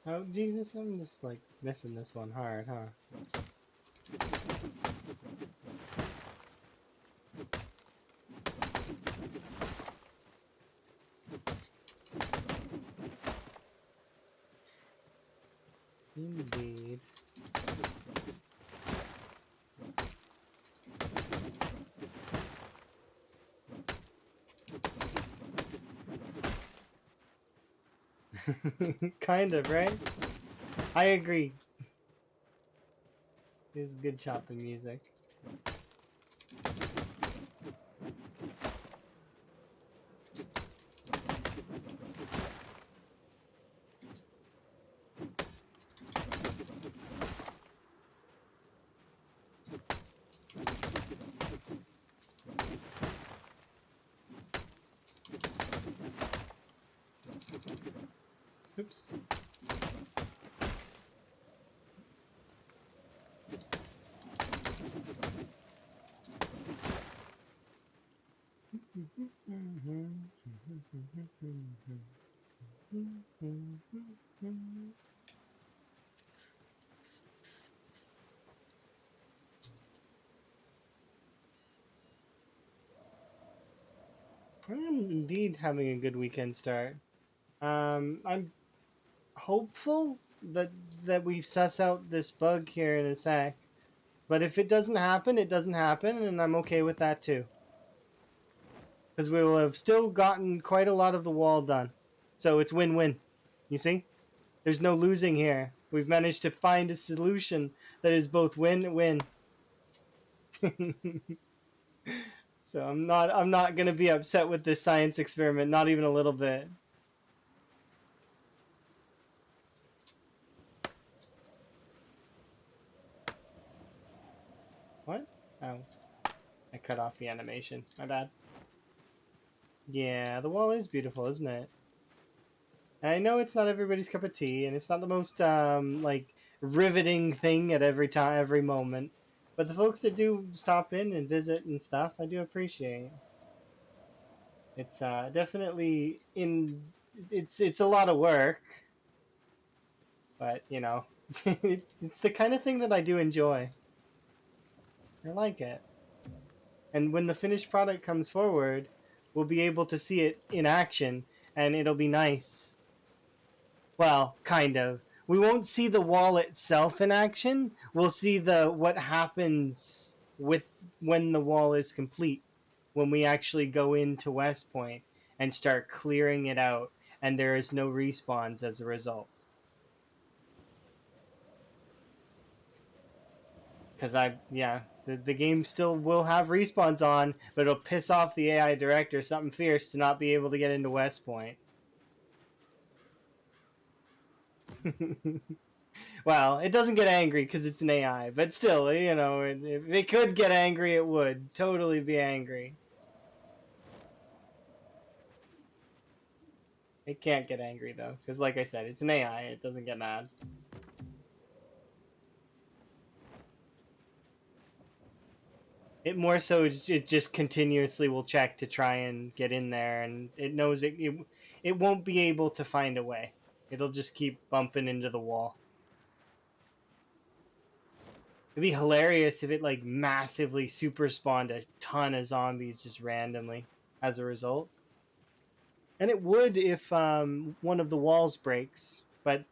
Oh, Jesus, I'm just like missing this one hard, huh? Indeed. Kind of, right? I agree. It's good chopping music. Oops. I'm indeed having a good weekend start. I'm hopeful that we suss out this bug here in a sec. But if it doesn't happen, it doesn't happen, and I'm okay with that too. Because we will have still gotten quite a lot of the wall done. So it's win-win. You see? There's no losing here. We've managed to find a solution that is both win-win. So I'm not gonna be upset with this science experiment, not even a little bit. What? Oh, I cut off the animation. My bad. Yeah, the wall is beautiful, isn't it? And I know it's not everybody's cup of tea, and it's not the most like riveting thing at every moment. But the folks that do stop in and visit and stuff, I do appreciate. It's definitely in. It's a lot of work, but you know, it's the kind of thing that I do enjoy. I like it. And when the finished product comes forward, we'll be able to see it in action, and it'll be nice. Well, kind of. We won't see the wall itself in action. We'll see the what happens with when the wall is complete. When we actually go into West Point and start clearing it out, and there is no respawns as a result. Because the game still will have respawns on, but it'll piss off the AI director something fierce to not be able to get into West Point. Well, it doesn't get angry because it's an AI, but still, you know, if it could get angry, it would totally be angry. It can't get angry though, because like I said, it's an AI. It doesn't get mad. It more so it just continuously will check to try and get in there, and it knows it won't be able to find a way. It'll just keep bumping into the wall. It'd be hilarious if it like massively super spawned a ton of zombies just randomly as a result. And it would if one of the walls breaks, but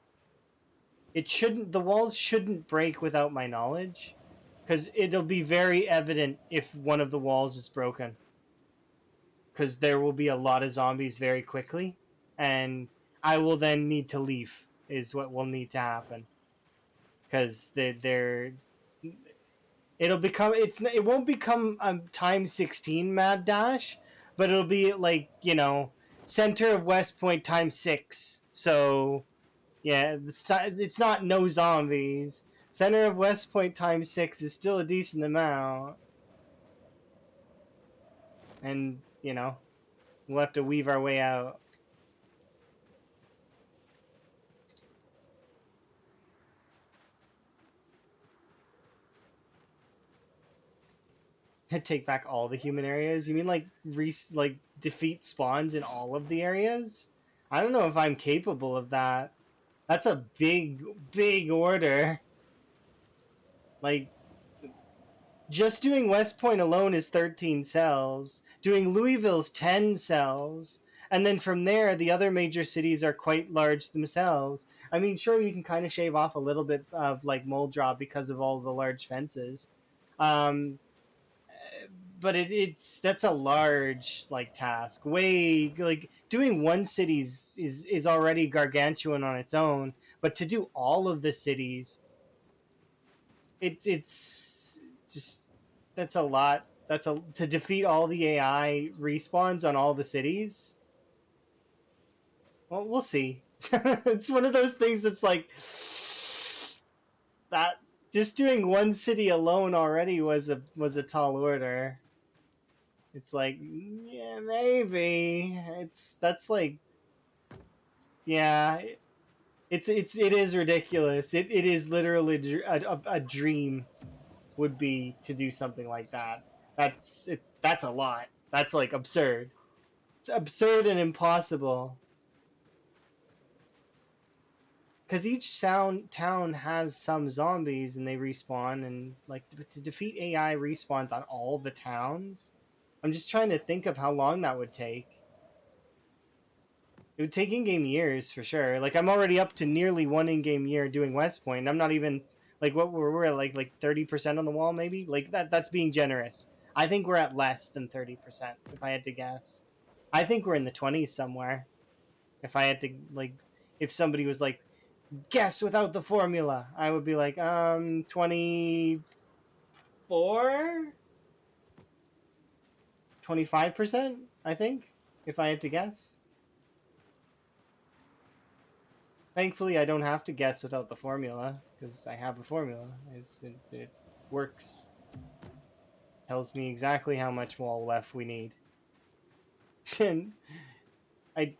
it shouldn't. The walls shouldn't break without my knowledge, because it'll be very evident if one of the walls is broken. Because there will be a lot of zombies very quickly, and I will then need to leave. Is what will need to happen, because they're it won't become a times 16 mad dash, but it'll be like, you know, center of West Point times 6. So Yeah, it's not no zombies. Center of West Point times 6 is still a decent amount. And, we'll have to weave our way out. Take back all the human areas? You mean like defeat spawns in all of the areas? I don't know if I'm capable of that. That's a big order. Like, just doing West Point alone is 13 cells. Doing Louisville's 10 cells. And then from there, the other major cities are quite large themselves. I mean, sure, you can kind of shave off a little bit of like mold drop because of all the large fences. Um, but it's that's a large like task. Way like doing one city's is already gargantuan on its own, but to do all of the cities, it's just that's a lot. That's a to defeat all the AI respawns on all the cities. Well, we'll see. It's one of those things that's like that. Just doing one city alone already was a tall order. It's like, yeah, maybe that's like, yeah, it is ridiculous. It is literally a dream would be to do something like that. That's a lot. That's like absurd. It's absurd and impossible. Because each town has some zombies and they respawn, and like to defeat AI respawns on all the towns. I'm just trying to think of how long that would take. It would take in-game years for sure. Like I'm already up to nearly one in-game year doing West Point. I'm not even like what we're at, like 30% on the wall maybe. Like that's being generous. I think we're at less than 30% if I had to guess. I think we're in the 20s somewhere. If I had to like, if somebody was like, guess without the formula, I would be like 24, 25%. I think if I had to guess. Thankfully, I don't have to guess without the formula because I have a formula. It works. Tells me exactly how much wall left we need. And I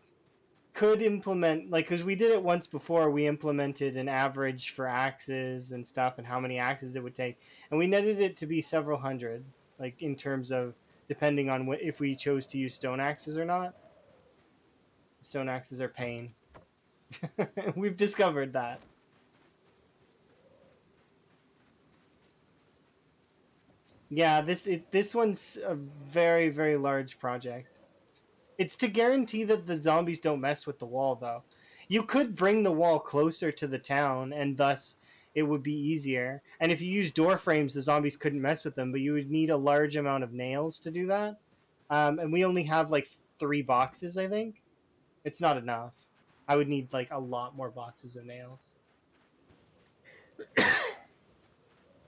could implement, like, because we did it once before, we implemented an average for axes and stuff and how many axes it would take. And we netted it to be several hundred, like, in terms of depending on if we chose to use stone axes or not. Stone axes are pain. We've discovered that. Yeah, this one's a very large project. It's to guarantee that the zombies don't mess with the wall, though. You could bring the wall closer to the town, and thus it would be easier. And if you use door frames, the zombies couldn't mess with them, but you would need a large amount of nails to do that. And we only have like 3 boxes, I think. It's not enough. I would need like a lot more boxes of nails.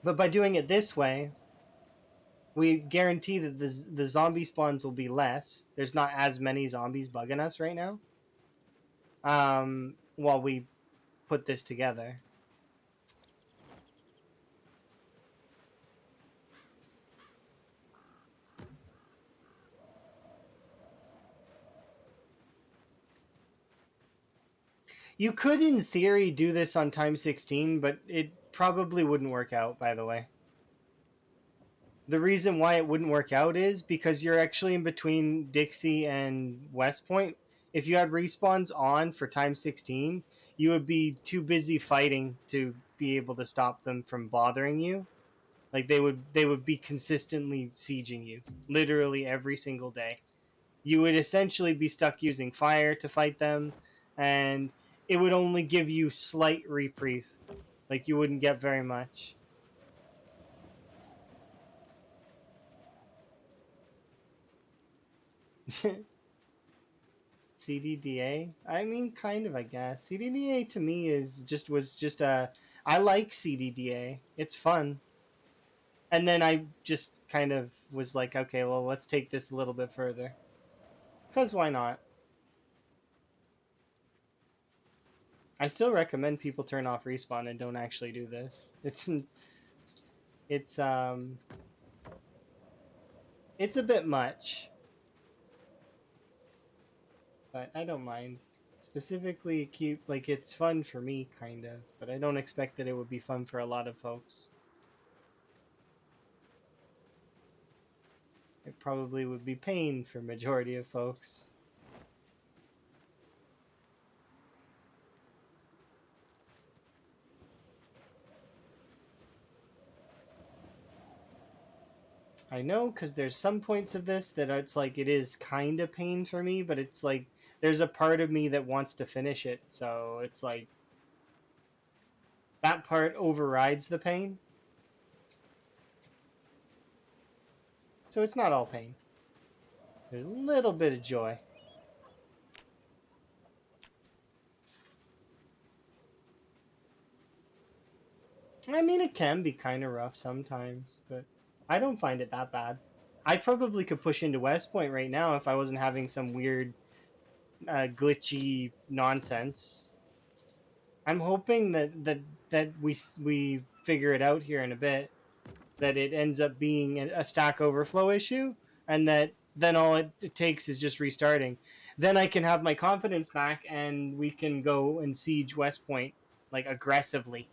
But by doing it this way, we guarantee that the zombie spawns will be less. There's not as many zombies bugging us right now. While we put this together. You could, in theory, do this on time 16, but it probably wouldn't work out, by the way. The reason why it wouldn't work out is because you're actually in between Dixie and West Point. If you had respawns on for time 16, you would be too busy fighting to be able to stop them from bothering you. Like they would be consistently sieging you, literally every single day. You would essentially be stuck using fire to fight them, and it would only give you slight reprieve. Like you wouldn't get very much. CDDA? I mean, kind of, I guess. CDDA to me was just a. I like CDDA. It's fun. And then I just kind of was like, okay, well, let's take this a little bit further. Because why not? I still recommend people turn off respawn and don't actually do this. It's it's a bit much, but I don't mind. Specifically, keep like it's fun for me, kind of, but I don't expect that it would be fun for a lot of folks. It probably would be pain for majority of folks. I know, because there's some points of this that it's like it is kind of pain for me, but it's like there's a part of me that wants to finish it, so it's like that part overrides the pain. So it's not all pain. There's a little bit of joy. I mean, it can be kind of rough sometimes, but I don't find it that bad. I probably could push into West Point right now if I wasn't having some weird, glitchy nonsense. I'm hoping that we figure it out here in a bit. That it ends up being a Stack Overflow issue, and that then all it takes is just restarting. Then I can have my confidence back, and we can go and siege West Point like aggressively.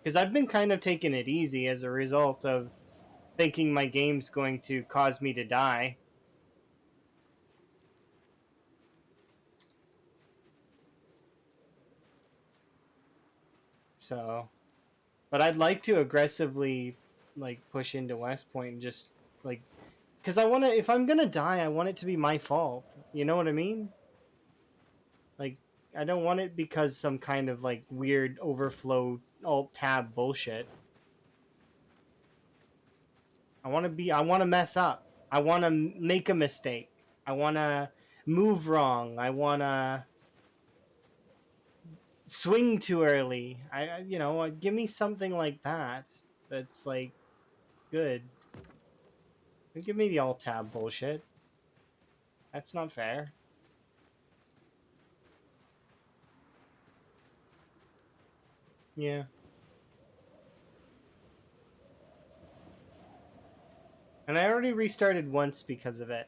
Because I've been kind of taking it easy as a result of thinking my game's going to cause me to die. So, but I'd like to aggressively like push into West Point and just like because I want to. If I'm gonna die, I want it to be my fault. You know what I mean? Like, I don't want it because some kind of like weird overflow alt tab bullshit. I want to mess up. I want to make a mistake. I want to move wrong. I want to swing too early. You know, give me something like that. That's like good. Don't give me the alt tab bullshit. That's not fair. Yeah. And I already restarted once because of it.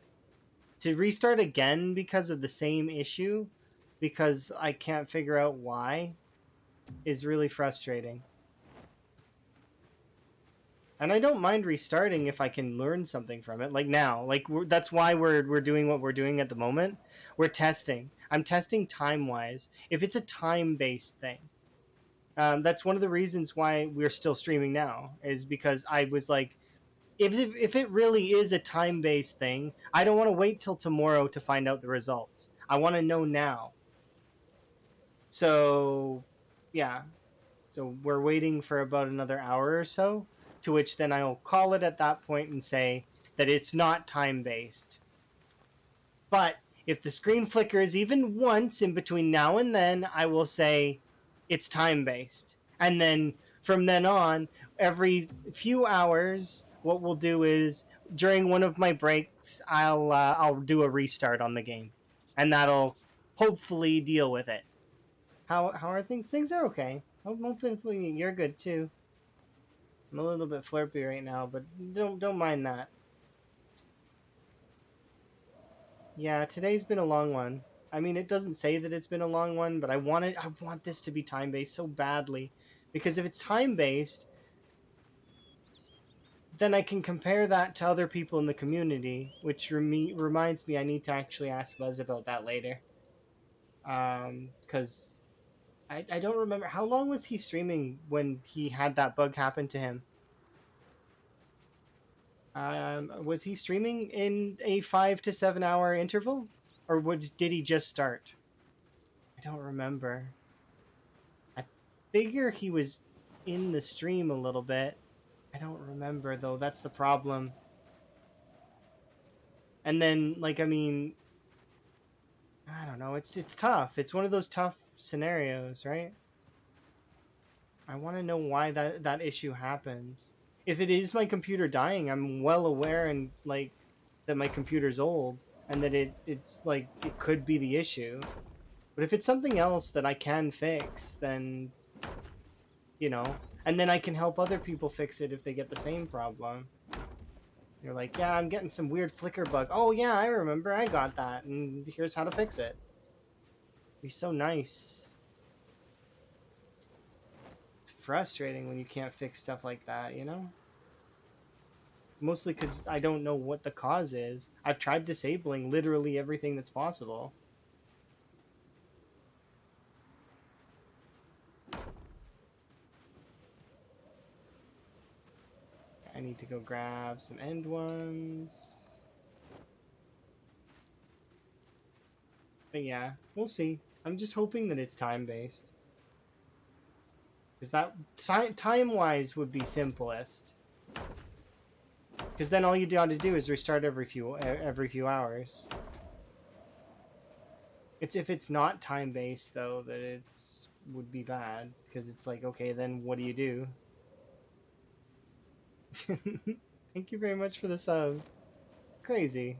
To restart again because of the same issue, because I can't figure out why, is really frustrating. And I don't mind restarting if I can learn something from it. Like now, that's why we're doing what we're doing at the moment. We're testing. I'm testing time wise. If it's a time based thing, that's one of the reasons why we're still streaming now. Is because I was like, if it really is a time based thing, I don't want to wait till tomorrow to find out the results. I want to know now. So, yeah. So we're waiting for about another hour or so, to which then I'll call it at that point and say that it's not time based. But if the screen flickers even once in between now and then, I will say it's time based. And then from then on, every few hours, what we'll do is during one of my breaks, I'll do a restart on the game, and that'll hopefully deal with it. How are things? Things are okay. Hopefully you're good too. I'm a little bit flirty right now, but don't mind that. Yeah, today's been a long one. I mean, it doesn't say that it's been a long one, but I want this to be time based so badly, because if it's time based, then I can compare that to other people in the community, which reminds me I need to actually ask Les about that later. Because I don't remember how long was he streaming when he had that bug happen to him. Was he streaming in a 5 to 7 hour interval, or did he just start? I don't remember. I figure he was in the stream a little bit. I don't remember though. That's the problem. And then, like, I mean, I don't know. It's tough. It's one of those tough scenarios, right? I want to know why that issue happens. If it is my computer dying, I'm well aware and like that my computer's old and that it's like it could be the issue. But if it's something else that I can fix, then, you know, and then I can help other people fix it if they get the same problem. You're like, yeah, I'm getting some weird flicker bug. Oh yeah, I remember, I got that, and here's how to fix it. It'd be so nice. It's frustrating when you can't fix stuff like that, you know? Mostly because I don't know what the cause is. I've tried disabling literally everything that's possible. I need to go grab some end ones. But yeah, we'll see. I'm just hoping that it's time-based. Because that, time-wise, would be simplest. Because then all you got to do is restart every few hours. It's if it's not time-based, though, that it's would be bad. Because it's like, okay, then what do you do? Thank you very much for the sub. It's crazy.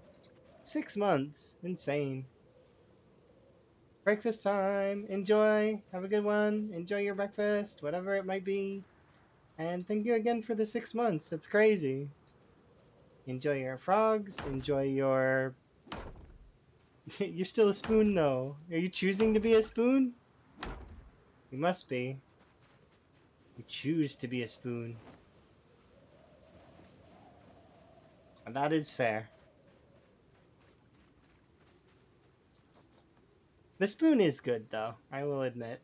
6 months. Insane. Breakfast time. Enjoy. Have a good one. Enjoy your breakfast, whatever it might be. And thank you again for the 6 months. That's crazy. Enjoy your frogs. Enjoy your... You're still a spoon, though. Are you choosing to be a spoon? You must be. You choose to be a spoon. And that is fair. The spoon is good, though. I will admit.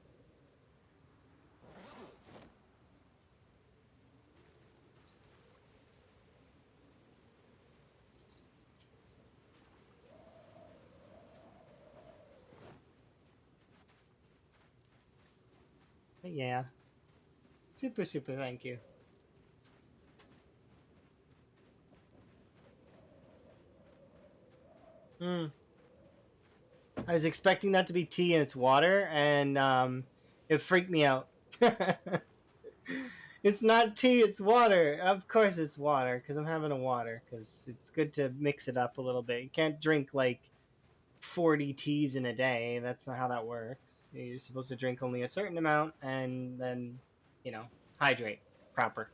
But yeah. Super, super thank you. Hmm. I was expecting that to be tea and it's water, and it freaked me out. It's not tea, it's water. Of course it's water, because I'm having a water, because it's good to mix it up a little bit. You can't drink like 40 teas in a day. That's not how that works. You're supposed to drink only a certain amount and then, you know, hydrate proper.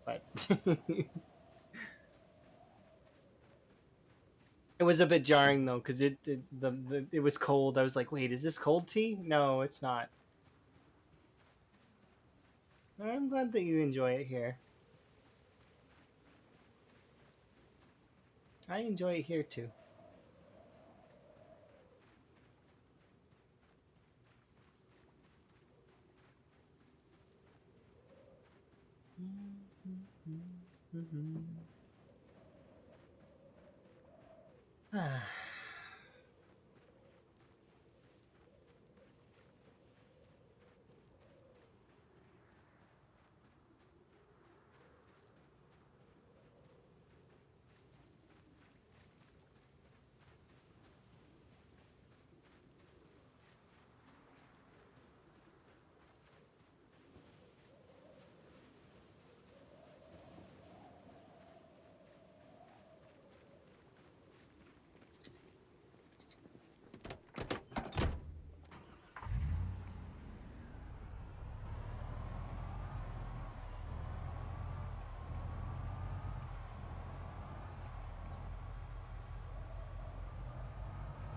But it was a bit jarring though, because it was cold. I was like, wait, is this cold tea? No, it's not. I'm glad that you enjoy it here. I enjoy it here too.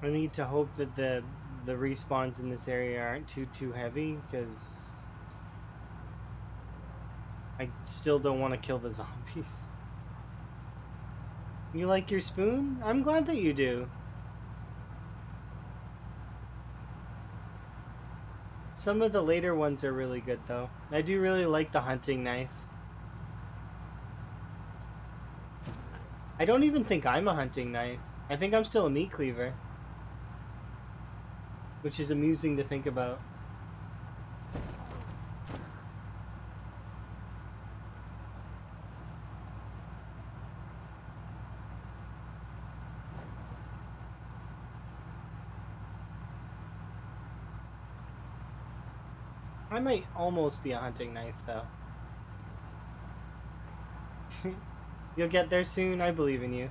I need to hope that the respawns in this area aren't too heavy, because I still don't want to kill the zombies. You like your spoon? I'm glad that you do. Some of the later ones are really good, though. I do really like the hunting knife. I don't even think I'm a hunting knife. I think I'm still a meat cleaver. Which is amusing to think about. I might almost be a hunting knife, though. You'll get there soon, I believe in you.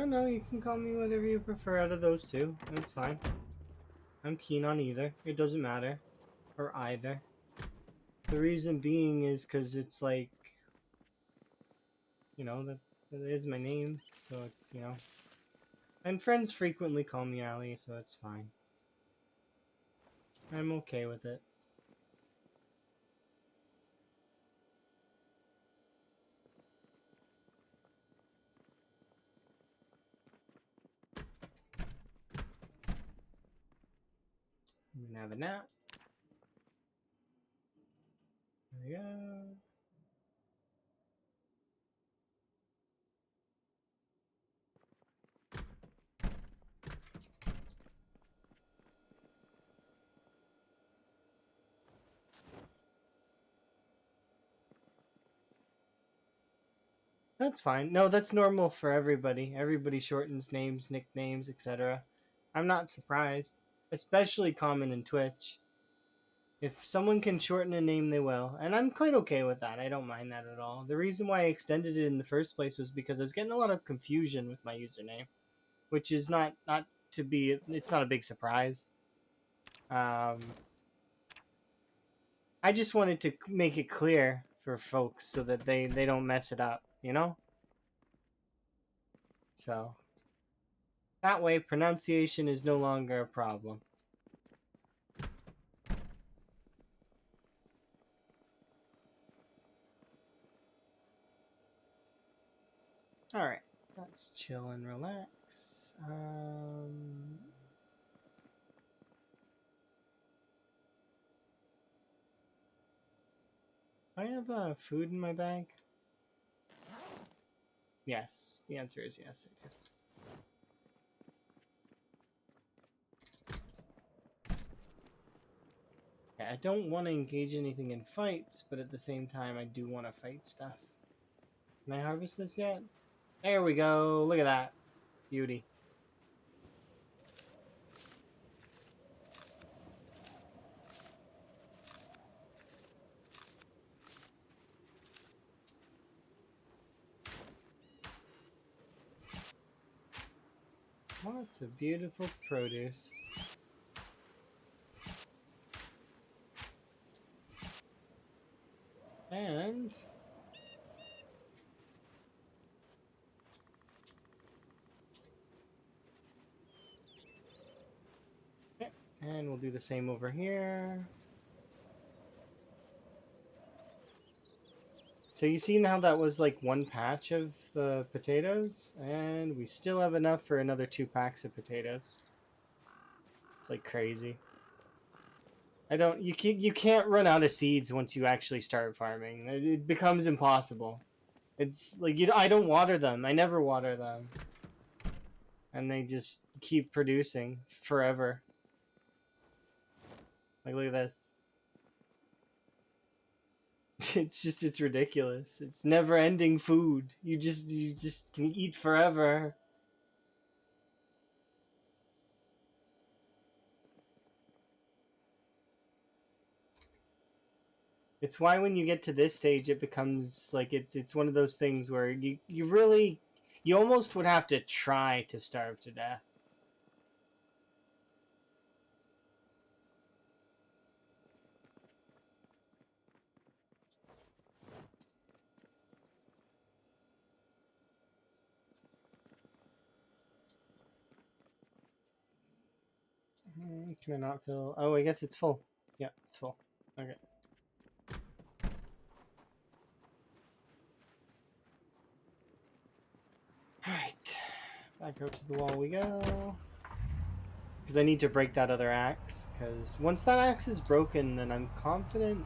No, you can call me whatever you prefer out of those two. That's fine. I'm keen on either. It doesn't matter. Or either. The reason being is because it's like, that is my name. So, And friends frequently call me Ali, so it's fine. I'm okay with it. I'm gonna have a nap. There we go. That's fine. No, that's normal for everybody. Everybody shortens names, nicknames, etc. I'm not surprised. Especially common in Twitch. If someone can shorten a name, they will. And I'm quite okay with that. I don't mind that at all. The reason why I extended it in the first place was because I was getting a lot of confusion with my username. Which is not to be... It's not a big surprise. I just wanted to make it clear for folks so that they don't mess it up, you know? So... That way, pronunciation is no longer a problem. Alright, let's chill and relax. I have food in my bag? Yes, the answer is yes, I do. Okay, I don't want to engage anything in fights, but at the same time, I do want to fight stuff. Can I harvest this yet? There we go. Look at that. Beauty. Lots of beautiful produce. And... Okay, and we'll do the same over here. So you seen how that was like one patch of the potatoes? And we still have enough for another 2 packs of potatoes. It's like crazy. You can't run out of seeds once you actually start farming. It becomes impossible. It's like I don't water them. I never water them. And they just keep producing forever. Like look at this. It's ridiculous. It's never-ending food. You just can eat forever. It's why when you get to this stage, it becomes like it's one of those things where you almost would have to try to starve to death. Can I not fill? Oh, I guess it's full. Yeah, it's full. Okay. Alright. Back out to the wall we go. Because I need to break that other axe. Because once that axe is broken, then I'm confident.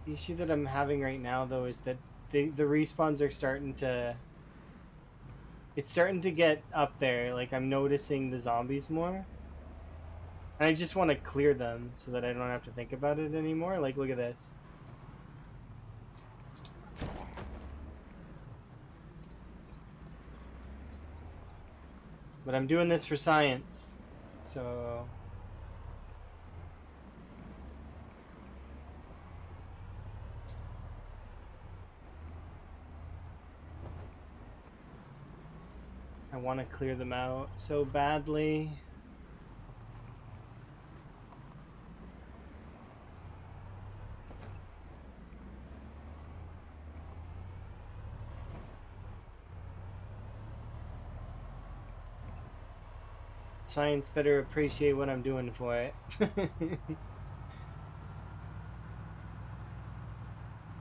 The issue that I'm having right now, though, is that the respawns are starting to... It's starting to get up there. Like, I'm noticing the zombies more. And I just want to clear them so that I don't have to think about it anymore. Like, look at this. But I'm doing this for science. So... I want to clear them out so badly. Science better appreciate what I'm doing for it.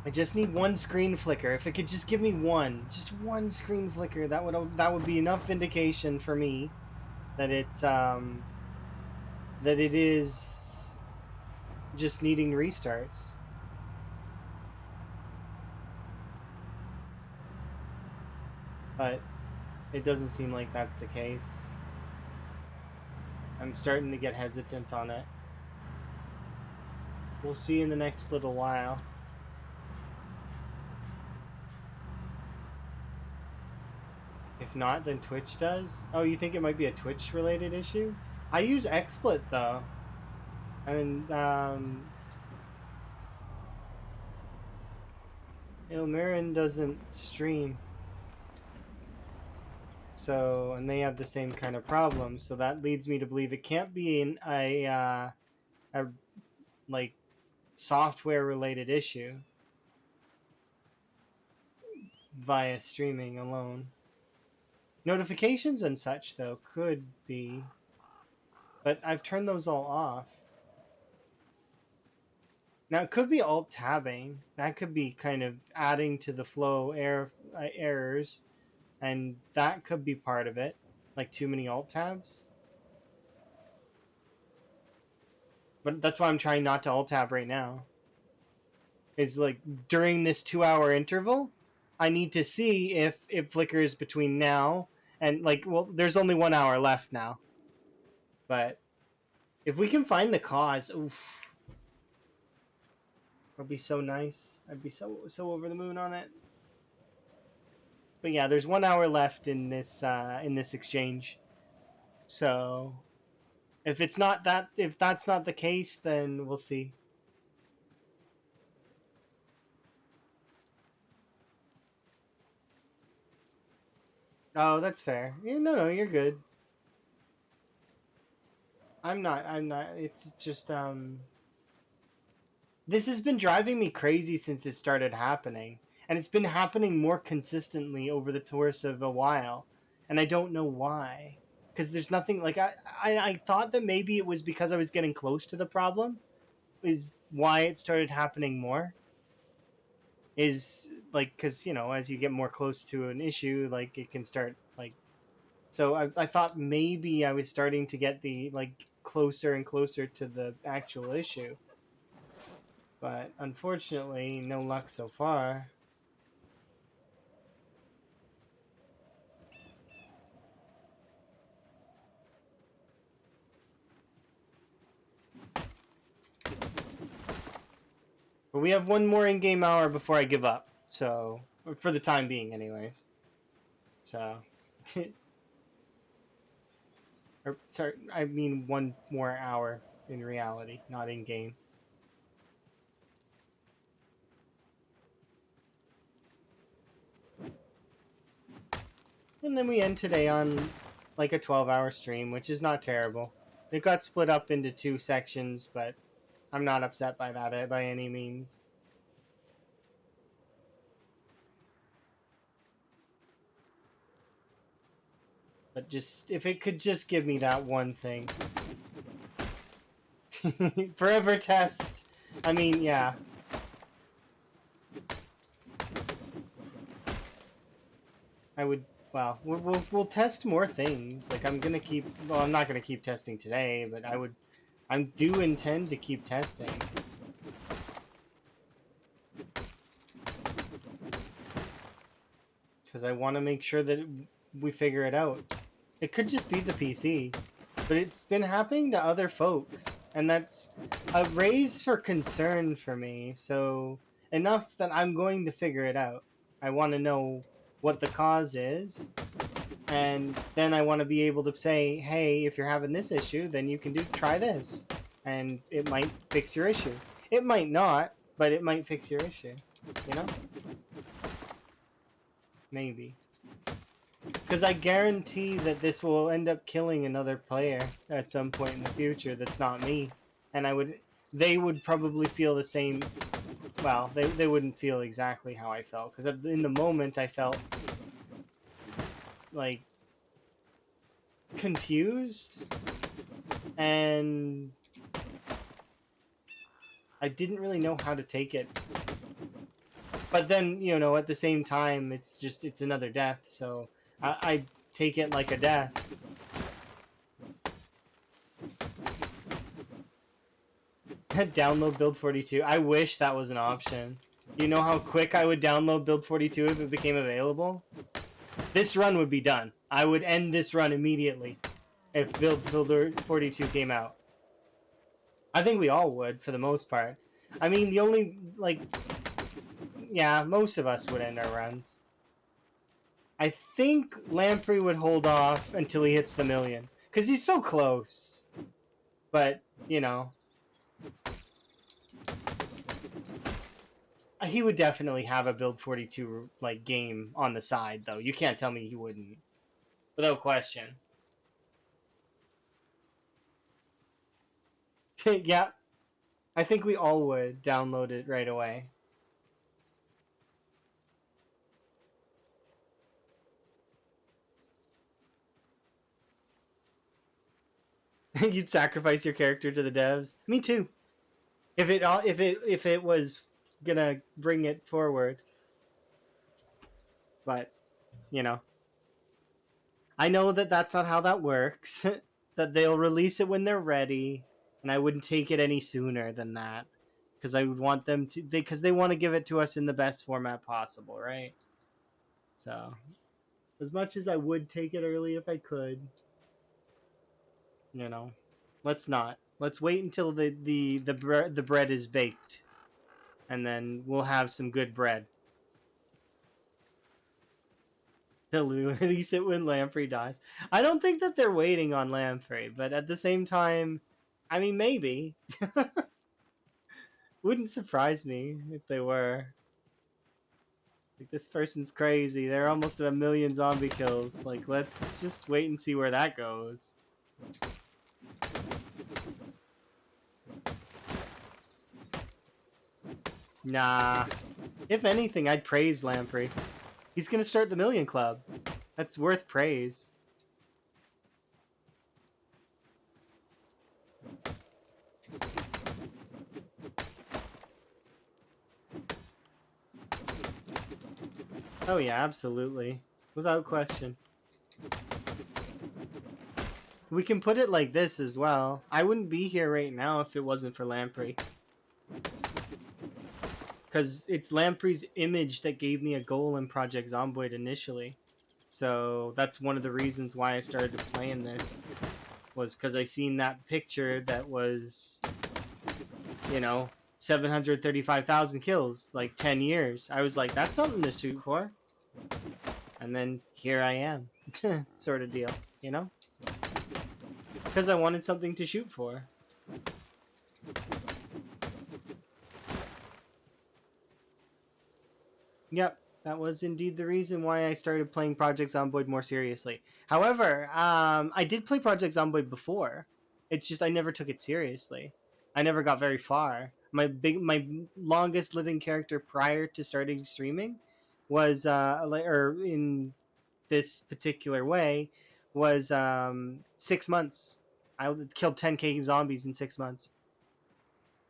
I just need one screen flicker. If it could just give me just one screen flicker, that would be enough indication for me that it is just needing restarts. But it doesn't seem like that's the case. I'm starting to get hesitant on it. We'll see in the next little while. If not, then Twitch does? Oh, you think it might be a Twitch-related issue? I use XSplit, though. And, Ilmarin doesn't stream. So, and they have the same kind of problem, so that leads me to believe it can't be a like, software-related issue via streaming alone. Notifications and such, though, could be. But I've turned those all off. Now, it could be alt-tabbing. That could be kind of adding to the flow errors, and that could be part of it, like too many alt-tabs. But that's why I'm trying not to alt-tab right now. Is like, during this 2-hour interval, I need to see if it flickers between now and, like, well, there's only 1 hour left now. But if we can find the cause, oof. It'll be so nice. I'd be so over the moon on it. But yeah, there's 1 hour left in this exchange. So if that's not the case, then we'll see. Oh, that's fair. Yeah, no, you're good. I'm not. It's just this has been driving me crazy since it started happening. And it's been happening more consistently over the course of a while. And I don't know why. Because there's nothing, like, I thought that maybe it was because I was getting close to the problem, is why it started happening more. Is, like, because, as you get more close to an issue, like, it can start, like, so I thought maybe I was starting to get closer and closer to the actual issue. But unfortunately, no luck so far. But we have one more in-game hour before I give up. So, for the time being anyways. So, or, sorry, I mean one more hour in reality, not in-game. And then we end today on like a 12-hour stream, which is not terrible. It got split up into 2 sections, but I'm not upset by that by any means. But just, if it could just give me that one thing. Forever test. I mean, yeah. I would, well, we'll test more things. Like, I'm gonna keep, well, I'm not gonna keep testing today, but I do intend to keep testing. Because I want to make sure that we figure it out. It could just be the PC, but it's been happening to other folks, and that's a raise for concern for me, so enough that I'm going to figure it out. I want to know what the cause is, and then I want to be able to say, hey, if you're having this issue, then you can try this, and it might fix your issue. It might not, but it might fix your issue, you know? Maybe. Because I guarantee that this will end up killing another player at some point in the future that's not me. And they would probably feel the same. Well, they wouldn't feel exactly how I felt. Because in the moment, I felt like confused. And I didn't really know how to take it. But then, at the same time, it's another death. So I take it like a death. Download Build 42. I wish that was an option. You know how quick I would download Build 42 if it became available? This run would be done. I would end this run immediately if Builder 42 came out. I think we all would, for the most part. I mean, the only, yeah, most of us would end our runs. I think Lamprey would hold off until he hits the million. Because he's so close. But, he would definitely have a Build 42 game on the side, though. You can't tell me he wouldn't. Without question. Yeah, I think we all would download it right away. You'd sacrifice your character to the devs. Me too. If it was gonna bring it forward, but I know that that's not how that works. That they'll release it when they're ready, and I wouldn't take it any sooner than that because I would want them to because they want to give it to us in the best format possible, right? So, as much as I would take it early if I could, you know, let's not. Let's wait until the bread is baked, and then we'll have some good bread. They'll release it when Lamprey dies. I don't think that they're waiting on Lamprey, but at the same time, I mean, maybe. Wouldn't surprise me if they were. Like, this person's crazy. They're almost at 1,000,000 zombie kills. Like, let's just wait and see where that goes. Nah. If anything, I'd praise Lamprey. He's gonna start the Million Club. That's worth praise. Oh yeah, absolutely. Without question. We can put it like this as well. I wouldn't be here right now if it wasn't for Lamprey. Because it's Lamprey's image that gave me a goal in Project Zomboid initially. So that's one of the reasons why I started playing this. Was because I seen that picture that was, 735,000 kills, like 10 years. I was like, that's something to shoot for. And then here I am. Sort of deal, Because I wanted something to shoot for. Yep, that was indeed the reason why I started playing Project Zomboid more seriously. However, I did play Project Zomboid before. It's just I never took it seriously. I never got very far. My longest living character prior to starting streaming was or in this particular way was 6 months. I killed 10k zombies in 6 months.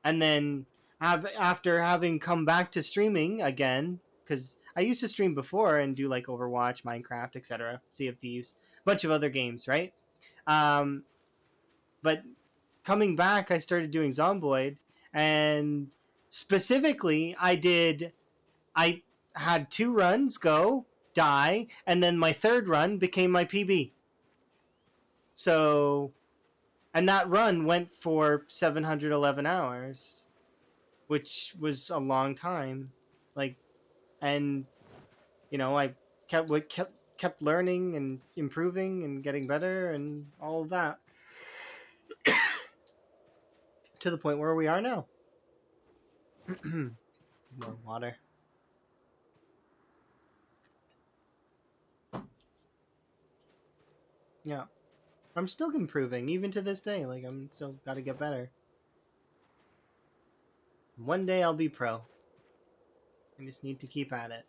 And then after having come back to streaming again, because I used to stream before and do like Overwatch, Minecraft, etc., Sea of Thieves, a bunch of other games, right? Um, but coming back, I started doing Zomboid, and specifically, I had 2 runs go, die, and then my third run became my PB. So, and that run went for 711 hours, which was a long time. Like, and I kept learning and improving and getting better and all of that to the point where we are now. More water. Yeah, I'm still improving even to this day. Like I'm still got to get better. One day I'll be pro. I just need to keep at it.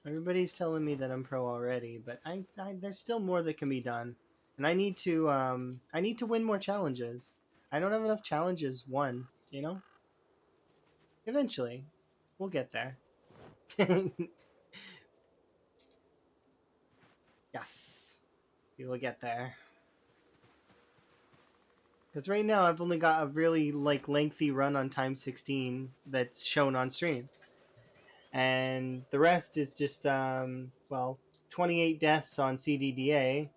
Everybody's telling me that I'm pro already, but there's still more that can be done, and I need to win more challenges. I don't have enough challenges won. You know, eventually, we'll get there. Yes, we will get there. Because right now I've only got a really like lengthy run on time 16 that's shown on stream, and the rest is just 28 deaths on CDDA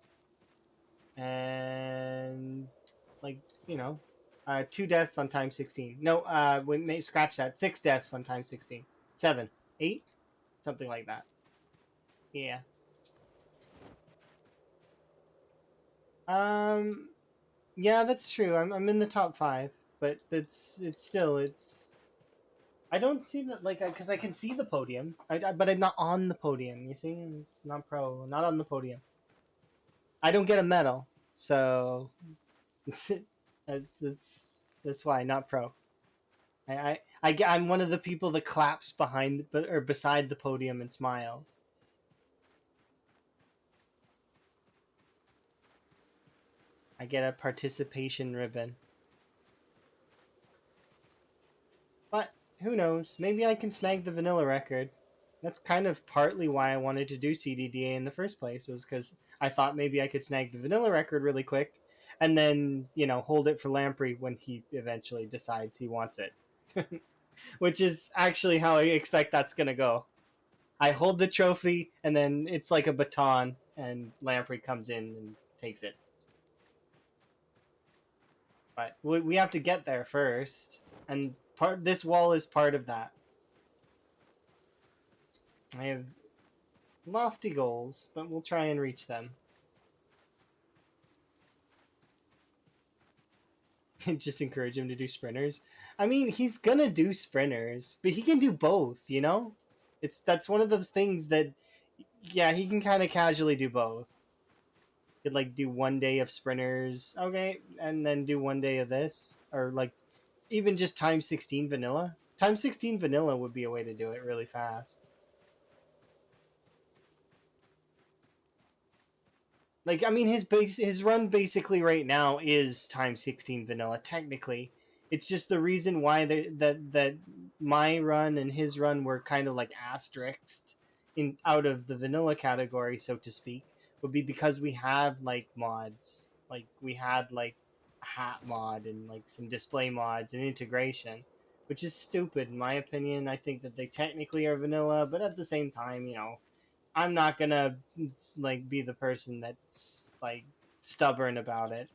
and like you know 2 deaths on time 16. No, we scratch that. 6 deaths on time 16. 7, 8, something like that. Yeah. Um. Yeah, that's true. I'm in the top 5, but it's. I don't see that like because I can see the podium, but I'm not on the podium. You see, it's not pro. Not on the podium. I don't get a medal, so that's why not pro. I'm one of the people that claps behind or beside the podium and smiles. I get a participation ribbon. But who knows? Maybe I can snag the vanilla record. That's kind of partly why I wanted to do CDDA in the first place, was because I thought maybe I could snag the vanilla record really quick and then, hold it for Lamprey when he eventually decides he wants it. Which is actually how I expect that's going to go. I hold the trophy, and then it's like a baton, and Lamprey comes in and takes it. But we have to get there first, and this wall is part of that. I have lofty goals, but we'll try and reach them. Just encourage him to do sprinters. I mean, he's gonna do sprinters, but he can do both. That's one of those things that, yeah, he can kind of casually do both. Could like do one day of sprinters, okay, and then do one day of this, or like even just time 16 vanilla. Time 16 vanilla would be a way to do it really fast. Like, I mean, his run basically right now is time 16 vanilla. Technically, it's just the reason why that my run and his run were kind of like asterisked in out of the vanilla category, so to speak, would be because we have like mods, like we had like a hat mod and like some display mods and integration, which is stupid in my opinion. I think that they technically are vanilla, but at the same time, I'm not gonna like be the person that's like stubborn about it.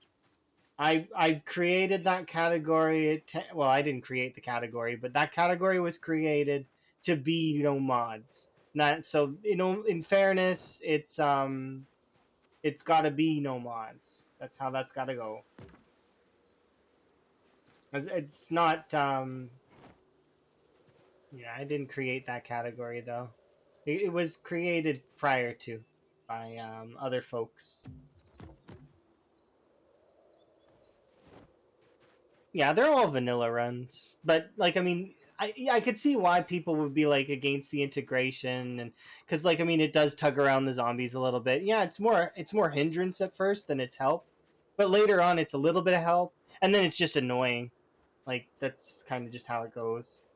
I created that category. Well, I didn't create the category, but that category was created to be mods. Not so in fairness, it's got to be no mods. That's how that's got to go. It's not yeah, I didn't create that category though. It was created prior to by other folks. Yeah, they're all vanilla runs, but like I mean, I could see why people would be like against the integration, and because like I mean, it does tug around the zombies a little bit. Yeah, it's more hindrance at first than it's help, but later on it's a little bit of help, and then it's just annoying. Like that's kind of just how it goes.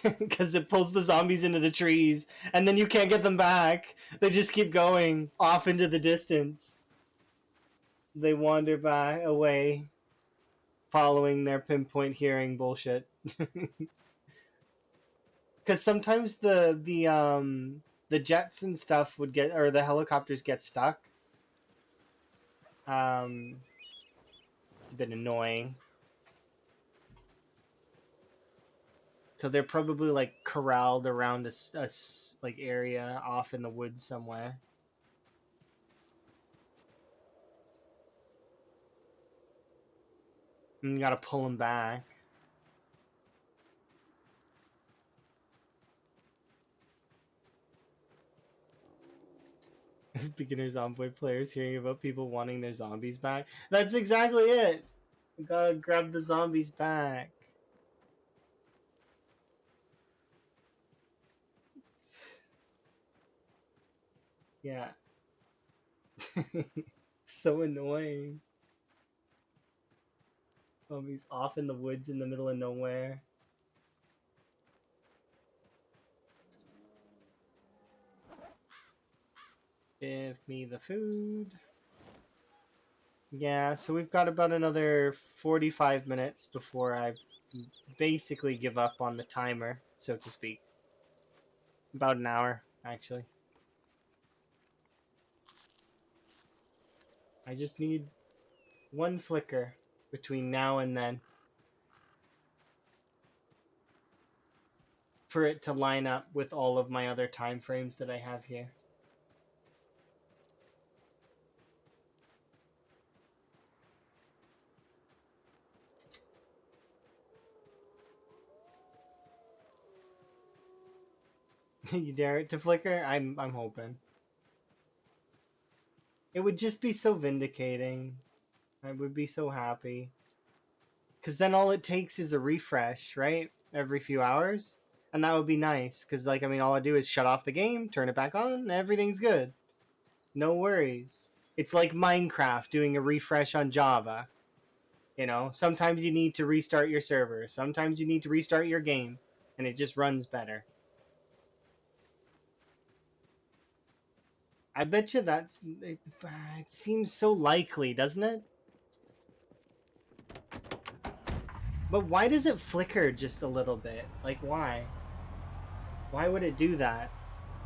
Because it pulls the zombies into the trees, and then you can't get them back. They just keep going off into the distance. They wander by away, following their pinpoint hearing bullshit. Because sometimes the jets and stuff would get, or the helicopters get stuck. It's a bit annoying. So they're probably like corralled around a like area off in the woods somewhere. And you gotta pull them back. As beginner zombie players hearing about people wanting their zombies back. That's exactly it. We gotta grab the zombies back. Yeah. So annoying. Zombies off in the woods in the middle of nowhere. Give me the food. Yeah, so we've got about another 45 minutes before I basically give up on the timer, so to speak. About an hour, actually. I just need one flicker between now and then for it to line up with all of my other time frames that I have here. You dare it to flicker? I'm hoping. It would just be so vindicating. I would be so happy. Cause then all it takes is a refresh, right? Every few hours. And that would be nice. Cause like I mean all I do is shut off the game, turn it back on, and everything's good. No worries. It's like Minecraft doing a refresh on Java. You know, sometimes you need to restart your server, sometimes you need to restart your game, and it just runs better. I bet you it seems so likely, doesn't it? But why does it flicker just a little bit? Like, why? Why would it do that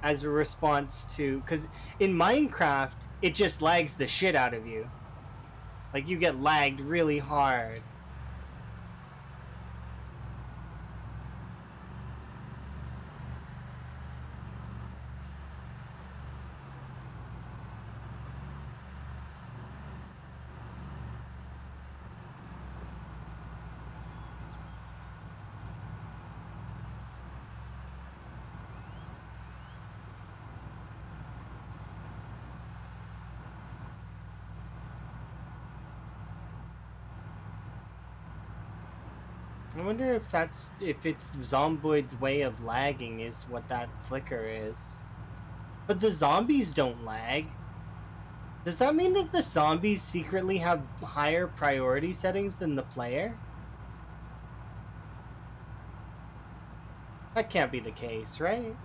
as a response to. Because in Minecraft, it just lags the shit out of you. Like, you get lagged really hard. I wonder if it's Zomboid's way of lagging is what that flicker is. But the zombies don't lag. Does that mean that the zombies secretly have higher priority settings than the player? That can't be the case, right?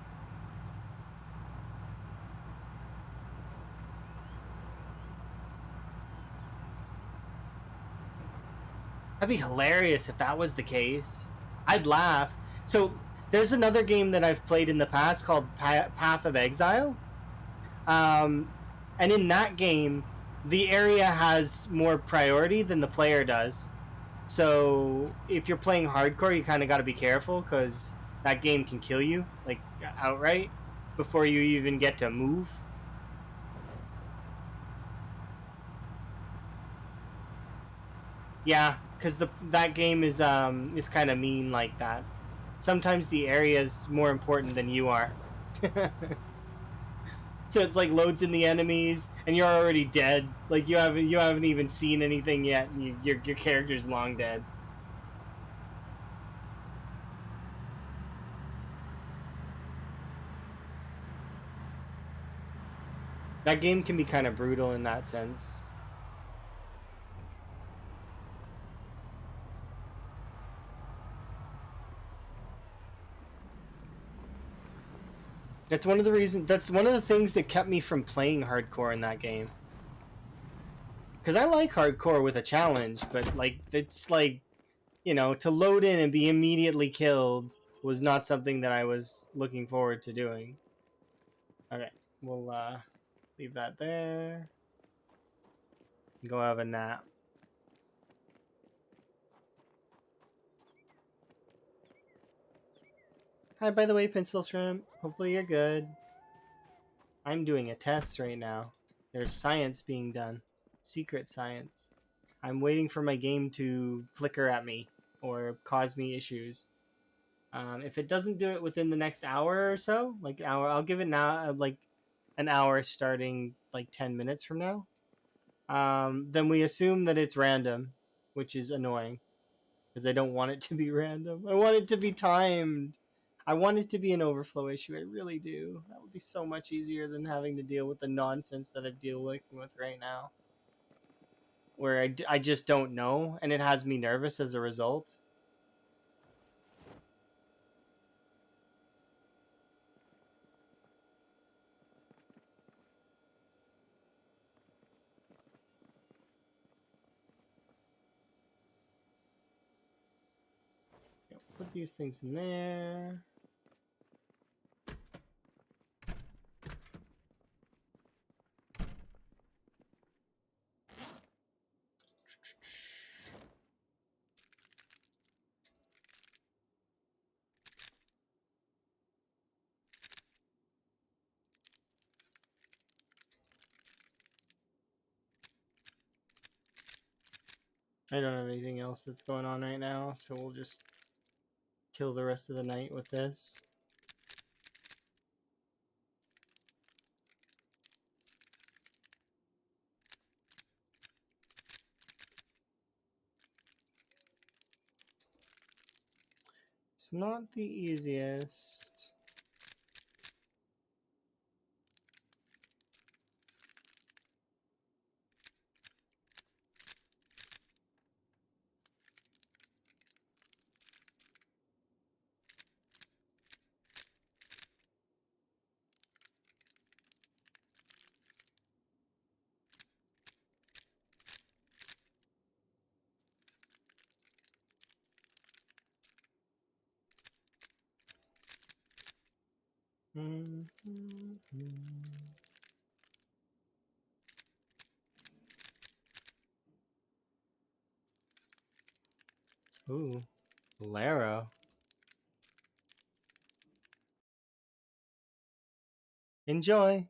That'd be hilarious if that was the case. I'd laugh. So there's another game that I've played in the past called Path of Exile. Um, and in that game, the area has more priority than the player does. So if you're playing hardcore, you kind of got to be careful because that game can kill you, like outright, before you even get to move. Yeah, because that game is kind of mean like that. Sometimes the area is more important than you are. So it's like loads in the enemies, and you're already dead. Like you haven't even seen anything yet. And your character's long dead. That game can be kind of brutal in that sense. That's one of the reasons. That's one of the things that kept me from playing hardcore in that game. Because I like hardcore with a challenge, but like it's like to load in and be immediately killed was not something that I was looking forward to doing. Okay, we'll leave that there. Go have a nap. Hi, by the way, Pencil Shrimp. Hopefully you're good. I'm doing a test right now. There's science being done. Secret science. I'm waiting for my game to flicker at me or cause me issues. If it doesn't do it within the next hour or so, like hour, I'll give it now. Like an hour starting like 10 minutes from now, then we assume that it's random, which is annoying because I don't want it to be random. I want it to be timed. I want it to be an overflow issue. I really do. That would be so much easier than having to deal with the nonsense that I deal with right now, where I just don't know, and it has me nervous as a result. Put these things in there. I don't have anything else that's going on right now, so we'll just kill the rest of the night with this. It's not the easiest. Ooh, Laro. Enjoy.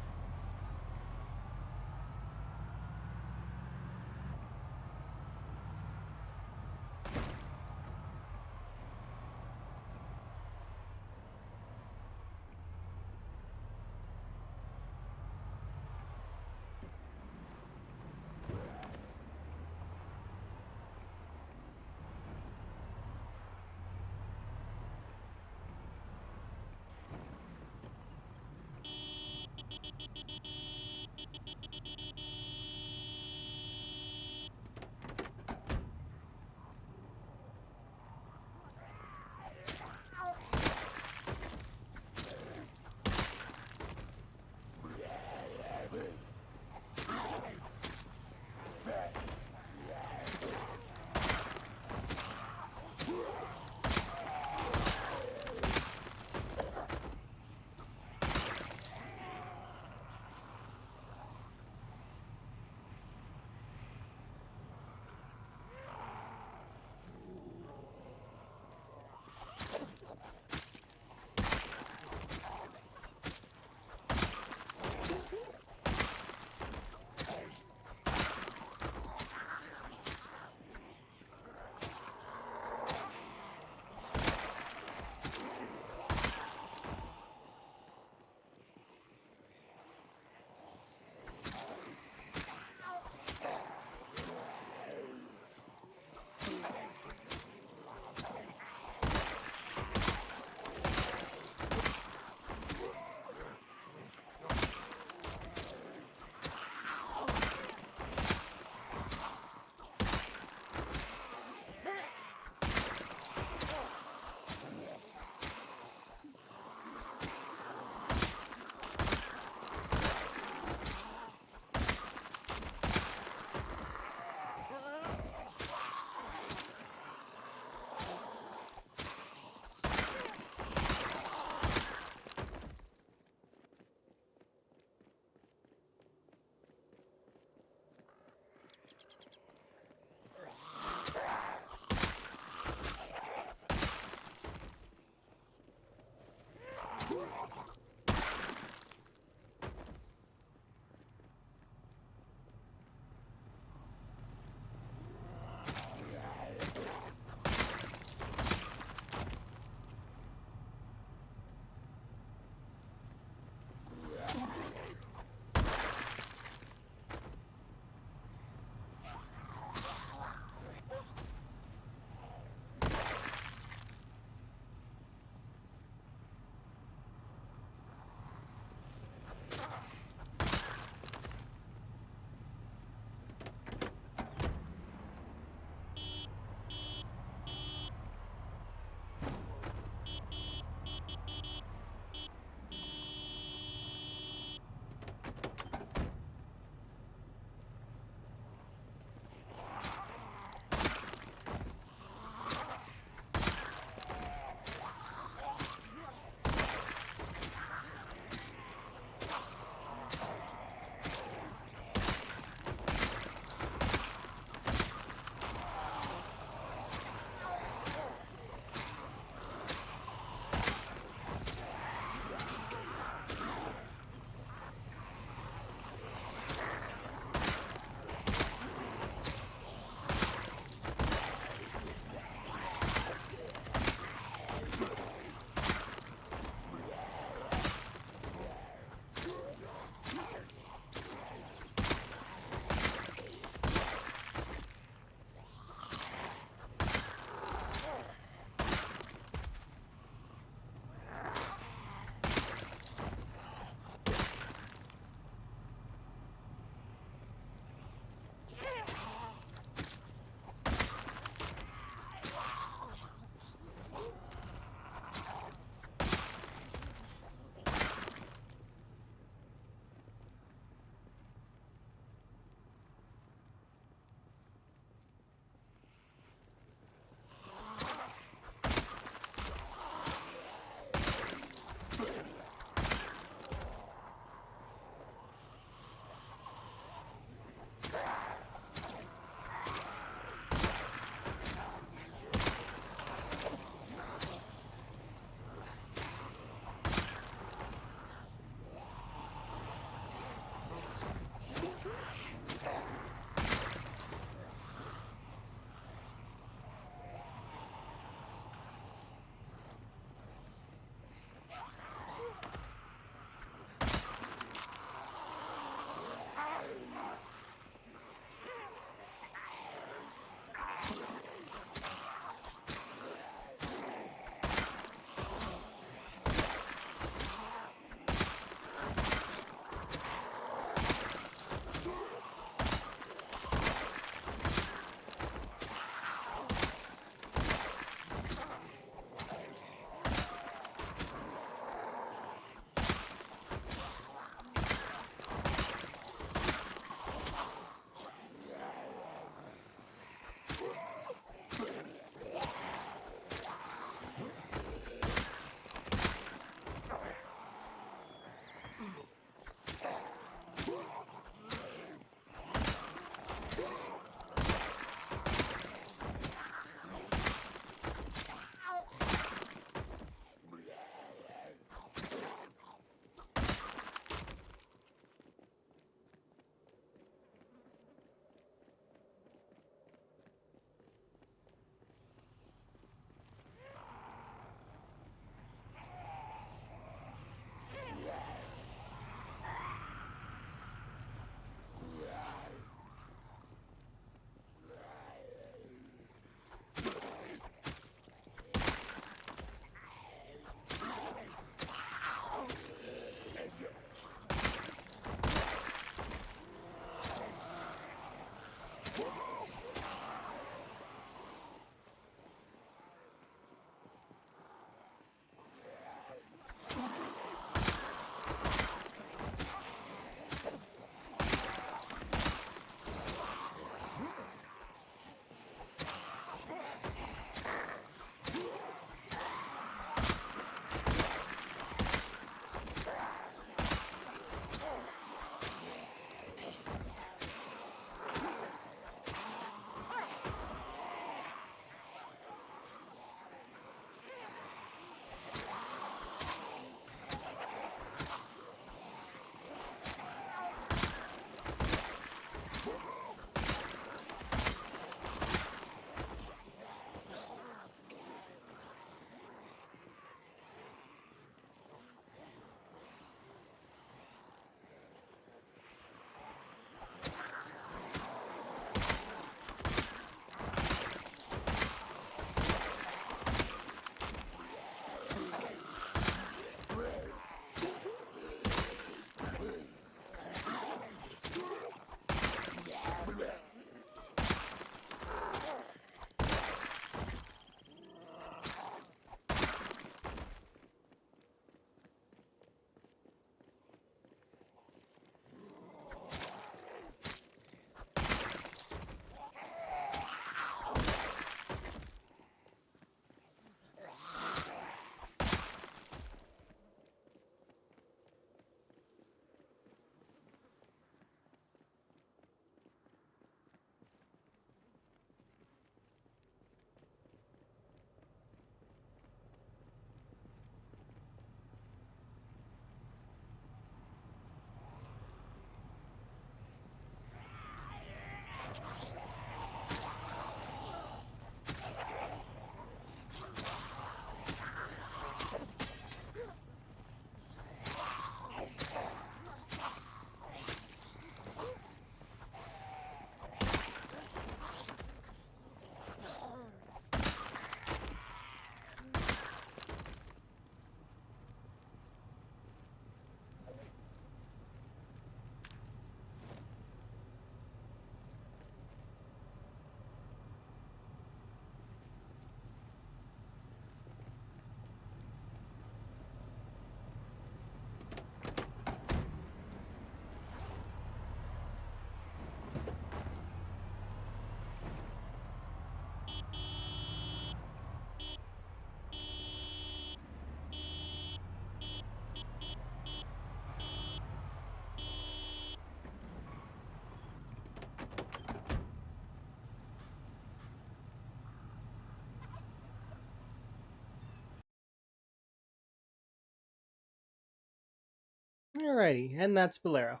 Alrighty, and that's Bolero.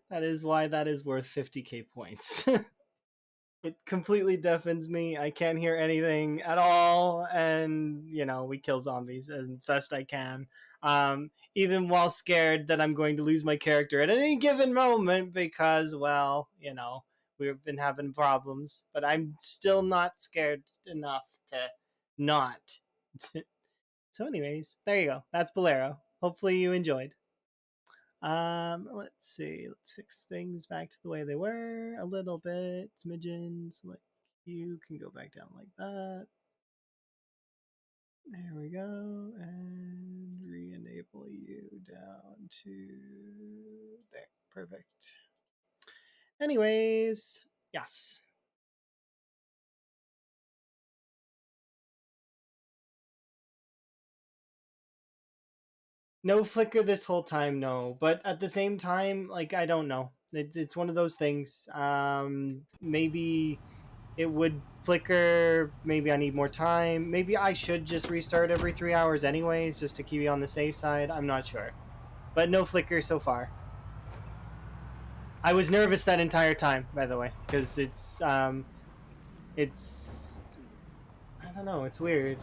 That is why that is worth 50k points. It completely deafens me. I can't hear anything at all, and we kill zombies as best I can. Even while scared that I'm going to lose my character at any given moment because, well, we've been having problems, but I'm still not scared enough to not. So, anyways, there you go. That's Bolero. Hopefully, you enjoyed. Let's see. Let's fix things back to the way they were a little bit. Smidgens, like you can go back down like that. There we go, and re-enable you down to there. Perfect. Anyways, yes. No flicker this whole time, no. But at the same time, like I don't know. It's one of those things. Maybe it would flicker. Maybe I need more time. Maybe I should just restart every 3 hours anyways, just to keep you on the safe side. I'm not sure. But no flicker so far. I was nervous that entire time, by the way, because it's I don't know, it's weird.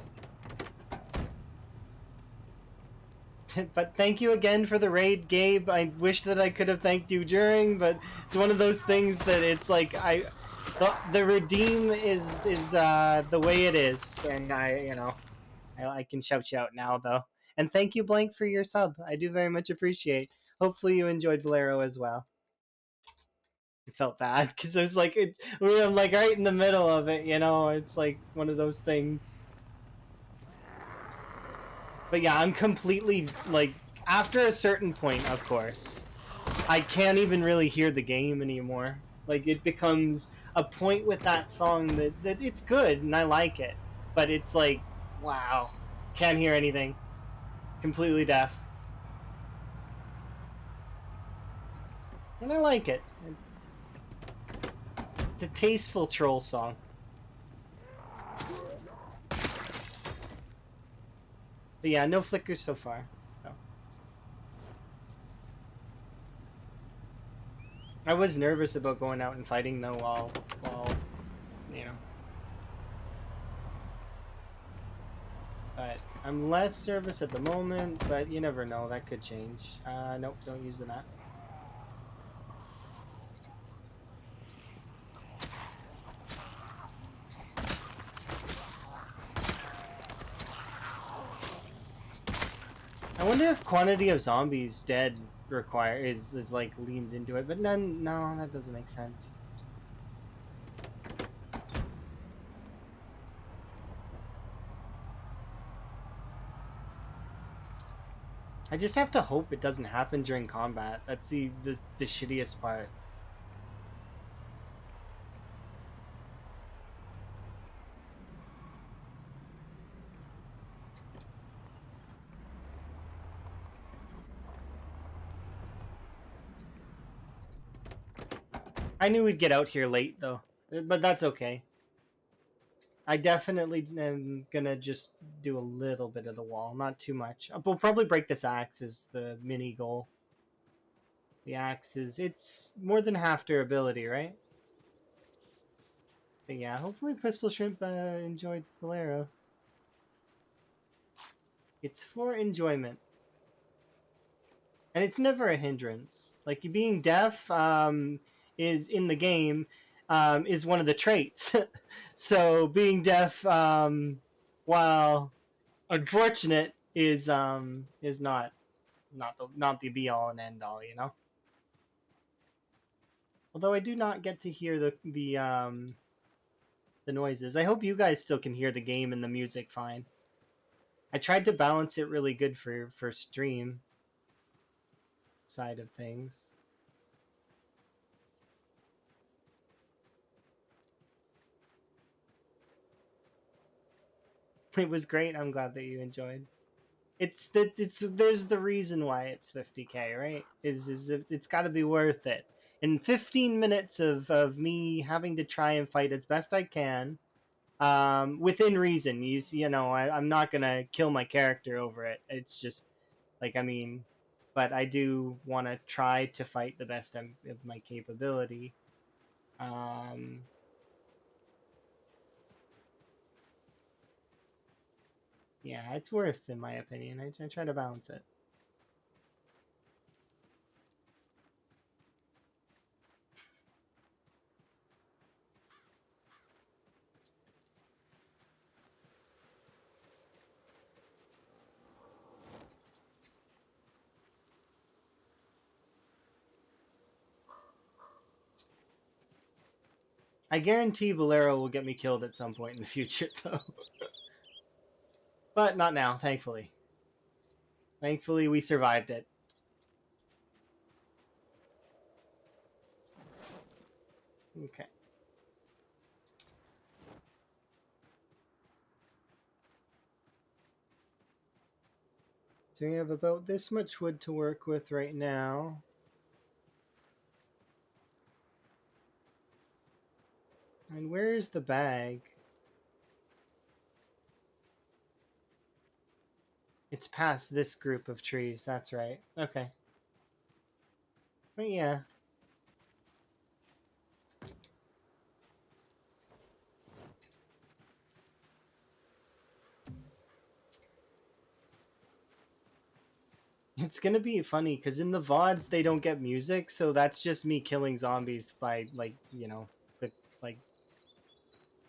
But thank you again for the raid, Gabe. I wish that I could have thanked you during, but it's one of those things that it's like the redeem is the way it is, and I can shout you out now though. And thank you, Blank, for your sub. I do very much appreciate. Hopefully you enjoyed Bolero as well. It felt bad because I was like, I'm like right in the middle of it. It's like one of those things. But yeah, I'm completely like after a certain point, of course, I can't even really hear the game anymore. Like it becomes a point with that song that it's good and I like it, but it's like, wow, can't hear anything. Completely deaf. And I like it. It's a tasteful troll song. But yeah, no flickers so far. So I was nervous about going out and fighting though while you know. But I'm less nervous at the moment, but you never know, that could change. Nope, don't use the map. I wonder if quantity of zombies dead is like leans into it, but no, that doesn't make sense. I just have to hope it doesn't happen during combat. That's the shittiest part. I knew we'd get out here late though, but that's okay. I definitely am gonna just do a little bit of the wall, not too much. We'll probably break this axe is the mini goal. The axe it's more than half durability, right? But yeah, hopefully Pistol Shrimp enjoyed Bolero. It's for enjoyment. And it's never a hindrance. Like being deaf is in the game is one of the traits. So being deaf, while unfortunate, is not the be all and end all. Although I do not get to hear the noises. I hope you guys still can hear the game and the music fine. I tried to balance it really good for stream side of things. It was great. I'm glad that you enjoyed. There's the reason why it's 50k, right? It's got to be worth it. In 15 minutes of me having to try and fight as best I can, within reason. I'm not gonna kill my character over it. It's just like, I mean, but I do want to try to fight the best of my capability. Um, yeah, it's worth, in my opinion. I try to balance it. I guarantee Bolero will get me killed at some point in the future, though. But not now, thankfully. Thankfully, we survived it. Okay. So we have about this much wood to work with right now. And where is the bag? It's past this group of trees, that's right. Okay. But yeah. It's gonna be funny because in the VODs they don't get music, so that's just me killing zombies by like, like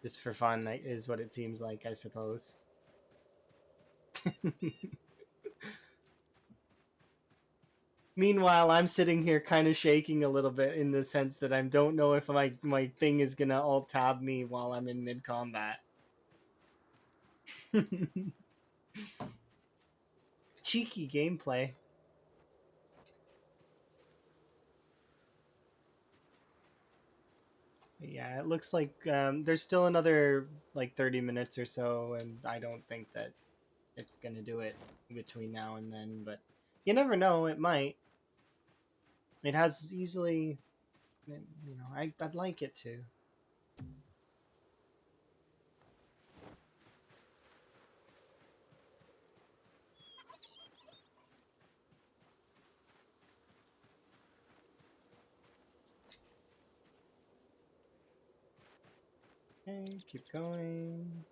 just for fun is what it seems like, I suppose. Meanwhile, I'm sitting here kind of shaking a little bit in the sense that I don't know if my thing is gonna alt tab me while I'm in mid combat. Cheeky gameplay. Yeah, it looks like there's still another like 30 minutes or so, and I don't think that it's gonna do it between now and then. But you never know; it might. It has easily, I'd like it to. Okay, keep going.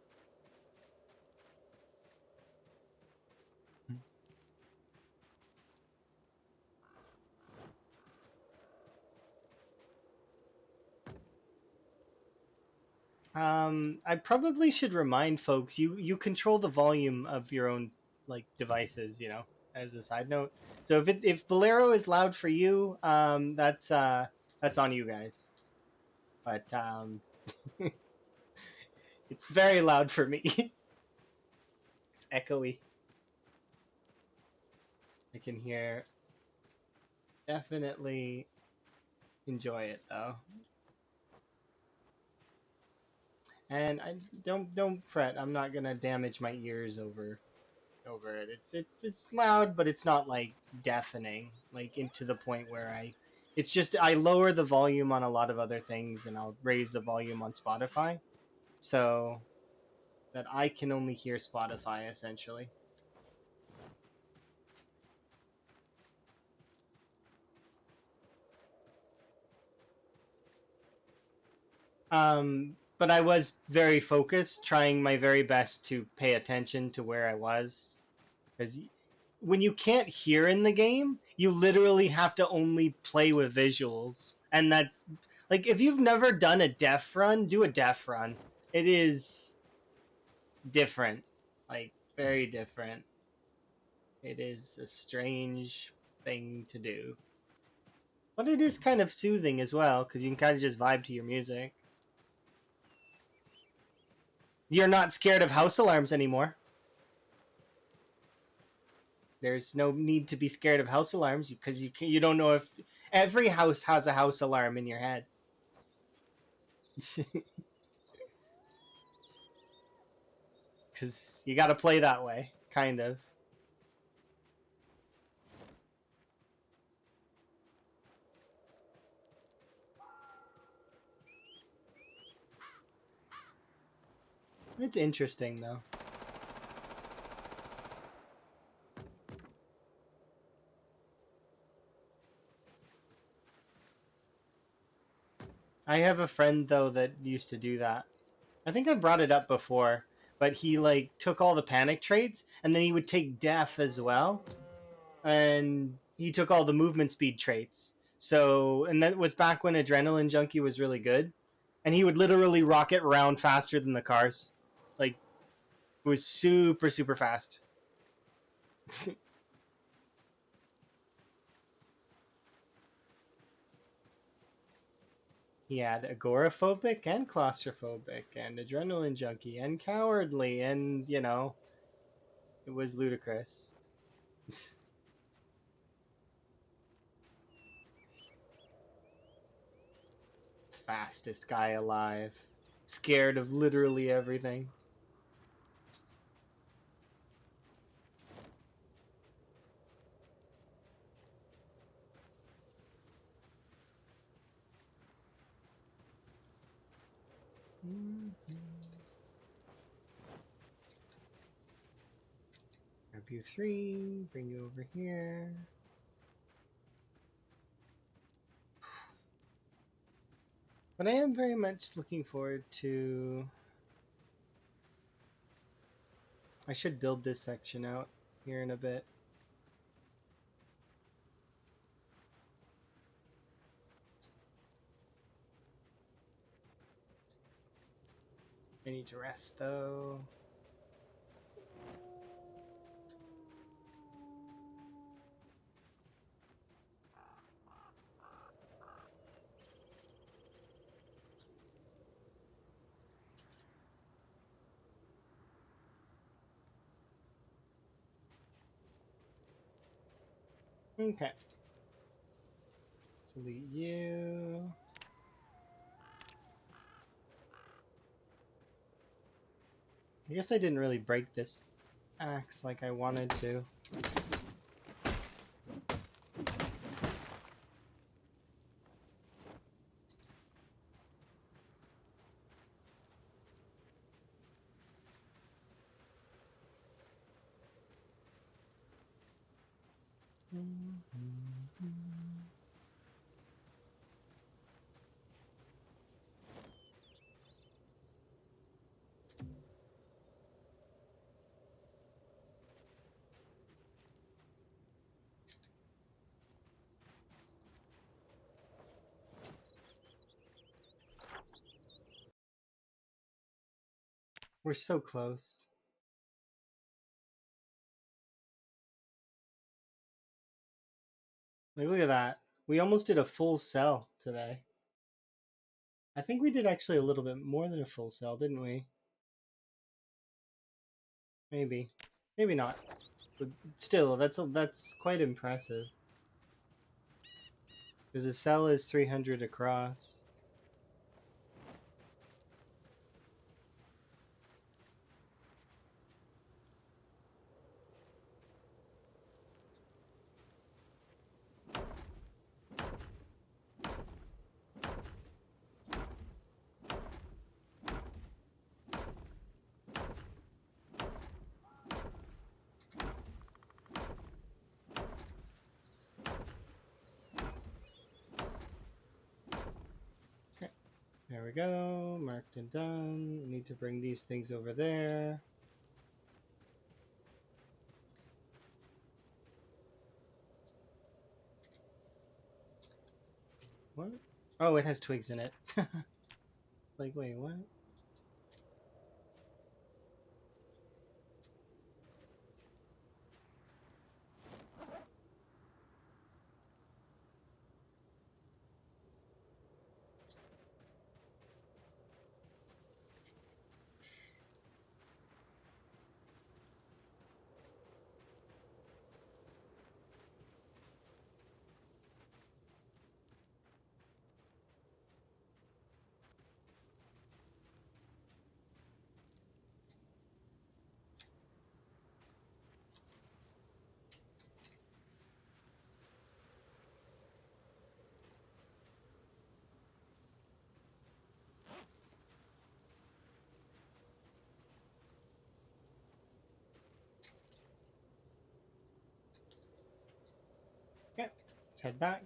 I probably should remind folks you control the volume of your own like devices. As a side note. So if Bolero is loud for you, that's on you guys. But it's very loud for me. It's echoey. I can hear. Definitely enjoy it though. And I don't fret. I'm not gonna damage my ears over it. It's loud, but it's not like deafening, like into the point where it's just I lower the volume on a lot of other things and I'll raise the volume on Spotify so that I can only hear Spotify essentially. But I was very focused, trying my very best to pay attention to where I was, because when you can't hear in the game, you literally have to only play with visuals, and that's like if you've never done a deaf run, do a deaf run. It is different, like very different. It is a strange thing to do, but it is kind of soothing as well because you can kind of just vibe to your music. You're not scared of house alarms anymore. There's no need to be scared of house alarms because you don't know if every house has a house alarm in your head. Because you got to play that way, kind of. It's interesting though. I have a friend though that used to do that. I think I brought it up before, but he like took all the panic traits and then he would take deaf as well, and he took all the movement speed traits. So, and that was back when Adrenaline Junkie was really good, and he would literally rocket around faster than the cars. Like, it was super super fast. He had agoraphobic and claustrophobic and adrenaline junkie and cowardly, and it was ludicrous. Fastest guy alive. Scared of literally everything. Grab you three, bring you over here. But I am very much looking forward to... I should build this section out here in a bit. I need to rest though. Okay. Delete you. I guess I didn't really break this axe like I wanted to. We're so close. Like, look at that. We almost did a full cell today. I think we did actually a little bit more than a full cell, didn't we? Maybe. Maybe not. But still, that's quite impressive. Because a cell is 300 across. There we go. Marked and done. Need to bring these things over there. What? Oh, it has twigs in it. Like, wait, what? Okay, let's head back.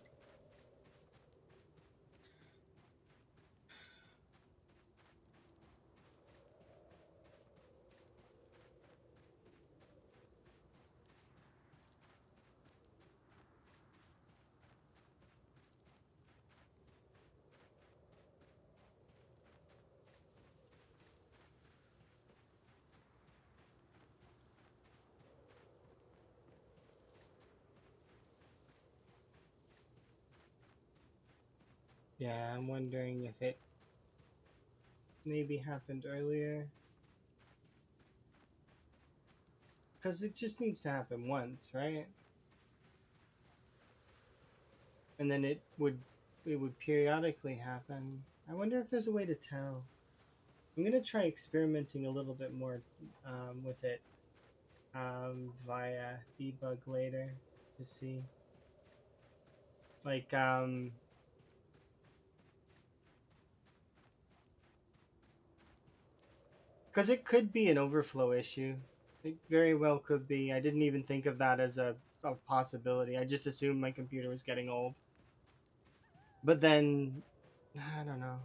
Yeah, I'm wondering if it maybe happened earlier. Because it just needs to happen once, right? And then it would periodically happen. I wonder if there's a way to tell. I'm gonna try experimenting a little bit more with it via debug later to see. Like because it could be an overflow issue. It very well could be. I didn't even think of that as a possibility. I just assumed my computer was getting old. But then, I don't know.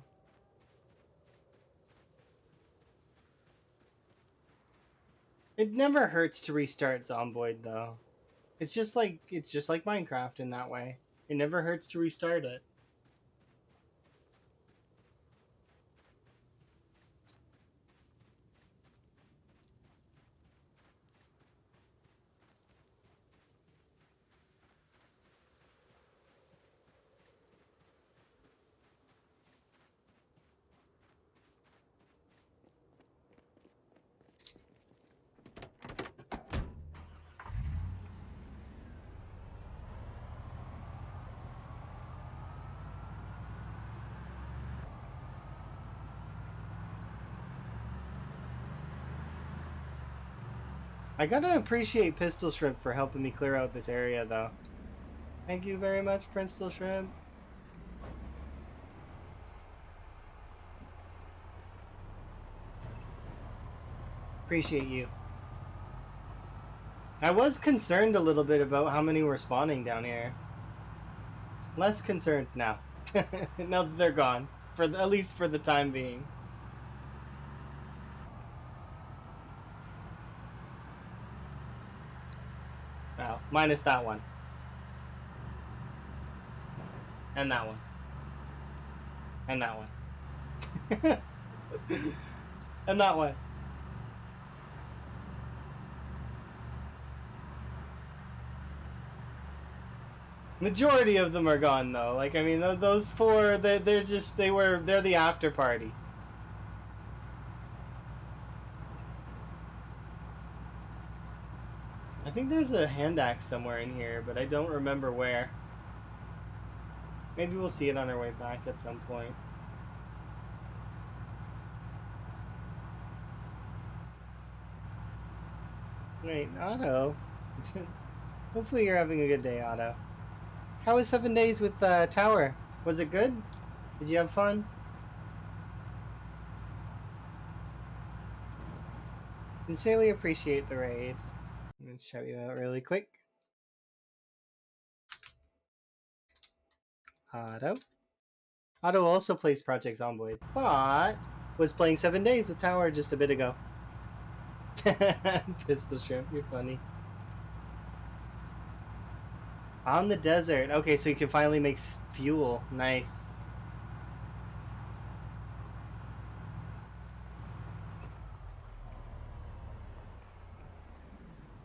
It never hurts to restart Zomboid though. It's just like Minecraft in that way. It never hurts to restart it. I gotta appreciate Pistol Shrimp for helping me clear out this area though. Thank you very much, Pistol Shrimp. Appreciate you. I was concerned a little bit about how many were spawning down here. Less concerned now. Now that they're gone, at least for the time being. Well, minus that one, and that one, and that one, and that one. Majority of them are gone though. Like I mean, those four, they're the after party. I think there's a hand axe somewhere in here, but I don't remember where. Maybe we'll see it on our way back at some point. Wait, Otto. Hopefully you're having a good day, Otto. How was 7 days with Tower? Was it good? Did you have fun? Sincerely appreciate the raid. I'm gonna shout you out really quick. Otto. Otto also plays Project Zomboid, but was playing 7 days with Tower just a bit ago. Pistol Shrimp, you're funny. On the desert. Okay, so you can finally make fuel. Nice.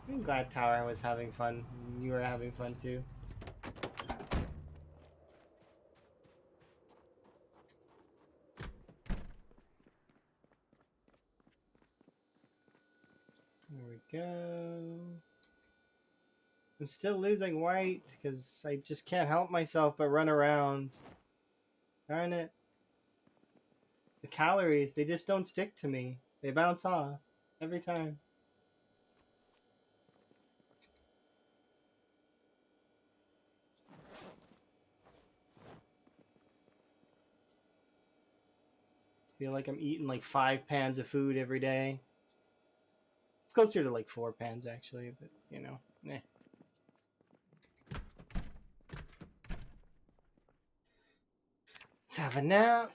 I'm glad Tower was having fun. You were having fun too. There we go. I'm still losing white because I just can't help myself but run around. Darn it. The calories, they just don't stick to me. They bounce off every time. Feel like I'm eating like 5 pans of food every day. It's closer to like 4 pans actually, but you know, eh. Let's have a nap.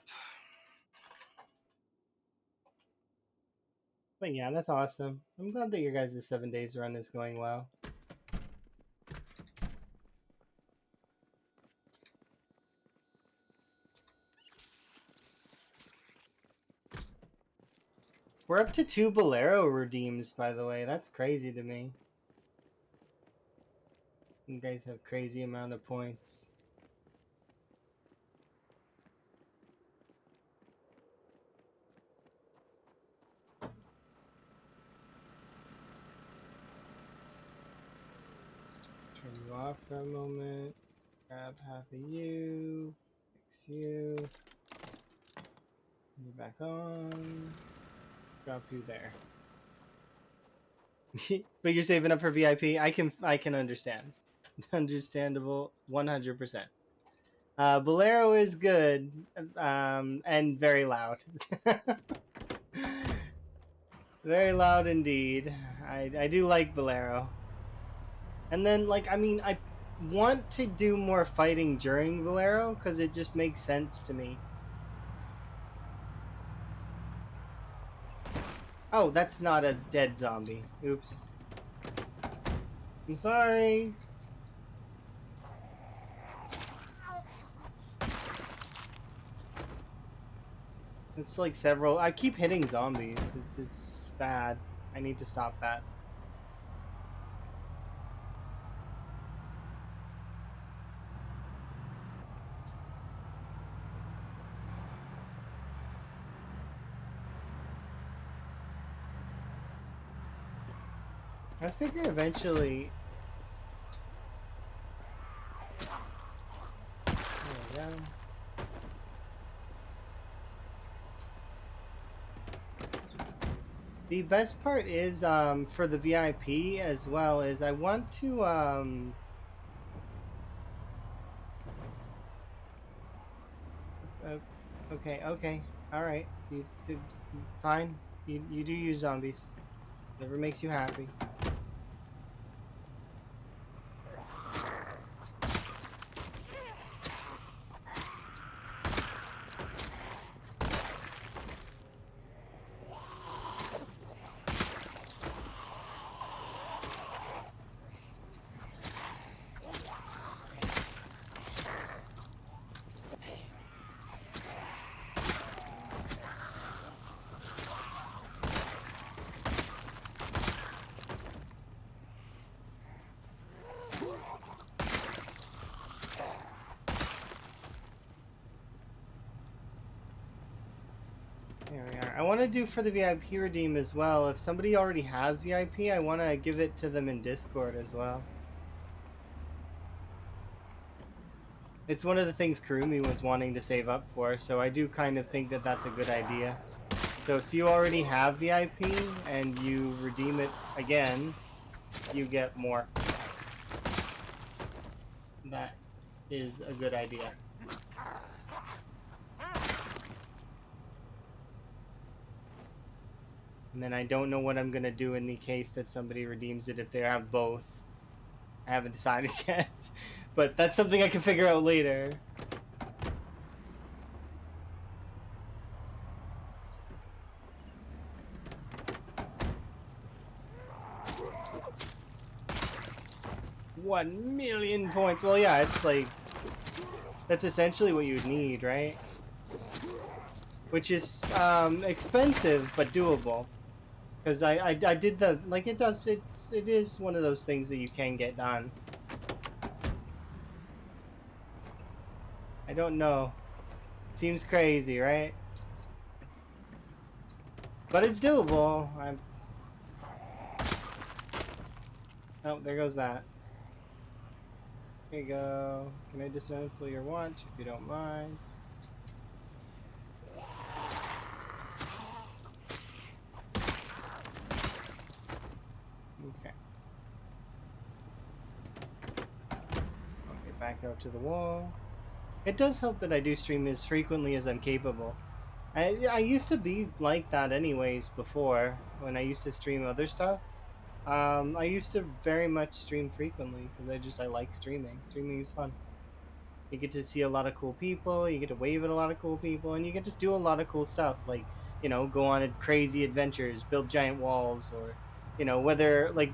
But yeah, that's awesome. I'm glad that your guys' 7 days run is going well. We're up to 2 Bolero redeems, by the way. That's crazy to me. You guys have crazy amount of points. go off for a moment. Grab half of you. Fix you. You're back on. Drop you there. But you're saving up for VIP. I can understand. Understandable, 100%. Bolero is good, and very loud. Very loud indeed. I do like Bolero. And then, like, I mean, I want to do more fighting during Bolero because it just makes sense to me. Oh, that's not a dead zombie. Oops. I'm sorry. It's like several. I keep hitting zombies. It's bad. I need to stop that. I figure eventually. There we go. The best part is for the VIP as well is I want to okay, all right, fine, you do use zombies, whatever makes you happy. There we are. I want to do for the VIP redeem as well. If somebody already has VIP, I want to give it to them in Discord as well. It's one of the things Kurumi was wanting to save up for, so I do kind of think that that's a good idea. So you already have VIP and you redeem it again, you get more. That is a good idea. And then I don't know what I'm going to do in the case that somebody redeems it if they have both. I haven't decided yet. But that's something I can figure out later. $1,000,000 points. Well, yeah, it's like... That's essentially what you'd need, right? Which is expensive, but doable. Because I did the... Like, it is one of those things that you can get done. I don't know. It seems crazy, right? But it's doable. Oh, there goes that. Here you go. Can I dismantle your watch if you don't mind? Okay. Okay, back out to the wall. It does help that I do stream as frequently as I'm capable. I used to be like that anyways before, when I used to stream other stuff. I used to very much stream frequently because I like streaming. Streaming is fun. You get to see a lot of cool people, you get to wave at a lot of cool people, and you get to do a lot of cool stuff, like, you know, go on crazy adventures, build giant walls, or, you know, whether, like,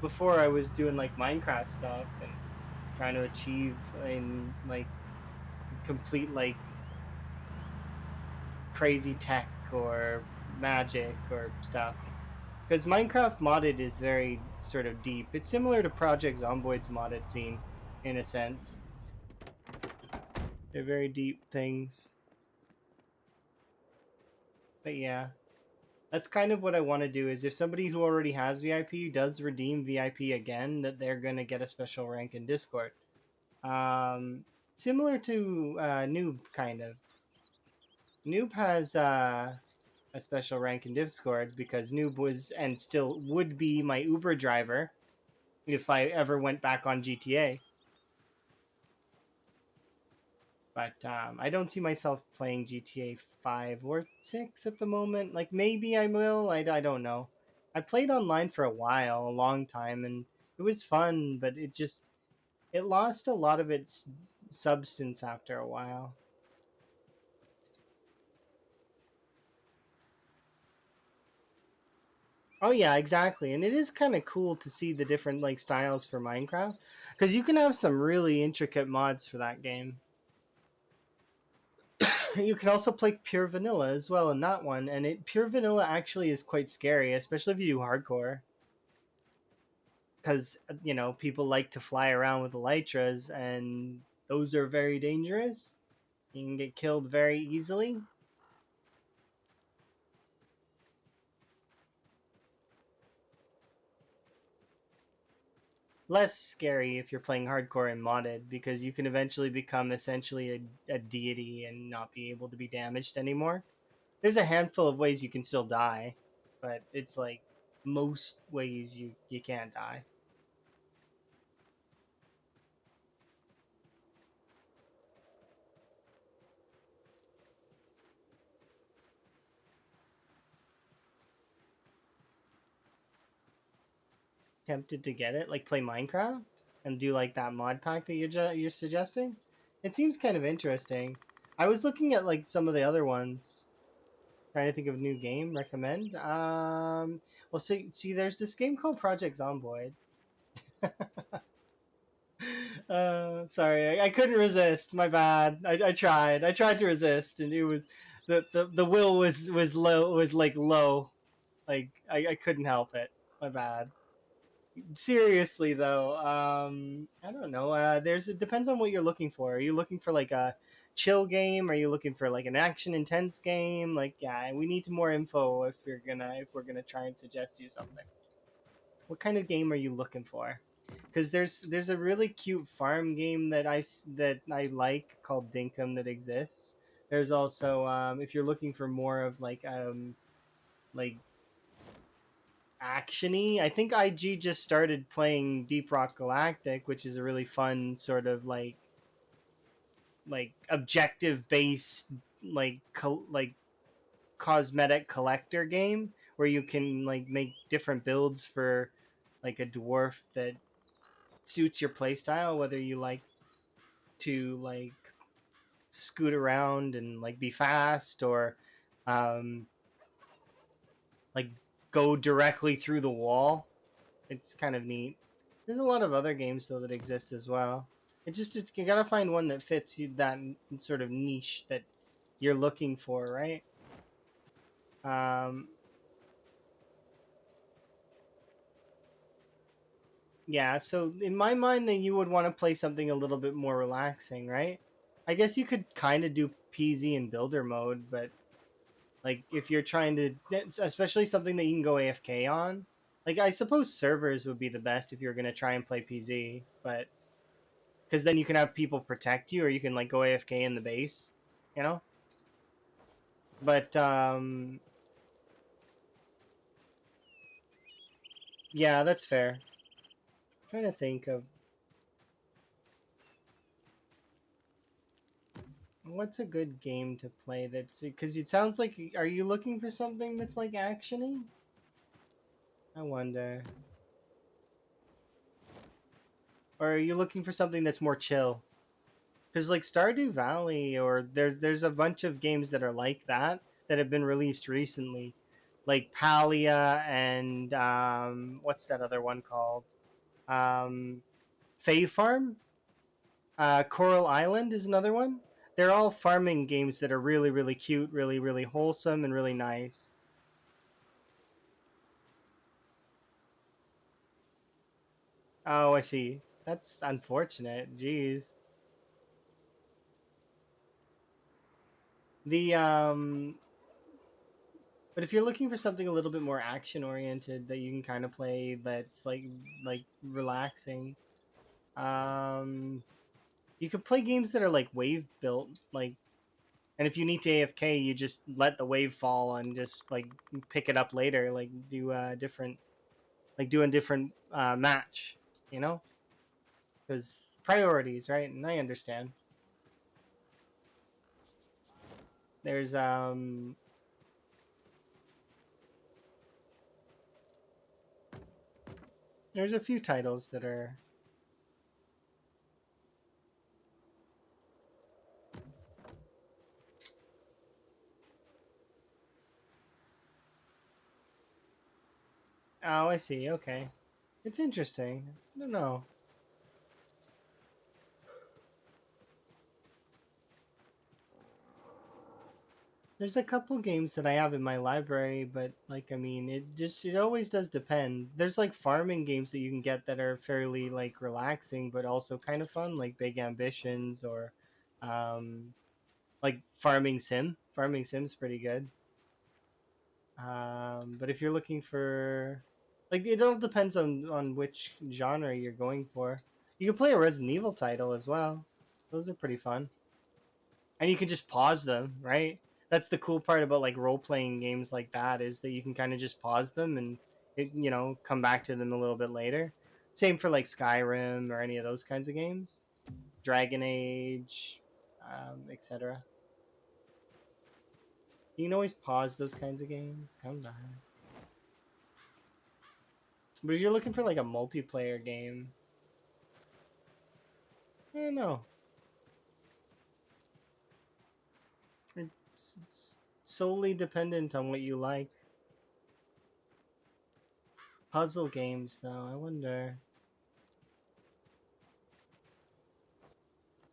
before I was doing, like, Minecraft stuff and trying to achieve in, like, complete, like, crazy tech or magic or stuff. Because Minecraft modded is very sort of deep. It's similar to Project Zomboid's modded scene, in a sense. They're very deep things. But yeah. That's kind of what I want to do. Is if somebody who already has VIP does redeem VIP again, that they're gonna get a special rank in Discord. Um, Similar to Noob, kind of. Noob has a special rank in Discord because Noob was and still would be my Uber driver if I ever went back on GTA. But I don't see myself playing GTA 5 or 6 at the moment. Like, maybe I will. I don't know. I played online for a while, a long time, and it was fun, but it lost a lot of its substance after a while. Oh yeah, exactly. And it is kind of cool to see the different like styles for Minecraft because you can have some really intricate mods for that game. You can also play pure vanilla as well in that one, and it pure vanilla actually is quite scary, especially if you do hardcore, because people like to fly around with elytras, and those are very dangerous. You can get killed very easily. Less scary if you're playing hardcore and modded because you can eventually become essentially a deity and not be able to be damaged anymore. There's a handful of ways you can still die, but it's like most ways you can't die. Tempted to get it, like play Minecraft and do like that mod pack that you're suggesting. It seems kind of interesting. I was looking at like some of the other ones, trying to think of a new game recommend. Well, see, there's this game called Project Zomboid. Sorry, I couldn't resist. My bad. I tried. I tried to resist, and it was the will was low. Was like low. Like I couldn't help it. My bad. Seriously though, I don't know. It depends on what you're looking for. Are you looking for like a chill game? Are you looking for like an action intense game? Like, yeah, we need more info if we're gonna try and suggest you something. What kind of game are you looking for? Because there's a really cute farm game that I like called Dinkum that exists. There's also if you're looking for more of like actiony. I think IG just started playing Deep Rock Galactic, which is a really fun sort of like objective based like cosmetic collector game where you can like make different builds for like a dwarf that suits your playstyle, whether you like to like scoot around and like be fast or um like go directly through the wall. It's kind of neat. There's a lot of other games though that exist as well. You gotta find one that fits you that sort of niche that you're looking for, right? Um, yeah. So in my mind, then you would want to play something a little bit more relaxing, right? I guess you could kind of do PZ and builder mode, but like if you're trying to, especially something that you can go AFK on. Like I suppose servers would be the best if you're gonna try and play PZ, but because then you can have people protect you, or you can like go AFK in the base, you know. But yeah, that's fair. I'm trying to think of what's a good game to play. That's because it sounds like are you looking for something that's like actiony? I wonder, or are you looking for something that's more chill? Because like Stardew Valley, or there's a bunch of games that are like that have been released recently, like Palia and what's that other one called? Um, Fae Farm, Coral Island is another one. They're all farming games that are really, really cute, really, really wholesome, and really nice. Oh, I see. That's unfortunate. Jeez. The But if you're looking for something a little bit more action oriented that you can kind of play, that's like relaxing, um, you could play games that are like wave built, like. And if you need to AFK, you just let the wave fall and just like pick it up later, like do a different, like do a different match, you know, because priorities, right? And I understand. There's there's a few titles that are. Oh, I see. Okay, it's interesting. I don't know. There's a couple games that I have in my library, but like I mean, it always does depend. There's like farming games that you can get that are fairly like relaxing, but also kind of fun, like Big Ambitions or um, like Farming Sim. Farming Sim's pretty good. But if you're looking for, like, it all depends on which genre you're going for. You can play a Resident Evil title as well. Those are pretty fun, and you can just pause them, right? That's the cool part about like role playing games like that is that you can kind of just pause them and come back to them a little bit later. Same for like Skyrim or any of those kinds of games, Dragon Age, etc. You can always pause those kinds of games, come back. But if you're looking for like a multiplayer game, I don't know. It's solely dependent on what you like. Puzzle games, though, I wonder.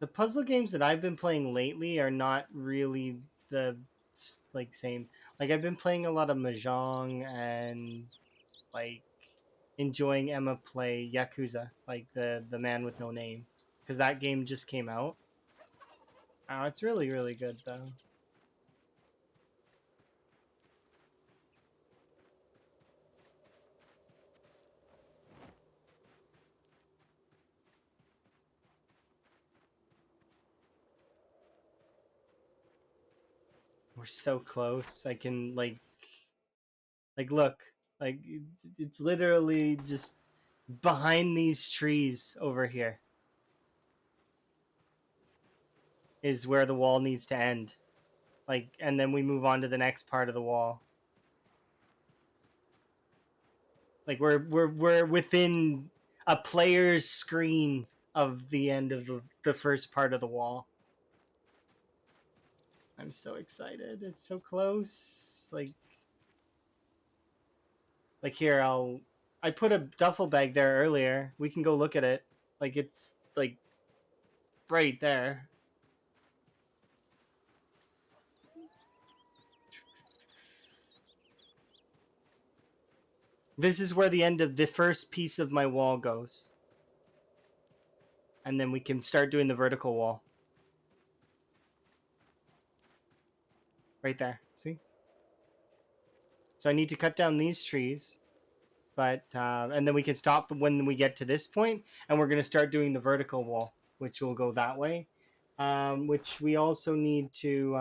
The puzzle games that I've been playing lately are not really the like same. Like I've been playing a lot of mahjong and like enjoying Emma play Yakuza, like the man with no name, because that game just came out. Oh, it's really good though. We're so close. I can like look, like it's literally just behind these trees over here is where the wall needs to end. Like, and then we move on to the next part of the wall. Like we're within a player's screen of the end of the first part of the wall. I'm so excited. It's so close. Like here I put a duffel bag there earlier. We can go look at it. Like it's like right there. This is where the end of the first piece of my wall goes. And then we can start doing the vertical wall. Right there. See? So I need to cut down these trees, but and then we can stop when we get to this point, and we're going to start doing the vertical wall, which will go that way. Which we also need to.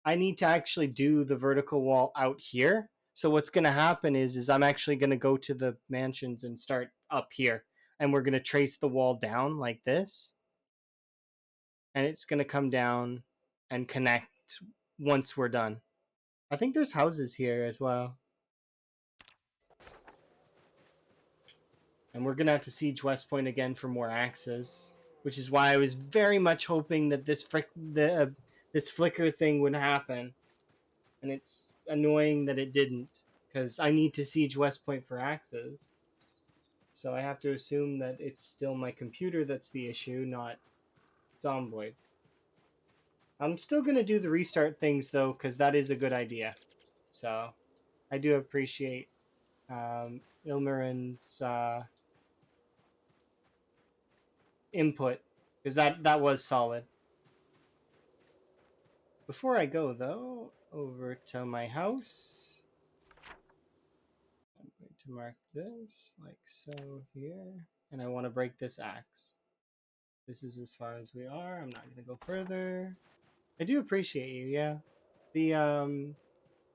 I need to actually do the vertical wall out here. So what's going to happen is I'm actually going to go to the mansions and start up here, and we're going to trace the wall down like this, and it's going to come down and connect once we're done. I think there's houses here as well. And we're gonna have to siege West Point again for more axes, which is why I was very much hoping that this flicker thing would happen, and it's annoying that it didn't because I need to siege West Point for axes. So I have to assume that it's still my computer that's the issue, not Zomboid. I'm still gonna do the restart things though, because that is a good idea. So I do appreciate Ilmarin's input because that was solid. Before I go, though, over to my house, I'm going to mark this like so here, and I want to break this axe. This is as far as we are. I'm not going to go further. I do appreciate you, yeah.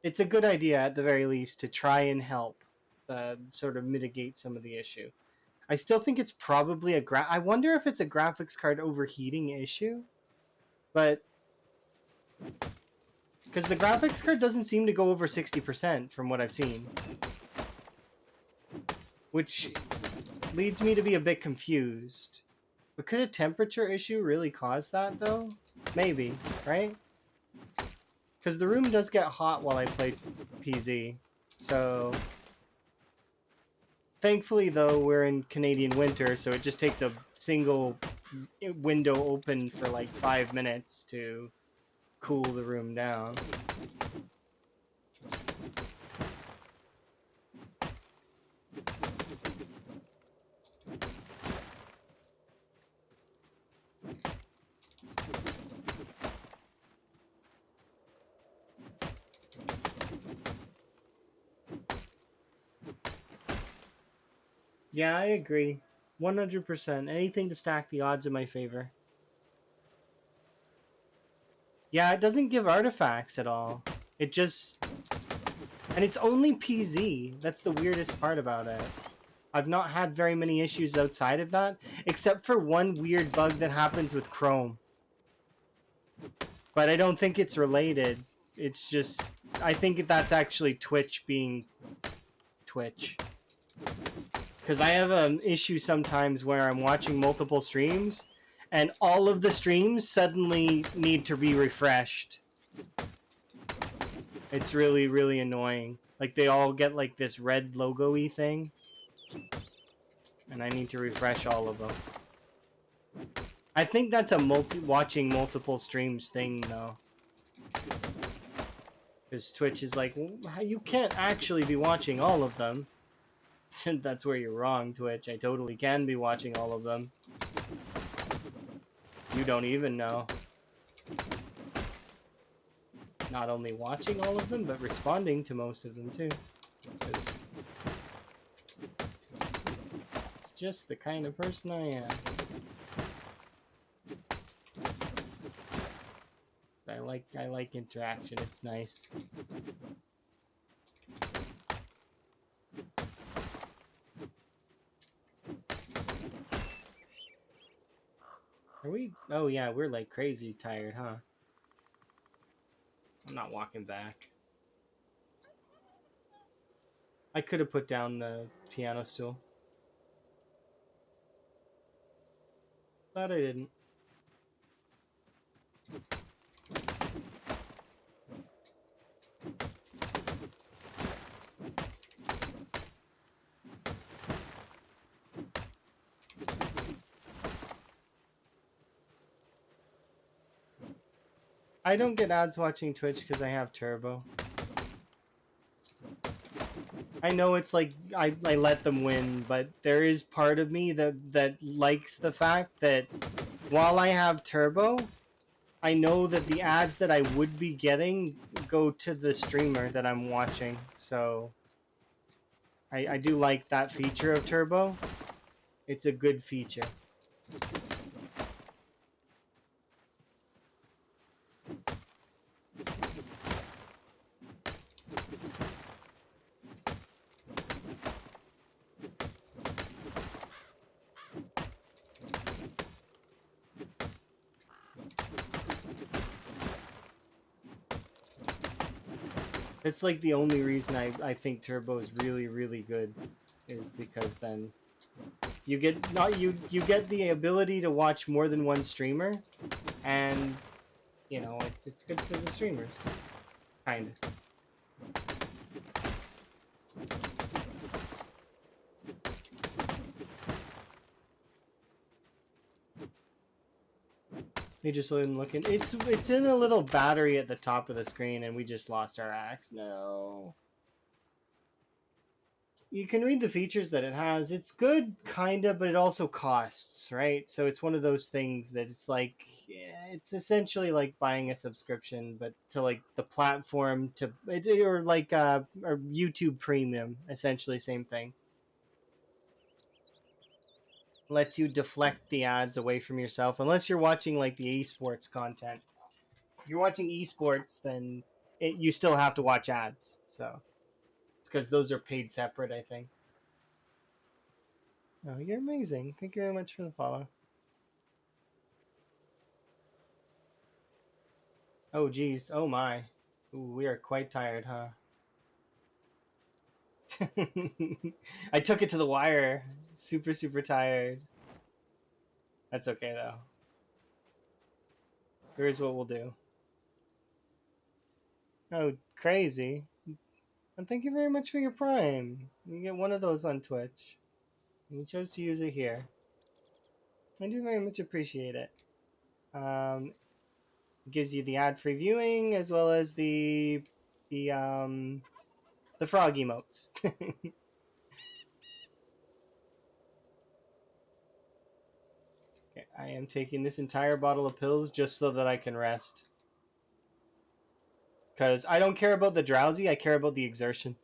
It's a good idea at the very least to try and help sort of mitigate some of the issue. I still think it's probably I wonder if it's a graphics card overheating issue, but because the graphics card doesn't seem to go over 60% from what I've seen, which leads me to be a bit confused. But could a temperature issue really cause that though? Maybe, right? Because the room does get hot while I play PZ, so thankfully, though, we're in Canadian winter, so it just takes a single window open for like 5 minutes to cool the room down. Yeah, I agree. 100%. Anything to stack the odds in my favor. Yeah, it doesn't give artifacts at all. It just... And it's only PZ. That's the weirdest part about it. I've not had very many issues outside of that, except for one weird bug that happens with Chrome. But I don't think it's related. It's just... I think that's actually Twitch being Twitch. Because I have an issue sometimes where I'm watching multiple streams, and all of the streams suddenly need to be refreshed. It's really, really annoying. Like, they all get, like, this red logo-y thing, and I need to refresh all of them. I think that's a watching multiple streams thing, though. Because Twitch is like, well, you can't actually be watching all of them. That's where you're wrong, Twitch. I totally can be watching all of them. You don't even know. Not only watching all of them, but responding to most of them, too. Because it's just the kind of person I am. I like interaction. It's nice. Are we? Oh yeah, we're like crazy tired, huh? I'm not walking back. I could have put down the piano stool. But I didn't. I don't get ads watching Twitch because I have Turbo. I know it's like I let them win, but there is part of me that likes the fact that while I have Turbo, I know that the ads that I would be getting go to the streamer that I'm watching. So I do like that feature of Turbo. It's a good feature. It's like the only reason I think Turbo is really, really good is because then you get you get the ability to watch more than one streamer, and you know it's good for the streamers, kind of. You just looking. It's in a little battery at the top of the screen, and we just lost our axe. No. you can read the features that it has. It's good, kind of, but it also costs, right? So it's one of those things that it's like, yeah, it's essentially like buying a subscription, but to like the platform or like or YouTube Premium, essentially same thing. Lets you deflect the ads away from yourself, unless you're watching like the esports content. If you're watching esports, then you still have to watch ads. So it's because those are paid separate, I think. Oh, you're amazing. Thank you very much for the follow. Oh, geez. Oh, my. Ooh, we are quite tired, huh? I took it to the wire. Super, super tired. That's okay, though. Here's what we'll do. Oh, crazy. And thank you very much for your Prime. You get one of those on Twitch. And you chose to use it here. I do very much appreciate it. It gives you the ad-free viewing as well as the the frog emotes. Okay, I am taking this entire bottle of pills just so that I can rest. Because I don't care about the drowsy, I care about the exertion.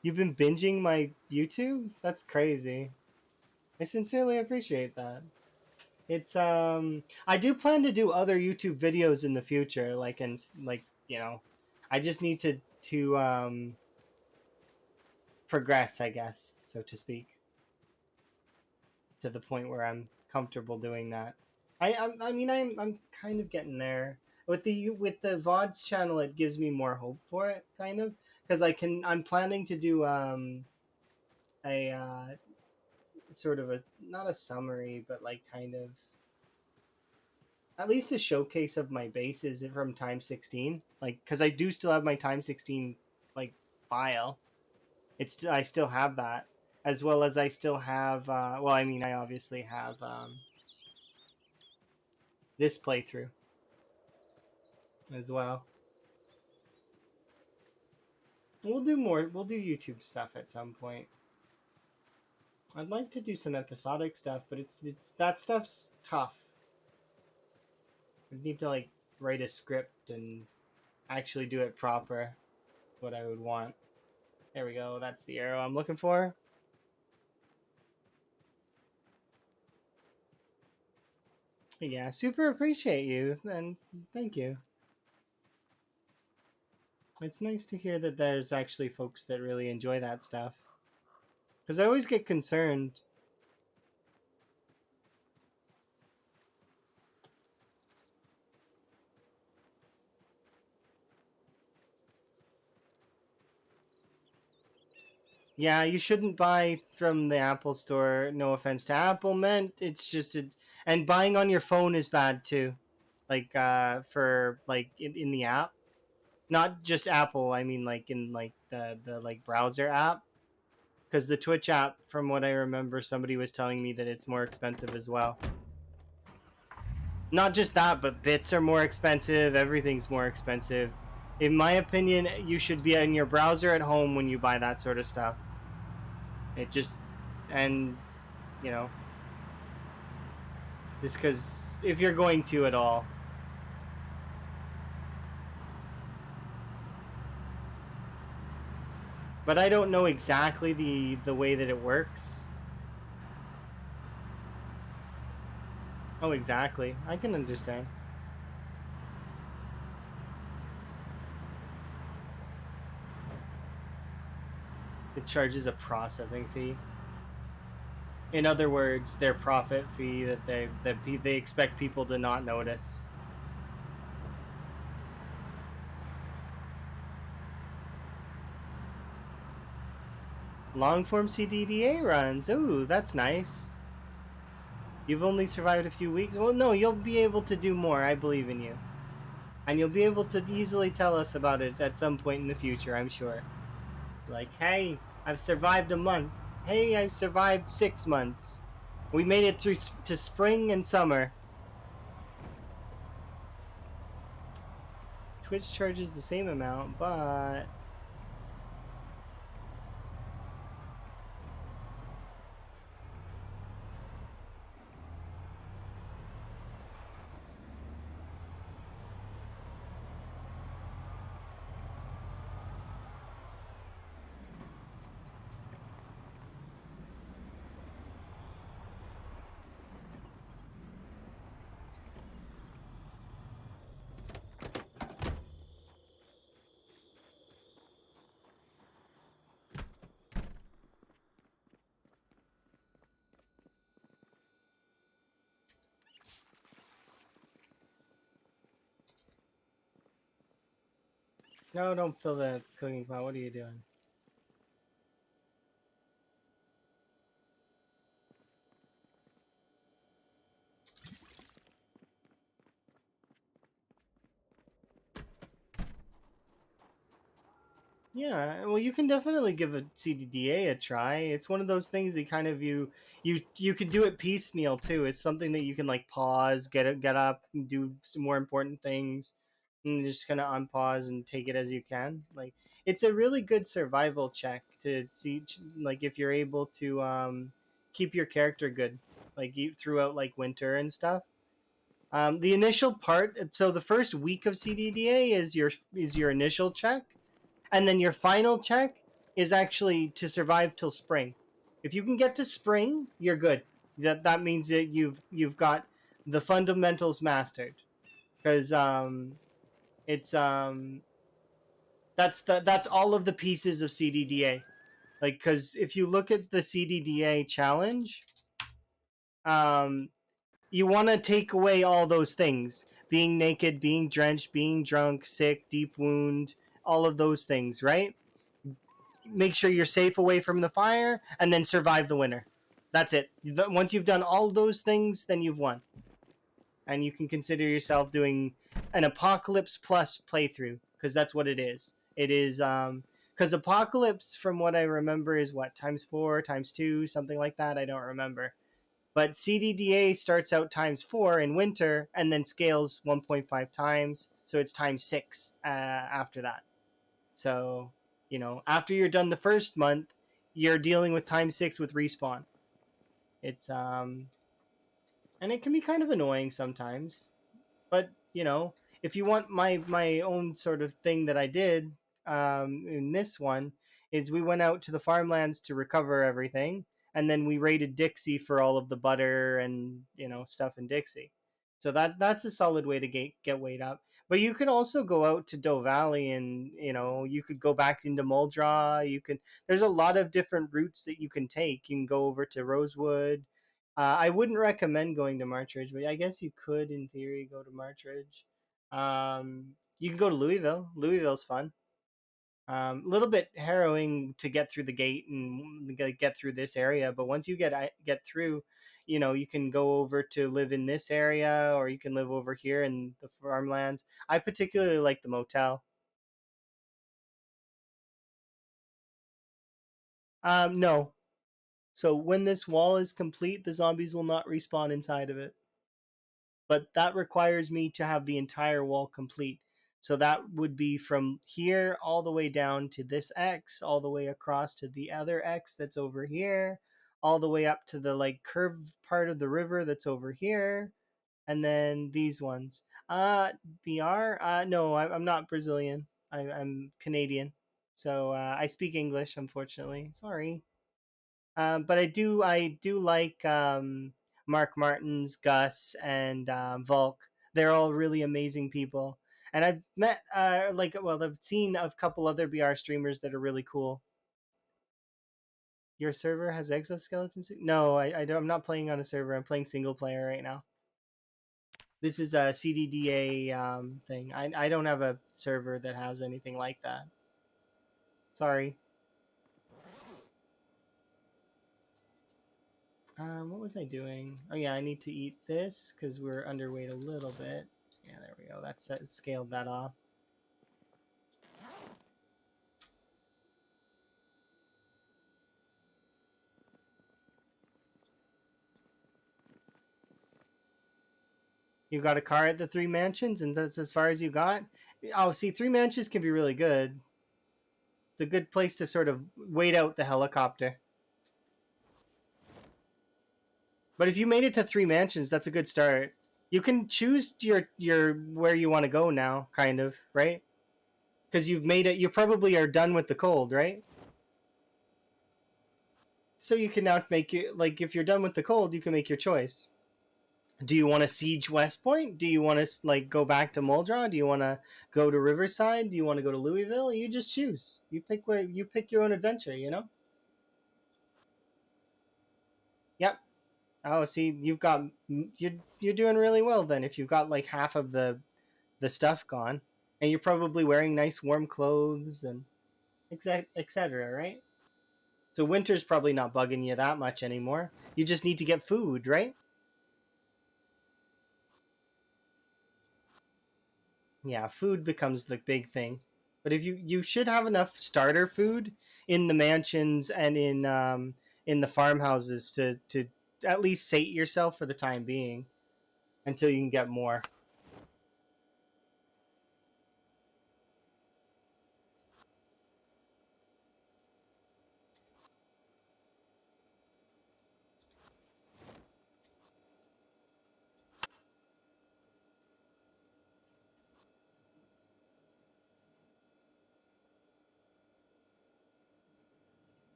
You've been binging my YouTube? That's crazy. I sincerely appreciate that. It's I do plan to do other YouTube videos in the future, like I just need to progress, I guess, so to speak, to the point where I'm comfortable doing that. I'm kind of getting there with the VODs channel. It gives me more hope for it, kind of, because I'm planning to do a sort of a, not a summary, but like kind of at least a showcase of my bases from Time 16, like because I do still have my Time 16 like file. I still have that, as well as I still have well, I mean, I obviously have this playthrough as well. We'll do more. We'll do YouTube stuff at some point. I'd like to do some episodic stuff, but it's that stuff's tough. I need to like write a script and actually do it proper. What I would want. There we go. That's the arrow I'm looking for. Yeah, super appreciate you and thank you. It's nice to hear that there's actually folks that really enjoy that stuff. Because I always get concerned. Yeah, you shouldn't buy from the Apple store. No offense to Apple, meant it's just and buying on your phone is bad too. Like for like in the app, not just Apple. I mean like in like the like browser app, because the Twitch app, from what I remember, somebody was telling me that it's more expensive as well. Not just that, but bits are more expensive. Everything's more expensive. In my opinion, you should be in your browser at home when you buy that sort of stuff. It just, and you know, just because if you're going to at all. But I don't know exactly the way that it works. Oh, exactly. I can understand. It charges a processing fee. In other words, their profit fee that they expect people to not notice. Long form CDDA runs. Ooh, that's nice. You've only survived a few weeks. Well, no, you'll be able to do more. I believe in you. And you'll be able to easily tell us about it at some point in the future, I'm sure. Like, hey, I've survived a month. Hey, I survived 6 months. We made it through to spring and summer. Twitch charges the same amount, but No, don't fill the cooking pot. What are you doing? Yeah, well, you can definitely give a CDDA a try. It's one of those things that kind of you could do it piecemeal too. It's something that you can like pause, get up, and do some more important things, and just kind of unpause and take it as you can. Like it's a really good survival check to see, like if you're able to keep your character good, like throughout like winter and stuff. The initial part, so the first week of CDDA is your initial check, and then your final check is actually to survive till spring. If you can get to spring, you're good. That means that you've got the fundamentals mastered. Because it's that's all of the pieces of CDDA. Like, because if you look at the CDDA challenge, um, you want to take away all those things: being naked, being drenched, being drunk, sick, deep wound, all of those things, right? Make sure you're safe away from the fire, and then survive the winter. That's it. Once you've done all those things, then you've won, and you can consider yourself doing an apocalypse plus playthrough, because that's what it is. It is because apocalypse, from what I remember, is what, times four, times two, something like that. I don't remember. But CDDA starts out times four in winter and then scales 1.5 times, so it's times six after that. So, after you're done the first month, you're dealing with time six with respawn. It's and it can be kind of annoying sometimes. But if you want my own sort of thing that I did in this one, is we went out to the farmlands to recover everything, and then we raided Dixie for all of the butter and stuff in Dixie. So that's a solid way to get weight up. But you could also go out to Doe Valley, and you could go back into Muldraw. You can. There's a lot of different routes that you can take. You can go over to Rosewood. I wouldn't recommend going to Marchridge, but I guess you could, in theory, go to Marchridge. You can go to Louisville. Louisville's fun. A little bit harrowing to get through the gate and get through this area, but once you get through, you can go over to live in this area, or you can live over here in the farmlands. I particularly like the motel. No. So when this wall is complete, the zombies will not respawn inside of it. But that requires me to have the entire wall complete. So that would be from here all the way down to this X, all the way across to the other X that's over here, all the way up to the like curved part of the river that's over here, and then these ones. BR? No, I'm not Brazilian. I'm Canadian. So I speak English, unfortunately. Sorry. But I do like Mark Martins, Gus, and Volk. They're all really amazing people, and I've met I've seen a couple other BR streamers that are really cool. Your server has exoskeletons? No, I don't, I'm not playing on a server. I'm playing single player right now. This is a CDDA thing. I don't have a server that has anything like that. Sorry. What was I doing? Oh yeah, I need to eat this because we're underweight a little bit. Yeah, there we go. That's scaled that off. You got a car at the Three Mansions, and that's as far as you got. Oh, see, Three Mansions can be really good. It's a good place to sort of wait out the helicopter. But if you made it to Three Mansions, that's a good start. You can choose your where you want to go now, kind of, right? Because you've made it. You probably are done with the cold, right? So you can now make your, like, if you're done with the cold, you can make your choice. Do you want to siege West Point? Do you want to like go back to Muldraw? Do you want to go to Riverside? Do you want to go to Louisville? You just choose. You pick your own adventure. Yep. Oh, see, you're doing really well then. If you've got like half of the stuff gone. And you're probably wearing nice warm clothes and etc. Right? So winter's probably not bugging you that much anymore. You just need to get food, right? Yeah, food becomes the big thing. But if you should have enough starter food in the mansions and in the farmhouses to at least sate yourself for the time being until you can get more.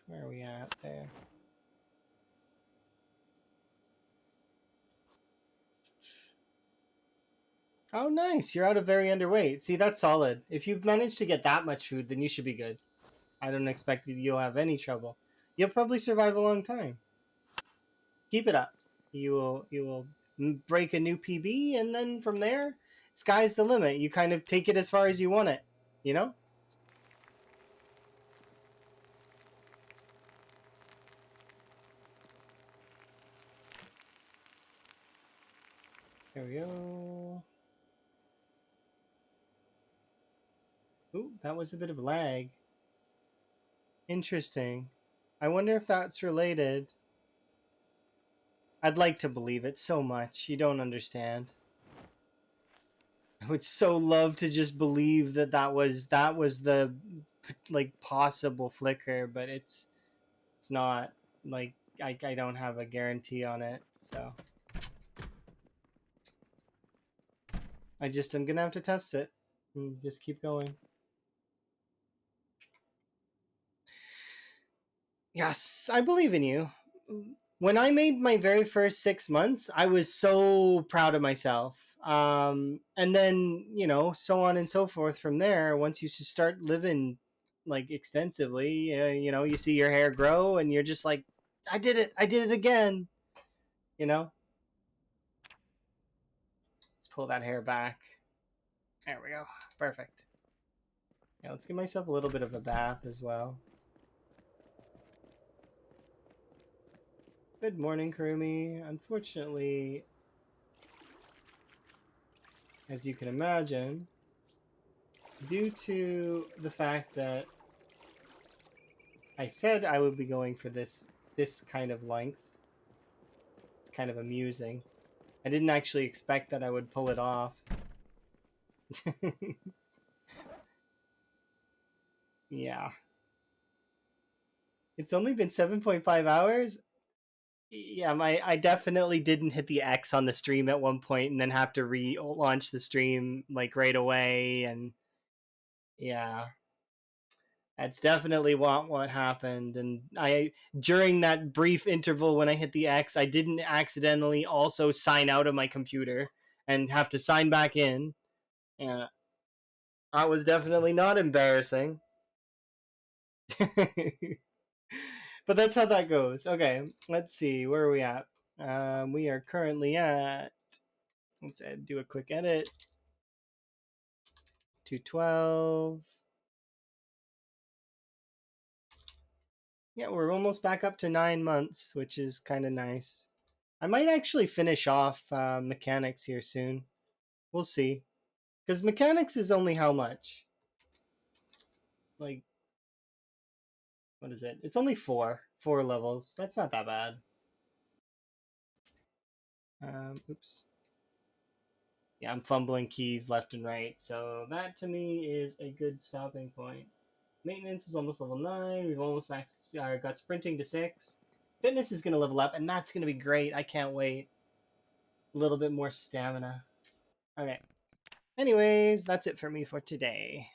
Where are we at there? Oh, nice. You're out of very underweight. See, that's solid. If you've managed to get that much food, then you should be good. I don't expect that you'll have any trouble. You'll probably survive a long time. Keep it up. You will break a new PB, and then from there, sky's the limit. You kind of take it as far as you want it. You know. There we go. Ooh, that was a bit of lag. Interesting. I wonder if that's related. I'd like to believe it so much. You don't understand. I would so love to just believe that that was the like possible flicker, but it's not. Like I don't have a guarantee on it, so I'm gonna have to test it and just keep going. Yes, I believe in you. When I made my very first 6 months, I was so proud of myself. And then, so on and so forth from there. Once you start living like extensively, you see your hair grow and you're just like, I did it again. You know, let's pull that hair back. There we go. Perfect. Yeah, let's give myself a little bit of a bath as well. Good morning, Kurumi. Unfortunately, as you can imagine, due to the fact that I said I would be going for this kind of length, it's kind of amusing. I didn't actually expect that I would pull it off. Yeah. It's only been 7.5 hours. Yeah, I definitely didn't hit the X on the stream at one point and then have to relaunch the stream like right away, and yeah, that's definitely what happened. And I during that brief interval when I hit the X, I didn't accidentally also sign out of my computer and have to sign back in. Yeah, that was definitely not embarrassing. But that's how that goes. Okay, let's see. Where are we at? We are currently at. Let's do a quick edit. 212. Yeah, we're almost back up to 9 months, which is kind of nice. I might actually finish off mechanics here soon. We'll see. Because mechanics is only how much? Like, what is it? It's only four levels. That's not that bad. Oops. Yeah, I'm fumbling keys left and right, so that to me is a good stopping point. Maintenance is almost level 9. We've almost got sprinting to 6. Fitness is going to level up, and that's going to be great. I can't wait. A little bit more stamina. Okay. Anyways, that's it for me for today.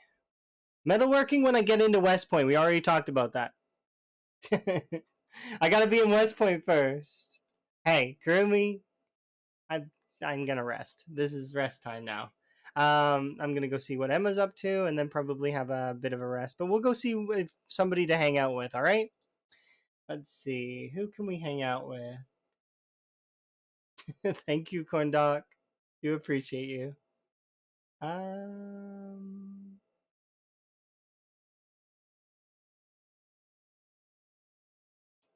Metalworking when I get into West Point. We already talked about that. I gotta be in West Point first. Hey, Kurumi, I'm gonna rest. This is rest time now. I'm gonna go see what Emma's up to, and then probably have a bit of a rest. But we'll go see if somebody to hang out with. All right. Let's see. Who can we hang out with? Thank you, Corn Doc. Do appreciate you. Um,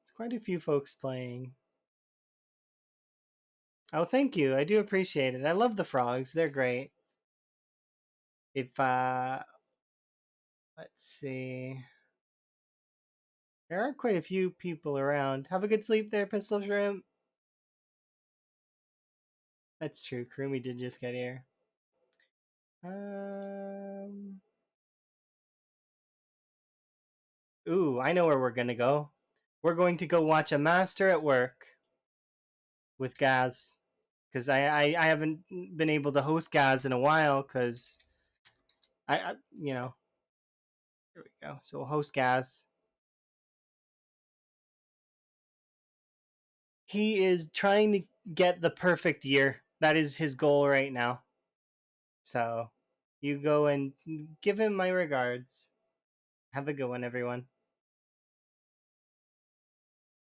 it's quite a few folks playing. Oh, thank you. I do appreciate it. I love the frogs. They're great. If let's see. There are quite a few people around. Have a good sleep there, Pistol Shrimp. That's true. Kurumi did just get here. Um. Ooh, I know where we're gonna go. We're going to go watch a master at work with Gaz, because I haven't been able to host Gaz in a while because I you know, here we go. So we'll host Gaz. He is trying to get the perfect year. That is his goal right now. So you go and give him my regards. Have a good one, everyone.